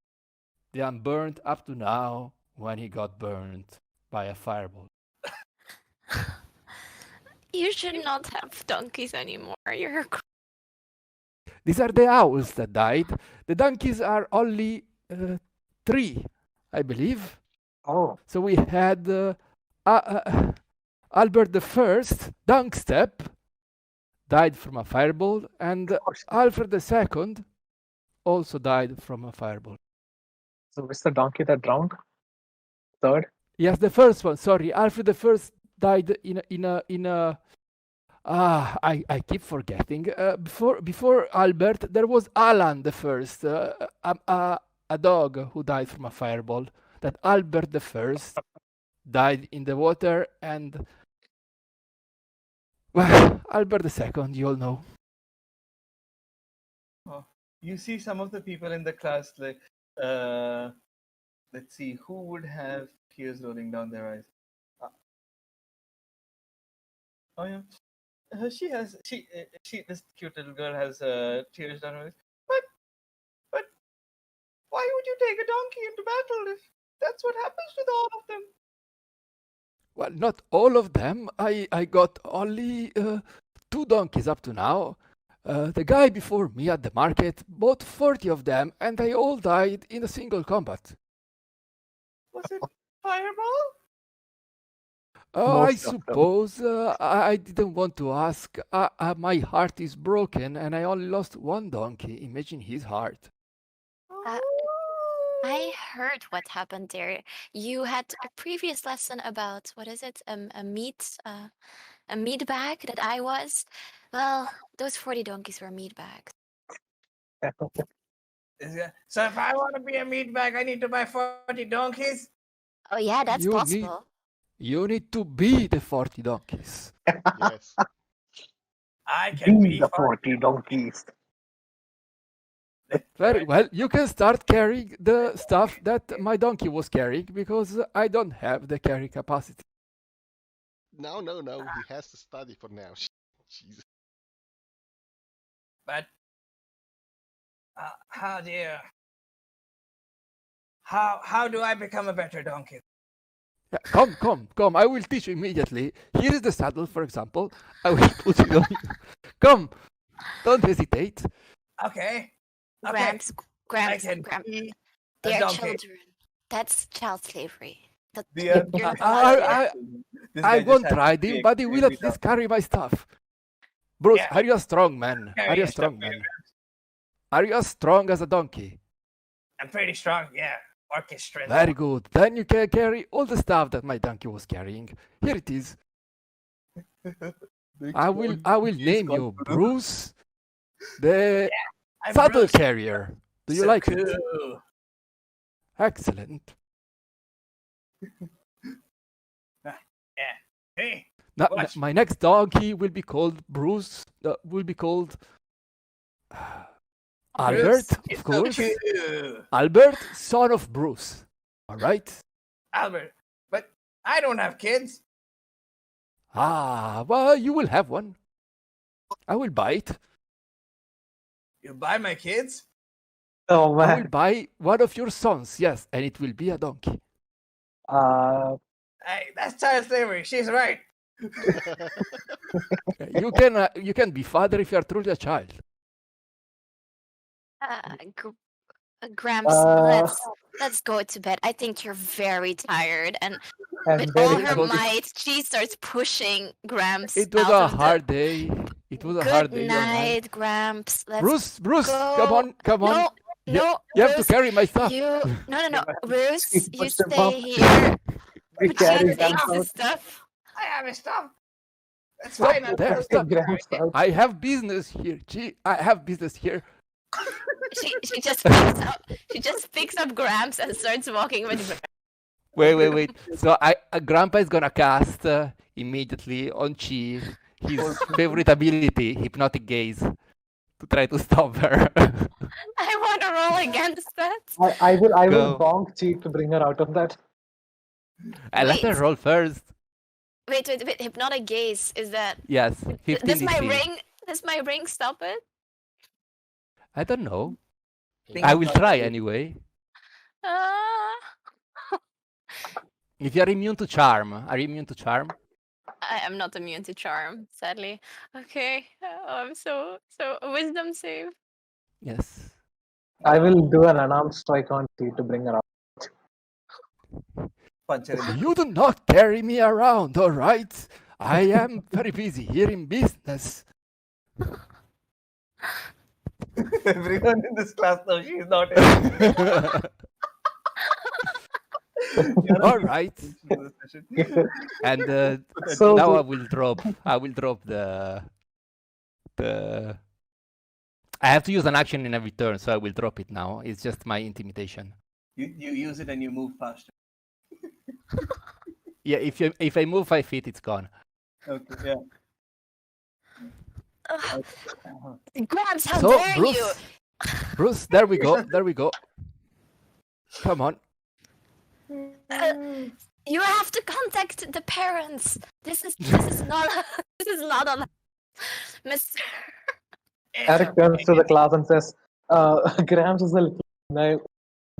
the unburned up to now when he got burned by a fireball. You should not have donkeys anymore. You're a These are the owls that died. The donkeys are only 3, I believe. Oh, So we had Albert the First, Dunkstep, died from a fireball, and gosh. Alfred the Second also died from a fireball. So it's the donkey that drowned? Third? Yes, the first one. Sorry, Alfred the First died in a. I keep forgetting. Before Albert, there was Alan the First, a dog who died from a fireball. That Albert the First died in the water, and well, Albert the Second, you all know. Oh, you see some of the people in the class like, let's see, who would have tears rolling down their eyes? Oh yeah, this cute little girl has tears down her eyes. But why would you take a donkey into battle if that's what happens with all of them? Well, not all of them. I got only 2 donkeys up to now. The guy before me at the market bought 40 of them, and they all died in a single combat. Was it Fireball? Oh, I Most of them. suppose I didn't want to ask. My heart is broken, and I only lost 1 donkey. Imagine his heart. I heard what happened there. You had a previous lesson about what is it? A meat bag that I was. Well, those 40 donkeys were meat bags. So if I want to be a meat bag, I need to buy 40 donkeys? Oh yeah, that's You possible. You need to be the 40 donkeys. Yes. I can Be be the 40. 40 donkeys. Very well. You can start carrying the stuff that my donkey was carrying because I don't have the carry capacity. No. He has to study for now. Jesus. But how dear. How do I become a better donkey? Yeah, come. I will teach you immediately. Here is the saddle, for example. I will put it on you. Come, don't hesitate. Okay. Gramps, I can Gramps. be a They're donkey. children. That's child slavery. The, You're not allowed to do that. I won't ride him, but he will at least carry my stuff. Bruce, Yeah. are you a strong man? Carry Are you your a strong stuff, man? Are you as strong as a donkey? I'm pretty strong, yeah. Orchestra. Very good. Then you can carry all the stuff that my donkey was carrying. Here it is. I will name you Bruce, the I'm saddle Bruce. carrier. Do you So like it? cool. Excellent. Yeah. Hey. Now, Watch. my next donkey will be called Bruce. Will be called Albert, Bruce, of it's course. So cool. Albert, son of Bruce. All right. Albert, but I don't have kids. Well, you will have one. I will buy it. You buy my kids? Oh I will man. buy one of your sons, yes, and it will be a donkey. Hey, that's child slavery. She's right. You can be father if you are truly a child. Gramps, uh, let's go to bed. I think you're very tired, and and with very all her was- might, she starts pushing Gramps It was out a of the. hard day. It was a Good hard day, young man. night, Gramps. Let's Bruce, come go. on, come on. No, no, You have to Bruce. carry my stuff. No. Bruce, He you pushed him stay up. here. we She carry takes Gramps his out. stuff. I have his stuff. That's Stop fine. I'll there, go stop. Gramps out. I have business here. Gee, I have business here. She just picks up Gramps and starts walking with Gramps. Wait. So Grandpa is gonna cast immediately on Chi his favorite ability, hypnotic gaze, to try to stop her. I want to roll against that. I will Go. bonk Chi to bring her out of that. I let her Wait. roll first. Wait. Hypnotic gaze. Is that? Yes, 15 Does my DC. ring? Does my ring stop it? I don't know. Think I will about try it. anyway. Uh, If you're immune to charm, are you immune to charm? I am not immune to charm, sadly. Okay. I'm so wisdom save. Yes. I will do an unarmed strike on Chi to bring her out. Punch her in the You do not carry me around, all right? I am very busy here in business. Everyone in this class knows she's not in. All right. And So now good. I will drop the I have to use an action in every turn, so I will drop it now. It's just my intimidation. You use it and you move faster. Yeah, if I move 5 feet, it's gone. Okay, yeah. Gramps, how So dare you? Bruce, there we go. Come on. You have to contact the parents. This is not allowed, Mr. Eric turns to the class and says, Gramps is a little naive.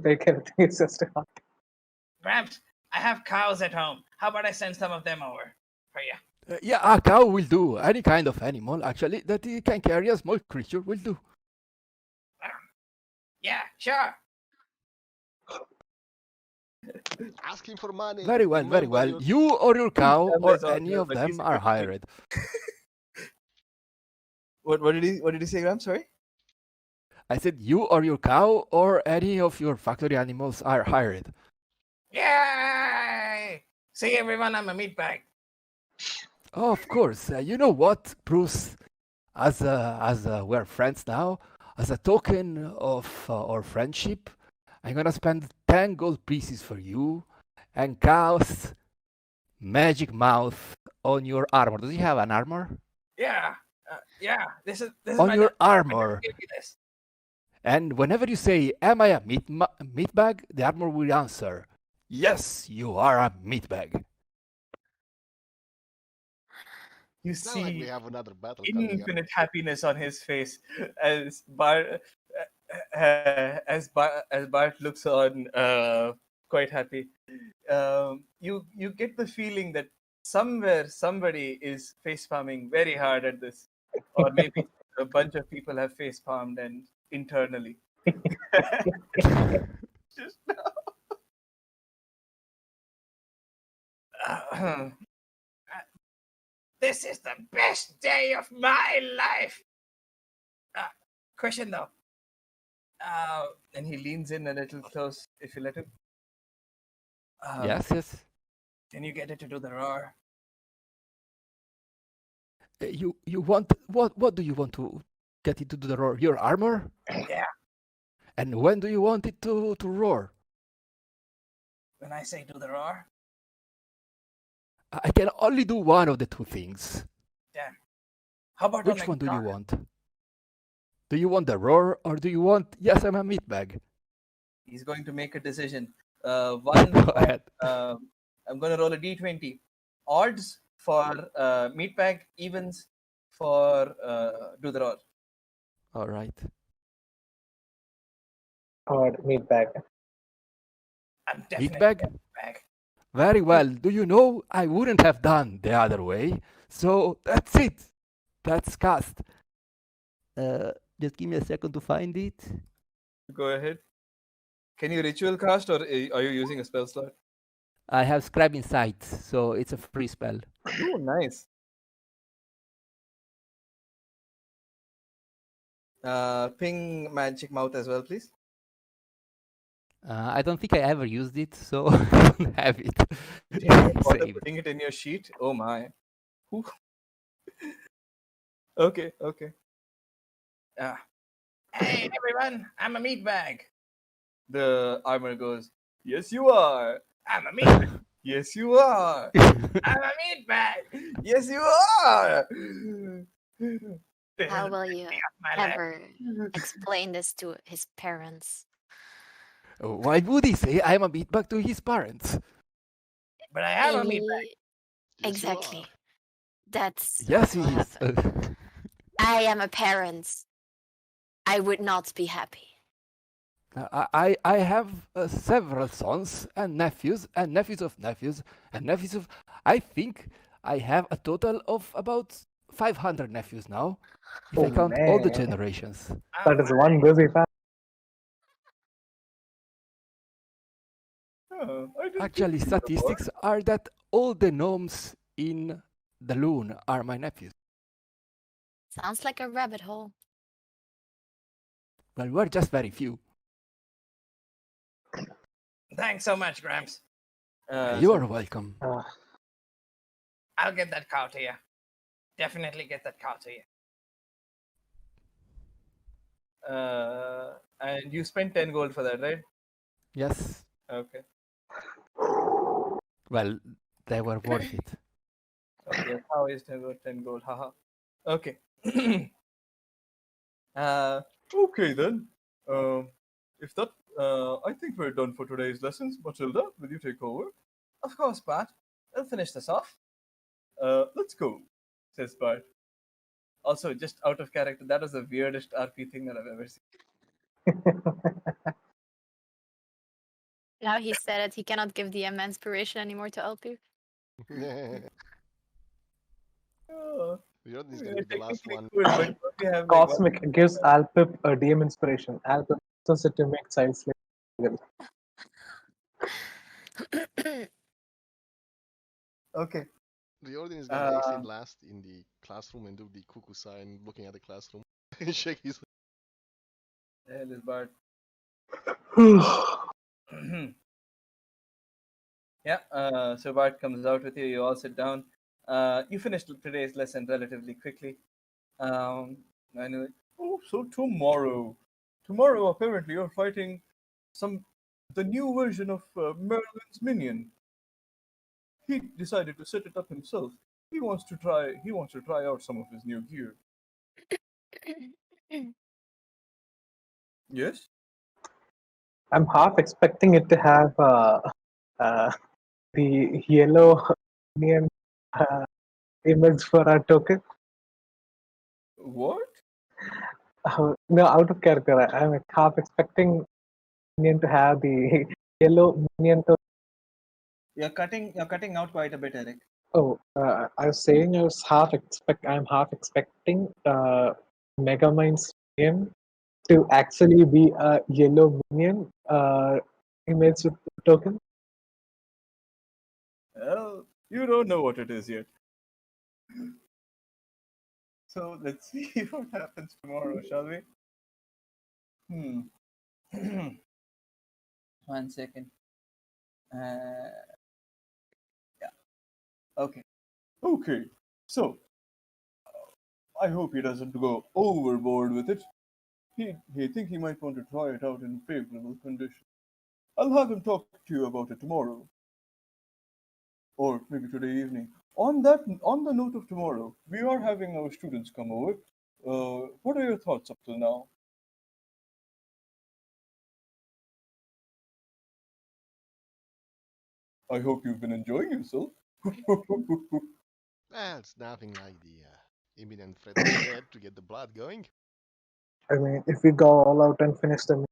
Take everything it's just a hot. Gramps, I have cows at home. How about I send some of them over for you? Yeah, a cow will do. Any kind of animal, actually, that it can carry a small creature will do. Yeah, sure. Asking for money. Very well. Remember your- You or your cow or Numbers are any good, of but them he's are good. hired. What did he say, Gramps? Sorry? I said you or your cow or any of your factory animals are hired. Yay! See everyone, I'm a meatbag. Oh, of course. You know what, Bruce? As we're friends now, as a token of our friendship, I'm gonna spend 10 gold pieces for you and cast magic mouth on your armor. Does he have an armor? Yeah. This is On my your dad. armor. Give me this. And whenever you say, "Am I a meatbag?" the armor will answer, "Yes, you are a meatbag." You It's not like we see have another battle coming up. infinite happiness on his face as Bart looks on, quite happy. You get the feeling that somewhere somebody is face palming very hard at this, or maybe a bunch of people have face palmed and internally. Just now. This is the best day of my life. Question though. And he leans in a little close if you let him. Yes. Can you get it to do the roar? You want what do you want to get it to do the roar? Your armor? Yeah. And when do you want it to roar? When I say do the roar? I can only do one of the two things. Damn. How about Which one do you want? Do you want the roar or do you want, yes, I'm a meatbag? He's going to make a decision. One. Go ahead. I'm going to roll a d20. Odds for meatbag, evens for do the roar. All right. Or meat bag. I'm Meat definitely bag? a bag. Very well. Do you know, I wouldn't have done the other way. So that's it. That's cast. Just give me a second to find it. Go ahead. Can you ritual cast or are you using a spell slot? I have Scribe Insight, so it's a free spell. Oh, nice. Ping magic mouth as well, please. I don't think I ever used it, so I don't have it Didn't even bother saved. putting it in your sheet. Oh my. Whew. Okay, okay. Hey everyone, I'm a meat bag. The armor goes, yes you are. I'm a meat bag. Yes you are. I'm a meat bag. Yes you are. This How is will you my life. ever explain this to his parents? Why would he say I'm a beatback to his parents? But I am a meat bag. He- Yes, exactly. That's Yes, what he will is. happen. I am a parent. I would not be happy. I have several sons and nephews of nephews and nephews of. I think I have a total of about 500 nephews now, if Oh I count all the man, generations. that is one busy family. Oh, I didn't Actually, think about it. statistics are that all the gnomes in the Loon are my nephews. Sounds like a rabbit hole. Well, we're just very few. Thanks so much, Gramps. You So are welcome. I'll get that cow to you. Definitely get that cow to you. And you spent 10 gold for that, right? Yes. Okay. Well, they were worth it. Okay. Cow is 10 gold. Haha. Okay. Okay then. If that, I think we're done for today's lessons. Matilda, will you take over? Of course, Bart. I'll finish this off. Let's go, says Bart. Also, just out of character, that was the weirdest RP thing that I've ever seen. Now he said it, he cannot give the inspiration anymore to Alpu. Oh, Riordin is yeah, gonna be the last technically one. cool, but we have like Cosmic gives Alpip a DM inspiration. Alpip uses it to make child slave. okay. Riordin is gonna exit last in the classroom and do the cuckoo sign, looking at the classroom, and shake his. The hell is Bart? Yeah. So Bart comes out with you. You all sit down. You finished today's lesson relatively quickly. Anyway, oh, so tomorrow apparently you're fighting the new version of Merlin's minion. He decided to set it up himself. He wants to try out some of his new gear. Yes. I'm half expecting it to have the yellow onion image for our token. What? No, out of character. I'm half expecting onion to have the yellow onion token. You're cutting out quite a bit, Eric. Oh, I was saying I'm half expecting Megamind's name to actually be a yellow minion image with the token. Well, you don't know what it is yet. So let's see what happens tomorrow, shall we? One second. Yeah. Okay. Okay. So I hope he doesn't go overboard with it. He think he might want to try it out in favorable conditions. I'll have him talk to you about it tomorrow, or maybe today evening. On the note of tomorrow, we are having our students come over. What are your thoughts up till now? I hope you've been enjoying yourself. Well, it's nothing like the imminent threat ahead to get the blood going. I mean, if we go all out and finish the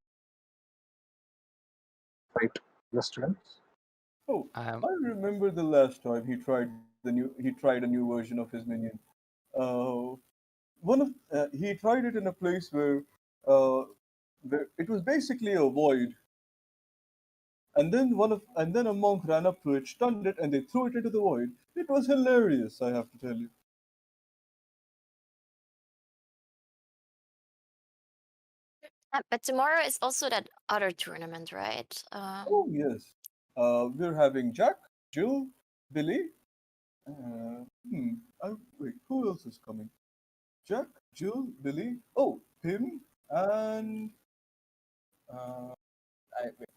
the students? Oh, Um, I remember the last time he tried a new version of his minion. Uh, he tried it in a place uh, where it was basically a void, and then a monk ran up to it, stunned it, and they threw it into the void. It was hilarious, I have to tell you. But tomorrow is also that other tournament, right? Oh yes, we're having Jack, Jill, Billy. Hmm. Wait, who else is coming? Jack, Jill, Billy. Oh, him and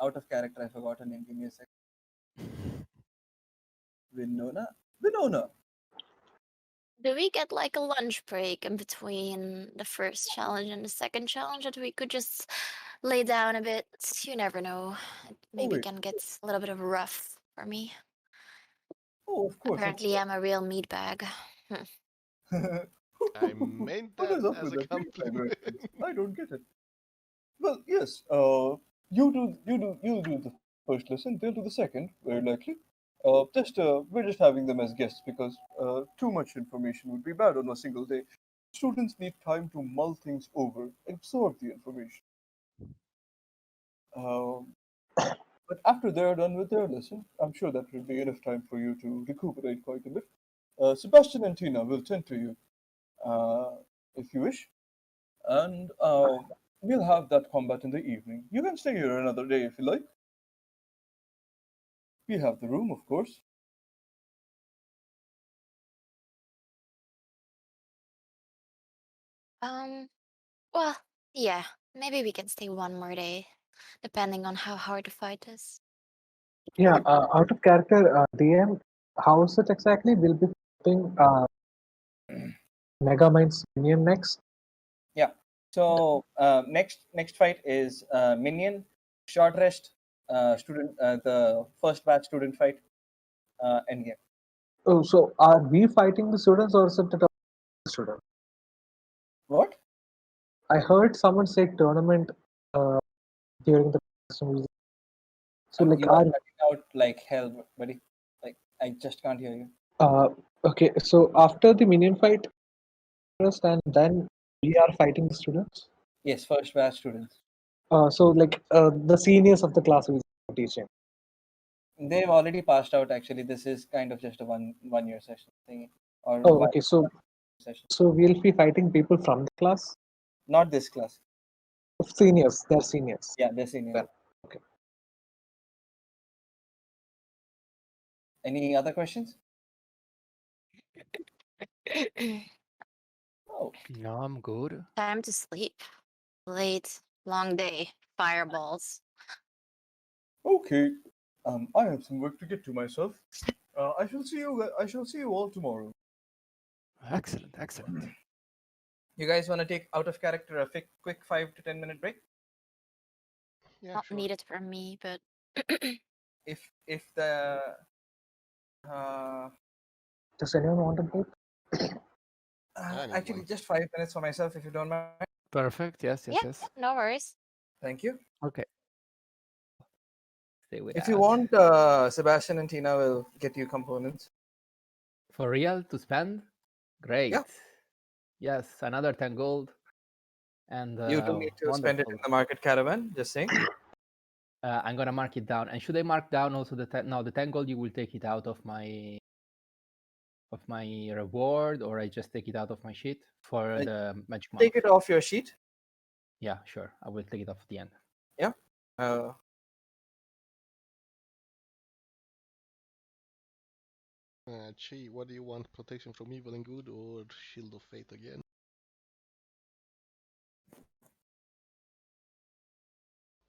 out of character. I forgot her name. Give me a sec. Winona. Winona. Do we get like a lunch break in between the first challenge and the second challenge that we could just lay down a bit? You never know. It Oh maybe wait. can get a little bit of rough for me. Oh, of course, of Apparently, I'm a real meat bag. course. I meant What that is up as with a that meat bag compliment. reference? I don't get it. Well, yes. You do the first lesson. They'll do the second, very likely. We're just having them as guests because too much information would be bad on a single day. Students need time to mull things over, absorb the information. Um, but after they're done with their lesson, I'm sure that will be enough time for you to recuperate quite a bit. Sebastian and Tina will tend to you uh, if you wish, and we'll have that combat in the evening. You can stay here another day if you like. We have the room, of course. Um, well, yeah, maybe we can stay one more day, depending on how hard the fight is. Yeah, out of character, DM, how is it exactly? We'll be putting Megamind's minion next. Yeah. So next fight is minion, short rest, student, the first batch student fight, endgame. Oh, so are we fighting the students or is it the students? What? I heard someone say tournament uh, during the presentation. So like You are cutting out like hell, buddy. Like I just can't hear you. uh, okay, so after the minion fight first and then we are fighting the students. Yes, first batch students. So like the seniors of the class will be teaching. They've already passed out. Actually, this is kind of just a one year session thing, or Oh, okay. So session. so we'll be fighting people from the class Not this class. of seniors. They're seniors. Yeah, they're seniors. Then okay. Any other questions? Oh, yeah, I'm good. Time to sleep. Late, long day, fireballs. okay. I have some work to get to myself. I shall see you. I shall see you all tomorrow. Excellent, excellent. You guys want to take out of character a quick 5 to 10 minute break? Yeah, Not sure. needed from me, but If the uh, Does anyone want a break? I need actually one. just 5 minutes for myself, if you don't mind. Perfect. Yes, yes, yeah, yes. no worries. Thank you. Okay. Stay with If you us. want, Sebastian and Tina will get you components. For real to spend? Great. Yeah. Yes, another 10 gold. And You do need to spend it in wonderful. the market caravan. Just saying. I'm gonna mark it down. And should I mark down also the 10? No, the 10 gold you will take it out of my reward, or I just take it out of my sheet for the magic monk. Take it off your sheet. Yeah, sure. I will take it off at the end. Yeah. Uh, Chi, what do you want? Protection from evil and good or Shield of Fate again?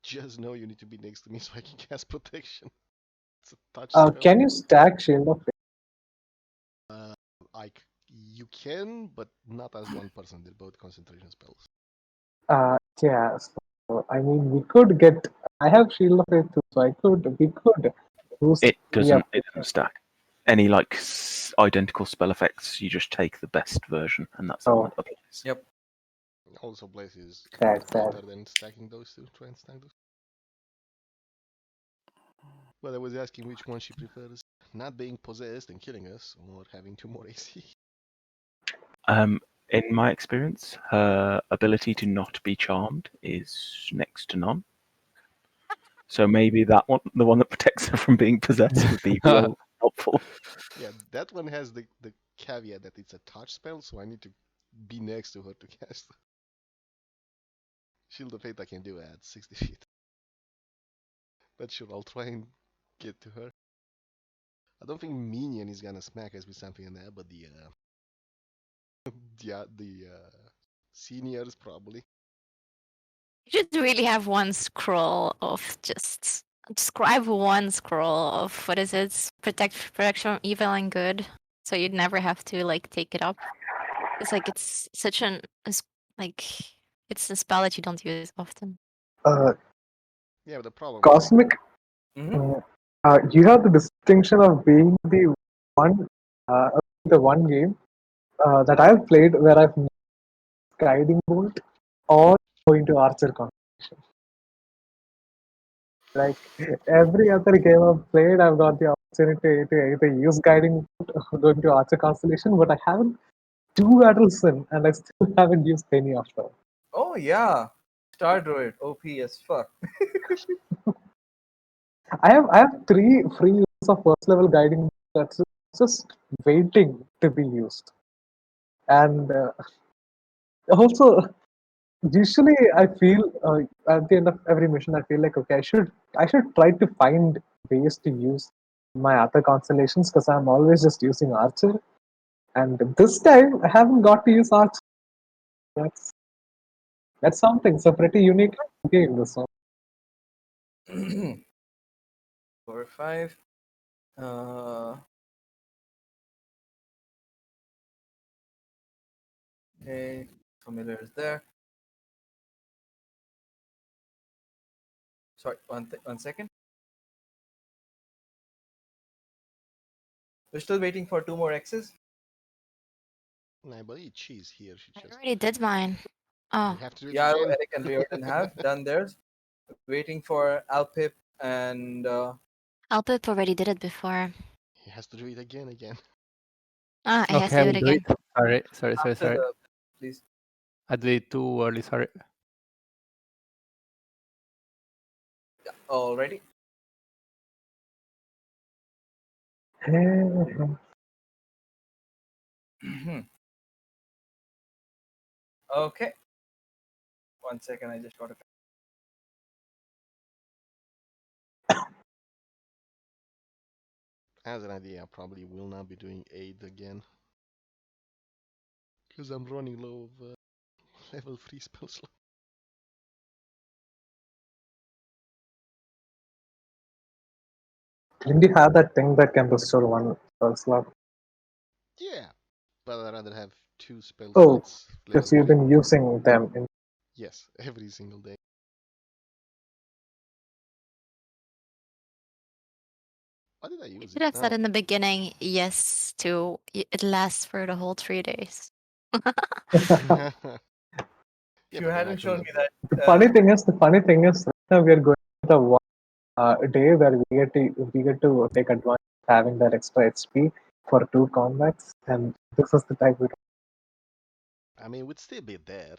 Just know you need to be next to me so I can cast protection. It's a touch spell. Can you stack Shield of Faith? You can, but not as one person. They're both concentration spells. Yeah. So, I mean, we could get. I have Shield of Faith too, so we could boost. It the doesn't upgrade. stack. Any like identical spell effects, you just take the best version, and that's the one that applies. Yep. Also, Blaze is Sad. better than stacking those two. Try and stack those. But I was asking which one she prefers. Not being possessed and killing us, or having 2 more AC. In my experience, her ability to not be charmed is next to none. So maybe that one, the one that protects her from being possessed, would be real helpful. Yeah, that one has the caveat that it's a touch spell, so I need to be next to her to cast. Shield of Fate I can do at 60 feet. But sure, I'll try and get to her. I don't think Minion is gonna smack us with something in there, but the seniors probably. You should really have one scroll of just describe one scroll of what is it? Protection from evil and good. So you'd never have to like take it up. It's like it's such like it's a spell that you don't use often. Yeah, but the problem is Cosmic, Mhm. you have the distinction of being one, the one game that I've played where I've guiding bolt or going to archer competition. Like every other game I've played, I've got the opportunity to either use guiding bolt or going to archer constellation, but I haven't two battles in, and I still haven't used any of them. Oh yeah, Star Druid, OP as fuck. I have 3 free uses of first level guiding that's just waiting to be used, and also usually I feel at the end of every mission I feel like okay I should try to find ways to use my other constellations because I'm always just using archer, and this time I haven't got to use archer. That's that's something. It's a pretty unique game. This one. 4 or 5. Okay, familiar is there. Sorry, one second. We're still waiting for 2 more X's. I believe she's here. She I just already did mine. you Oh, have to do it Yeah, again. Eric and Riordin have done theirs. Waiting for Alpip and Alpip already did it before. He has to do it again. Ah, I has Okay, to I do will it do again. it. Sorry. after the please. I did it too early. Sorry. Already. Okay. 1 second, I just got it. As an idea, I probably will not be doing aid again. Because I'm running low of level 3 spell slot. Didn't you have that thing that can restore one spell slot? Yeah, but I'd rather have 2 spell Oh, slots level because you've 3. been using them in. Yes, every single day. Why did I You use should it? have said Oh. in the beginning yes to it lasts for the whole 3 days. Yeah, If you but then I hadn't shown couldn't me have. that, The funny thing is, right now we are going to one day where we get to take advantage of having that extra HP for 2 combats, and this is the type we. I mean, we'd still be there.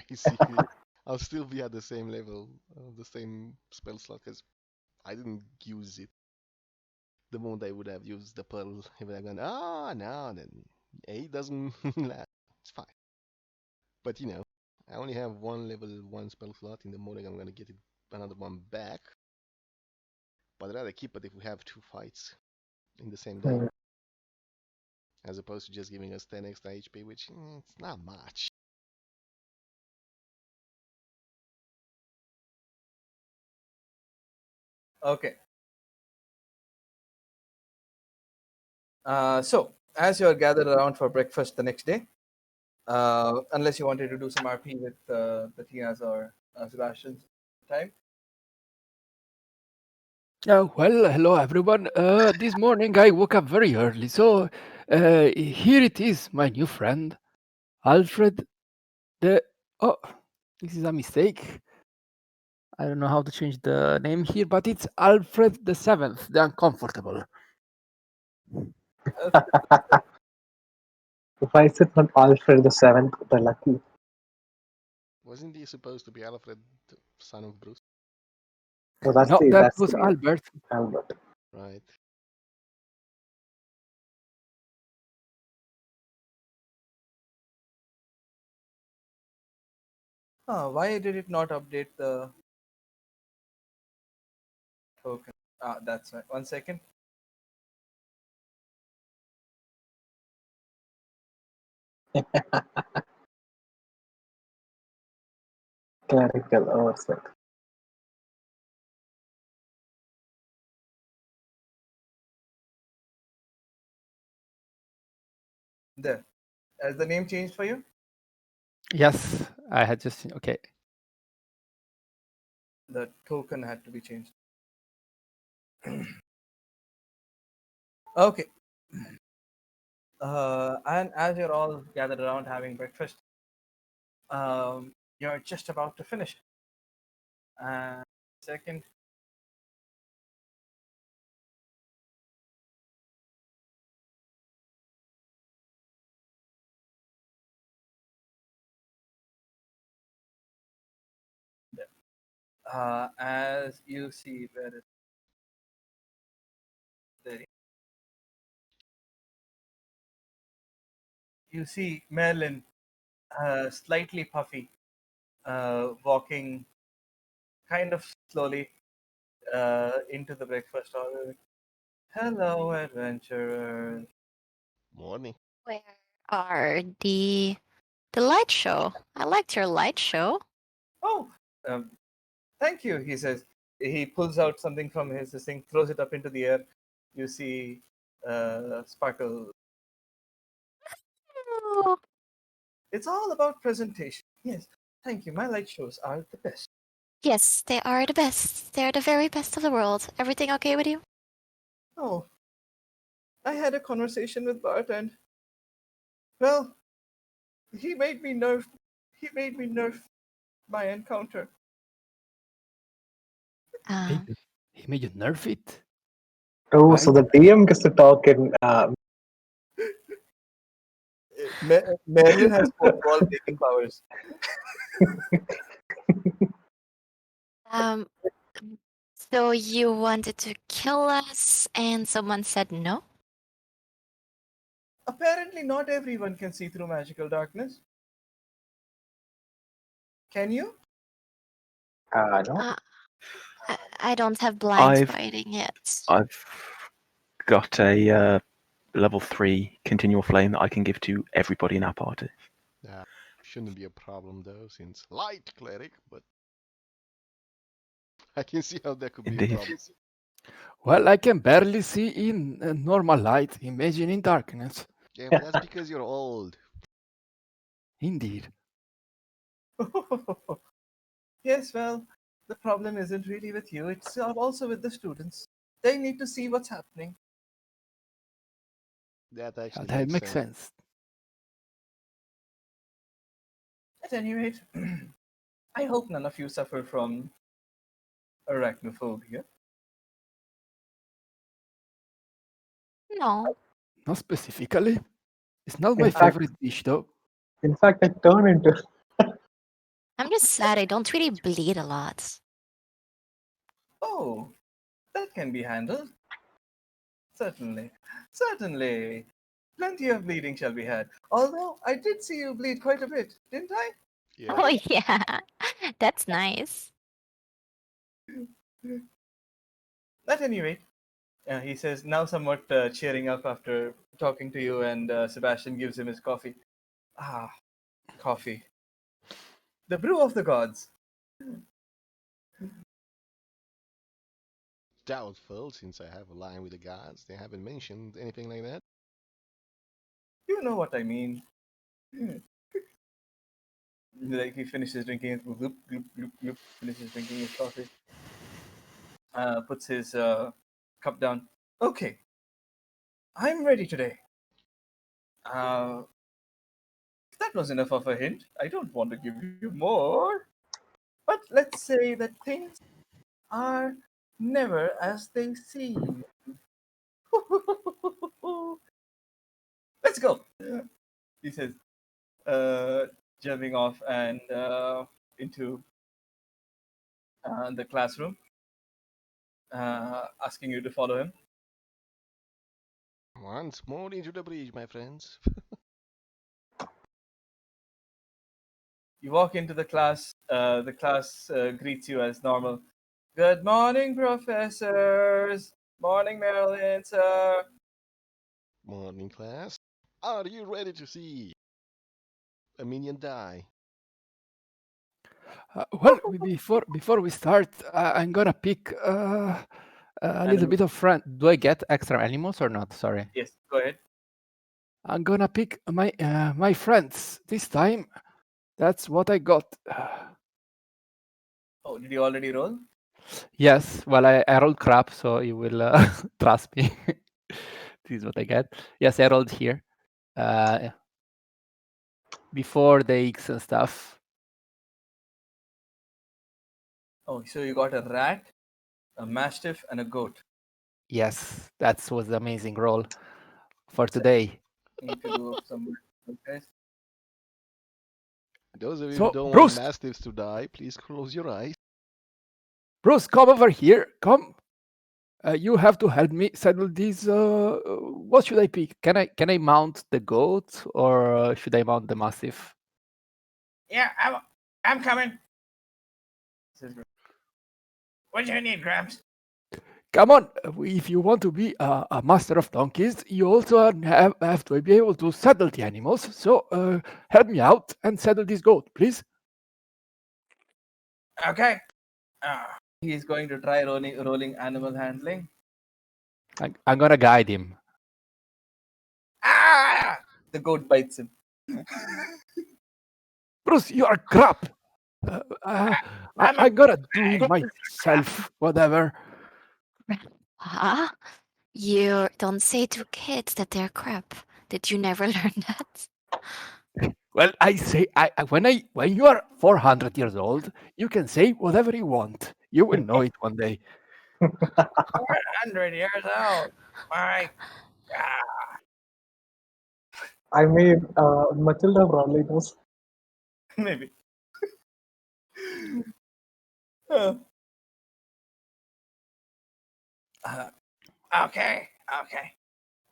Basically, I'll still be at the same level, the same spell slot, because I didn't use it. The moment I would have used the pearl, he would have gone, no, then A doesn't last. It's fine. But I only have one level 1 spell slot. In the morning, I'm gonna get it, another one back. But I'd rather keep it if we have 2 fights in the same day, as opposed to just giving us 10 extra HP, which it's not much. okay. So as you're gathered around for breakfast the next day, unless you wanted to do some RP with the Tias or Sebastian's time. Well, hello everyone. This morning I woke up very early, so here it is, my new friend, Alfred. The oh, this is a mistake. I don't know how to change the name here, but it's Alfred the Seventh, the Uncomfortable. Why is it not Alfred the Seventh, the Lucky? Wasn't he supposed to be Alfred, son of Bruce? So No, that that's was the Albert. Albert. Right. Why did it not update the token? That's right. 1 second. Clerical oversight. There. Has the name changed for you? Yes, I had just seen. Okay. The token had to be changed. Okay. And as you're all gathered around having breakfast, you're just about to finish. And second, as you see, where is there? You see Merlin, slightly puffy, walking kind of slowly into the breakfast hall. Hello, adventurers. Morning. Where are the light show? I liked your light show. Oh, um, thank you, he says. He pulls out something from his this thing, throws it up into the air. You see sparkle. Oh, It's all about presentation. Yes, thank you. My light shows are the best. yes, they are the best. They're the very best of the world. Everything okay with you? Oh, I had a conversation with Bart, and well, he made me nerf. He made me nerf my encounter. Uh, He made you nerf it? Oh, Why? so the DM gets to talk in. Merlin has fourth wall breaking powers. um, so you wanted to kill us, and someone said no? Apparently, not everyone can see through magical darkness. Can you? No. I don't have blind I've fighting yet. I've got a level 3 continual flame that I can give to everybody in our party. Shouldn't be a problem though, since light cleric, but I can see how that could be a Indeed. problem. Well, I can barely see in normal light. Imagine in darkness. Yeah, but that's because you're old. Indeed. Yes, well, the problem isn't really with you, it's also with the students. They need to see what's happening. That Yeah, actually that makes makes sense. sense. At any rate, I hope none of you suffer from arachnophobia. No, Not specifically. It's not In my fact, favorite dish, though. I turn into. I'm just sad I don't really bleed a lot. Oh, that can be handled. Certainly. Certainly. Plenty of bleeding shall be had. Although I did see you bleed quite a bit, didn't I? Yeah. Oh yeah, that's nice. At any rate, he says, now somewhat cheering up after talking to you, and Sebastian gives him his coffee. Ah, coffee. The brew of the gods. Doubtful, since I have a line with the gods. They haven't mentioned anything like that. You know what I mean. Like he finishes drinking his gloop, gloop, gloop, gloop, finishes drinking his coffee, puts his cup down. Okay, I'm ready today. If that was enough of a hint, I don't want to give you more. But let's say that things are never as they seem. Let's go, he says, jumping off and into the classroom, asking you to follow him. Once more into the breach, my friends. You walk into the class. The class greets you as normal. Good morning, professors. Morning, Marilyn, sir. Morning, class. Are you ready to see a minion die? Well, before we start, I'm gonna pick a little bit of friend. Do I get extra animals or not? Sorry. Yes, go ahead. I'm gonna pick my friends this time. That's what I got. Oh, did you already roll? Yes. Well, I rolled crap, so you will trust me. This is what I get. Yes, I rolled here. Before the X and stuff. Oh, so you got a rat, a mastiff, and a goat. Yes, that was the amazing roll for today. Need to do some work, guys. Those of you who So, don't want Bruce, mastiffs to die, please close your eyes. Bruce, come over here. Come. You have to help me settle these. What should I pick? Can I mount the goat or should I mount the mastiff? Yeah, I'm coming. What do you need, Gramps? Come on. If you want to be a master of donkeys, you also have to be able to saddle the animals. So help me out and saddle this goat, please. Okay. He's going to try rolling animal handling. I'm gonna guide him. Ah! The goat bites him. Bruce, you are crap. I'm gonna do it myself. Whatever. Huh? You don't say to kids that they're crap. Did you never learn that? Well, I say, when you are 400 years old, you can say whatever you want. You will know it one day. 400 years old. My God. I mean, Matilda probably knows. Maybe. Uh, okay.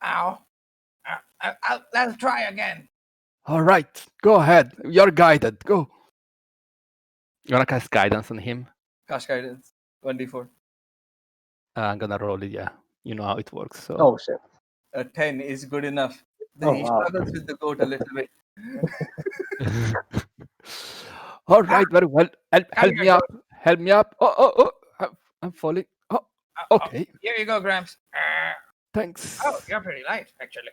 Ow. Let's try again. All right, go ahead. You're guided. Go. You're gonna cast guidance on him. Cast guidance. 1d4. I'm gonna roll it. Yeah, you know how it works. So. Oh shit. A 10 is good enough. Oh, He wow. struggles with the goat a little bit. All right, very well. Help me up. Help me up. Oh! I'm falling. Oh, okay. Here you go, Gramps. Thanks. Oh, you're pretty light, actually.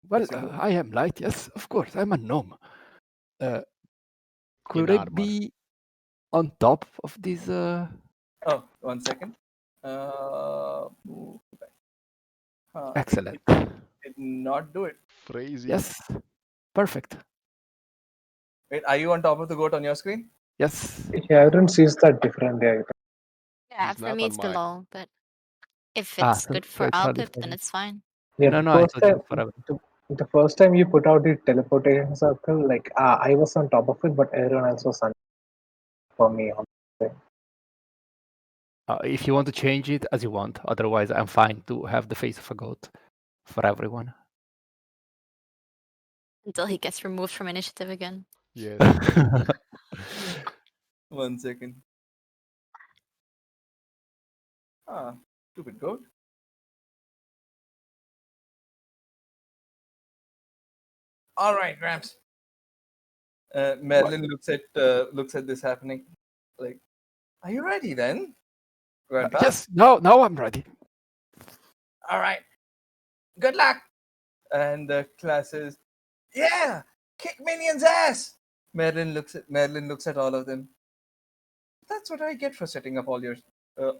Well, I am light. Yes, of course. I'm a gnome. Could In I armor. be on top of this? Oh, 1 second. Excellent. Did not do it. Crazy. Yes, perfect. Wait, are you on top of the goat on your screen? Yes. Yeah, everyone sees that differently. I think. Yeah, He's for not me on it's mine. below, but if it's good for it's hardly Alpip, for then me. it's fine. Yeah, No, the I first thought it time, was forever. the first time you put out the teleportation circle, like I was on top of it, but everyone else was on for me on the thing. If you want to change it as you want, otherwise I'm fine to have the face of a goat for everyone. Until he gets removed from initiative again. Yes. 1 second. Stupid goat. All right, Gramps. Madeline looks at this happening. Like, are you ready then, Grandpa? Yes, now I'm ready. All right. Good luck. And the class says, "Yeah, kick Minion's ass." Madeline looks at all of them. That's what I get for setting up all your uh,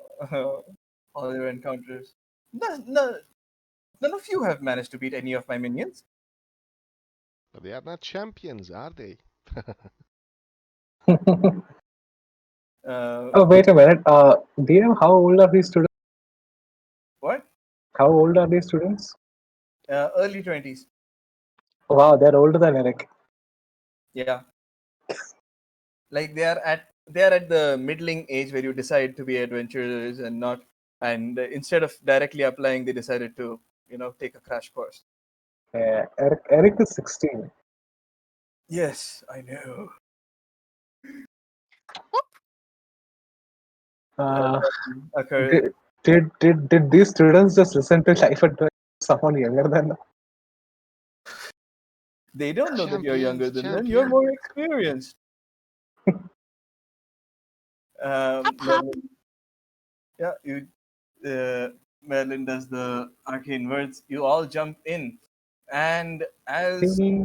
all your encounters. None of you have managed to beat any of my minions. But they are not champions, are they? Oh, wait a minute. DM, how old are these students? What? How old are these students? Early 20s. Wow, they're older than Eric. Yeah. Like they are at the middling age where you decide to be adventurers and not, and instead of directly applying, they decided to take a crash course. Eric is 16. Yes, I know. Uh, Occur. did these students just listen to Life Adventure? Someone younger than them? They don't know that you're younger Champions, than them. You're champion. more experienced. Hop, hop. Merlin, yeah, Merlin does the arcane words. You all jump in, and as you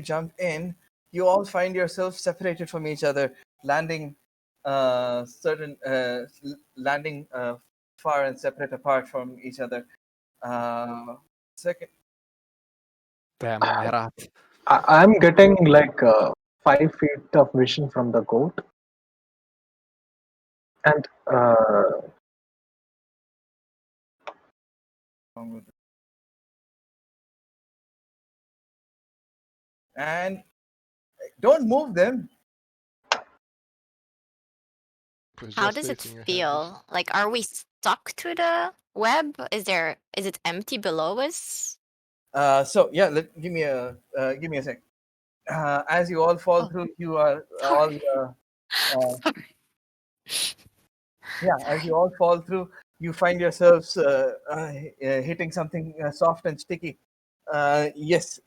jump in, you all find yourself separated from each other, landing landing far and separate apart from each other. Second, Damn, my rat. I'm getting like 5 feet of vision from the goat, and and don't move them. Was How just does it stating ahead. feel? Like, are we stuck to the web? Is it empty below us? So yeah, give me a sec. As you all fall Oh, through, you are all sorry. uh, Sorry. yeah. As you all fall through, you find yourselves hitting something soft and sticky. Yes,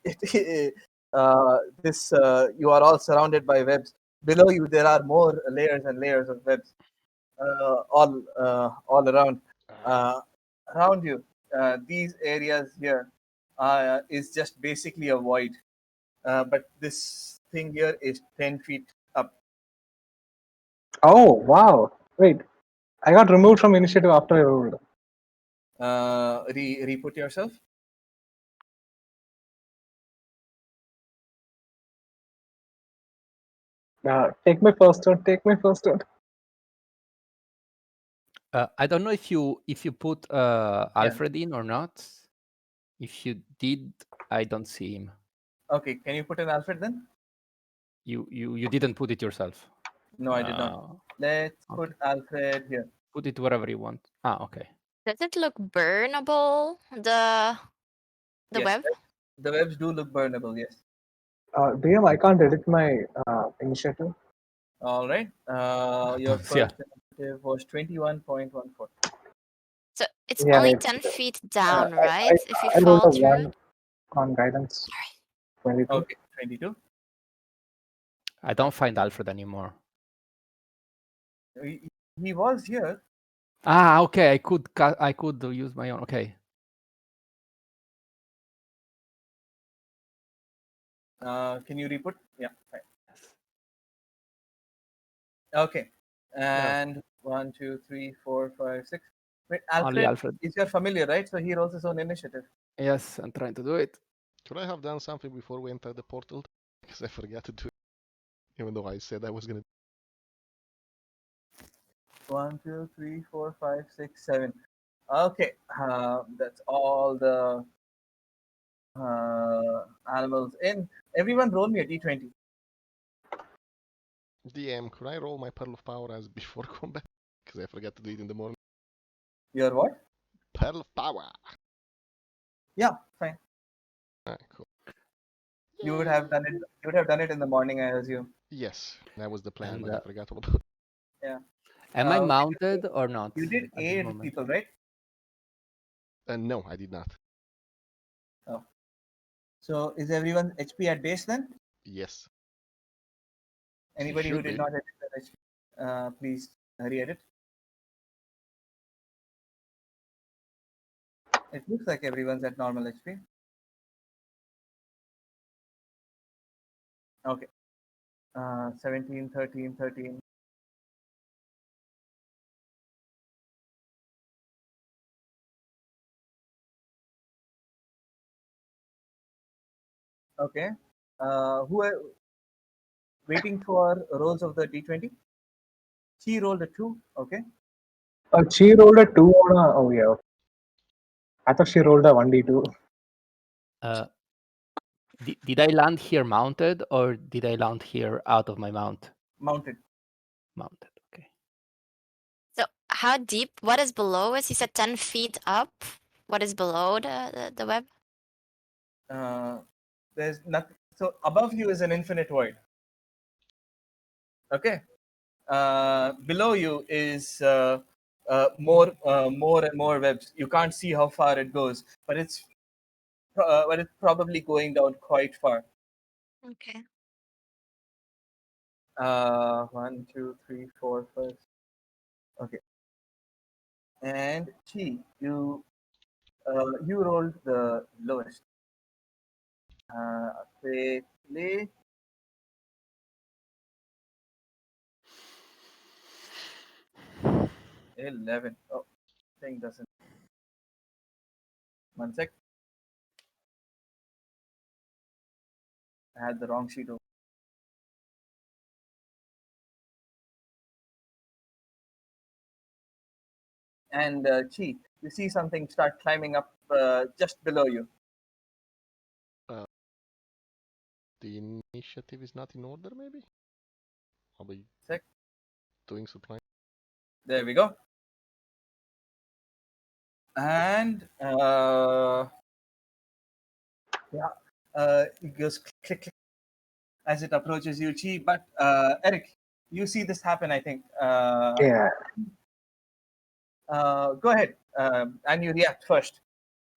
this you are all surrounded by webs. Below you, there are more layers and layers of webs, all around. Uh, Around you, these areas here is just basically a void. But this thing here is 10 feet up. oh wow! Wait, I got removed from initiative after I rolled. Re-put yourself. Take my first turn. Take my first turn. I don't know if you put Alfred in or not. If you did, I don't see him. Okay, can you put an Alfred then? You didn't put it yourself. No, I did not. Let's put Alfred here. Put it wherever you want. Okay. Does it look burnable? The Yes, web? the webs do look burnable. Yes. DM, I can't edit my initiative. All right. Your Yeah. first initiative was 21.14. So it's Yeah, only it's 10 feet uh, down, I, I right? If you I rolled fall a through. 1 on guidance. 22. Okay, 22. I don't find Alfred anymore. He was here. Okay. I could use my own. Okay. Can you re-put? Yeah, fine. Okay. And 1, 2, 3, 4, 5, 6. Wait, Only Alfred Alfred. is your familiar, right? So he rolls his own initiative. Yes, I'm trying to do it. Could I have done something before we entered the portal? Because I forgot to do it, even though I said I was gonna. 1, 2, 3, 4, 5, 6, 7. Okay. That's all the animals in. Everyone roll me a d20. DM, could I roll my Pearl of Power as before combat? Because I forgot to do it in the morning. Your what? Pearl of Power! Yeah, fine. Alright, cool. You would have done it. You would have done it in the morning, I assume. Yes, that was the plan, And, but I forgot all about it. Yeah. Am I Okay, mounted or not you did at this aid moment? people, right? No, I did not. Oh. So is everyone's HP at base then? Yes. Anybody who Should did be. not edit their HP, please re-edit. It looks like everyone's at normal HP. Okay. 17, 13, 13. Okay. Who waiting for rolls of the d20. She rolled a 2. Okay. She rolled a 2 on a. Oh, yeah. I thought she rolled a 1d2. Did I land here mounted or did I land here out of my mount? Mounted. Mounted. Okay. So how deep? What is below us? You said 10 feet up. What is below the web? There's nothing. So above you is an infinite void. Okay. Below you is more and more webs. You can't see how far it goes, but it's probably going down quite far. Okay. 1, 2, 3, 4, 5. Okay. And you rolled the lowest. Quickly. 11. Oh, thing doesn't. 1 sec. I had the wrong sheet open. And you see something start climbing up just below you. The initiative is not in order, maybe? I'll be Sec. doing supply. There we go. And it goes click, click as it approaches you, Chi. But Eric, you see this happen, I think. Yeah. Go ahead, and you react first.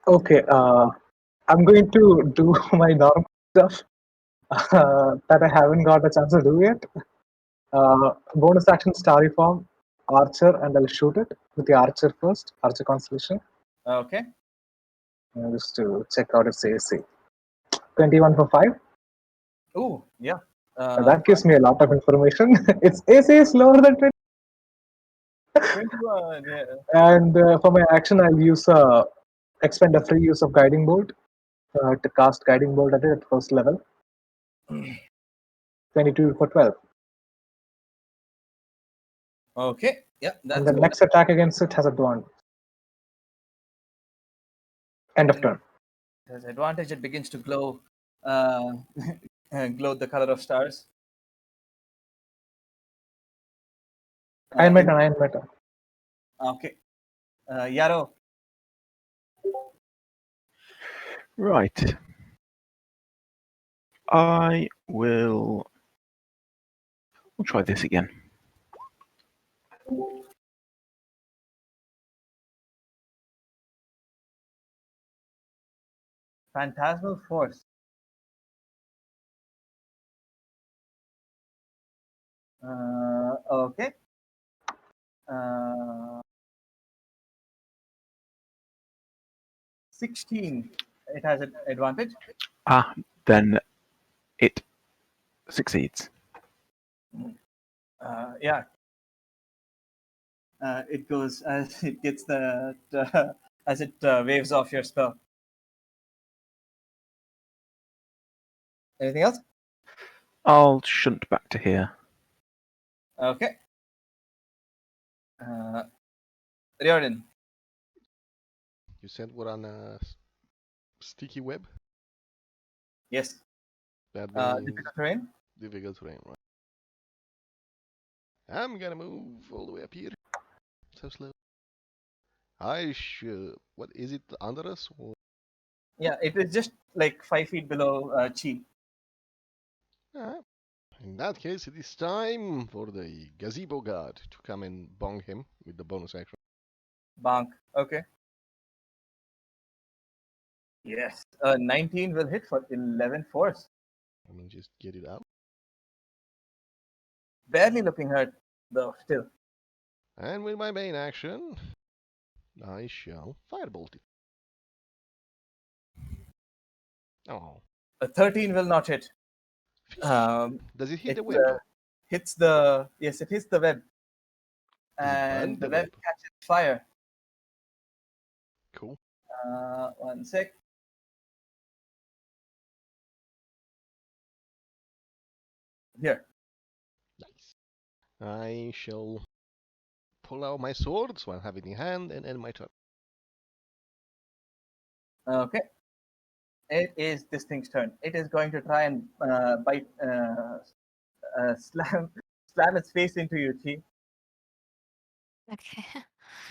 Okay. I'm going to do my normal stuff that I haven't got a chance to do yet. Bonus action starry form, archer, and I'll shoot it with the archer first, archer constellation. Okay. Just to check out its AC. 21 for 5. Ooh, yeah. That gives me a lot of information. Its AC is lower than 20. 21. Yeah. And for my action, I'll use expend a free use of guiding bolt to cast guiding bolt at it at first level. 22 for 12. Okay. Yeah, that's And the good. next attack against it has advantage. End of turn. There's advantage. It begins to glow, glow the color of stars. Iron Maiden, Iron Maiden. Okay. Yarrow. Right. We'll try this again. Phantasmal Force. Okay. 16. It has an advantage. Then it succeeds. Yeah. It goes as it gets as it waves off your spell. Anything else? I'll shunt back to here. Okay. Riordin. You said we're on a sticky web? Yes. That means Difficult terrain. difficult terrain, right? I'm gonna move all the way up here. So slow. I should. What is it under us? Or... Yeah, it is just like 5 feet below Chi. Alright. In that case, it is time for the gazebo god to come and bong him with the bonus action. Bank. Okay. Yes. 19 will hit for 11 force. I mean, just get it out. Barely looking hurt, though, still. And with my main action, I shall firebolt it. Oh. A 13 will not hit. Does it hit the It web though? hits the. Yes, it hits the web. Does it And burn the the web web? catches fire. Cool. 1 sec. Here. I shall pull out my sword, so I have it in hand, and end my turn. Okay. It is this thing's turn. It is going to try and bite, slam its face into you, Chi. Okay.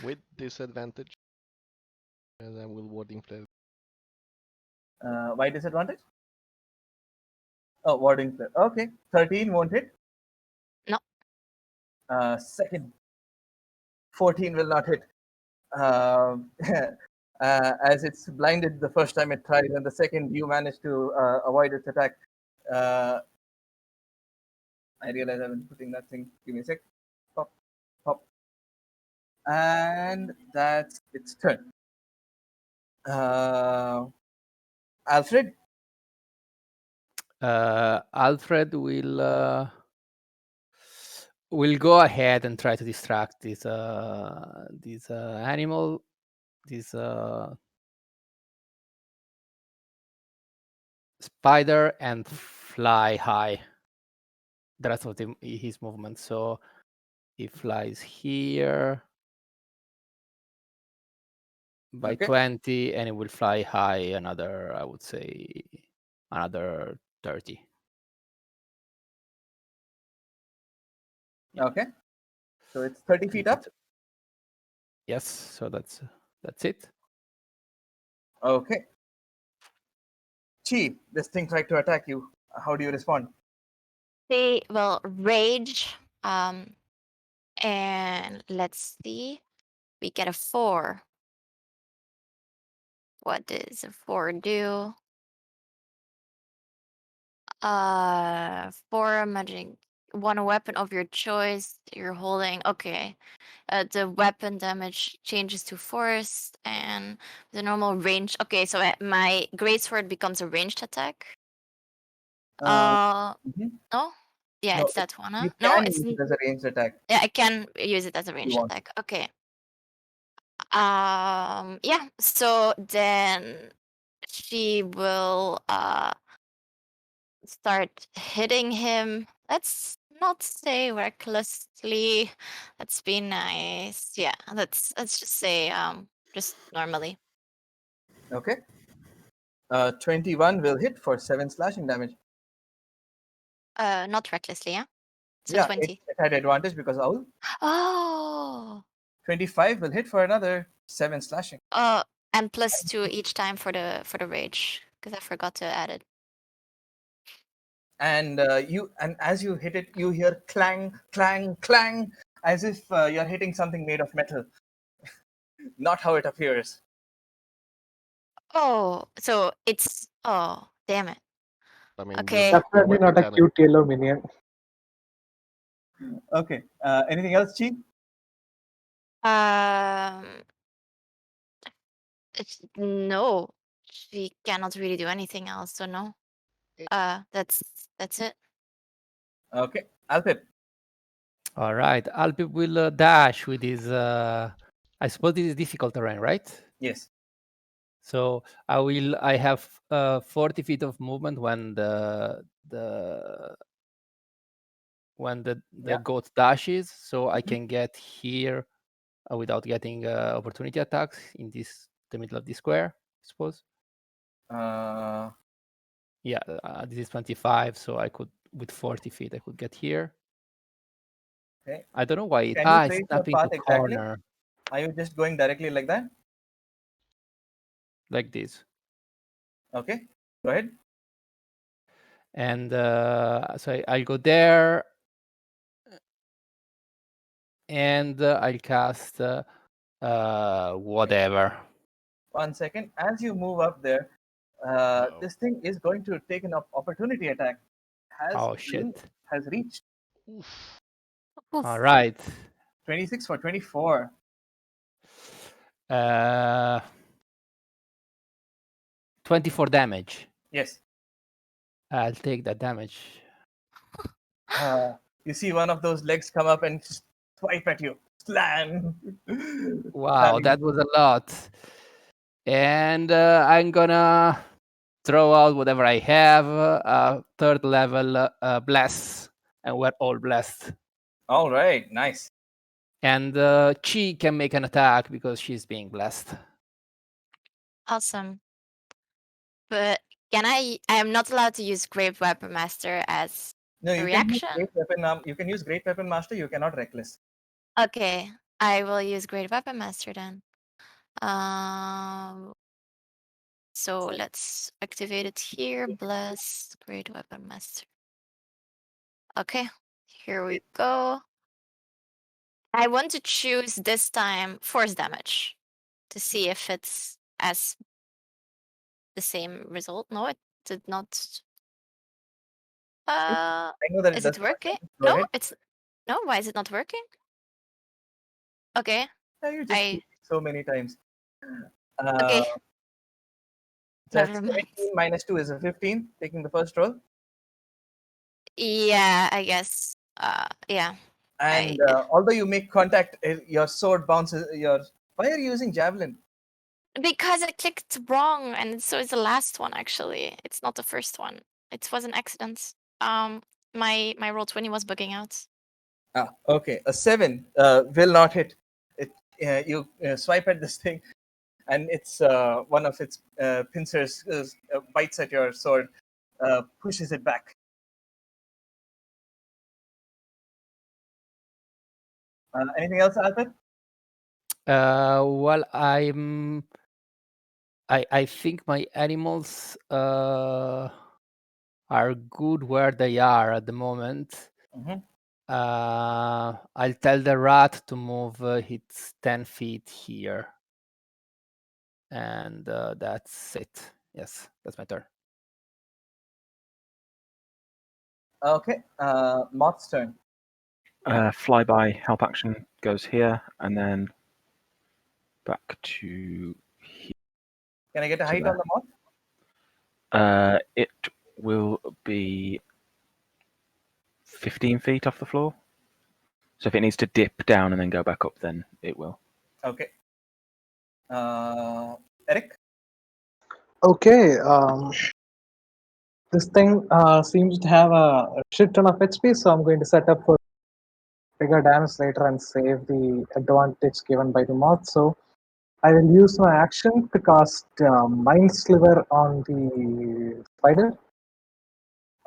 With disadvantage, as I will warding flare. Why disadvantage? Oh, warding flare. Okay. 13 won't hit. No. Second. 14 will not hit. As it's blinded the first time it tried, and the second you manage to avoid its attack. I realize I've been putting that thing. Give me a sec. Pop, pop. And that's its turn. Alfred? Alfred will go ahead and try to distract this animal, this spider, and fly high. The rest of his movement. So he flies here by Okay. 20, and it will fly high another, I would say, another 30. Okay. So it's 30 feet up. Yes, so that's it. Okay. Chi, this thing tried to attack you. How do you respond? They will rage. And let's see. We get a 4. What does a 4 do? 4 magic. One weapon of your choice you're holding. Okay. The weapon damage changes to force and the normal range. Okay, so my greatsword becomes a ranged attack. Mhm. No? Yeah, No, it's that one, huh? you No, can it's use it as a ranged attack yeah, I can use it as a if you ranged want. attack. Okay. Yeah, so then she will start hitting him. Let's not say recklessly. Let's be nice. Yeah, let's just say just normally. Okay. 21 will hit for 7 slashing damage. Not recklessly, yeah. So Yeah, 20. it had advantage because owl. Oh. 25 will hit for another 7 slashing. And +2 each time for the rage because I forgot to add it. And as you hit it, you hear clang, clang, clang, as if you're hitting something made of metal. Not how it appears. Oh, so it's damn it. I mean, Okay. your Definitely weapon not a kind of. cute yellow minion. Okay. Anything else, Chi? Um, no, she cannot really do anything else. So no. Eh. That's it. Okay. Alfred. All right, Alpi will dash with his. I suppose this is difficult terrain, right? Yes. So I have 40 feet of movement when the Yeah. goat dashes, so I can get here without getting opportunity attacks in the middle of the square, I suppose. Yeah, this is 25, so I could with 40 feet I could get here. Okay. I don't know why it Can you it's trace your snapping path to exactly? corner Are you just going directly like that? like this. Okay. Go ahead. And so I'll go there, and I'll cast whatever. 1 second. As you move up there, Uh-oh. this thing is going to take an opportunity attack. Oh shit! Has reached Oof. Oof. All right. 26 for 24. 24 damage. Yes. I'll take that damage. You see one of those legs come up and swipe at you. Slam. Wow, Slamming that you. was a lot. And I'm gonna throw out whatever I have. Third level bless, and we're all blessed. All right, nice. And Chi can make an attack because she's being blessed. Awesome. But can I am not allowed to use Great Weapon Master as No, a you can use reaction. great weapon. You can use great weapon master. You cannot reckless. Okay, I will use Great Weapon Master then. So let's activate it here. Bless Great Weapon Master. Okay, here we go. I want to choose this time force damage to see if it's as the same result. No, it did not. I know that it Is does it force working? damage. Go No, ahead. it's no. Why is it not working? Okay, Yeah, you just I so many times. okay. That's Never mind. 17 minus 2 is a 15. Taking the first roll. Yeah, I guess. Yeah. And although you make contact, your sword bounces. Why are you using javelin? Because I clicked wrong, and so it's the last one. Actually, it's not the first one. It was an accident. My roll 20 was bugging out. Ah, okay. A 7 will not hit. It you swipe at this thing, and it's one of its pincers bites at your sword, pushes it back. Anything else, Alfred? Well, I think my animals are good where they are at the moment. Mhm. I'll tell the rat to move its 10 feet here. And that's it. Yes, that's my turn. Okay. Moth's turn. Flyby help action goes here, and then back to here. Can I get a So height there. on the moth? It will be 15 feet off the floor. So if it needs to dip down and then go back up, then it will. Okay. Eric? Okay, this thing seems to have a shit ton of HP, so I'm going to set up for bigger damage later and save the advantage given by the moth. So I will use my action to cast Mind Sliver on the spider.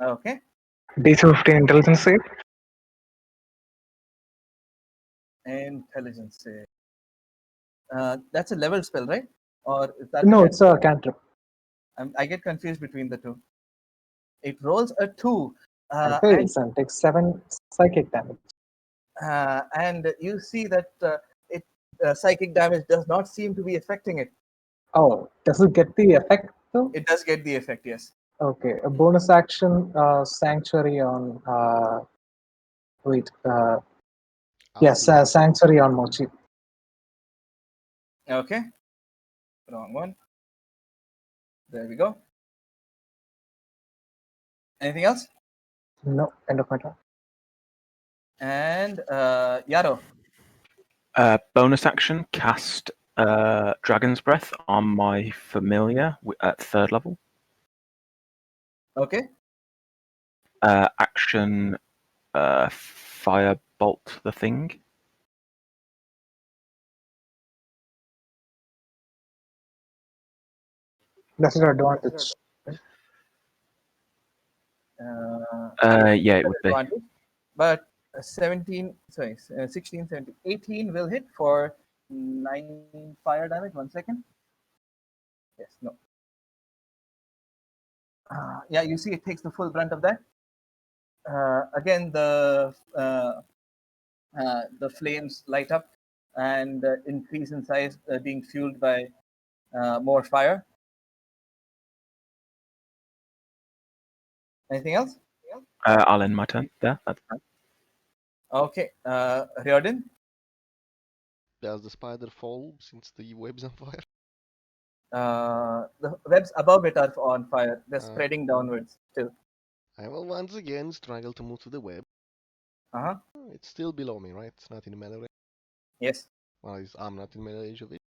Okay. DC 15 intelligence save. Intelligence save. That's a level spell, right? Or is that No, it's a cantrip. I get confused between the two. It rolls a 2, And uh, and fails and takes 7 psychic damage. and you see that it psychic damage does not seem to be affecting it. Oh, does it get the effect though? It does get the effect, yes. Okay, a bonus action Sanctuary on. Wait, yes, RP. Sanctuary on Mochi. Okay. Wrong one. There we go. Anything else? No, end of my turn. And Yaro. Bonus action, cast Dragon's Breath on my familiar at 3rd level. Okay. Action, Firebolt the thing. That's an advantage. Yeah, it would be. Advantage. But 17, sorry, 16, 17, 18 will hit for 9 fire damage. 1 second. Yes, no. Yeah, you see it takes the full brunt of that. Again, the flames light up and increase in size, being fueled by more fire. Anything else? I'll end my turn there. That's fine. Okay, Riordin. Does the spider fall since the web's on fire? The webs above it are on fire. They're Ah. spreading downwards still. I will once again struggle to move to the web. Uh huh. It's still below me, right? It's not in melee range. Yes. Well, I'm not in melee range of it.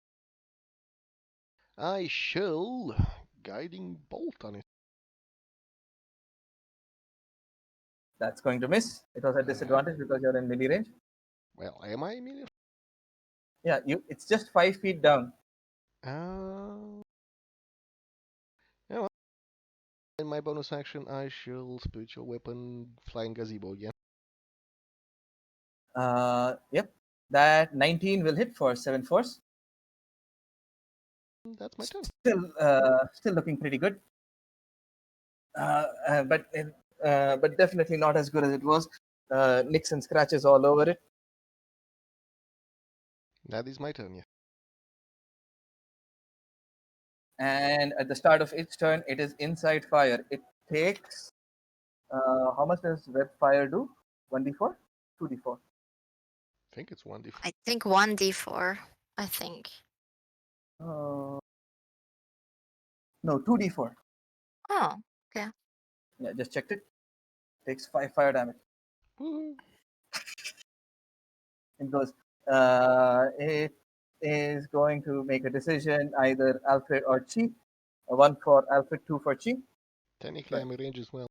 I shall guiding bolt on it. That's going to miss. It was a disadvantage because you're in melee range. Well, am I immediate? Yeah, it's just 5 feet down. Yeah, well, in my bonus action, I shall spiritual weapon flying gazebo again. Yep. That 19 will hit for 7 force. That's my turn. Still looking pretty good. But definitely not as good as it was. Nicks and scratches all over it. That is my turn, yeah. And at the start of each turn, it is inside fire. It takes. How much does web fire do? 1d4? 2d4? I think it's 1d4. I think 1d4. I think. No, 2d4. Oh, okay. Yeah, just checked it. Takes 5 fire damage. Woo. It goes. It is going to make a decision, either Alfred or Chi. 1 for Alfred, 2 for Chi. Technically, I'm in range as well.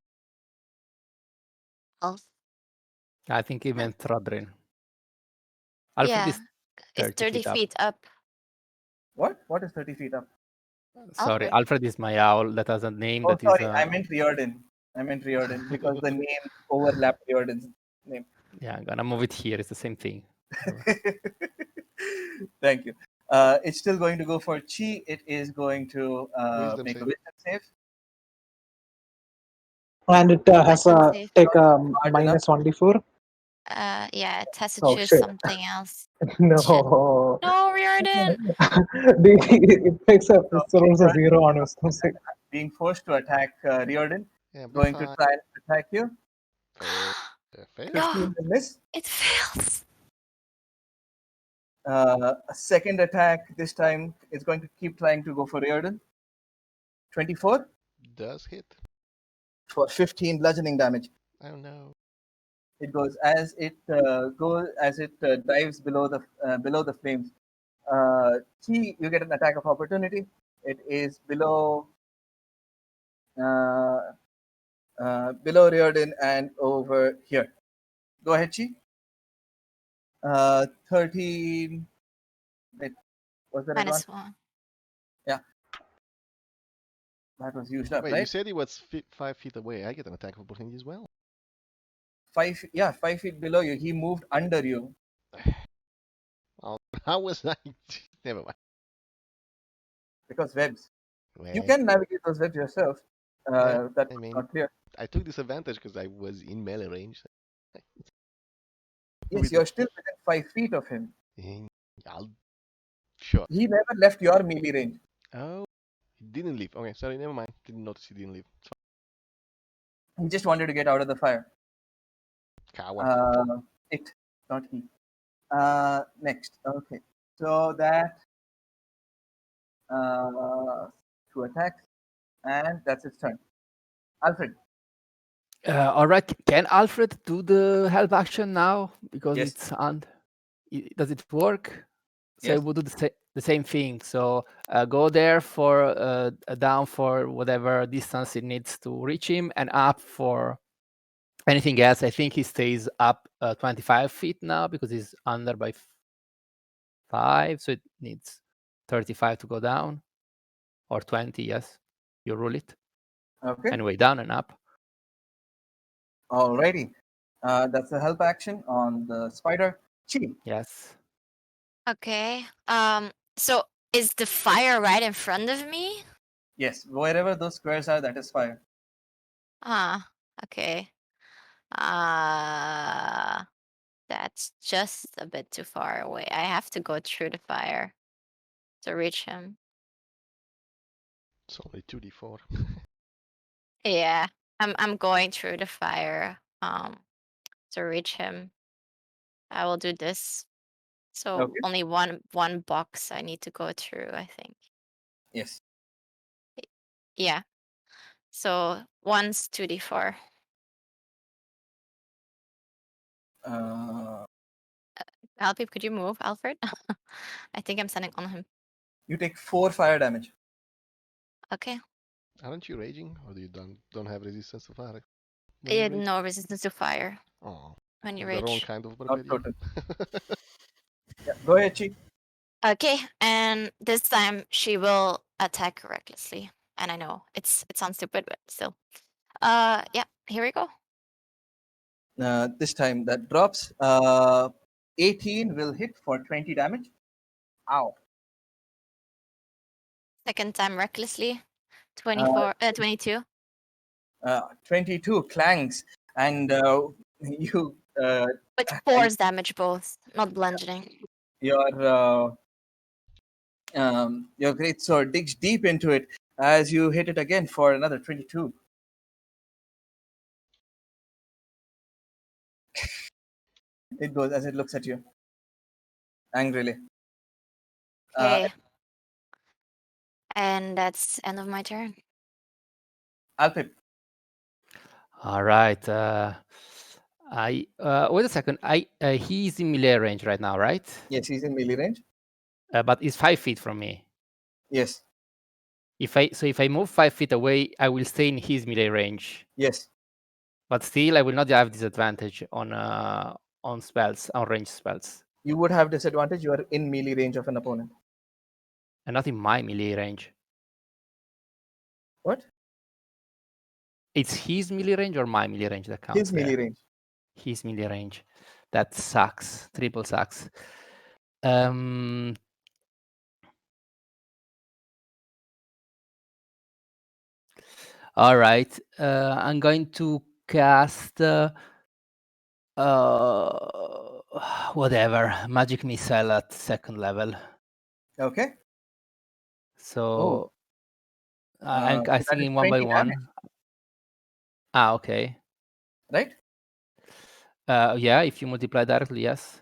Oh, I think he meant Rodrin. Alfred yeah. is It's 30 feet up. feet up. What? What is 30 feet up? Sorry, Alfred. Alfred is my owl that has a name Oh, that is. sorry. I meant Riordin because the name overlapped Riordin's name. Yeah, I'm gonna move it here. It's the same thing. Thank you. It's still going to go for Chi. It is going to Wisdom make a save. wisdom save. And it has Wisdom a save. take a Hard minus 1d4. Yeah, it has to Oh, choose shit. something else. No. No, Riordan. It makes a it rolls a 0 on wisdom save. Being forced to attack Riordan. Yeah, be Going to fine. try and attack you. Fail. Fail. 15 No, will miss. it fails. A second attack this time is going to keep trying to go for Riordan. 24 Does hit. for 15 bludgeoning damage. Oh no. It goes as it dives below the flames. Chi, you get an attack of opportunity. It is below below Riordan and over here. Go ahead, Chi. 13. Wait, was there advantage? -1. Yeah, that was used up, Wait, you right? said he was 5 feet away. I get an attack of opportunity as well. 5 feet below you. He moved under you. Oh, how was I? Never mind. Because webs. You Well, can navigate those webs yourself. That I was mean, not clear. I took disadvantage because I was in melee range. Yes, With you're still within 5 feet of him. I'll sure. He never left your melee range. Oh, he didn't leave. Okay, sorry, never mind. Didn't notice he didn't leave. He just wanted to get out of the fire. Coward. It, not he. Next. Okay. So that two attacks, and that's its turn. Alfred. All right, can Alfred do the help action now because Yes. it's on? Does it work? So Yes. we'll do the same thing. So go there for down for whatever distance it needs to reach him, and up for anything else. I think he stays up 25 feet now because he's under by 5, so it needs 35 to go down, or 20. Yes, you rule it. Okay. Anyway, down and up. Alrighty. That's the help action on the spider. Chi. Yes. Okay. So is the fire right in front of me? Yes. Wherever those squares are, that is fire. Ah, okay. That's just a bit too far away. I have to go through the fire to reach him. It's only 2d4. Yeah, I'm going through the fire to reach him. I will do this. So Okay. only one box I need to go through, I think. Yes. Yeah. So one's 2d4. Alpip, could you move, Alfred? I think I'm standing on him. You take 4 fire damage. Okay. Aren't you raging, or do you don't have resistance to fire? when you rage? No resistance to fire Oh, when you the wrong rage. kind of Not barbarian. total. Yeah, go ahead, Chi. Okay, and this time she will attack recklessly. And I know it sounds stupid, but still. Yeah, here we go. This time that drops. 18 will hit for 20 damage. Ow. Second time recklessly. Uh, 22. 22 clangs, and you With and force damage both, not bludgeoning. your your great sword digs deep into it as you hit it again for another 22. It goes as it looks at you angrily. Uh, Okay. And that's end of my turn. Alpip, All right. Wait a second. He's in melee range right now, right? yes, he's in melee range. But he's 5 feet from me. Yes, If I move 5 feet away, I will stay in his melee range. yes. But still, I will not have disadvantage on spells, on range spells, You would have disadvantage. You are in melee range of an opponent. and not in my melee range. What? It's his melee range or my melee range that counts. His melee range. His melee range. That sucks. Triple sucks. All right. I'm going to cast whatever magic missile at second level. Okay. So I'm So that casting is in one by 20 one. damage, Okay. right? Yeah, if you multiply directly, yes.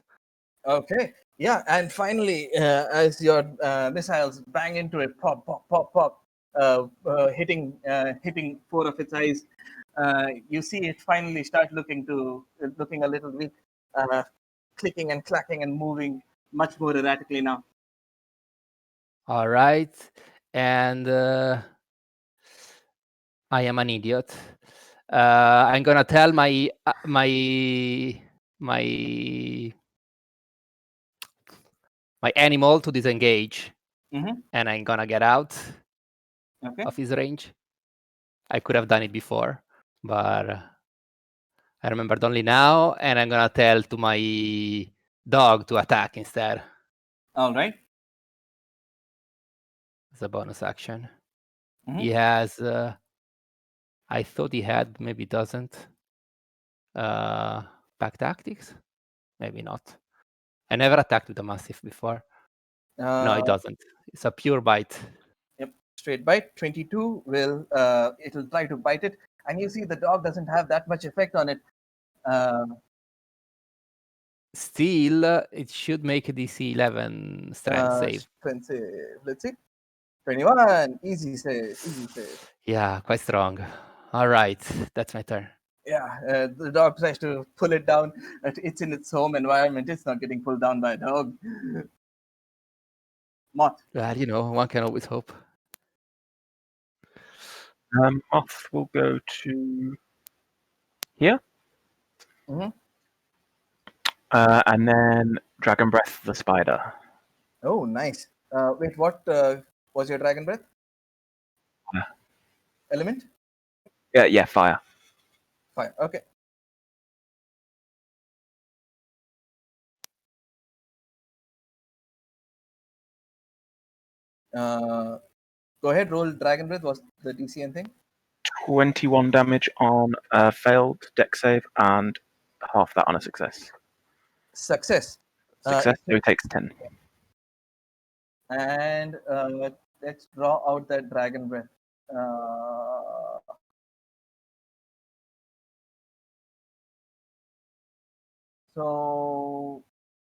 Okay. Yeah, and finally, as your missiles bang into it, pop, pop, pop, pop, hitting four of its eyes, you see it finally start looking a little weak, uh, clicking and clacking and moving much more erratically now. All right. And I am an idiot. I'm gonna tell my animal to disengage, Mm-hmm. and I'm gonna get out Okay. of his range. I could have done it before, but I remembered only now, and I'm gonna tell to my dog to attack instead. All right. It's a bonus action. Mhm. He has. I thought he had, maybe doesn't. Pack tactics, maybe not. I never attacked with a mastiff before. No, it doesn't. It's a pure bite. Yep. Straight bite. 22 will it'll try to bite it, and you see the dog doesn't have that much effect on it. Still, it should make a DC 11 strength save. Strength save. Let's see. 21. Easy save. Easy save. Yeah, quite strong. All right, that's my turn. Yeah, the dog tries to pull it down. It's in its home environment. It's not getting pulled down by a dog. Moth. Well, one can always hope. Moth will go to here. Mhm. And then Dragon Breath the spider. Oh, nice. Wait, what was your dragon breath? Fire. Element? Yeah, fire. Fire. Okay. Go ahead, roll dragon breath. Was the DC and thing? 21 damage on a failed deck save and half that on a success. Success. Success, so it takes 10. And let's draw out that dragon breath. So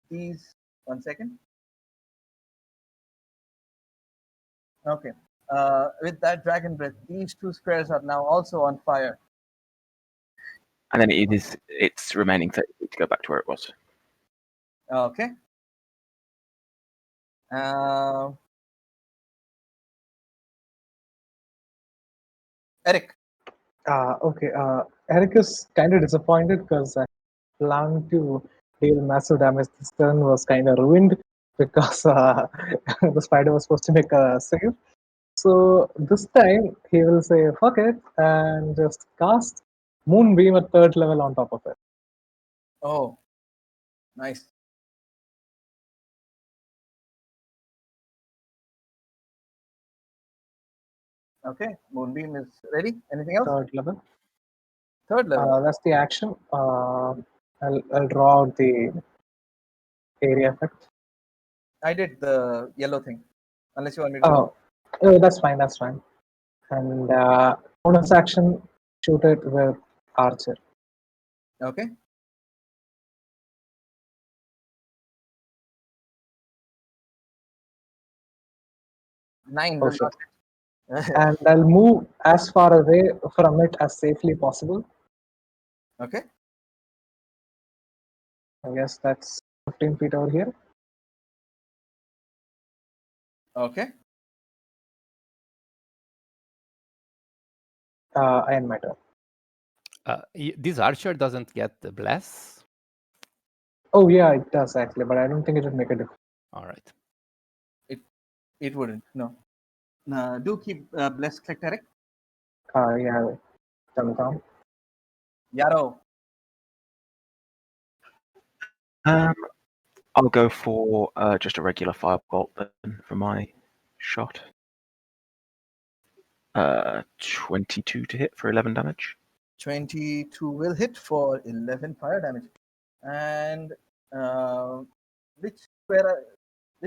these, 1 second. Okay. With that dragon breath, these two squares are now also on fire. And then it's remaining 30 feet to go back to where it was. Okay. Eric. Okay. Eric is kind of disappointed because plan to deal massive damage this turn was kind of ruined because the spider was supposed to make a save. So this time he will say fuck it and just cast Moonbeam at third level on top of it. Oh, nice. Okay, Moonbeam is ready. Anything else? Third level. Third level. That's the action. I'll draw out the area effect. I did the yellow thing. Unless you want me to do it. Oh, that's fine. That's fine. And bonus action, shoot it with archer. Okay. Nine Oh will shit. not hit. And I'll move as far away from it as safely possible. Okay. I guess that's 15 feet over here. Okay. I end my turn. This archer doesn't get the bless. Oh yeah, it does actually, but I don't think it would make a difference. All right. It wouldn't. No. Do keep bless clicked, Eric. Yeah, turn it down. Yarrow. I'll go for just a regular firebolt then for my shot. 22 to hit for 11 damage. 22 will hit for 11 fire damage. And which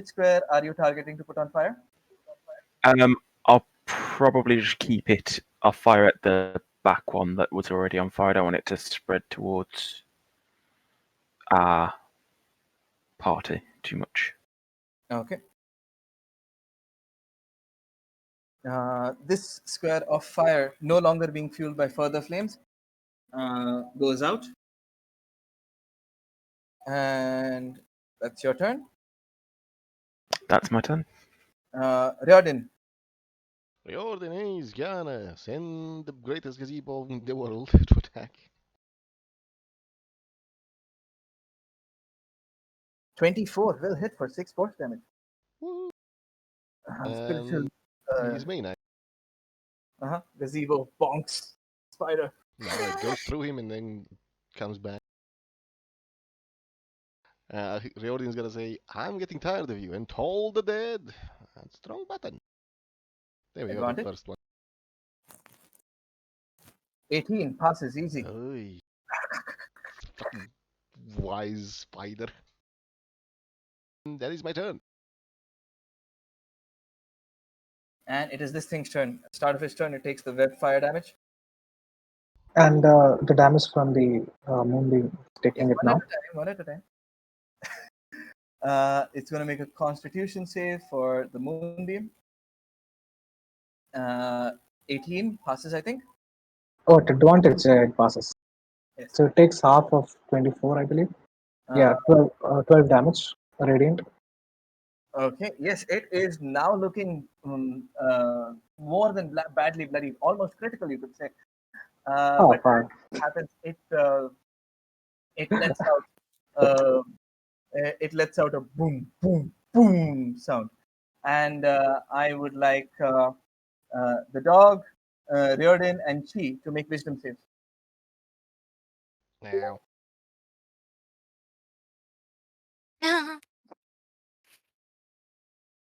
square are you targeting to put on fire? I'll probably just keep it. I'll fire at the back one that was already on fire. I don't want it to spread towards our party too much. Okay. This square of fire, no longer being fueled by further flames, goes out. And that's your turn. That's my turn. Riordin. Riordin is gonna send the greatest gazebo in the world to attack. 24 will hit for 6 force damage. Woo. Spiritual. His main action. Gazebo bonks spider. No, it goes through him and then comes back. Riordin's gonna say, I'm getting tired of you, and toll the dead. That's strong button. There we go, the Advantage. first one. 18 passes easy. Oy. Fucking wise spider. And that is my turn. And it is this thing's turn. Start of his turn, it takes the web fire damage. And the damage from the Moonbeam, taking Yeah, it now. one at a time. It's going to make a Constitution save for the Moonbeam. 18 passes, I think. Oh, at advantage, it passes. Yes. So it takes half of 24, I believe. Yeah, 12 damage, radiant. Okay, yes, it is now looking more than badly bloody, almost critical, you could say. But Fine. what happens? It lets out it lets out a boom, boom, boom sound, and I would like the dog, Riordan, and Chi to make wisdom saves. Now.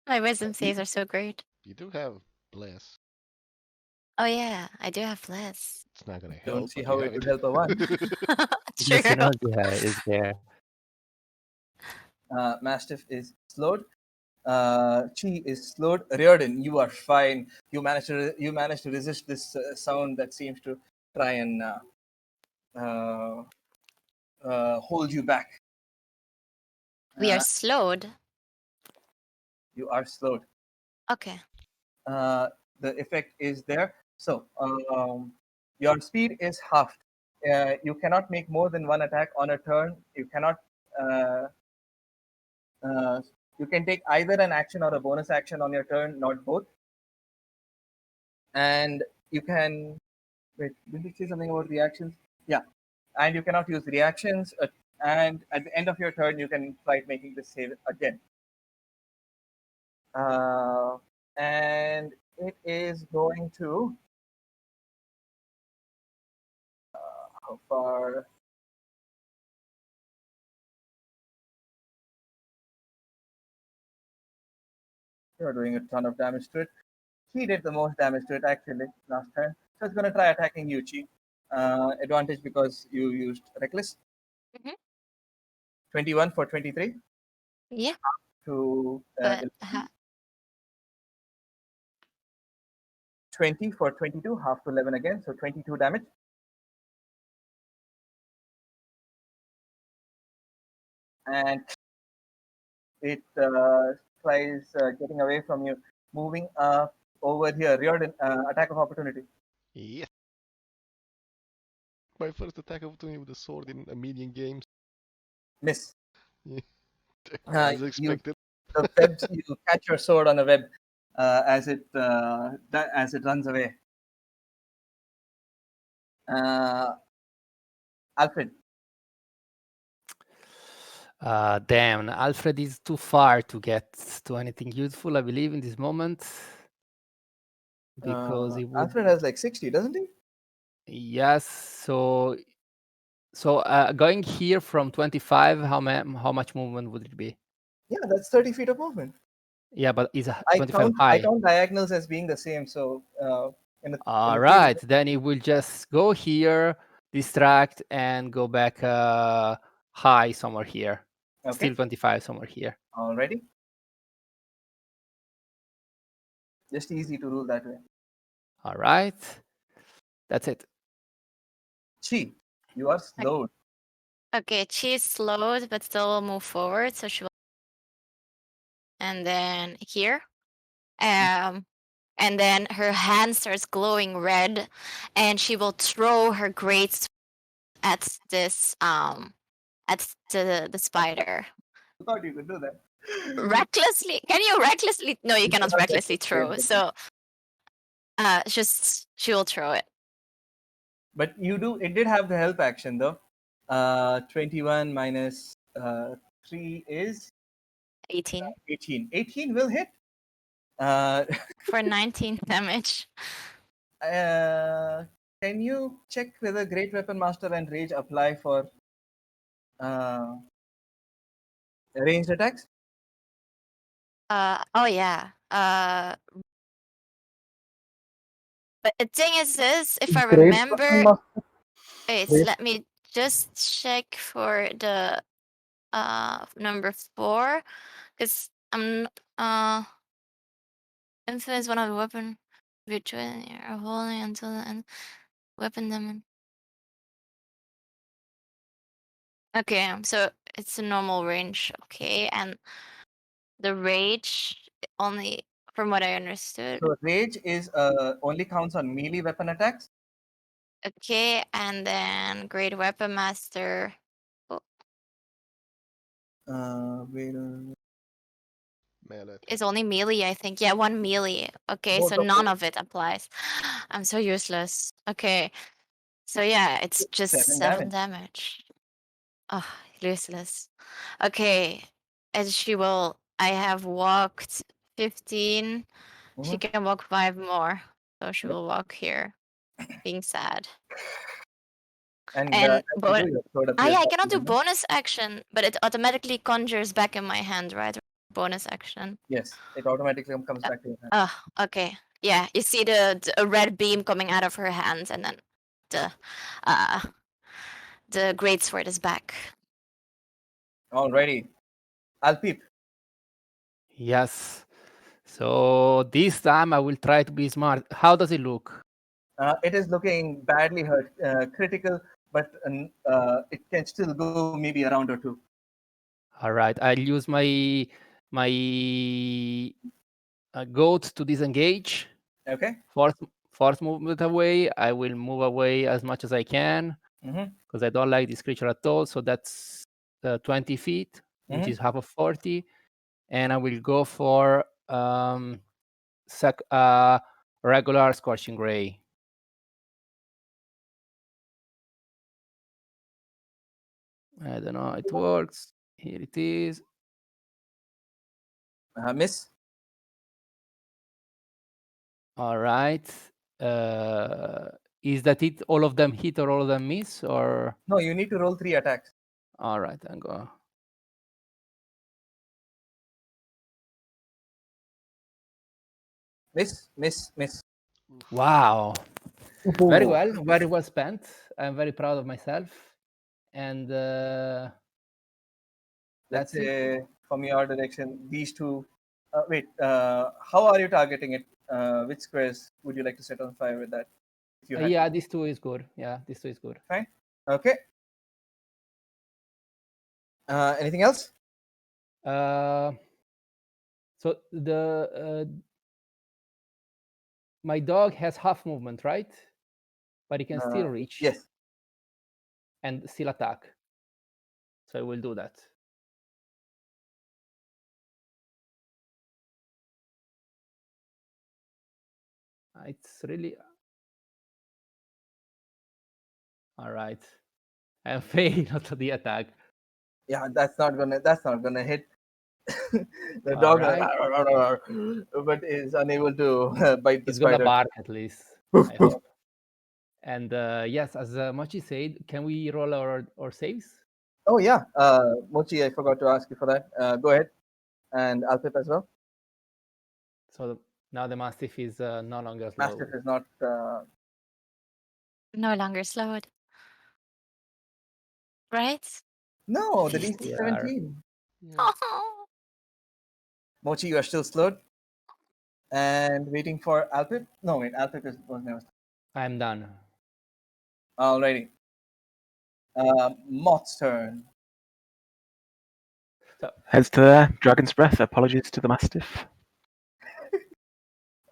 My wisdom saves are so great. You do have bless. Oh yeah, I do have bless. It's not gonna help. Don't see but how you it have would help a one. The True. synergy is there. Mastiff is slowed. Chi is slowed. Riordan, you are fine. You managed to resist this sound that seems to try and hold you back. We are slowed. You are slowed. Okay. The effect is there. So your speed is halved. You cannot make more than one attack on a turn. You cannot. You can take either an action or a bonus action on your turn, not both. And you can Wait, did it say something about reactions? Yeah, and you cannot use reactions. And at the end of your turn, you can try making the save again. And it is going to how far? You're doing a ton of damage to it. He did the most damage to it actually last turn. So it's going to try attacking you, Chi. Advantage because you used Reckless. Mhm. 21 for 23 Yeah, to but 20 for 22, half to 11 again, so 22 damage. And it tries getting away from you, moving over here. Riordin, attack of opportunity. Yes. My first attack opportunity with a sword in a medium games. Miss. Yeah, as You expected. the webs, you catch your sword on a web as it runs away. Alfred, Damn, Alfred is too far to get to anything useful, I believe, in this moment. Because he would. Alfred has like 60, doesn't he? Yes, so going here from 25, how much movement would it be? Yeah, that's 30 feet of movement. Yeah, but is I 25 count I high? count diagonals as being the same. So All in a right, then it will just go here, distract, and go back high somewhere here. Okay. Still 25 somewhere here. Already. Just easy to rule that way. All right, that's it. Chi, you are slowed. okay, she's slowed but still move forward, so she will. And then here, and then her hand starts glowing red, and she will throw her great sword at this at the spider. I thought you could do that. Recklessly, can you recklessly? No, you cannot cannot recklessly recklessly, throw. So, just she will throw it. But you do. It did have the help action though. 21 minus 3 is 18 18. 18 will hit. Uh, for 19 damage. can you check whether Great Weapon Master and Rage apply for uh, ranged attacks? Oh yeah. But the thing is this, if I Great remember, Master. wait, Great. let me just check for the number 4, because I'm influence one of the weapon between you're holding until the end weapon them. Okay, so it's a normal range, okay, and the rage only, from what I understood. So Rage is only counts on melee weapon attacks. Okay, and then Great Weapon Master. Wait, Melee attack. It's only melee, I think. Yeah, 1 melee. Okay, both so of none those, of it applies. I'm so useless. Okay, so yeah, it's just 7 7 damage. damage. Oh, useless. Okay, and she will. I have walked 15. She Mhm. can walk 5 more. So she will walk here, being sad. And And as you do, your sword appears yeah, I back cannot in do your hand. bonus action, but it automatically conjures back in my hand, right? Bonus action. Yes, it automatically comes back to your hand. Oh, okay. Yeah, you see a red beam coming out of her hands, and then the uh the great sword is back. Alrighty. I'll peep. Yes. So this time I will try to be smart. How does it look? It is looking badly hurt, critical, but it can still go maybe a round or two. All right, I'll use my goat to disengage. Okay. Force movement away. I will move away as much as I can because I don't like this creature at all. So that's 20 feet, which is half of 40, and I will go for regular scorching ray. I don't know how it works. Here it is. Miss. All right. Is that it? All of them hit or all of them miss? Or No, you need to roll 3 attacks. all right, I'm going. Miss, miss, miss. Wow. Very Ooh. well spent. I'm very proud of myself. And Let's that's it. say from your direction, these two. Wait, how are you targeting it? Which squares would you like to set on fire with that? If you had Yeah, this two is good. Yeah, this two is good. fine. Okay. Anything else? So the my dog has half movement, right? But he can still reach Yes. and still attack. So I will do that. It's really all right. I failed the attack. Yeah, that's not gonna hit. The All dog, right. but is unable to bite the It's gonna spider. bark at least. I hope. And yes, as Mochi said, can we roll our saves? Oh yeah, Mochi, I forgot to ask you for that. Go ahead, and Alpip as well. So now the Mastiff is no longer slow. Mastiff is not. No longer slowed. Right? No, the DC Yeah. 17. Oh. Mochi, you are still slowed. And waiting for Alpip. No, wait, Alpip was never. I'm done. Alrighty. Moth's turn. Heads to there. Dragon's Breath. Apologies to the Mastiff.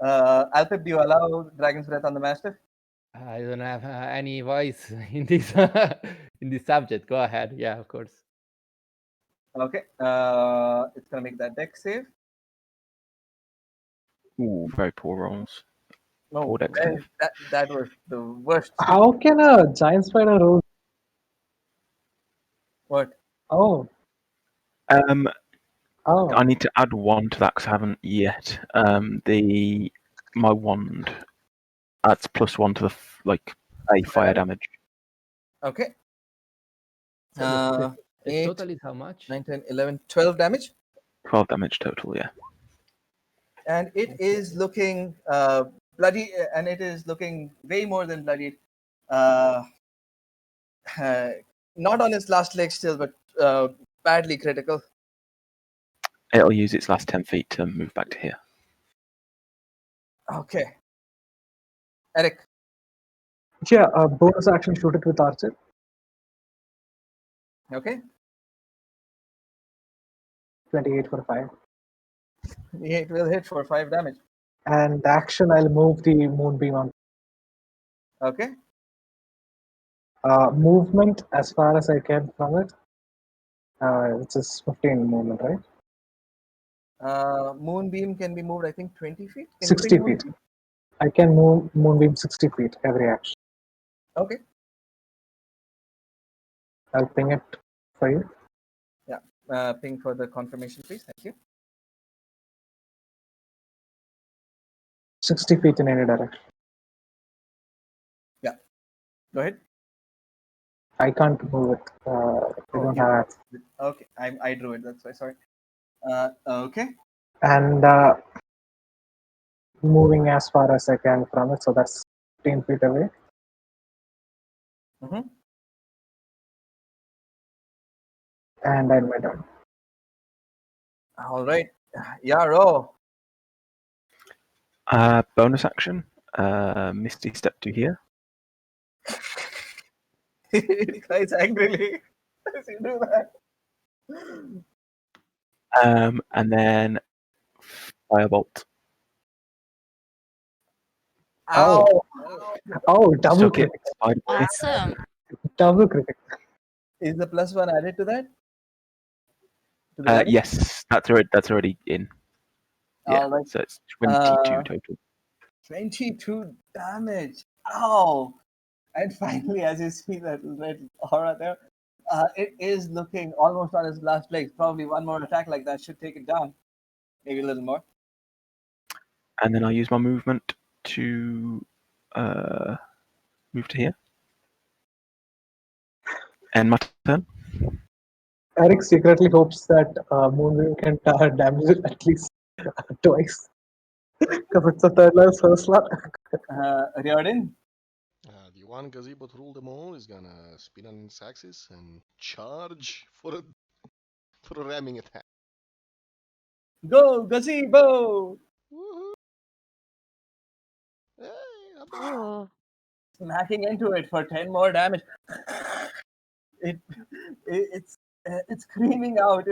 Alpip, do you allow Dragon's Breath on the Mastiff? I don't have any voice in this in this subject. Go ahead. Yeah, of course. Okay. It's gonna make that deck save. Ooh, very poor rolls. No, Poor deck save. that was the worst. How can a giant spider roll? What? Oh, I oh. need to add 1 to that because I haven't yet. My wand adds +1 to a fire damage. Okay. So the 8, total is how much? 9, 10, 11, 12 damage. 12 damage total. Yeah. And it is looking bloody, and it is looking way more than bloody. Not on its last leg still, but badly critical. It'll use its last 10 feet to move back to here. Okay. Eric. Yeah, bonus action, shoot it with archer. Okay. 28 for 5. It will hit for 5 damage. And action, I'll move the moonbeam on. Okay. Movement as far as I can from it. It's just 15 movement, right? Moonbeam can be moved, I think, 20 feet. Can 60 you feet. I can move moonbeam 60 feet every action. Okay. I'll ping it for you. Yeah. Ping for the confirmation, please. Thank you. 60 feet in any direction. Go ahead. I can't move it. I don't have access. Okay. I drew it. That's why. Sorry. Okay. And moving as far as I can from it, so that's 15 feet away. Mm-hmm. And I went down. All right. Yarrow. Bonus action. Misty Step to here. He cries angrily as you do that. And then Firebolt. Ow. Oh, double Suck it, critic. Spider Boy. Awesome. Double critic. Is the +1 added to that? To the damage? Yes, that's already in. Yeah, All right. so it's 22 total. 22 damage. Ow. And finally, as you see that red aura there, It is looking almost on its last legs. Probably one more attack like that should take it down. Maybe a little more. And then I use my movement to move to here. End my turn. Eric secretly hopes that Moonbeam can damage it at least twice. Because it's a third level first slot. Riordin, The one gazebo to rule them all is gonna spin on its axis and charge for a ramming attack. go gazebo! Woohoo! Hey, not bad. Oh. Smacking into it for 10 more damage. It, it's screaming out.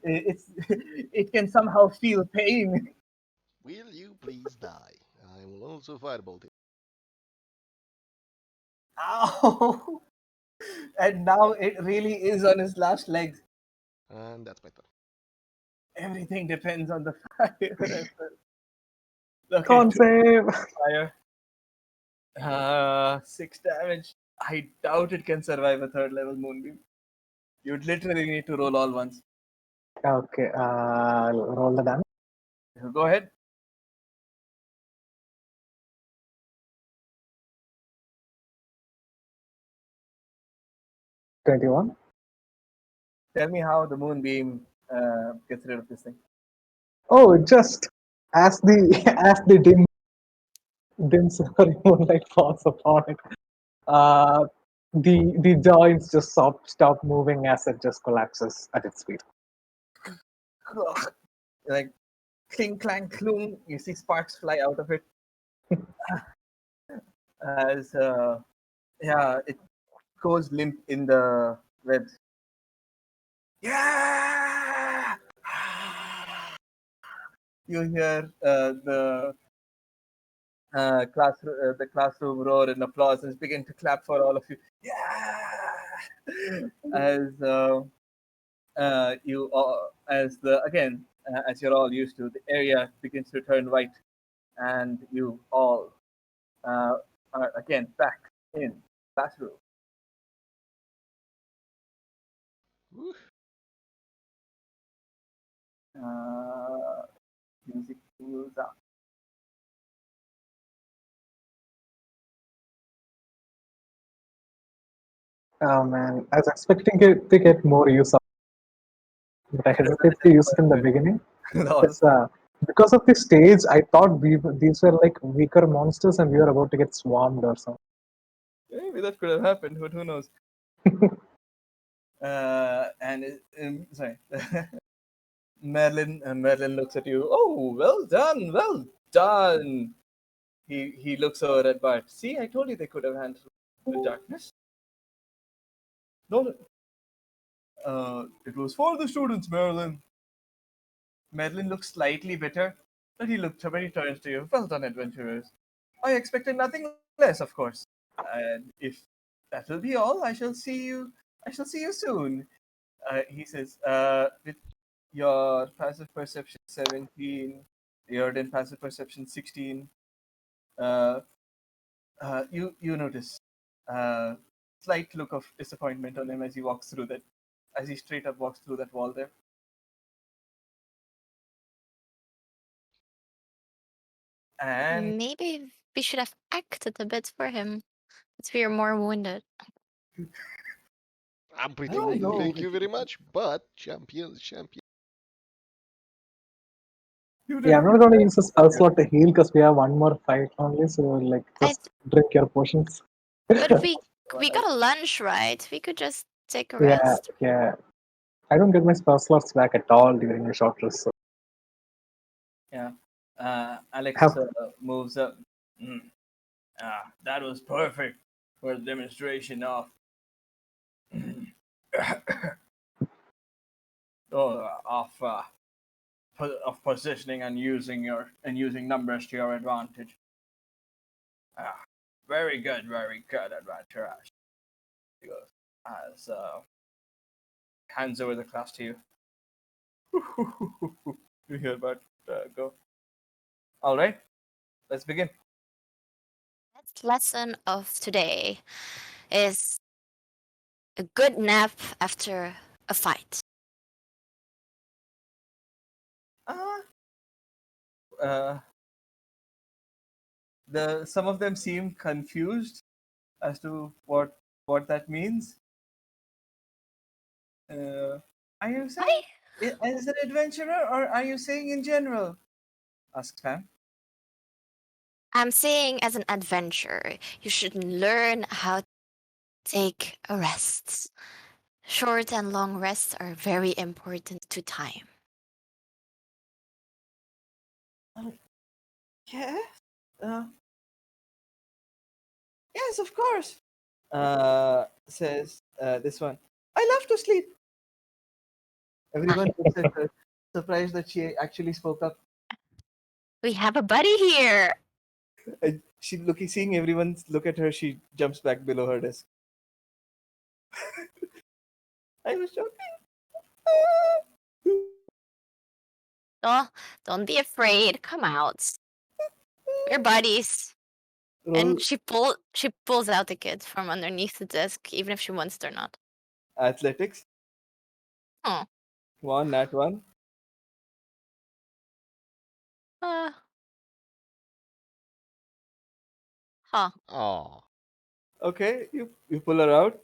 It can somehow feel pain. Will you please die? I will also firebolt it. Ow! And now it really is on his last legs. And that's my turn. Everything depends on the fire. Okay, Con save. fire. 6 damage. I doubt it can survive a third level moonbeam. You'd literally need to roll all ones. Okay, roll the damage. Go ahead. $21. Tell me how the moonbeam gets rid of this thing. Oh, just as the dim silver moonlight falls upon it, the joints just stop moving as it just collapses at its feet. Like clink clank cloom, you see sparks fly out of it. As it goes limp in the webs. Yeah! You hear the classroom roar in applause and begin to clap for all of you. Yeah! As you as the again as you're all used to, the area begins to turn white, and you all are again back in classroom. Woo. Music cools out. Oh man, I was expecting it to get more use of it, but I hesitated to use it in the beginning. Because of the stage, I thought these were like weaker monsters and we were about to get swarmed or something. Maybe that could have happened, but who knows? Sorry. Merlin looks at you. Oh, well done, well done. He looks over at Bart. See, I told you they could have handled the darkness. No, it was for the students, Merlin. Merlin looks slightly bitter, but he looked when he turns to you. Well done, adventurers. I expected nothing less, of course. And if that will be all, I shall see you. I shall see you soon. He says, with your passive perception 17, Riordin passive perception 16. You notice slight look of disappointment on him as he walks through that, as he straight up walks through that wall there. And Maybe we should have acted a bit for him. But we are more wounded. I'm pretty don't weak, know. thank you very much. But champion. You Yeah, did I'm not going to use a spell slot to heal because we have one more fight only. So like, just drink your potions. But we got a lunch, right? We could just take a Yeah, rest. yeah. I don't get my spell slots back at all during a short rest. So Yeah. Alex Have- moves up. That was perfect for the demonstration of of positioning and using numbers to your advantage. Very good, adventure. He goes as hands over the class to you. You hear about go. All right, let's begin. Next lesson of today is a good nap after a fight. Uh, uh, some of them seem confused as to what that means. Are you saying as an adventurer, or are you saying in general? Asks Pam. I'm saying as an adventurer, you should learn how to take a rest. Short and long rests are very important to time. Yeah. Uh, yes, of course. Says this one. I love to sleep. Everyone looks at her, surprised that she actually spoke up. We have a buddy here. Seeing everyone look at her, she jumps back below her desk. I was joking. Oh, don't be afraid. Come out. We're buddies. Roll And she pulls out the kid from underneath the desk, even if she wants it or not. athletics. Oh. One, nat one. Uh, huh. Oh. Okay, you pull her out.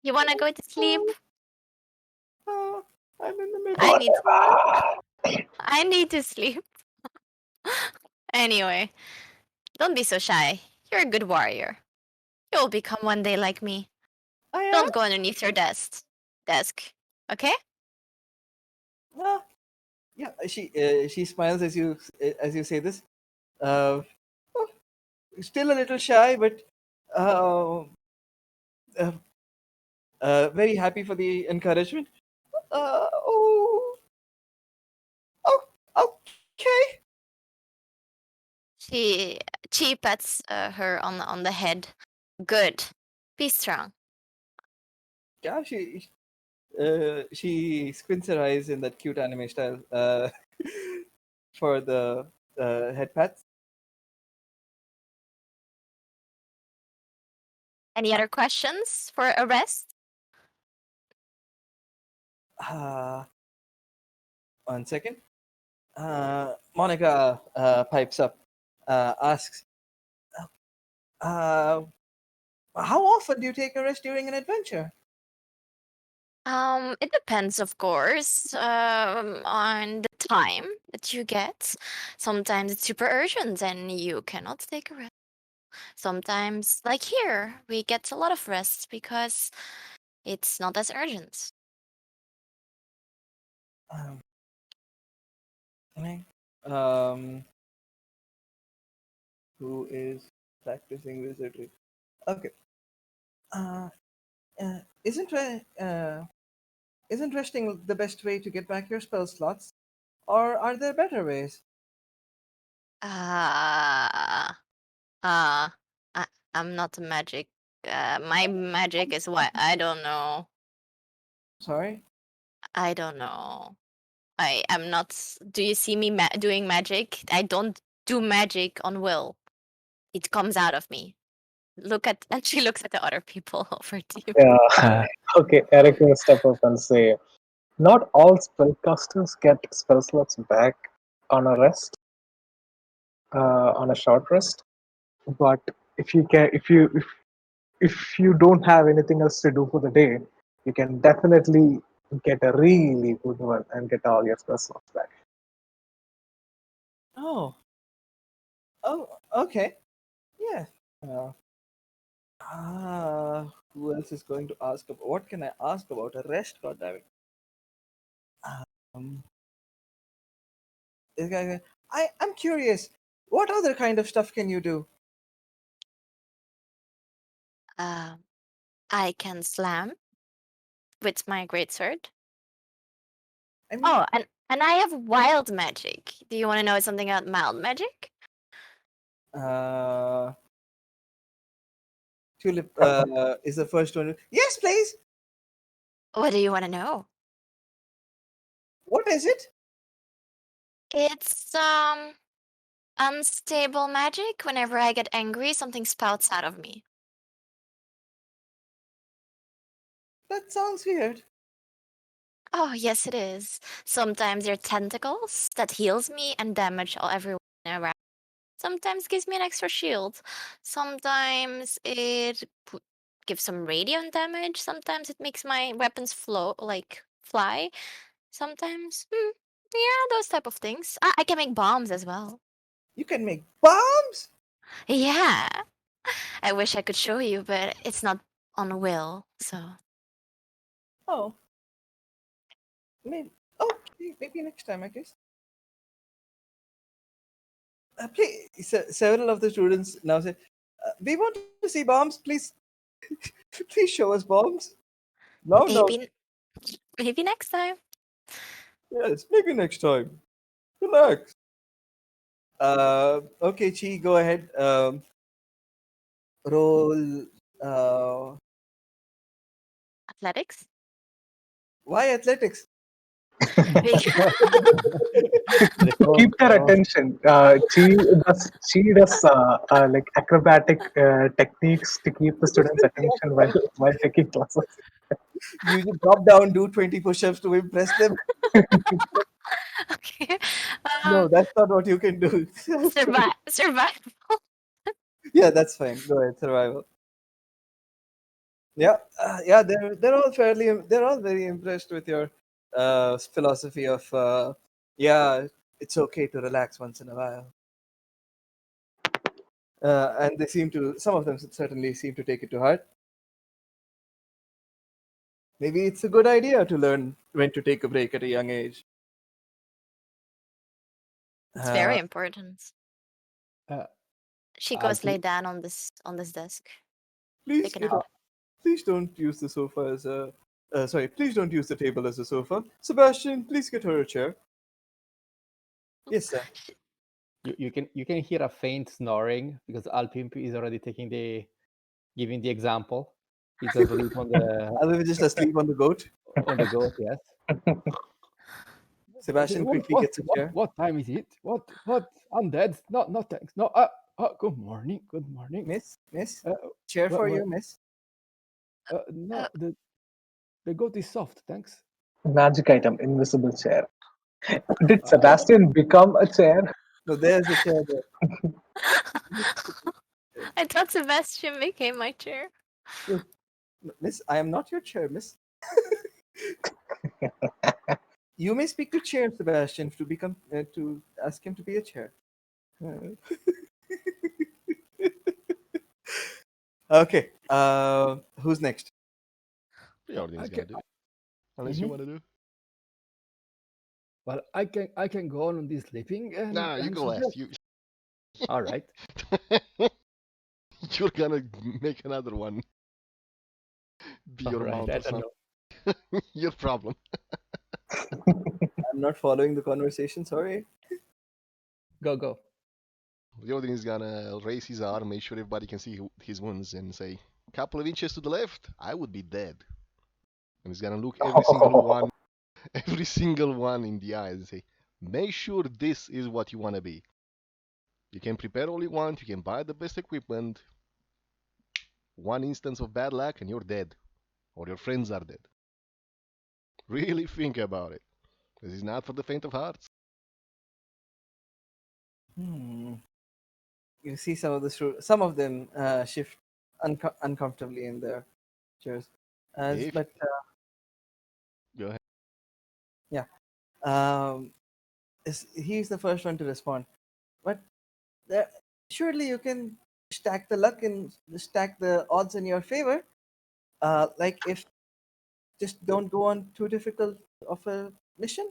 You wanna go to sleep? I'm in the middle. I need I need to sleep. Anyway, don't be so shy. You're a good warrior. You'll become one day like me. I am. Don't go underneath your desk. Okay? Yeah. She smiles as you say this. Uh, oh, still a little shy, but uh, uh, very happy for the encouragement. Oh, oh, okay. She pats her on the head. Good. Be strong. Yeah, she squints her eyes in that cute anime style for the head pats. Any other questions for a rest? Uh, 1 second. Monica pipes up, asks, uh, how often do you take a rest during an adventure? It depends, of course, on the time that you get. Sometimes it's super urgent and you cannot take a rest. Sometimes, like here, we get a lot of rest because it's not as urgent. Um, um, who is practicing wizardry? Okay. Uh, isn't isn't resting the best way to get back your spell slots, or are there better ways? Uh, uh, I, I'm not a magic. My magic is what I don't know. Sorry. I don't know. I am not. Do you see me doing magic? I don't do magic on will. It comes out of me. Look at, and she looks at the other people over to you. Yeah. Okay, Eric will step up and say, not all spellcasters get spell slots back on a rest, on a short rest. But if you don't have anything else to do for the day, you can definitely get a really good one and get all your spell slots back. Oh. Oh. Okay. Yeah. Who else is going to ask about? What can I ask about a rest? God damn it. Um, I'm curious. What other kind of stuff can you do? Um, I can slam with my greatsword. I mean, Oh, and I have wild magic. Do you want to know something about mild magic? uh, Tulip is the first one. Yes, please. What do you want to know? What is it? It's unstable magic. Whenever I get angry, something spouts out of me. That sounds weird. Oh, yes, it is. Sometimes they're tentacles that heals me and damage all everyone around. Sometimes gives me an extra shield. Sometimes gives some radiant damage. Sometimes it makes my weapons fly. Sometimes, yeah, those type of things. I can make bombs as well. You can make bombs? Yeah. I wish I could show you, but it's not on will, so. Oh. Maybe. Okay, maybe next time, I guess. Please, several of the students now say, "We want to see bombs. Please, please show us bombs." No, no. Maybe next time. Yes, maybe next time. Relax. Okay, Chi, go ahead. Roll. Uh, Athletics? why athletics? To keep their attention, she does like acrobatic techniques to keep the students' attention while taking classes. You just drop down, do 20 push-ups to impress them. Okay. No, that's not what you can do. Survival. Yeah, that's fine. Go ahead, survival. Yeah, yeah, they're all very impressed with your philosophy of yeah, it's okay to relax once in a while. And they seem to, some of them certainly seem to take it to heart. Maybe it's a good idea to learn when to take a break at a young age. It's very Uh, important. Uh, She I'll goes lay be down on this desk. please Take a get nap. up. Please don't use the sofa as a. Sorry, please don't use the table as a sofa. Sebastian, please get her a chair. Yes, sir. You can hear a faint snoring because Alpimp is already giving the example. He's asleep on I was just asleep on the goat. the goat. Yes. Sebastian quickly gets a chair. What time is it? What? Undead? No, thanks. No. Good morning. Good morning. Miss, Uh, chair for well, you, miss. no, the goat is soft. Thanks. Magic item, invisible chair. Did Sebastian become a chair? No, there's the chair there. I thought Sebastian became my chair. Look, miss, I am not your chair, miss. You may speak to Chair Sebastian to ask him to be a chair. Okay. Who's next? Riordin's I gonna can. do it. Unless you want to do. Well, I can go on this sleeping Nah, you and go last. suggest. You All right. you're gonna make another one be All your right. mount I or don't something. know. Your problem. I'm not following the conversation. Sorry. Go. Riordin is gonna raise his arm, make sure everybody can see his wounds, and say, "Couple of inches to the left, I would be dead." And he's gonna look every single one in the eyes and say, "Make sure this is what you wanna be. You can prepare all you want, you can buy the best equipment. One instance of bad luck and you're dead, or your friends are dead. Really think about it. This is not for the faint of hearts." You see some of them shift uncomfortably in their chairs. If But go ahead. yeah, he's the first one to respond. But there, surely you can stack the luck and stack the odds in your favor. Like if just don't go on too difficult of a mission.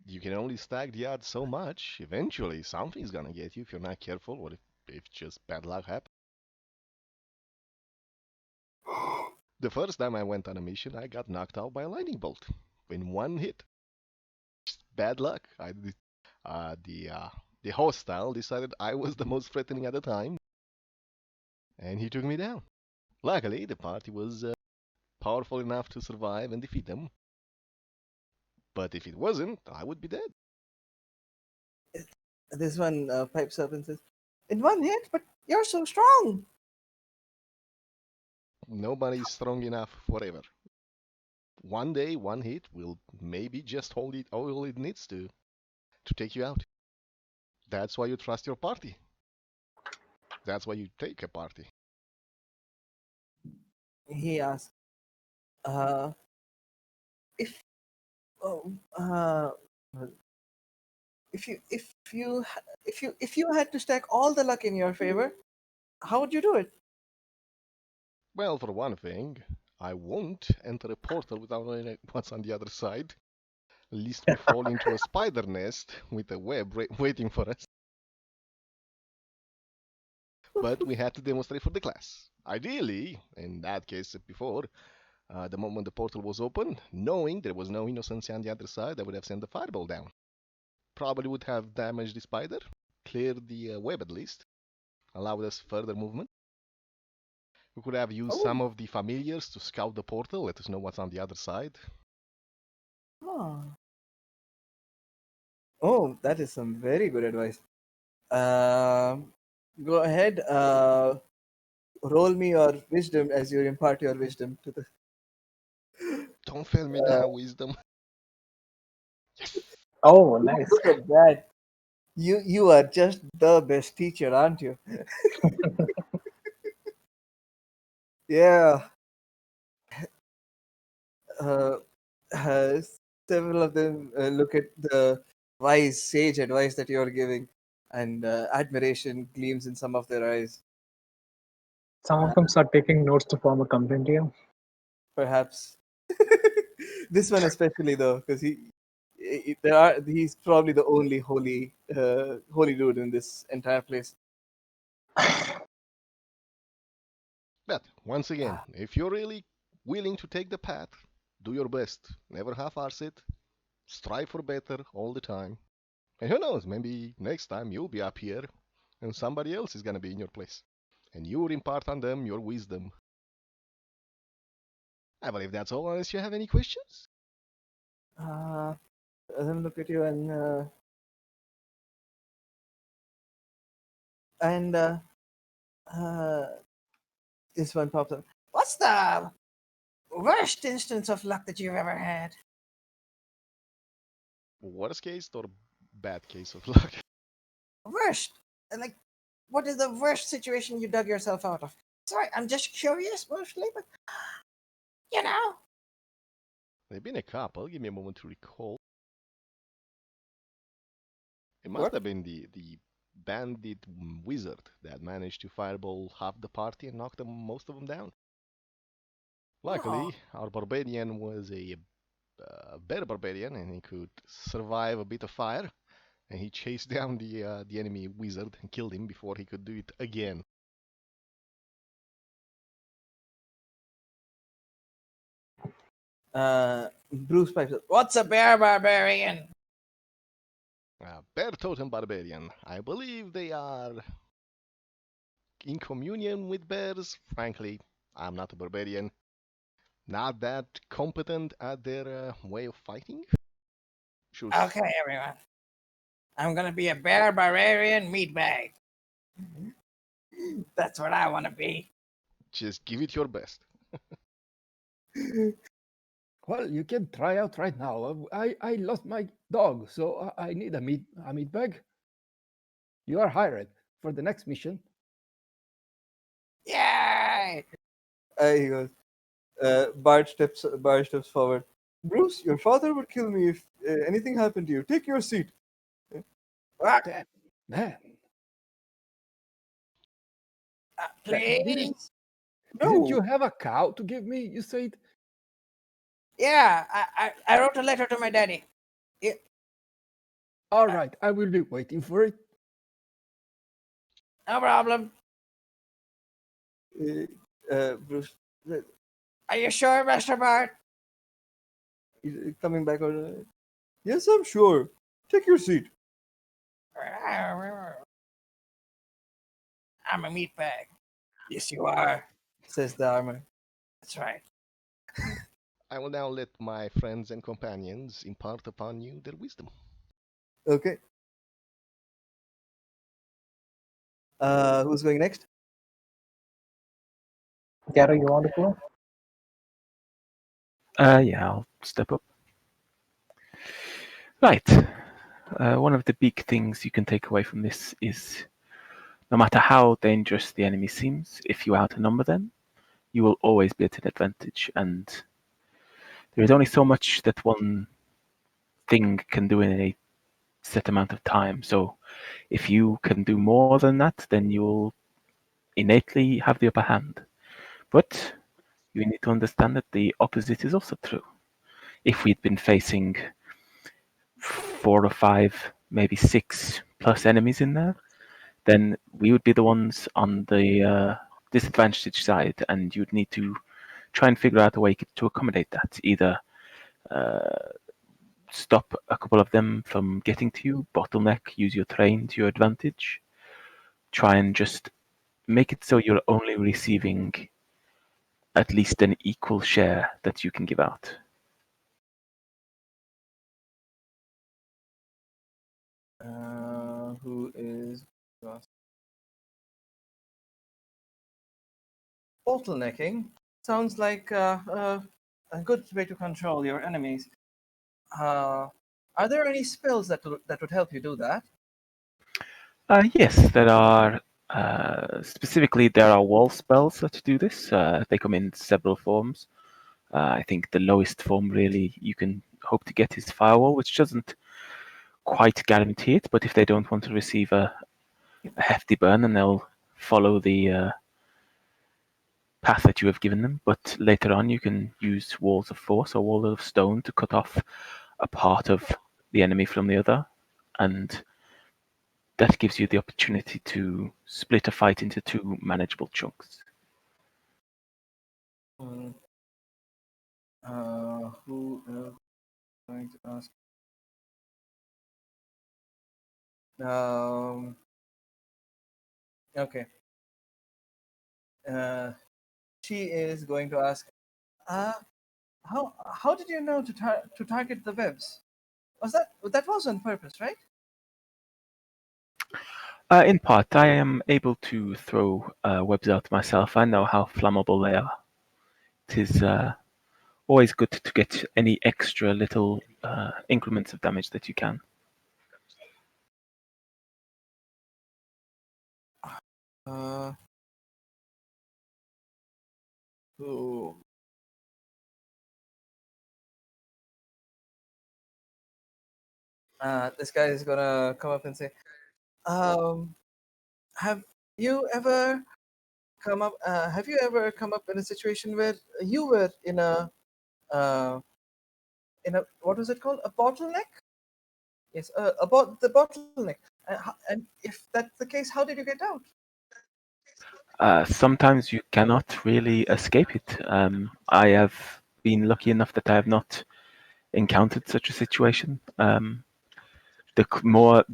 You can only stack the odds so much. Eventually, something's gonna get you if you're not careful, or if just bad luck happens. The first time I went on a mission, I got knocked out by a lightning bolt in one hit. Just bad luck. The hostile decided I was the most threatening at the time, and he took me down. Luckily, the party was powerful enough to survive and defeat them. But if it wasn't, I would be dead. This one pipes up and says, "In one hit, but you're so strong." Nobody's strong enough forever. One day, one hit will maybe just all it needs to take you out. That's why you trust your party. That's why you take a party. He asked, uh, if oh, uh, if you had to stack all the luck in your favor, how would you do it? Well, for one thing, I won't enter a portal without knowing what's on the other side. At least we fall into a spider nest with a web waiting for us. But we had to demonstrate for the class. Ideally, in that case before, the moment the portal was open, knowing there was no innocence on the other side, I would have sent the fireball down. Probably would have damaged the spider, cleared the web at least, allowed us further movement. We could have used Oh, some of the familiars to scout the portal, let us know what's on the other side. oh, oh, that is some very good advice. Um, Go ahead. Roll me your wisdom as you impart your wisdom to the. Don't fail me Uh, now, wisdom. Yes! Oh, nice. Look at that! You are just the best teacher, aren't you? Yeah. Uh, uh, Several of them look at the wise sage advice that you're giving, and admiration gleams in some of their eyes. Some Uh, of them start taking notes to form a compendium. Perhaps this one especially though, because he's probably the only holy dude in this entire place. But once again, if you're really willing to take the path, do your best. Never half-arse it. Strive for better all the time. And who knows, maybe next time you'll be up here and somebody else is gonna be in your place. And you will impart on them your wisdom. I believe that's all, unless you have any questions. Uh, Let me look at you and uh, this one pops up. What's the worst instance of luck that you've ever had? Worst case or bad case of luck? Worst? Like, what is the worst situation you dug yourself out of? Sorry, I'm just curious mostly, but you know. They've been a couple. Give me a moment to recall. It must What? have been the bandit wizard that managed to fireball half the party and knock most of them down. Oh, Luckily, our barbarian was a better barbarian and he could survive a bit of fire. And he chased down the enemy wizard and killed him before he could do it again. Bruce pipes up. What's a bear barbarian? Bear totem barbarian. I believe they are in communion with bears. Frankly, I'm not a barbarian. Not that competent at their way of fighting. Sure. Okay, everyone. I'm gonna be a bear barbarian meatbag. That's what I want to be. Just give it your best. Well, you can try out right now. I lost my dog, so I need a meat bag. You are hired for the next mission. Yay! He goes. Bard steps forward. Bruce, your father would kill me if anything happened to you. Take your seat. What? Damn, man. Please? Didn't No. you have a cow to give me? You said. Yeah, I wrote a letter to my daddy. Yeah. All right, I will be waiting for it. No problem. Bruce, are you sure, Master Bart? He's coming back on. Yes, I'm sure. Take your seat. I'm a meatbag. Yes, you are, says the armor. That's right. I will now let my friends and companions impart upon you their wisdom. Okay. Who's going next? Gary, you want to go? Yeah, I'll step up. Right. One of the big things you can take away from this is no matter how dangerous the enemy seems, if you outnumber them, you will always be at an advantage. And there is only so much that one thing can do in a set amount of time. So if you can do more than that, then you'll innately have the upper hand. But you need to understand that the opposite is also true. If we'd been facing 4 or 5, maybe 6+ enemies in there, then we would be the ones on the disadvantaged side, and you'd need to try and figure out a way to accommodate that. Either stop a couple of them from getting to you, bottleneck, use your terrain to your advantage, try and just make it so you're only receiving at least an equal share that you can give out. Who is bottlenecking? Sounds like a good way to control your enemies. Are there any spells that would help you do that? Yes, there are. Specifically, there are wall spells that do this. They come in several forms. I think the lowest form really you can hope to get is Firewall, which doesn't quite guarantee it, but if they don't want to receive a hefty burn, then they'll follow the path that you have given them. But later on, you can use Walls of Force or Wall of Stone to cut off a part of the enemy from the other, and that gives you the opportunity to split a fight into 2 manageable chunks. Hmm. Who is going to ask? Okay. Uh, she is going to ask. Uh, how did you know to target the webs? That was on purpose, right? In part, I am able to throw webs out myself. I know how flammable they are. It is always good to get any extra little increments of damage that you can. Uh, who? This guy is gonna come up and say, um, "Have you ever Have you ever come up in a situation where you were uh, in a what was it called? A bottleneck? Yes, about the bottleneck. And if that's the case, how did you get out? Sometimes you cannot really escape it. I have been lucky enough that I have not encountered such a situation. The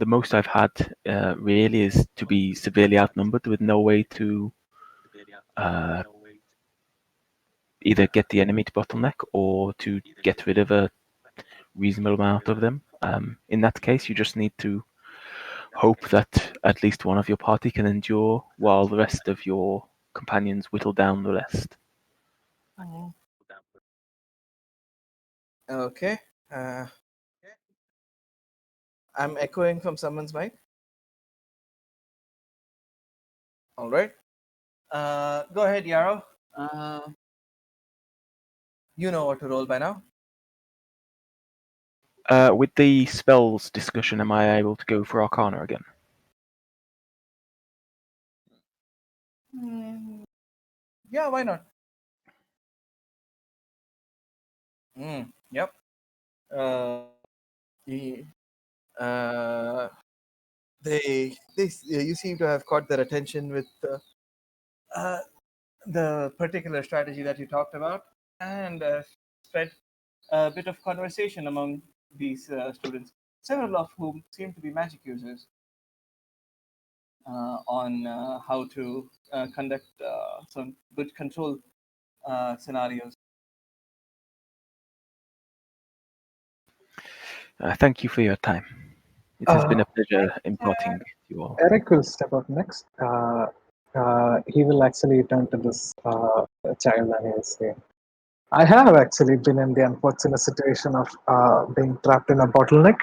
most I've had really is to be severely outnumbered with no way to uh, either get the enemy to bottleneck or to get rid of a reasonable amount of them. In that case, you just need to hope that at least one of your party can endure while the rest of your companions whittle down the rest. Okay. Uh, I'm echoing from someone's mic. All right. Go ahead, Yarrow. You know what to roll by now. With the spells discussion, am I able to go for Arcana again? Yeah, why not? Yep. The, uh, you seem to have caught their attention with uh, the particular strategy that you talked about, and spread a bit of conversation among these students, several of whom seem to be magic users, on how to conduct some good control scenarios. Thank you for your time. It has been a pleasure Thank you, sir. imparting to you all. Eric will step up next. he will actually turn to this child and he will say, I have actually been in the unfortunate situation of being trapped in a bottleneck.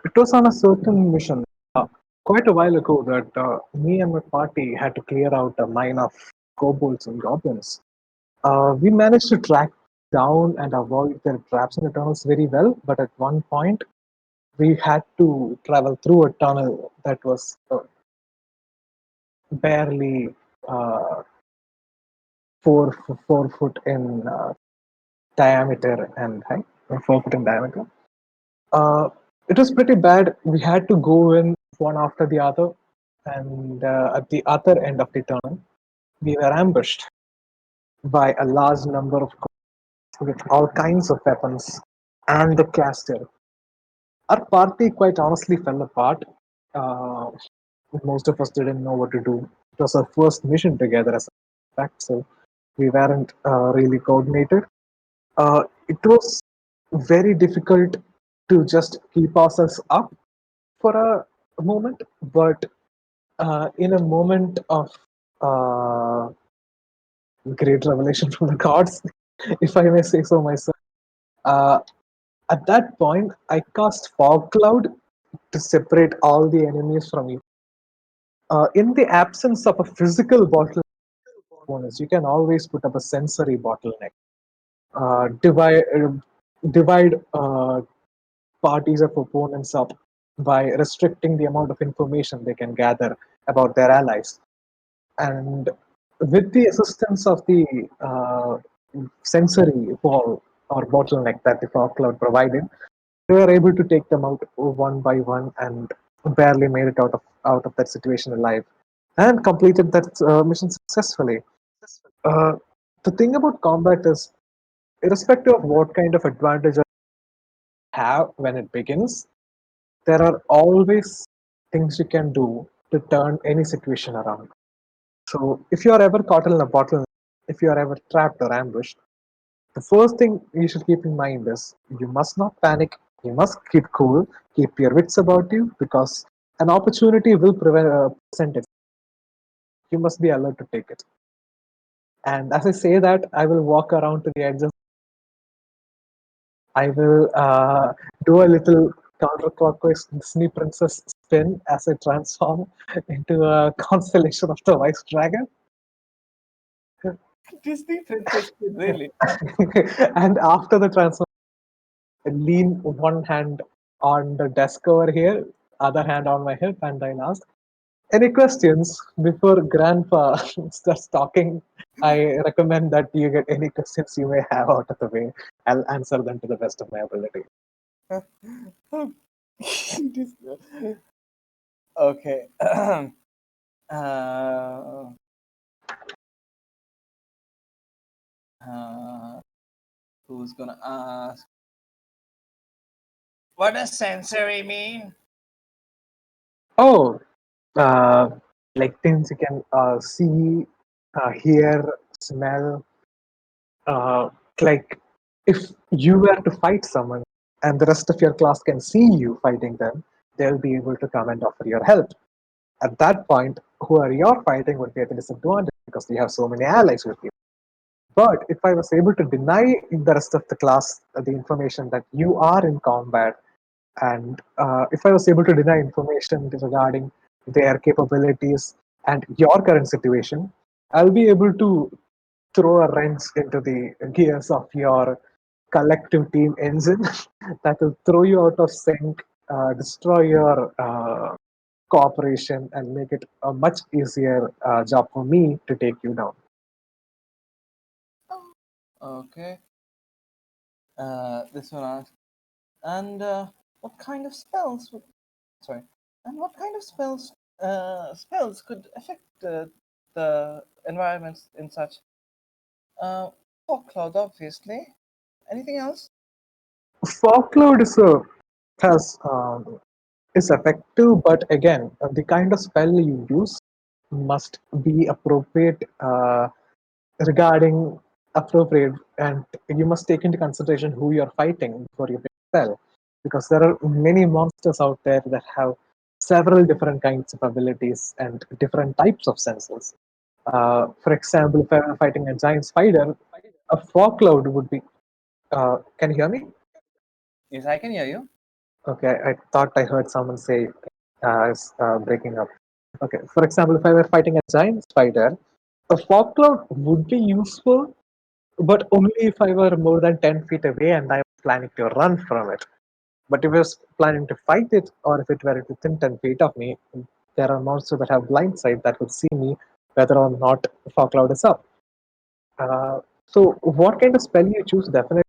It was on a certain mission quite a while ago that me and my party had to clear out a mine of kobolds and goblins. We managed to track down and avoid their traps in the tunnels very well, but at one point we had to travel through a tunnel that was barely uh, 4 foot in diameter and height, 4 foot in diameter. Uh, it was pretty bad. We had to go in one after the other, and at the other end of the tunnel, we were ambushed by a large number of with all kinds of weapons and the caster. Our party quite honestly fell apart. Uh, most of us didn't know what to do. It was our first mission together, as a fact, so we weren't really coordinated. It was very difficult to just keep ourselves up for a moment, but in a moment of uh, great revelation from the gods, if I may say so myself, uh, at that point, I cast fog cloud to separate all the enemies from you. In the absence of a physical bottleneck, you can always put up a sensory bottleneck. Divide parties of opponents up by restricting the amount of information they can gather about their allies. And with the assistance of the sensory wall or bottleneck that the fog cloud provided, we were able to take them out one by one and barely made it out of that situation alive and completed that mission successfully. Uh, the thing about combat is, irrespective of what kind of advantage you have when it begins, there are always things you can do to turn any situation around. So if you are ever caught in a bottle, if you are ever trapped or ambushed, the first thing you should keep in mind is you must not panic. You must keep cool, keep your wits about you, because an opportunity will present it. You must be alert to take it. And as I say that, I will walk around to the edges. I will do a little counterclockwise Disney princess spin as I transform into a constellation of the Vice Dragon. Disney princess, really? And after the transformation, lean one hand on the desk over here, other hand on my hip, and I'll ask, any questions before Grandpa starts talking? I recommend that you get any questions you may have out of the way. I'll answer them to the best of my ability. Okay. Uh, who's gonna ask? What does sensory mean? Oh, uh, like things you can see, hear, smell. Like if you were to fight someone and the rest of your class can see you fighting them, they'll be able to come and offer your help. At that point, whoever you're fighting would be at a disadvantage because you have so many allies with you. But if I was able to deny the rest of the class the information that you are in combat, and if I was able to deny information regarding their capabilities and your current situation, I'll be able to throw a wrench into the gears of your collective team engine that will throw you out of sync, destroy your cooperation, and make it a much easier job for me to take you down. Okay. This one asks, and what kind of spells would sorry, and what kind of spells could affect the environments in such fog cloud, obviously. Anything else? Folklore has is effective, but again, the kind of spell you use must be appropriate regarding appropriate, and you must take into consideration who you're fighting before you pick a spell, because there are many monsters out there that have several different kinds of abilities and different types of senses. For example, if I were fighting a giant spider, a fog cloud would be. Can you hear me? Yes, I can hear you. Okay, I thought I heard someone say it's breaking up. Okay, for example, if I were fighting a giant spider, a fog cloud would be useful, but only if I were more than 10 feet away and I was planning to run from it. But if I was planning to fight it, or if it were within 10 feet of me, there are monsters that have blind sight that would see me whether or not fog cloud is up. So, what kind of spell you choose definitely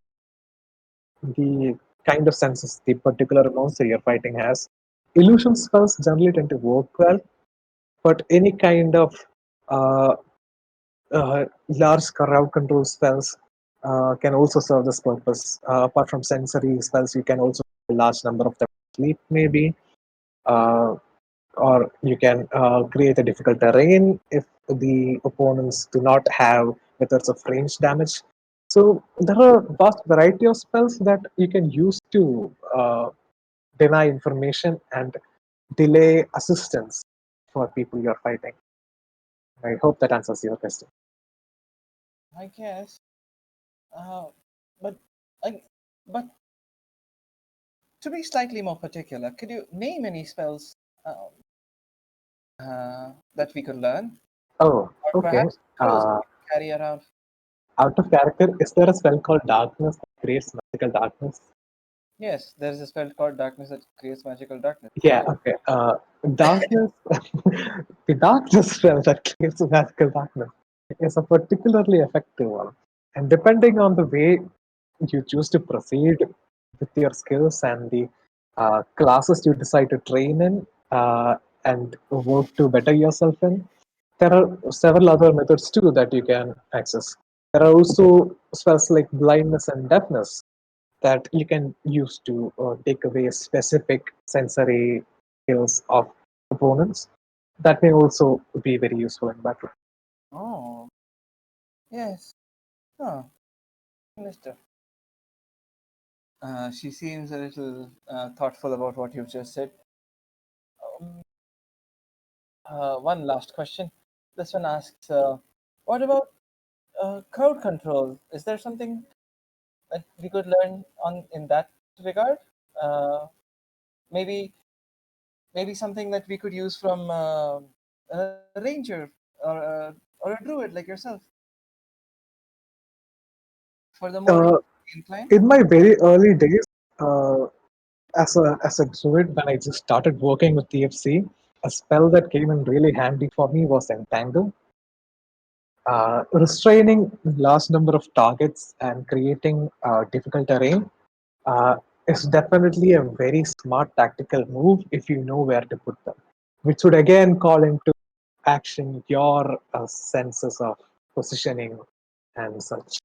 the kind of senses the particular monster you're fighting has. Illusion spells generally tend to work well, but any kind of uh, large crowd control spells can also serve this purpose. Apart from sensory spells, you can also have a large number of them sleep, maybe, uh, or you can create a difficult terrain if the opponents do not have methods of range damage. So there are a vast variety of spells that you can use to deny information and delay assistance for people you're fighting. I hope that answers your question. I guess. Uh, but I, but to be slightly more particular, could you name any spells um, that we could learn, Oh, or okay. perhaps scrolls Uh, we could carry around? Out of character, is there a spell called Darkness that creates magical darkness? Yes, there is a spell called Darkness that creates magical darkness. Yeah, okay. Darkness, the darkness spell that creates magical darkness is a particularly effective one. And depending on the way you choose to proceed with your skills and the classes you decide to train in and work to better yourself in, there are several other methods too that you can access. There are also spells like blindness and deafness that you can use to take away specific sensory skills of opponents. That may also be very useful in battle. Oh, yes. Oh, Mister. She seems a little thoughtful about what you've just said. Um, one last question. This one asks, what about crowd control? Is there something that we could learn on in that regard? Uh, maybe maybe something that we could use from a ranger or a druid like yourself for the more Uh, inclined. in my very early days, uh, as a druid, when I just started working with TFC, a spell that came in really handy for me was Entangle. Restraining large number of targets and creating difficult terrain uh, is definitely a very smart tactical move if you know where to put them, which would again call into action your senses of positioning and such.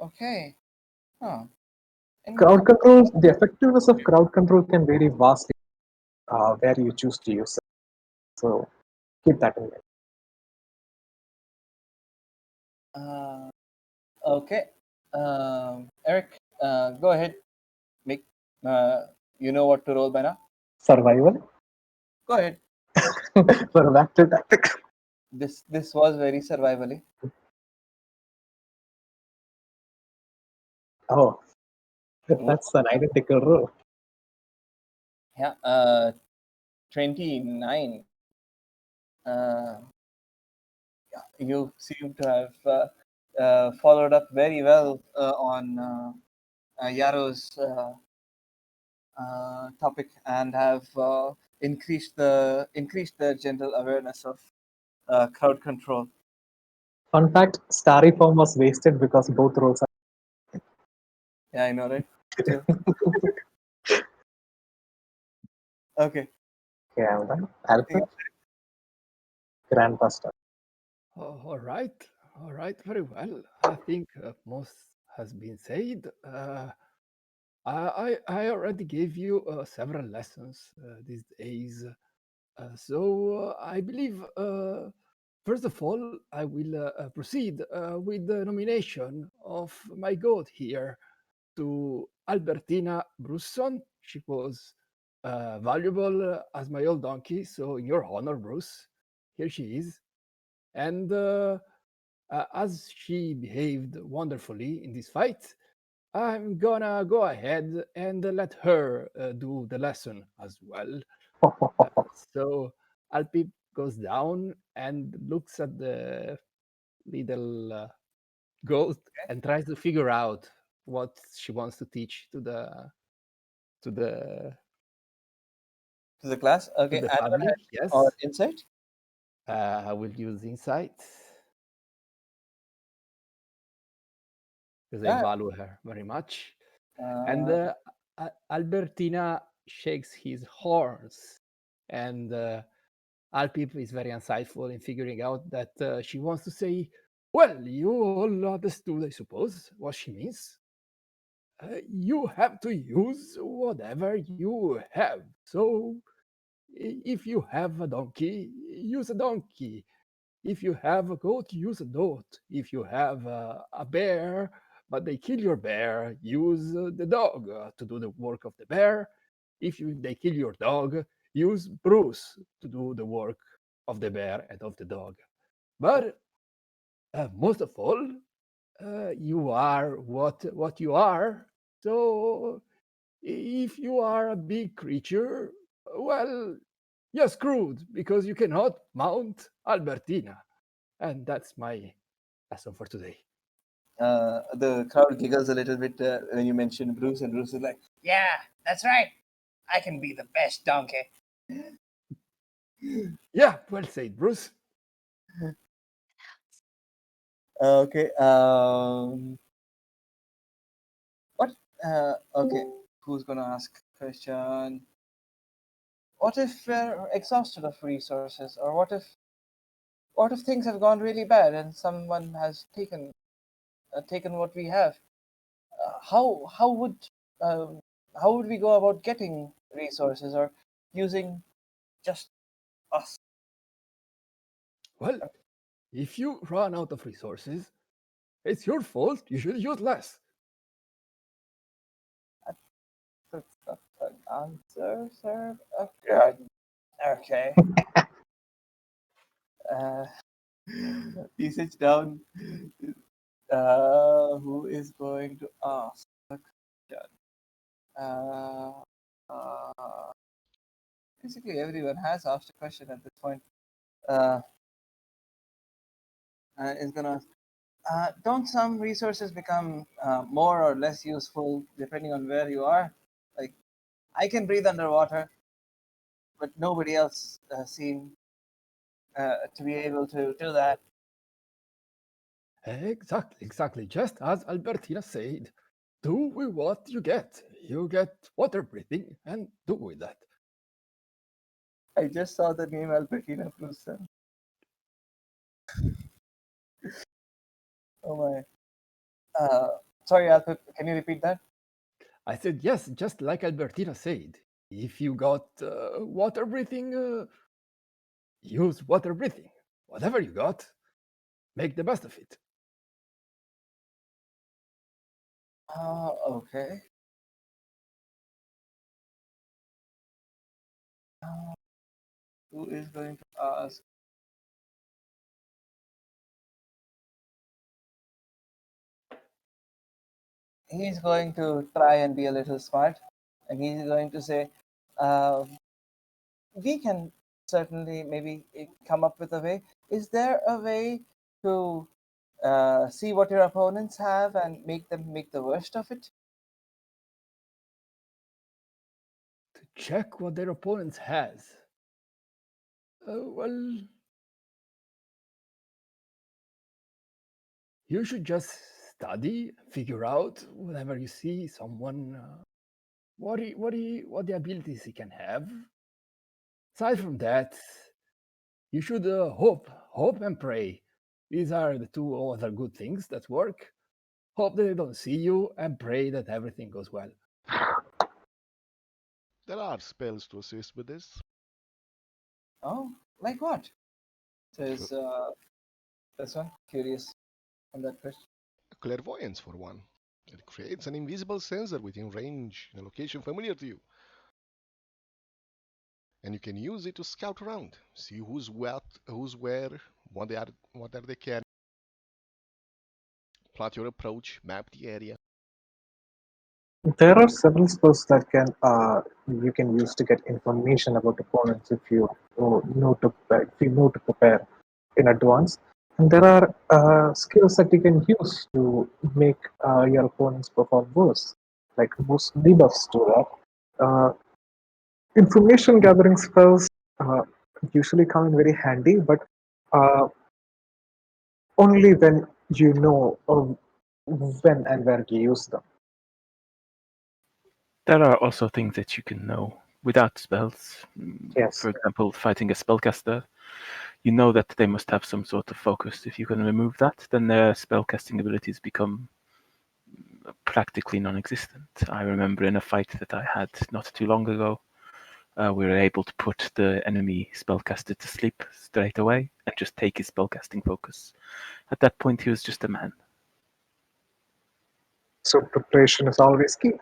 Okay. Huh. Crowd Interesting. control, the effectiveness of crowd control can vary vastly where you choose to use it. So keep that in mind. Uh, okay. Eric, go ahead. Make you know what to roll by now. Survival Go ahead. for a vector tactic. This was very survivally. Oh, Wo- that's an identical rule. Yeah. 29. Uh, you seem to have followed up very well on Yaro's topic and have increased the general awareness of crowd control. Fun fact: Starry form was wasted because both roles Yeah, I know, right? Still, okay. are. Yeah, done. Anything Alpha, else? Grandmaster. Oh, all right, very well. I think most has been said. I already gave you several lessons these days. So I believe, first of all, I will proceed with the nomination of my goat here to Albertina Brusson. She was valuable as my old donkey. So, in your honor, Bruce, here she is. And as she behaved wonderfully in this fight, I'm gonna go ahead and let her do the lesson as well. So Alpi goes down and looks at the little ghost and tries to figure out what she wants to teach to the To the class. to Okay, the animal public. handling or Yes, insight. I will use insight because I Yeah. value her very much. And Uh, Albertina shakes his horns, and Alpip is very insightful in figuring out that she wants to say, "Well, you all understood, I suppose, what she means. You have to use whatever you have. So, if you have a donkey, use a donkey. If you have a goat, use a goat. If you have a bear, but they kill your bear, use the dog to do the work of the bear. They kill your dog, use Bruce to do the work of the bear and of the dog. But most of all, you are what you are. So if you are a big creature, well, you're screwed because you cannot mount Albertina. And that's my lesson for today. the crowd giggles a little bit when you mention Bruce, and Bruce is like, "Yeah, that's right. I can be the best donkey." Yeah, well said, Bruce. Okay. What? Okay. Who's gonna ask question? What if we're exhausted of resources, or what if things have gone really bad and someone has taken what we have? How um, how would we go about getting resources or using just us? Well, if you run out of resources, it's your fault. You should use less. That's not an answer, sir. Okay. Okay. Uh, he sits down. Who is going to ask the question? Uh, uh, Basically, everyone has asked a question at this point. Uh, is gonna ask, don't some resources become more or less useful depending on where you are? Like, I can breathe underwater, but nobody else seems to be able to do that. Exactly. Just as Albertina said, do with what you get. You get water breathing and do with that. I just saw the name Albertina Prusa. Oh my. Sorry, Alfred, can you repeat that? I said, yes, just like Albertina said. If you got water breathing, use water breathing. Whatever you got, make the best of it. Okay. Who is going to ask? He's going to try and be a little smart, and he's going to say, uh, "We can certainly maybe come up with a way. Is there a way to see what your opponents have and make them make the worst of it?" To check what their opponent has. Well, you should just study, figure out whenever you see someone what the abilities he can have. Aside from that, you should hope and pray. These are the two other good things that work. Hope that they don't see you and pray that everything goes well. There are spells to assist with this. Oh, like what? Cl- Says this one. Curious on that question. Clairvoyance, for one. It creates an invisible sensor within range in a location familiar to you. and you can use it to scout around, see who's where, what are they carrying, plot your approach, map the area. There are several spells that you can use to get information about opponents if you know to prepare in advance. And there are skills that you can use to make your opponents perform worse, like most debuffs to that. Information gathering spells uh, usually come in very handy, but uh, only when you know when and where to use them. There are also things that you can know without spells. Yes. For example, fighting a spellcaster, you know that they must have some sort of focus. If you can remove that, then their spellcasting abilities become practically non-existent. I remember in a fight that I had not too long ago, we were able to put the enemy spellcaster to sleep straight away and just take his spellcasting focus. At that point, he was just a man. So preparation is always key.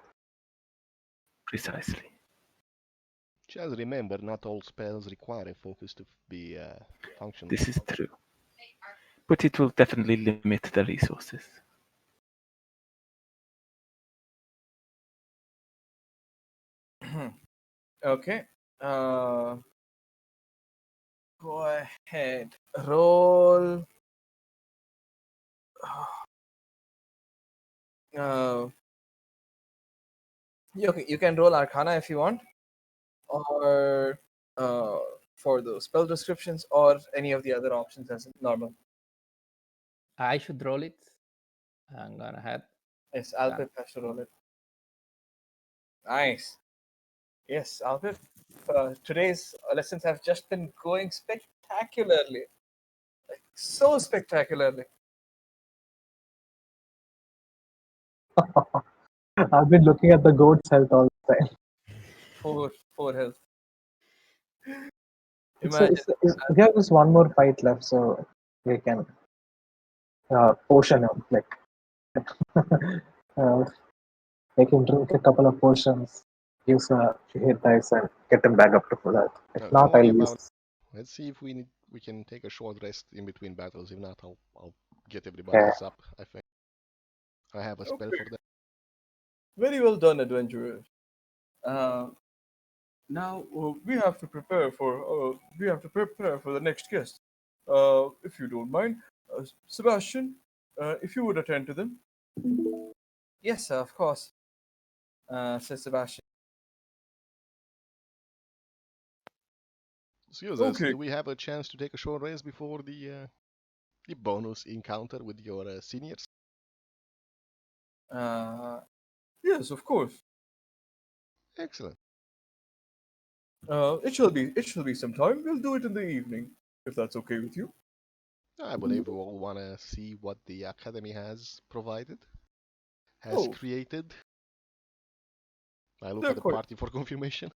Precisely. Just remember, not all spells require a focus to be functional. This is true. But it will definitely limit the resources. Okay. Go ahead. Roll. Uh, you can roll Arcana if you want, or for the spell descriptions, or any of the other options as normal. I should roll it. I'm gonna head. Yes, Alpit has to roll it. Nice. Yes, Alpit. Today's lessons have just been going spectacularly. Like, so spectacularly. I've been looking at the goat's health all the time. Four health. So Imagine. we have just one more fight left, so we can potion him. Like, make him drink a couple of potions, use a hit dice, and get him back up to full health. If No, don't not, I'll worry use. about it. Let's see if we can take a short rest in between battles. If not, I'll get everybody Yeah. else up. I think I have a spell for that. Very well done, adventurer. Now we have to prepare for the next guest. If you don't mind, Sebastian, if you would attend to them. Yes, sir, of course. Says Sebastian. Excuse us, Okay. do we have a chance to take a short rest before the bonus encounter with your seniors? Yes, of course. Excellent. It shall be some time. We'll do it in the evening, if that's okay with you. I believe we all want to see what the Academy has provided, has Oh, created. I look they're at the quite. party for confirmation.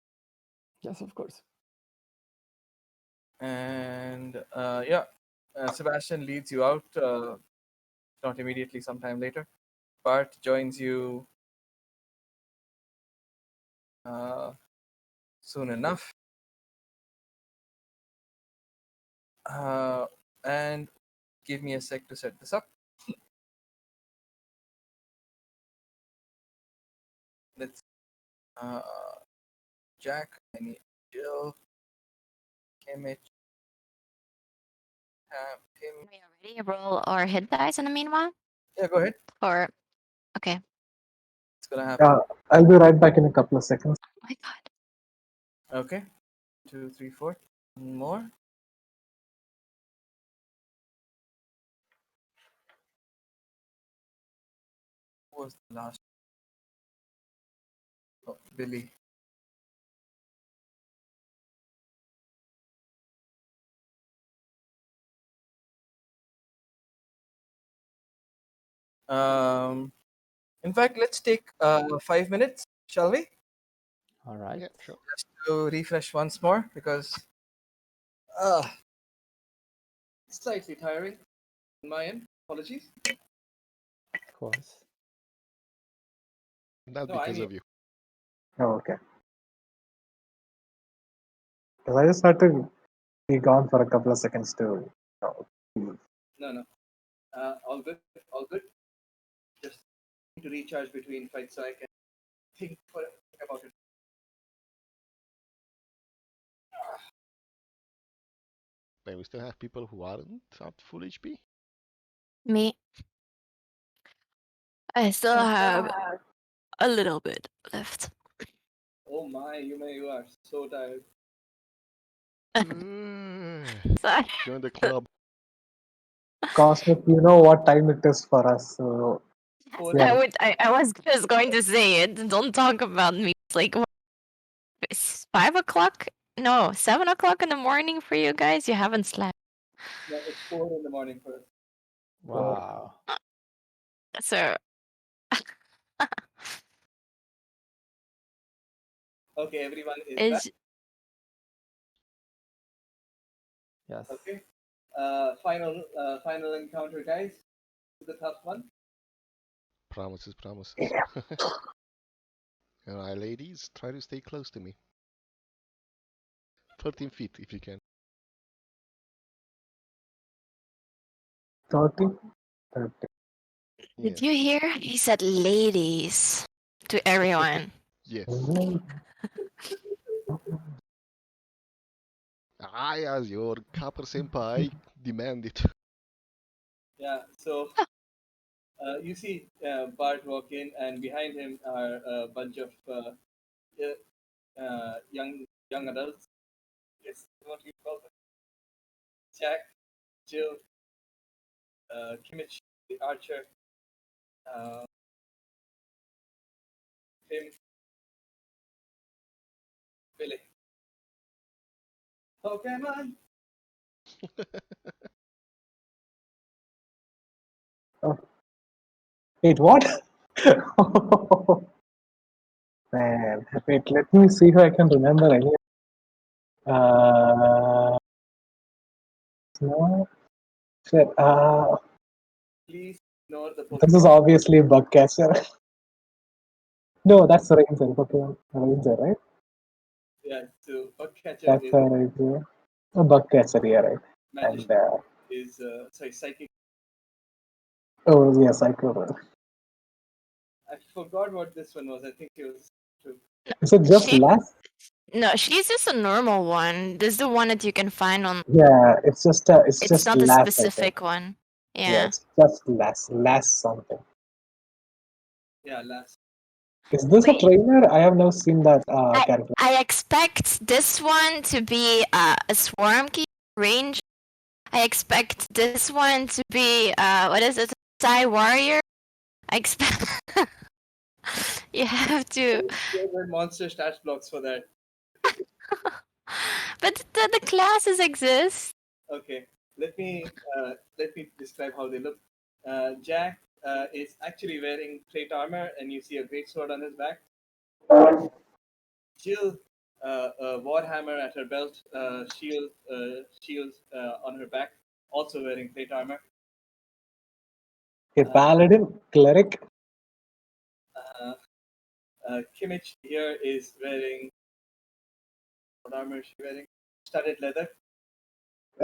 Yes, of course. And yeah, Sebastian leads you out. Not immediately, sometime later. Bart joins you uh, soon enough. And give me a sec to set this up. Let's uh, Jack, I need Jill, Kimmich, Tim. Are you ready? Roll or hit dice in the meanwhile? Yeah, go ahead. Or okay. It's gonna happen. I'll be right back in a couple of seconds. Oh my god. Okay. 2, 3, 4. One more. Who was the last? Oh, Billy. In fact, let's take 5 minutes, shall we? All right. Yeah, sure. Just to refresh once more because uh, slightly tiring on my end. Apologies. Of course. Not No, I because mean, of you. Oh, okay. Because I just had to be gone for a couple of seconds to. Leave. No. All good. All good. Just to recharge between fights so I can think about it. But we still have people who aren't at full HP. Me, I still have a little bit left. Oh my, you are so tired. Sorry. Join the club. Cosmic, you know what time it is for us, so yeah. I was just going to say it. Don't talk about me. It's like it's 5 o'clock. No, 7 o'clock in the morning for you guys. You haven't slept. Yeah, it's 4 in the morning for us. Wow. So Okay, everyone is back. is Yes. Okay. Final encounter, guys. The tough one. Promises. Alright, ladies, try to stay close to me. 13 feet if you can. 30? 30. did Yes. you hear? He said ladies to everyone. Yes. Mhm. I, as your Kappa senpai, demand it. Yeah. So you see Bart walk in, and behind him are a bunch of young adults. Yes, what do you call them? Jack, Jill, Kimmich, the archer, uh, Tim, Billy. Pokemon. Oh, wait, what? Man, wait, let me see if I can remember any. No, shit. Please ignore the This is Pokemon. obviously bug catcher. No, that's a ranger. Pokemon ranger, right? Yeah. So Bugcatcher That's is a ranger. A bug catcher, yeah, right. magician. And Is psychic. oh yeah, psycho. I forgot what this one was. I think it was. Is it just She last? no, she's just a normal one. This is the one that you can find on. Yeah, it's just It's just not a last. I think. specific one. Yeah, Yeah. it's just last something. Yeah, last. Is this a Wait. trainer? I have never seen that character. I expect this one to be a swarm key range. I expect this one to be what is it? Psy warrior. I expect you have to. There were monster stat blocks for that. But the classes exist. Okay, let me describe how they look. Jack is actually wearing plate armor, and you see a great sword on his back. Jill, a warhammer at her belt, shield on her back, also wearing plate armor. A paladin, cleric, Kimmich here is wearing what armor is she wearing? Studded leather,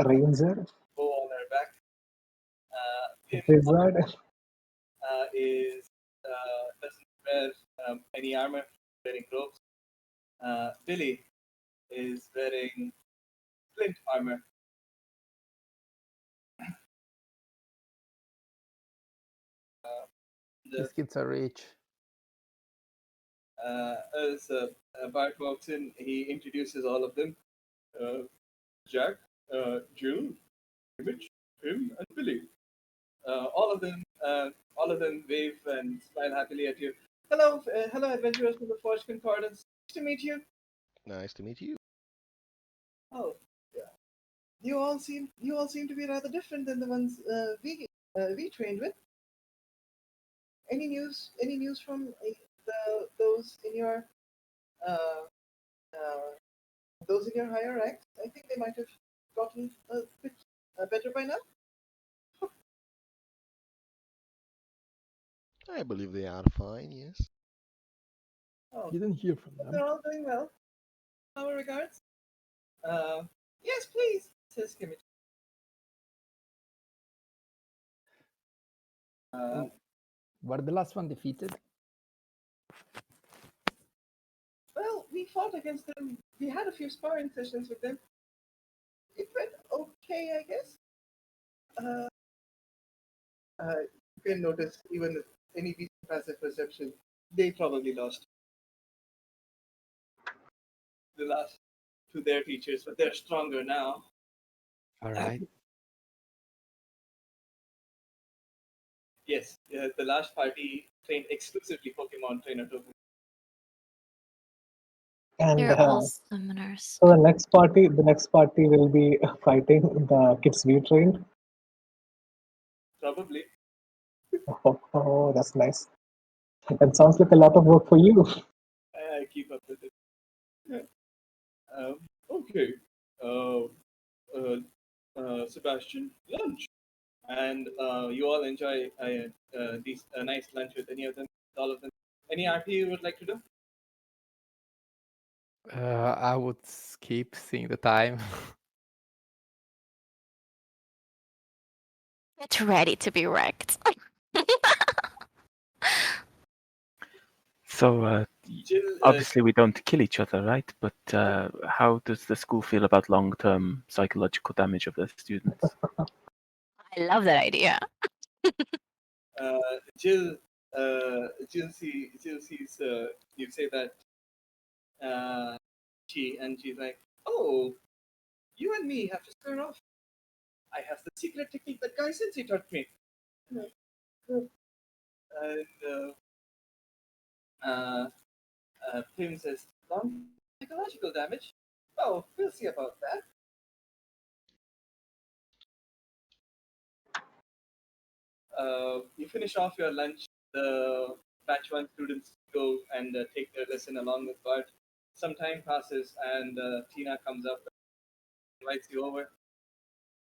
ranger, bow on her back. Tim wizard. is doesn't wear any armor, wearing robes. Billy is wearing flint armor. These kids are rich. As Bart walks in, he introduces all of them. Jack, Jill, Image, Tim, and Billy. All of them wave and smile happily at you. Hello, adventurers from the Forged Concordance. Nice to meet you. Nice to meet you. Oh, yeah. You all seem to be rather different than the ones we trained with. Any news? Any news from those in your uh, uh, higher ranks? I think they might have gotten a bit better by now. I believe they are fine, yes. Oh, Didn't hear from them. they're all doing well. Our regards. Yes, please, says Kimmich. Were the last one defeated? Well, we fought against them. We had a few sparring sessions with them. It went okay, I guess. Uh, you can notice even with any decent passive perception, they probably lost. They lost to their teachers, but they're stronger now. All right. Yes, the last party trained exclusively Pokemon trainer token. And They're all summoners. so the next party will be fighting the kids we trained. Probably. Oh, that's nice. That sounds like a lot of work for you. I keep up with it. Okay. Uh, Sebastian, lunch. And you all enjoy these nice lunch with any of them, all of them. Any RP you would like to do? I would keep seeing the time. Get ready to be wrecked. So, Jill, obviously we don't kill each other, right? But how does the school feel about long-term psychological damage of their students? I love that idea. Jill, Jill sees you say that. She's like, oh, you and me have to square off. I have the secret technique that Guy Sensei taught me. And Pim says, long psychological damage? Oh, we'll see about that. You finish off your lunch. The batch one students go and take their lesson along with Bart. Some time passes, and Tina comes up and invites you over.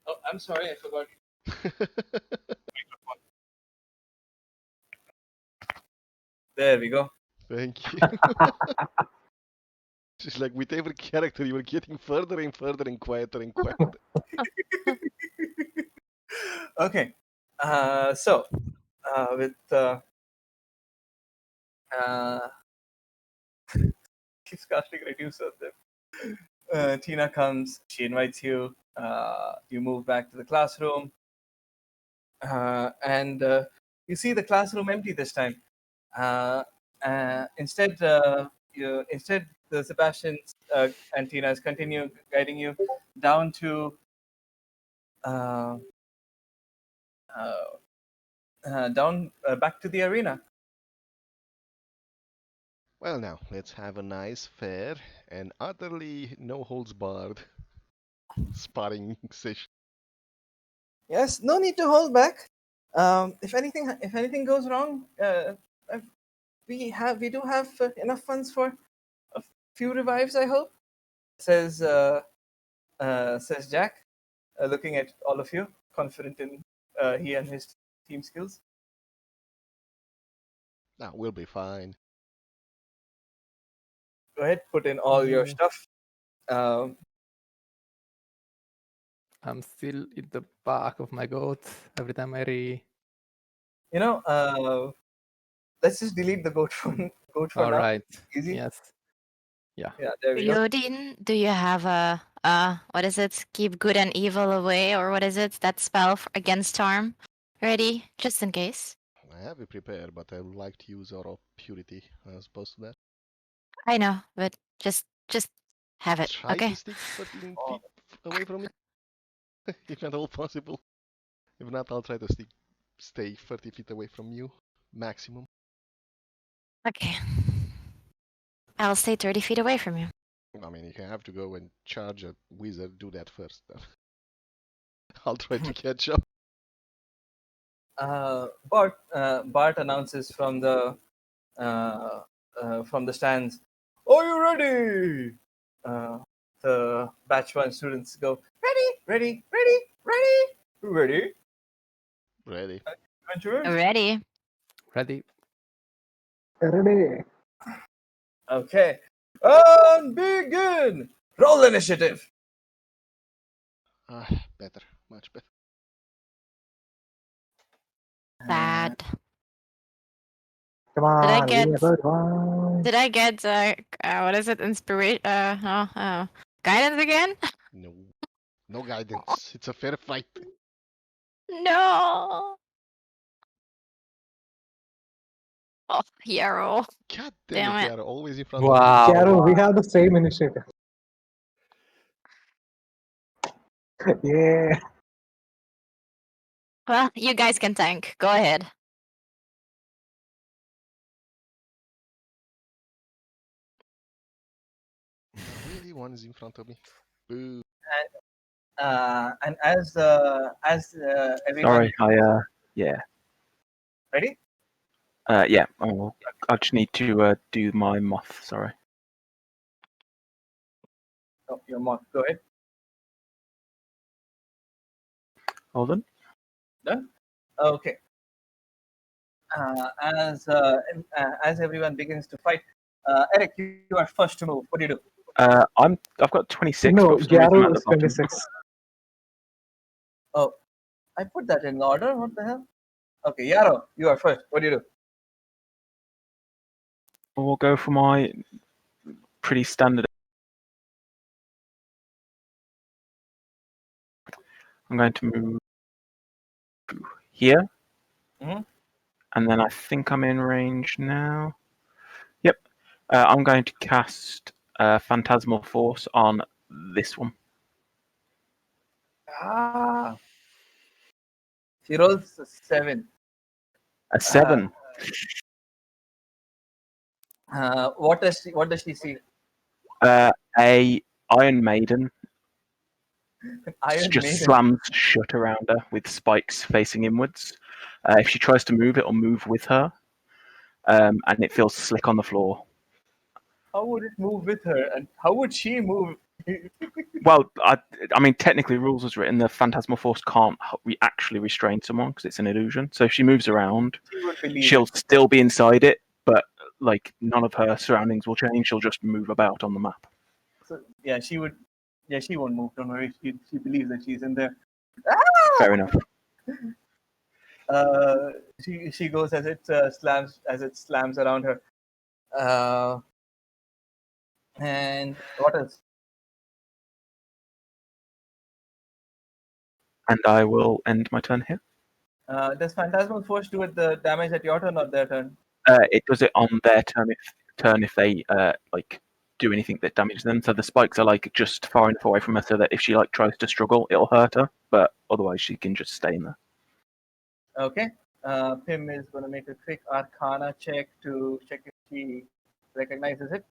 Oh, I'm sorry, I forgot. There we go. Thank you. Just like with every character, you were getting further and further and quieter and quieter. Okay. So, with keeps casting reduce on them. Tina comes. She invites you. You move back to the classroom, and you see the classroom empty this time. Instead, the Sebastian and Tina's continue guiding you down to uh, down back to the arena. Well, now, let's have a nice, fair, and utterly no holds barred sparring session. Yes, no need to hold back. If anything goes wrong, we do have enough funds for a few revives. I hope. Says Jack, looking at all of you, confident in he and his team skills. Now, we'll be fine. Go ahead, put in all your stuff. I'm still in the back of my goat every time I Let's just delete the goat for All now. right. Easy. Yes. Yeah. Yeah, there we go. Riordin, do you have a what is it? Keep good and evil away, or what is it? That spell against harm? Ready, just in case. I have it prepared, but I would like to use our purity as opposed to that. I know, but just have it. Try Okay. to stick 13 feet away from me, if at all possible. If not, I'll try to stay 30 feet away from you, maximum. Okay. I'll stay 30 feet away from you. I mean, if you have to go and charge a wizard, do that first. Then. I'll try to catch up. Bart announces from the stands. Are you ready? The batch one students go ready. Ready. Adventurers. Ready. Ready? Ready. Okay. And begin. Roll initiative. Better, much better. Sad. Come Did I on, give me a get? good one. Did I get? What is it? Inspiration? Guidance again? No, no guidance. It's a fair fight. No. Oh, Yarrow. God damn Damn it, it. they are always in front of me. Wow. Chiaro, we have the same initiative. Yeah. Well, you guys can tank. Go ahead. Really, one is in front of me. Boo. And as everyone Sorry, yeah. ready? Yeah. Oh, I just need to do my moth. Sorry. Oh, your mark. Go ahead. Hold on. Done. Okay. As everyone begins to fight, Eric, you are first to move. What do you do? I've got 26, No, but for some reason I'm Gyaru at the is bottom. 26. Oh, I put that in order. What the hell? Okay, Yarrow, you are first. What do you do? We'll go for my pretty standard. I'm going to move here, Mhm. and then I think I'm in range now. Yep. I'm going to cast Phantasmal Force on this one. Ah, she rolls a 7. A 7. What does she see? A Iron Maiden Iron just Maiden. slams shut around her with spikes facing inwards. If she tries to move, it'll move with her, and it feels slick on the floor. How would it move with her, and how would she move? Well, I mean, technically, rules as written, the Phantasmal Force can't actually restrain someone because it's an illusion. So if she moves around, She would believe she'll it. still be inside it, but like none of her surroundings will change. She'll just move about on the map. So yeah, she would. Yeah, she won't move. Don't worry. She believes that she's in there. Fair enough. Uh, she goes as it slams around her. And what else? And I will end my turn here. Does Phantasmal Force do it the damage at your turn or their turn? It does it on their turn if they like do anything that damages them. So the spikes are like just far enough away from her so that if she like tries to struggle, it'll hurt her. But otherwise, she can just stay in there. Okay. Pim is going to make a quick Arcana check to check if she recognizes it.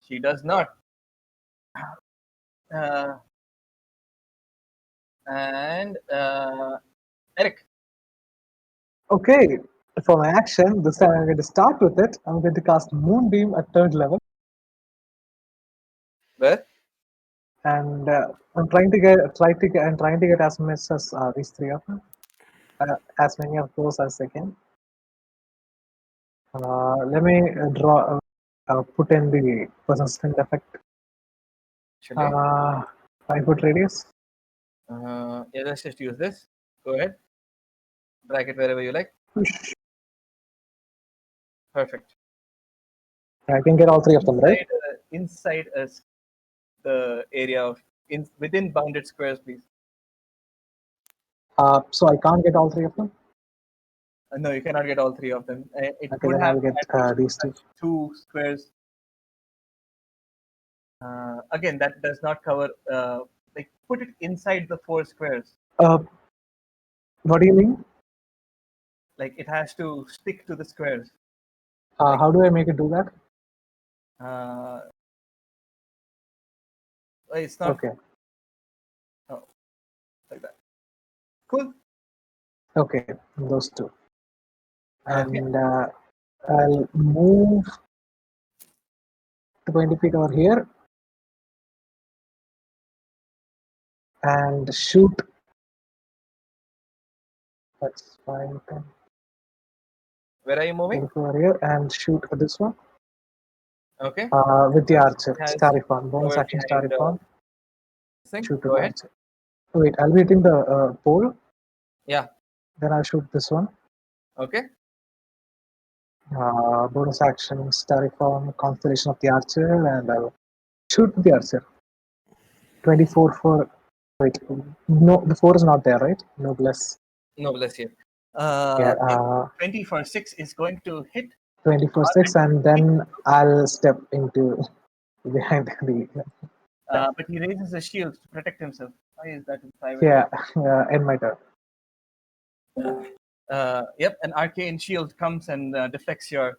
She does not. Uh, and Eric. Okay, for my action, this time I'm going to start with it. I'm going to cast Moonbeam at 3rd level. Where? And I'm trying to get as much as these 3 of them. As many of those as I can. Let me put in the persistent effect. Should I? 5-foot radius. Yeah, let's just use this. Go ahead. Drag it wherever you like. Push. Perfect. I can get all 3 of them, right? Inside us, the area of within bounded squares, please. So I can't get all 3 of them. No, you cannot get all 3 of them. It Okay, would then have I'll get these 2. 2 squares. Again, that does not cover. Like, put it inside the 4 squares. What do you mean? Like, it has to stick to the squares. How do I make it do that? It's not. Okay. Oh, like that. Cool. Okay, those 2. Okay. And I'll move 20 feet over here and shoot. That's fine. Where are you moving? Over here and shoot at this one. Okay. With the archer, Has Starifon, bonus cover action behind, Starifon. thing. Shoot Go with the ahead. archer. Wait, I'll be hitting the pole. Yeah. Then I'll shoot this one. Okay. Bonus action, Starry Form, Constellation of the Archer, and I'll shoot the Archer. 24 for. Wait, no, the 4 is not there, right? No bless. No, bless you. Yeah, 20 for 6 is going to hit. 20 for 6, and then I'll step into behind the. But he raises his shield to protect himself. Why is that in private? Yeah, end my turn. Yep, an arcane shield comes and deflects your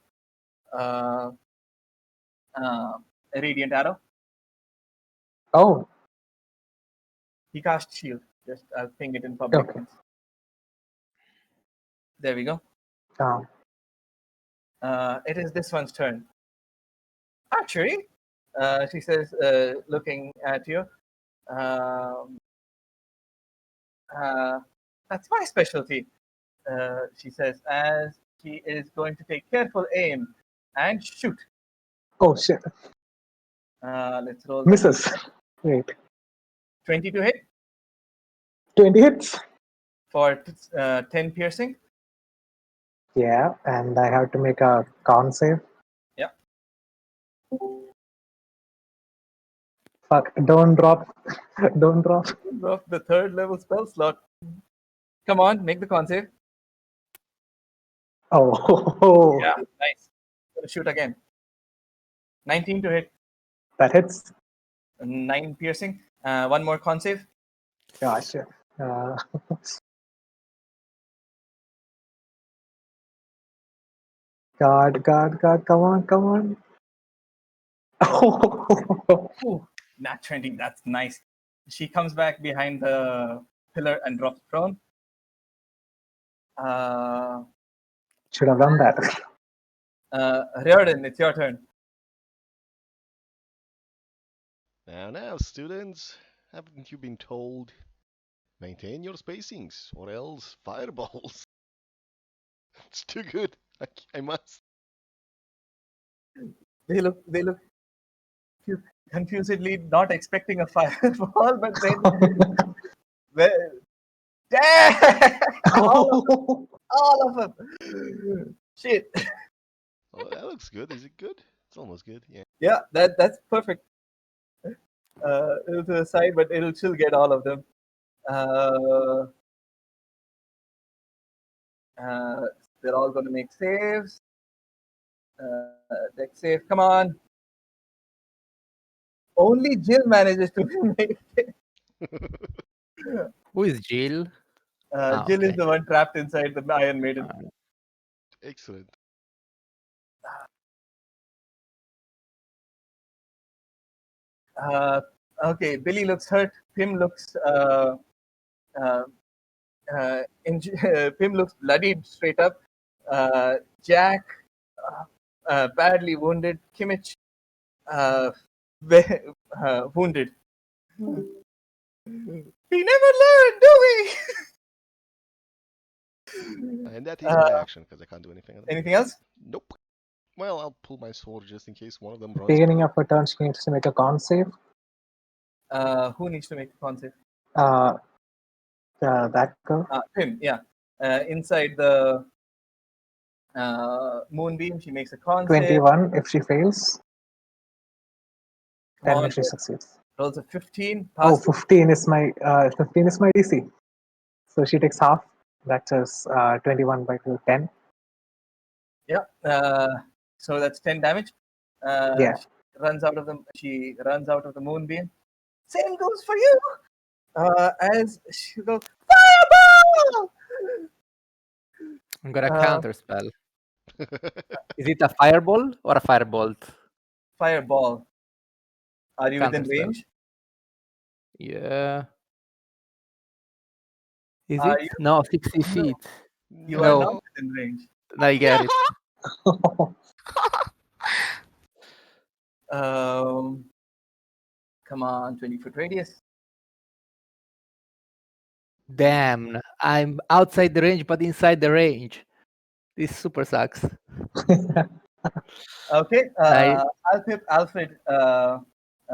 radiant arrow. Oh, He cast shield. Just I'll ping it in public. okay. There we go. It is this one's turn. Archery, she says, looking at you. That's my specialty, she says, as she is going to take careful aim and shoot. Oh shit. Let's roll. Misses. Wait. 20 to hit 20 hits. for 10 piercing. Yeah, and I have to make a con save. Yeah. Fuck, don't drop. Don't drop. Of the 3rd level spell slot. Come on, make the con save. Oh, Yeah, nice. Gonna shoot again. 19 to hit, that hits. 9 piercing. One more con save. Gosh. God, come on. Oh, Ooh, nat 20, that's nice. She comes back behind the pillar and drops prone. should have done that. Riordin, it's your turn. Now, students, haven't you been told? Maintain your spacings, or else fireballs. It's too good. I must. They look confusedly not expecting a fireball, but then well, damn! all of them. Shit. Oh, that looks good. Is it good? It's almost good. Yeah. Yeah, that's perfect. It'll to the side, but it'll still get all of them. They're all going to make saves. Deck save. Come on. Only Jill manages to make it. Who is Jill? Jill is Okay. the one trapped inside the Iron Maiden. Excellent. Okay, Billy looks hurt. Pim looks Pim looks bloodied straight up. Jack badly wounded. Kimmich wounded. We never learned, do we? And that is my action, because I can't do anything else. Anything else? Nope. Well, I'll pull my sword just in case one of them runs. Beginning of a turn, she needs to make a con save. Who needs to make a con save? That girl. Pim, yeah. Inside the moonbeam, she makes a con save. 21 if she fails. 10 if she succeeds. Rolls a 15. Oh, Passes. 15 is my DC. So she takes half. That's just 21 by 10. Yeah. So that's 10 damage. Yeah. She runs out of the moonbeam. Same goes for you. As she goes, fireball! I'm gonna counter spell. Is it a fireball or a firebolt? Fireball. Are you within Counterspell. range? Yeah. Is Are it? No, 60 feet. You No. are not within range. I get it. Come on, 20-foot radius. Damn, I'm outside the range but inside the range. This super sucks. Okay. I- Alfred,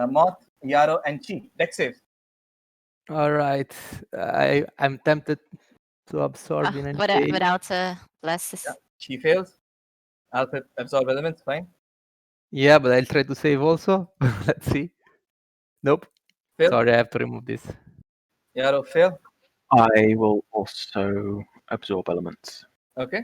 Moth, Yarrow, and Chi. Deck save. All right. I'm tempted to absorb in any case. Without blesses. Yeah. She fails. Alfred absorb elements. Fine. Yeah, but I'll try to save also. Let's see. Nope. Fail. Sorry, I have to remove this. Yarrow fail. I will also absorb elements. Okay.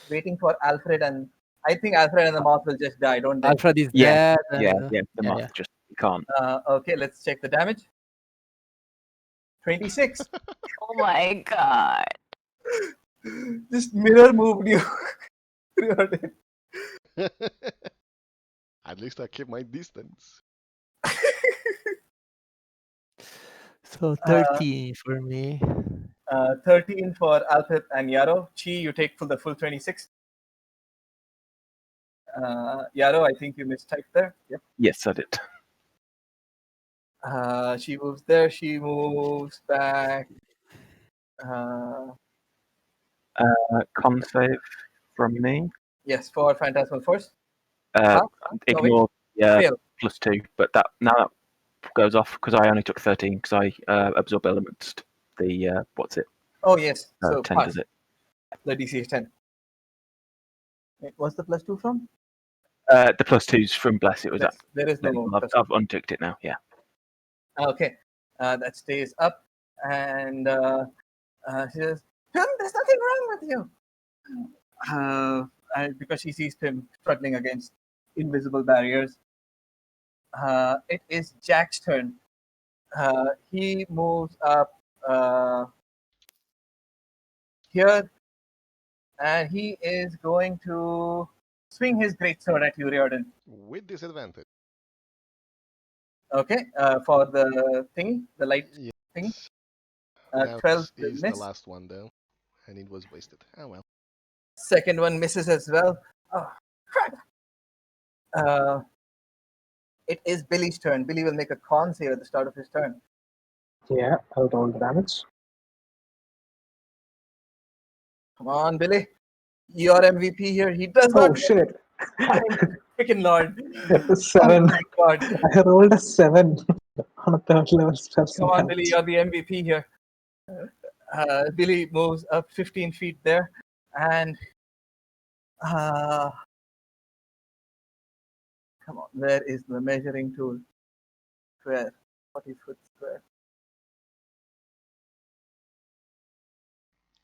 Waiting for Alfred, and I think Alfred and the moth will just die, don't they? Alfred is Yeah, dead. yeah, And, yeah. The moth yeah. just you can't. Okay, let's check the damage. 26. Oh my god. Just mirror moved you. Riordin. At least I kept my distance. So 13 for me. 13 for Alfred and Yarrow. Chi, you take the full 26. Yarrow, I think you mistyped there. Yep. Yes, I did. She moves there. She moves back. Con save from me. Yes, for Phantasmal Force. Uh, No, wait. ignore Fail. +2, but that now that goes off because I only took 13 because I absorb elements. The what's it? Oh, yes. So 10 pass. does it? The DC is 10. Wait, what's the +2 from? The +2's from Bless. It was that. There is no more. I've unticked it now. Yeah. Okay. That stays up. And she says, Tim, there's nothing wrong with you. And because she sees Tim struggling against invisible barriers. It is Jack's turn. He moves up here, and he is going to swing his greatsword at you, Riordan. With disadvantage. Okay, for the thingy, the light Yes. thingy. That 12 is miss. the last one though, and it was wasted. Oh well. Second one misses as well. Oh, crap. It is Billy's turn. Billy will make a con save at the start of his turn. Yeah, I'll roll the damage. Come on, Billy. You're MVP here. He does Oh not. shit! Freaking Lord. Seven. Oh my God. I rolled a 7 on a 3rd level spell. Come on, Billy. You're the MVP here. Billy moves up 15 feet there, and come on, where is the measuring tool? Square, 40-foot square.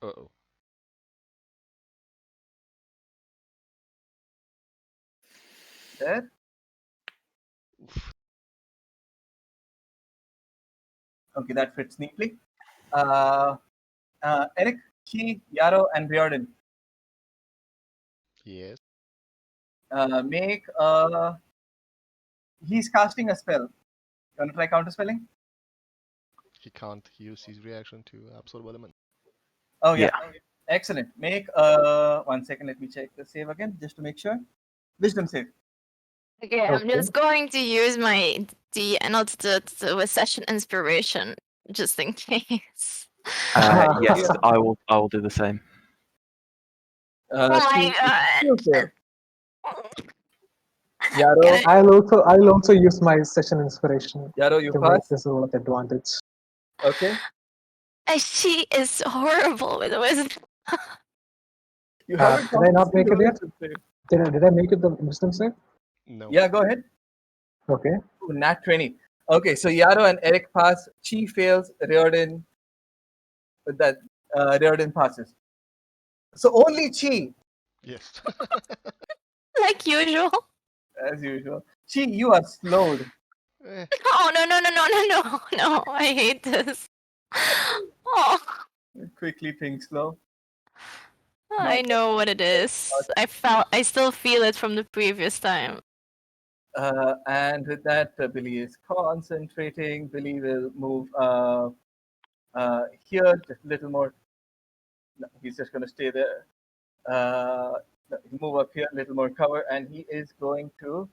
Uh-oh. There. Okay, that fits neatly. Eric, Chi, Yarrow, and Riordan. Yes. Make he's casting a spell. You want to try counterspelling? He can't use his reaction to absorb element. Oh yeah. Excellent. Make 1 second. Let me check the save again, just to make sure. Wisdom save. Okay, I'm just going to use my not the session inspiration just in case. Yes, I will. I will do the same. Oh my god. Yarrow, I'll also use my session inspiration Yarrow, you to make pass. this roll at advantage. Okay. She is horrible with wisdom. You haven't Did I not make it yet? wisdom save. Did I make it the wisdom save? No. Yeah, go ahead. Okay. Ooh, nat 20. Okay, so Yarrow and Eric pass. Chi fails. Riordan Riordan passes. So only Chi, Yes. Like usual. as usual. Chi, you are slowed. Eh, Oh no, I hate this. Oh, Quickly think slow. I know what it is. I still feel it from the previous time. And with that, Billy is concentrating. Billy will move here just a little more. No, he's just going to stay there. He'll move up here, a little more cover, and he is going to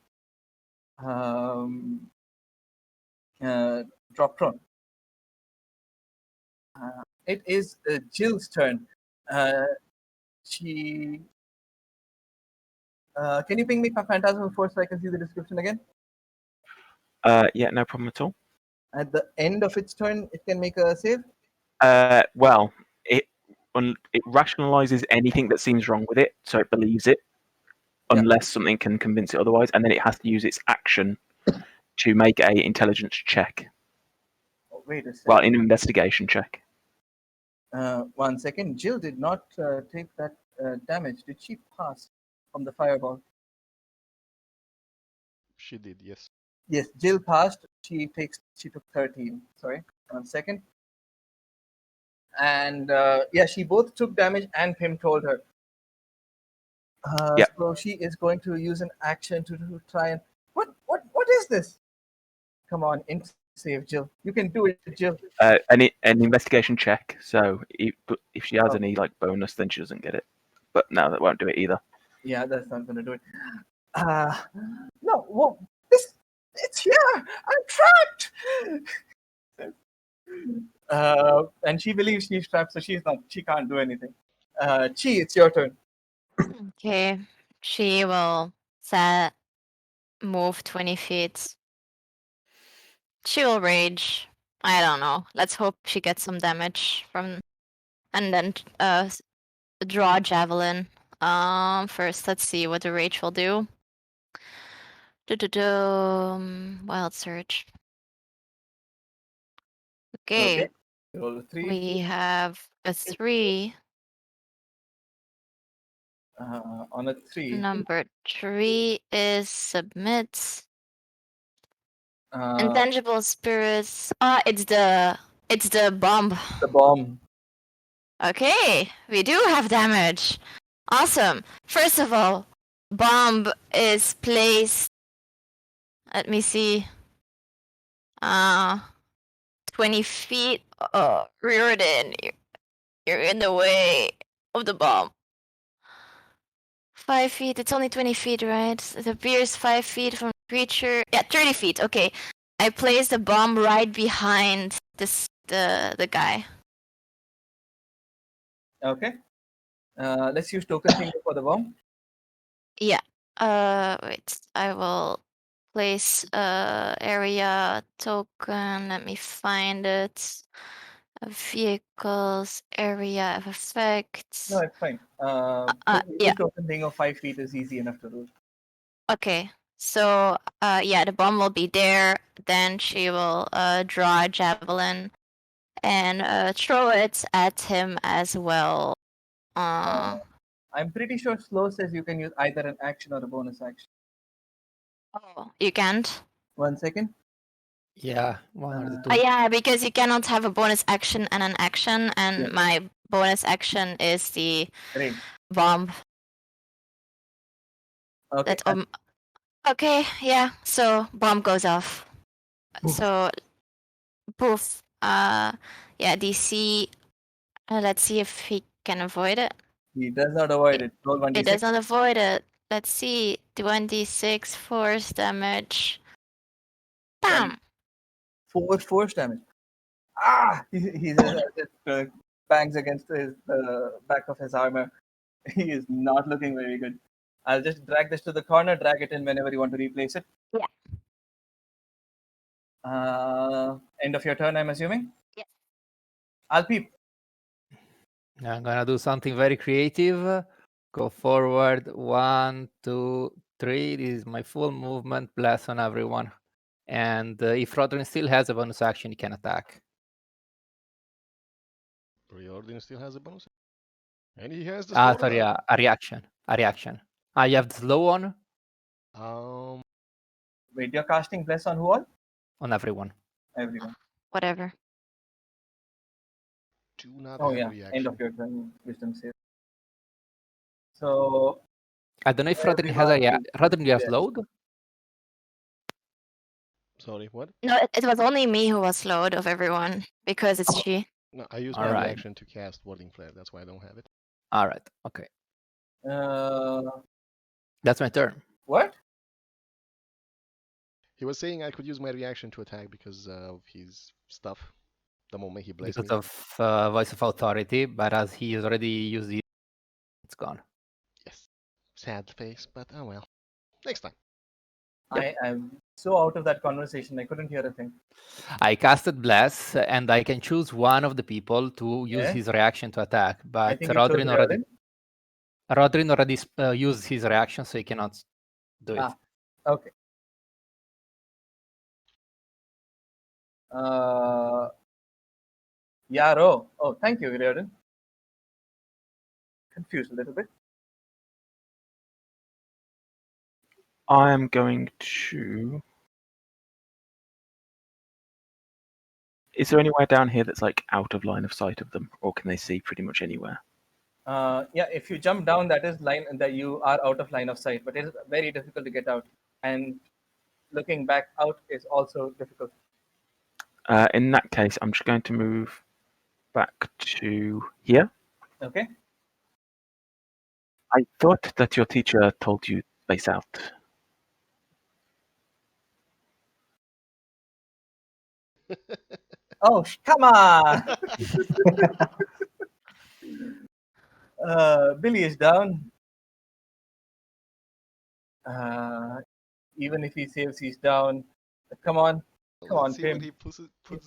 drop prone. It is Jill's turn. She Can you ping me Phantasmal Force so I can see the description again? Yeah, no problem at all. At the end of its turn, it can make a save. Well, it rationalizes anything that seems wrong with it, so it believes it, Yeah. unless something can convince it otherwise, and then it has to use its action to make a intelligence check. Oh, wait a second. Well, an investigation check. 1 second. Jill did not take that damage. Did she pass from the fireball? She did, yes. Yes, Jill passed. She took 13. Sorry, 1 second. And yeah, she both took damage, and Pim told her. Yep. So she is going to use an action to try and what is this? Come on, save Jill. You can do it, Jill. An investigation check. So if she has Oh. any like bonus, then she doesn't get it. But no, that won't do it either. Yeah, that's not going to do it. No, whoa, it's here. I'm trapped. And she believes she's trapped, so she can't do anything. Chi, it's your turn. Okay, she will move 20 feet. She will rage. I don't know. Let's hope she gets some damage from, and then draw a javelin. First, let's see what the rage will do. Wild surge. Okay. Roll a 3. We have a 3. On a 3. Number 3 is submit. Uh, Intangible spirits. It's the bomb. The bomb. Okay, we do have damage. Awesome. First of all, bomb is placed. Let me see. 20 feet. Riordin, you're in the way of the bomb. 5 feet. It's only 20 feet, right? It appears 5 feet from the creature. Yeah, 30 feet. Okay. I placed the bomb right behind the guy. Okay. Let's use token finger for the bomb. Yeah. Wait. I will place area token. Let me find it. Vehicles, area of effects. No, it's fine. Yeah. Token thing of 5 feet is easy enough to do. Okay. So, yeah, the bomb will be there. Then she will draw a javelin and throw it at him as well. I'm pretty sure slow says you can use either an action or a bonus action. Oh, you can't? 1 second. Yeah, one or the two. Yeah, because you cannot have a bonus action and an action, and Yeah. my bonus action is the Great. bomb. Okay. Okay, yeah. So bomb goes off. So poof. Yeah, DC. Let's see if he can avoid it. He does not avoid it. Roll 1d6. He does not avoid it. Let's see. 1d6 force damage. Bam! 4 force damage. Ah! He just bangs against his back of his armor. He is not looking very good. I'll just drag this to the corner, drag it in whenever you want to replace it. Yeah. End of your turn, I'm assuming? Yes. I'll peep. I'm gonna do something very creative. Go forward. 1, 2, 3. This is my full movement. Blast on everyone. And if Rodrin still has a bonus action, he can attack. Riordin still has a bonus. And he has the sword. Sorry, a reaction. A reaction. You have the slow on Wait, you're casting Bless on who all? on everyone. Everyone. Whatever. Do not Oh have yeah, reaction. end of your turn, wisdom save. So I don't know if Rodrin has a Rodrin, you have slowed? Sorry, what? No, it was only me who was slowed of everyone because it's she. No, I used All my right. reaction to cast Warding Flare. That's why I don't have it. All right. Okay. That's my turn. What? He was saying I could use my reaction to attack because of his stuff. The moment he blessed Because me. of Voice of Authority, but as he has already used it, it's gone. Yes. sad face, but oh well. Next time. I am so out of that conversation. I couldn't hear a thing. I casted Bless, and I can choose one of the people to use Yeah. his reaction to attack. I But think you chose Rodrin already used his reaction, so he cannot do it. Okay. Yaro. Oh, thank you, Riordin. Confused a little bit. I am going to. Is there anywhere down here that's like out of line of sight of them, or can they see pretty much anywhere? Yeah, if you jump down, that is line that you are out of line of sight, but it is very difficult to get out. And looking back out is also difficult. In that case, I'm just going to move back to here. Okay. I thought that your teacher told you space out. Oh, come on! Billy is down. Even if he saves, he's down. Come on. Come Let's on, see Pim. when he puts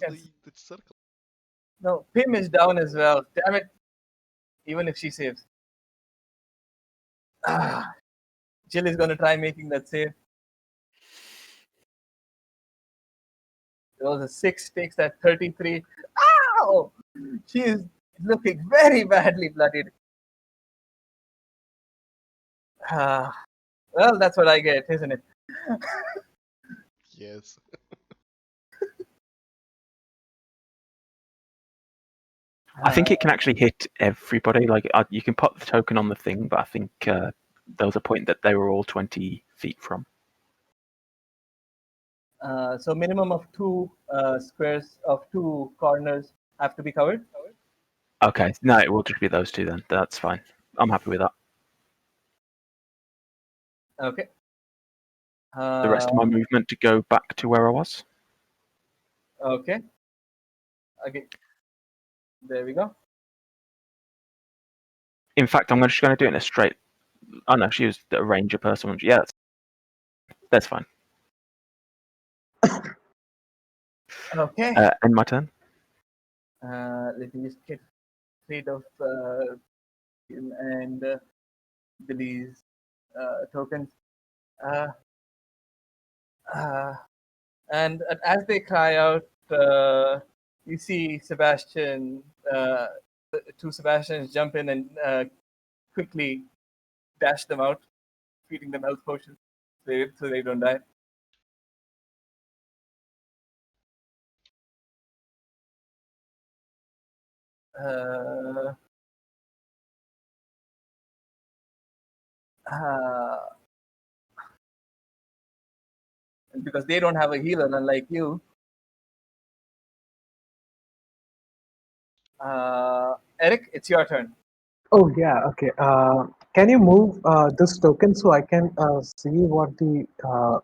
Yes. the circle. No, Pim is down as well. Damn it. Even if she saves. Jill is going to try making that save. There was a 6, takes that 33. Ow! She is looking very badly bloodied. Well, that's what I get, isn't it? Yes. I think it can actually hit everybody. Like you can put the token on the thing, but I think there was a point that they were all 20 feet from. So minimum of 2 squares of 2 corners have to be covered. Okay, no, it will just be those two then. That's fine. I'm happy with that. Okay. The rest of my movement to go back to where I was. Okay. Okay. There we go. In fact, I'm just going to do it in a straight. Oh no, she was a ranger person. Yeah, that's fine. Okay. End my turn. Let me just get rid of him and Billy's tokens. And as they cry out, you see Sebastian, 2 Sebastians jump in and quickly dash them out, feeding them health potions so they don't die. Because they don't have a healer, unlike you. Eric, it's your turn. Oh yeah, okay. Can you move this token so I can see what the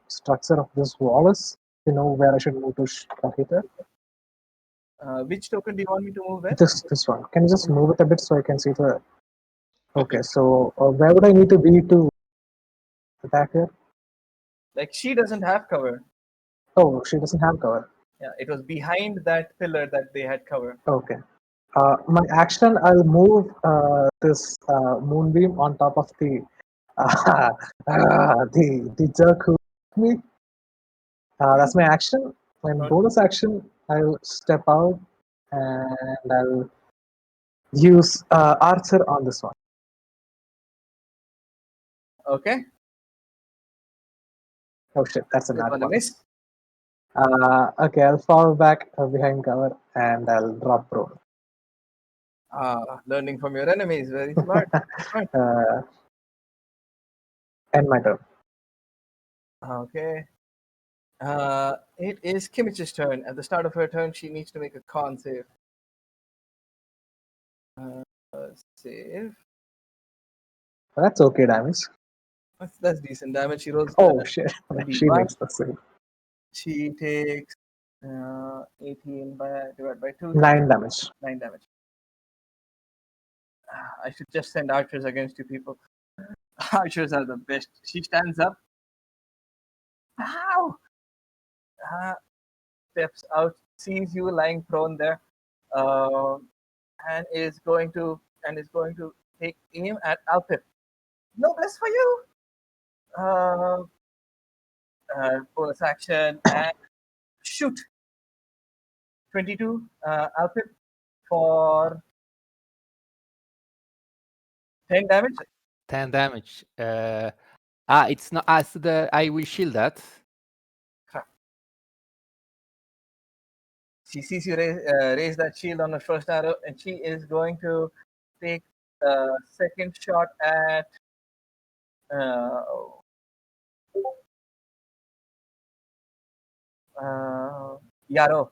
structure of this wall is? You know where I should move to hit it? Which token do you want me to move there? This one. Can you just move it a bit so I can see the? Okay, so where would I need to be to attack here? Like she doesn't have cover. Oh, she doesn't have cover. Yeah, it was behind that pillar that they had cover. Okay. My action, I'll move this moonbeam on top of the jerk who hit me. That's my action. My bonus action, I'll step out and I'll use Archer on this one. Okay. Oh shit, that's a They're bad gonna one. miss. Okay, I'll fall back behind cover and I'll drop prone. Learning from your enemies, very smart. End my turn. Okay. It is Kimmich's turn. At the start of her turn, she needs to make a con save. Save. That's okay damage. That's decent damage. She rolls. Oh shit, she 1d1. makes the save. She takes 18 divided by 2. 9 damage. 9 damage. I should just send archers against you people. Archers are the best. She stands up. Ow! Steps out, sees you lying prone there, uh, and is going to take aim at Alpip. Noblesse for you. Uh, Bonus action and shoot. 22 Alpip for 10 damage. 10 damage. It's not as the I will shield that. She sees you raise that shield on the first arrow, and she is going to take a second shot at Yaro.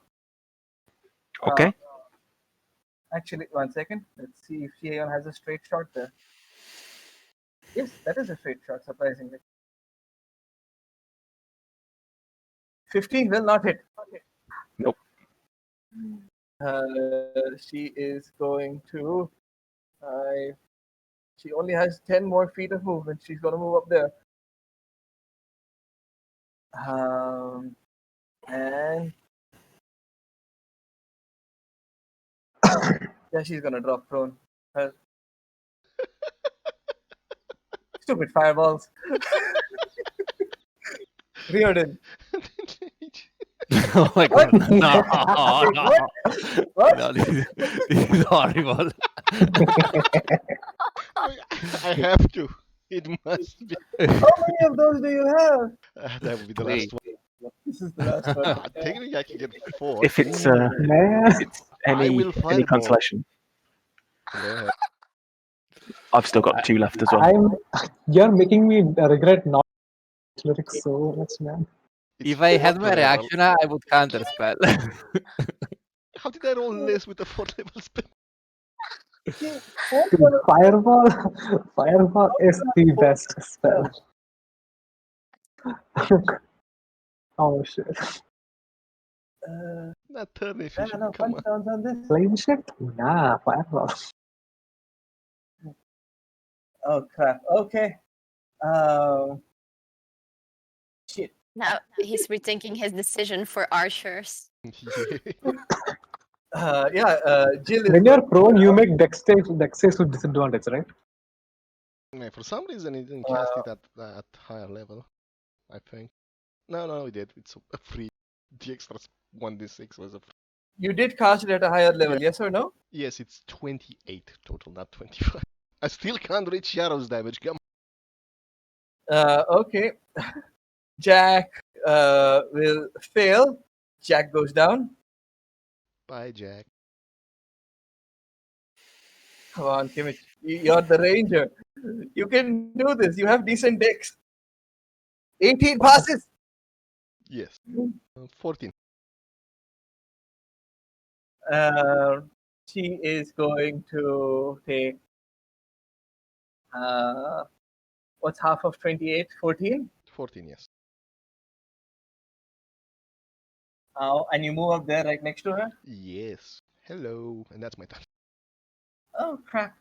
Okay. Actually, 1 second. Let's see if she even has a straight shot there. Yes, that is a straight shot, surprisingly. 15 will not hit. Nope. She is going to. She only has 10 more feet of movement. She's going to move up there. And yeah, she's going to drop prone. Stupid fireballs. Riordin. Oh my god! What? No, Wait, no, what? no! This is horrible. I have to. It must be. How many of those do you have? That would be the Wait. last one. This is the last one. Technically, I can get 4. If it's Man, I any will any fireball. consolation, Go ahead. I've still got 2 left as well. you're making me regret not lyrics so much, man. It's If I had 4th my level. reaction, I would counter spell. How did I roll less with the 4th level spell? Dude, fireball is the best spell. Oh shit! Not turn efficient. No, Come punch on. downs on this. Flame shit? Nah, fireball. Oh crap. Okay. Shit. Now he's rethinking his decision for archers. Jill is When you're prone, you make dex saves with disadvantage, right? Yeah, for some reason, it didn't cast it at higher level. I think. No, it did. It's a free. The extra 1d6 was a free. You did cast it at a higher level, yes or no? Yes, it's 28 total, not 25. I still can't reach Yaro's damage. Come Okay. Jack will fail. Jack goes down. Bye, Jack. Come on, Kimmich. You're the ranger. You can do this. You have decent decks. 18 passes. Yes. 14. She is going to take what's half of 28? 14. 14, yes. And you move up there right next to her. Yes. Hello. And that's my turn. Oh crap.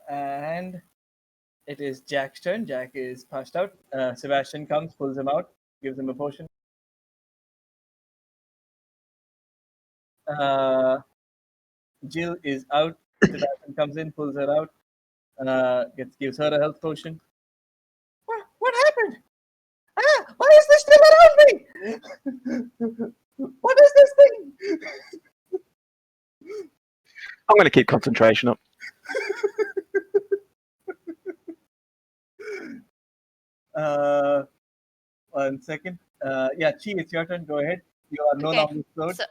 And it is Jack's turn. Jack is passed out. Sebastian comes, pulls him out, gives him a potion. Jill is out. Sebastian comes in, pulls her out, gives her a health potion. What happened? Why is this still around me? What is this thing? I'm going to keep concentration up. 1 second. Chi, it's your turn. Go ahead. You are no Okay, longer slowed. so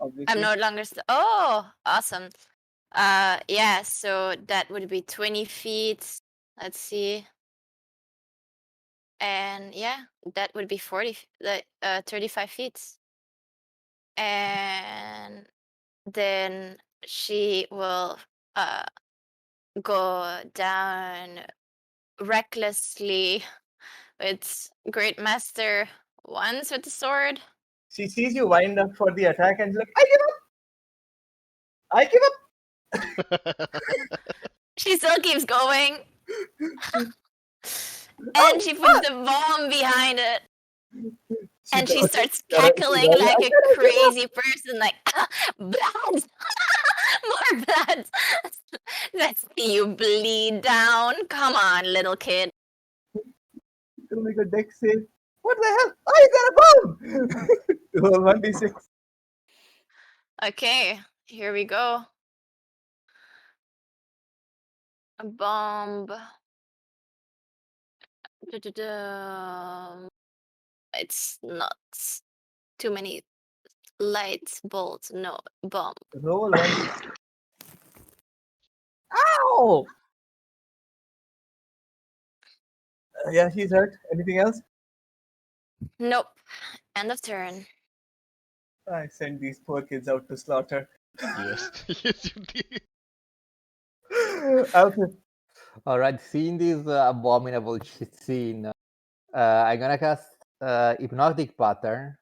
Obviously. I'm no longer. Oh, awesome. Yeah. So that would be 20 feet. Let's see. And yeah, that would be 35 feet. And then she will go down recklessly with Great Master once with the sword. She sees you wind up for the attack and she's like, I give up. She still keeps going. And she puts the bomb behind it. And she starts cackling like a crazy person, like, blood! More blood! Let's see you bleed down. Come on, little kid. It'll make a deck save. What the hell? Oh, you got a bomb! Roll 1d6. Okay, here we go. A bomb. Da-da-da. It's not too many lights, bolts, no, bomb. Roll 1d6. Ow! Yeah, he's hurt. Anything else? Nope. End of turn. I sent these poor kids out to slaughter. Yes, yes, you did. Alfred, All right, seeing this abominable shit scene, I'm gonna cast hypnotic pattern,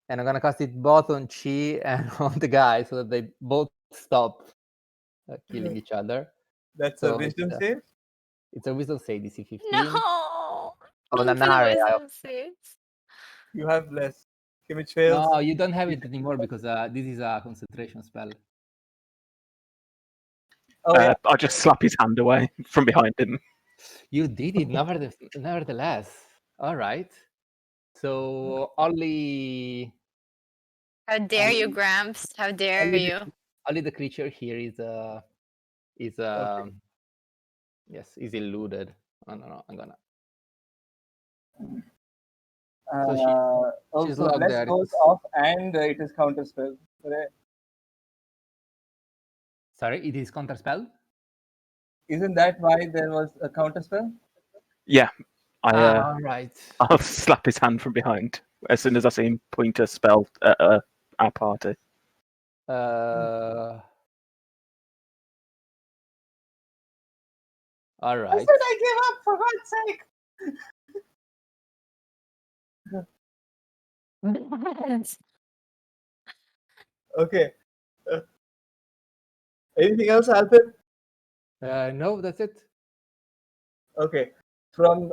and I'm gonna cast it both on Chi and on the guy, so that they both stop killing each other. that's So a wisdom save. It's a wisdom save, DC 15. No. On an Infinite area. wisdom saves. You have less. Kimmich fails. No, you don't have it anymore because this is a concentration spell. Oh, yeah. I'll just slap his hand away from behind him. You did it, nevertheless. All right. So only How dare you, Gramps? How dare you? only the creature here is Okay. yes, is eluded. Oh, no, I'm gonna. She's Also, locked less there. goes off and it is counter spell. Right. Sorry, it is counter spell. Isn't that why there was a counter spell? Yeah, All right. I'll slap his hand from behind as soon as I see him point a spell at our party. All I right. said I gave up, for God's sake. Okay. Anything else, Alfred? No, that's it. Okay. From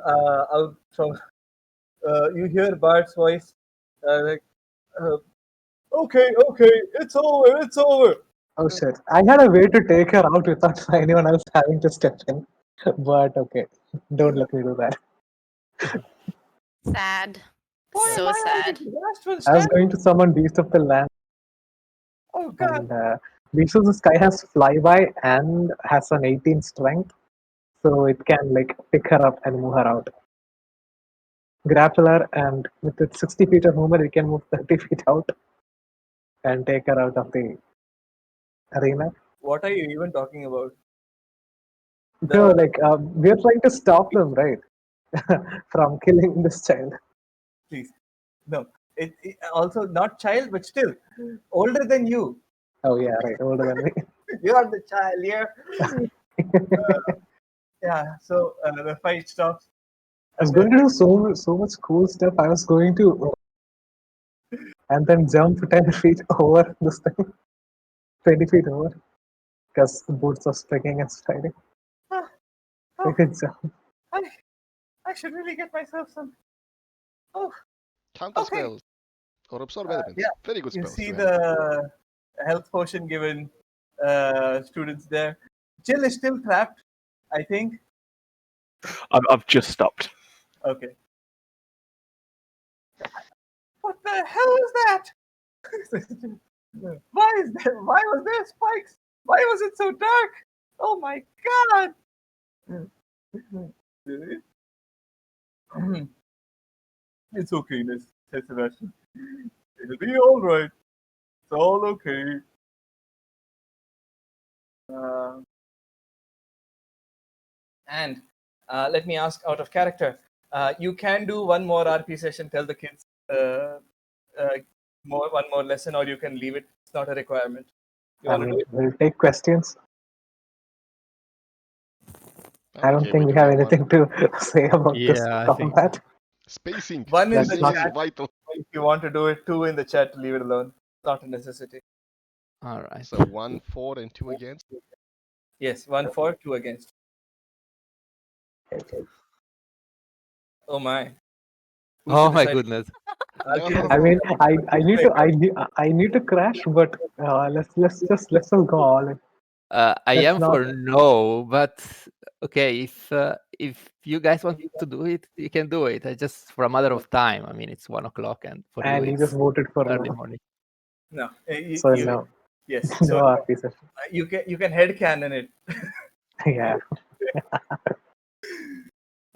you hear Bart's voice, like, okay, it's over. Oh shit! I had a way to take her out without anyone else having to step in, but okay, don't let me do that. Sad. Why So am I sad. the last one I was standing? going to summon Beast of the Land, Oh God! and Beast of the Sky has flyby and has an 18 strength, so it can like pick her up and move her out. Grapple her, and with its 60 feet of movement, it can move 30 feet out and take her out of the arena. What are you even talking about? No, like we're trying to stop them, right, from killing this child. Please, no. It also not child, but still older than you. Oh yeah, right, older than me. You are the child here. Yeah. So the fight stops. I was going to do so much cool stuff. I was going to and then jump 10 feet over this thing, 20 feet over, because the boots are sticking and sliding. Ah, I oh, could jump. I should really get myself some. Oh, Counter okay. spells or absorb elements. Yeah. Very good You spells. see to have. the health potion given students there. Jill is still trapped, I think. I've just stopped. Okay. What the hell is that? Why was there spikes? Why was it so dark? Oh my God! It's okay, Miss, said Sebastian. It'll be all right. It's all okay. And let me ask, out of character, you can do one more RP session. Tell the kids one more lesson, or you can leave it. It's not a requirement. You want to do it? We'll take questions. I don't Okay, think we do have one. anything to say about this Yeah, I think combat. Spacing. One in That's the Spacing not- is chat. vital. If you want to do it, two in the chat. Leave it alone. It's not a necessity. All right. So 1, 4, and 2 against. Yes, 1 for, 2 against. Okay. Oh my. Who Oh should my decide? goodness. RP has I No. mean, I need to Right. I need to crash, but let's just go all in. I Let's am not. for no, but okay, if you guys want to do it, you can do it. I just for a matter of time. I mean, it's 1 o'clock, and for you, And he just it's voted for early no. morning. No. So no, Yes. no So RP session. you can headcanon it. Yeah.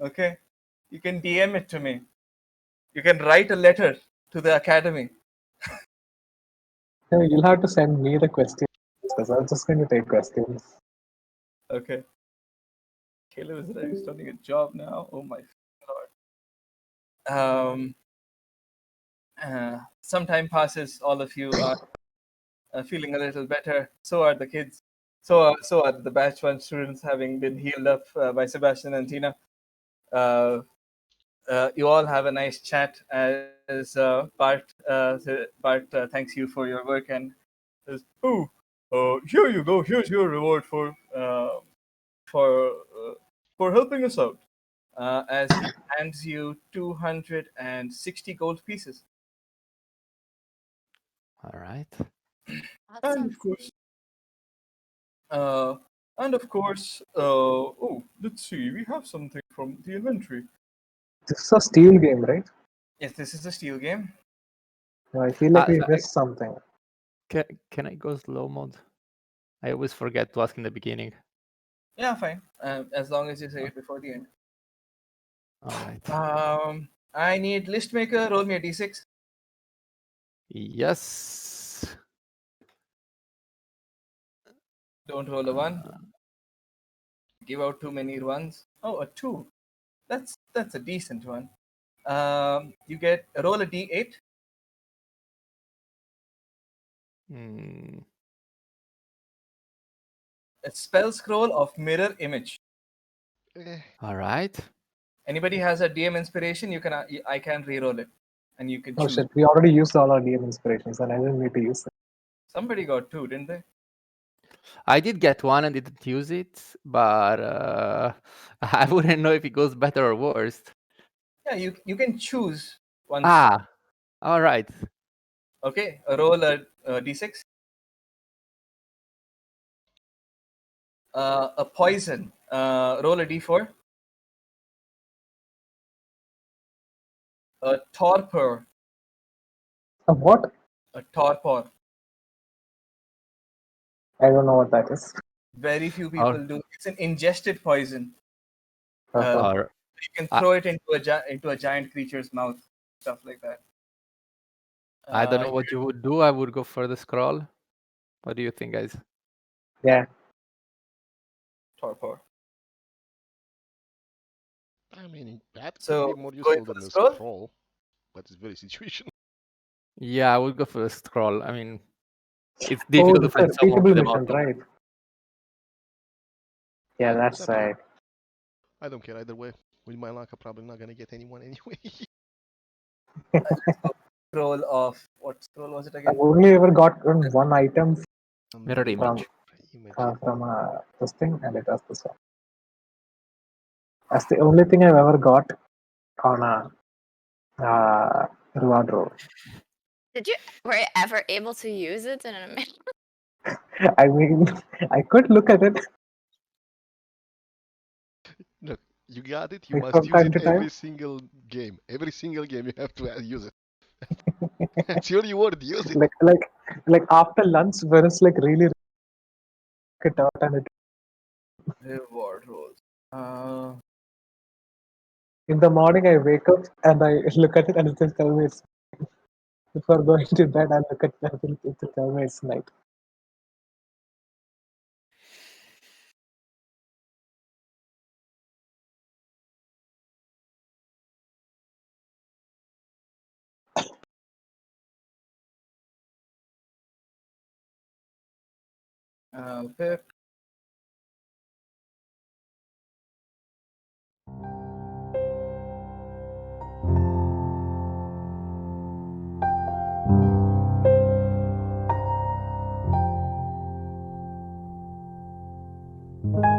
Okay. You can DM it to me. You can write a letter to the academy. No, you'll have to send me the questions because I'm just going to take questions. Okay. Caleb is starting a job now. Oh my lord. Some time passes. All of you are feeling a little better. So are the kids. So are the batch one students, having been healed up by Sebastian and Tina. You all have a nice chat as Bart thanks you for your work and says, "Oh, here you go. Here's your reward for for helping us out." As he hands you 260 gold pieces. All right. And Awesome. of course, uh, oh, let's see. We have something from the inventory. This is a steel game, right? Yes, this is a steel game. No, I feel like we So missed something. can I go slow mode? I always forget to ask in the beginning. Yeah, fine. As long as you say it before the end. All right. I need list maker. Roll me a d6. Yes. Don't roll a 1. Give out too many ones. Oh, a 2. That's a decent one. You get roll a d8. Mm, A spell scroll of mirror image. Eh, all right. Anybody has a DM inspiration, I can re-roll it, and you can Oh choose. shit, we already used all our DM inspirations and I didn't need to use them. Somebody got 2, didn't they? I did get one and didn't use it, but I wouldn't know if it goes better or worse. Yeah, you can choose one. Ah, all right. Okay, roll a d6. A poison. Roll a d4. A torpor. What? A torpor. I don't know what that is. Very few All, people do. It's an ingested poison. Uh-huh. all, You can I, throw it into a giant creature's mouth, stuff like that. I don't know what you would do. I would go for the scroll. What do you think, guys? Yeah. Torpor. I mean, that could be So more going useful for than the the scroll. scroll, but it's very situational. Yeah, I would go for the scroll. I mean, it's Oh, difficult to this is find a someone repeatable with a mission, mouth. right? Yeah, It's that's up to you. right. I don't care either way. With my luck, I'm probably not gonna get anyone anyway. Scroll of what scroll was it I've again? only ever gotten one item Mirror from image. Image. this thing, and it was this one. That's the only thing I've ever got on a reward roll. Were you ever able to use it in a minute? I mean, I could look at it Look, you got it. You like must from use time it to time. every single game. Every single game, you have to use it. That's your reward. Use it. like after lunch, when it's like really it out and it, Reward rolls. in the morning I wake up and I look at it and it just tells me it's before going to bed. I look at it and it just tells me it's night. Pip. Bye.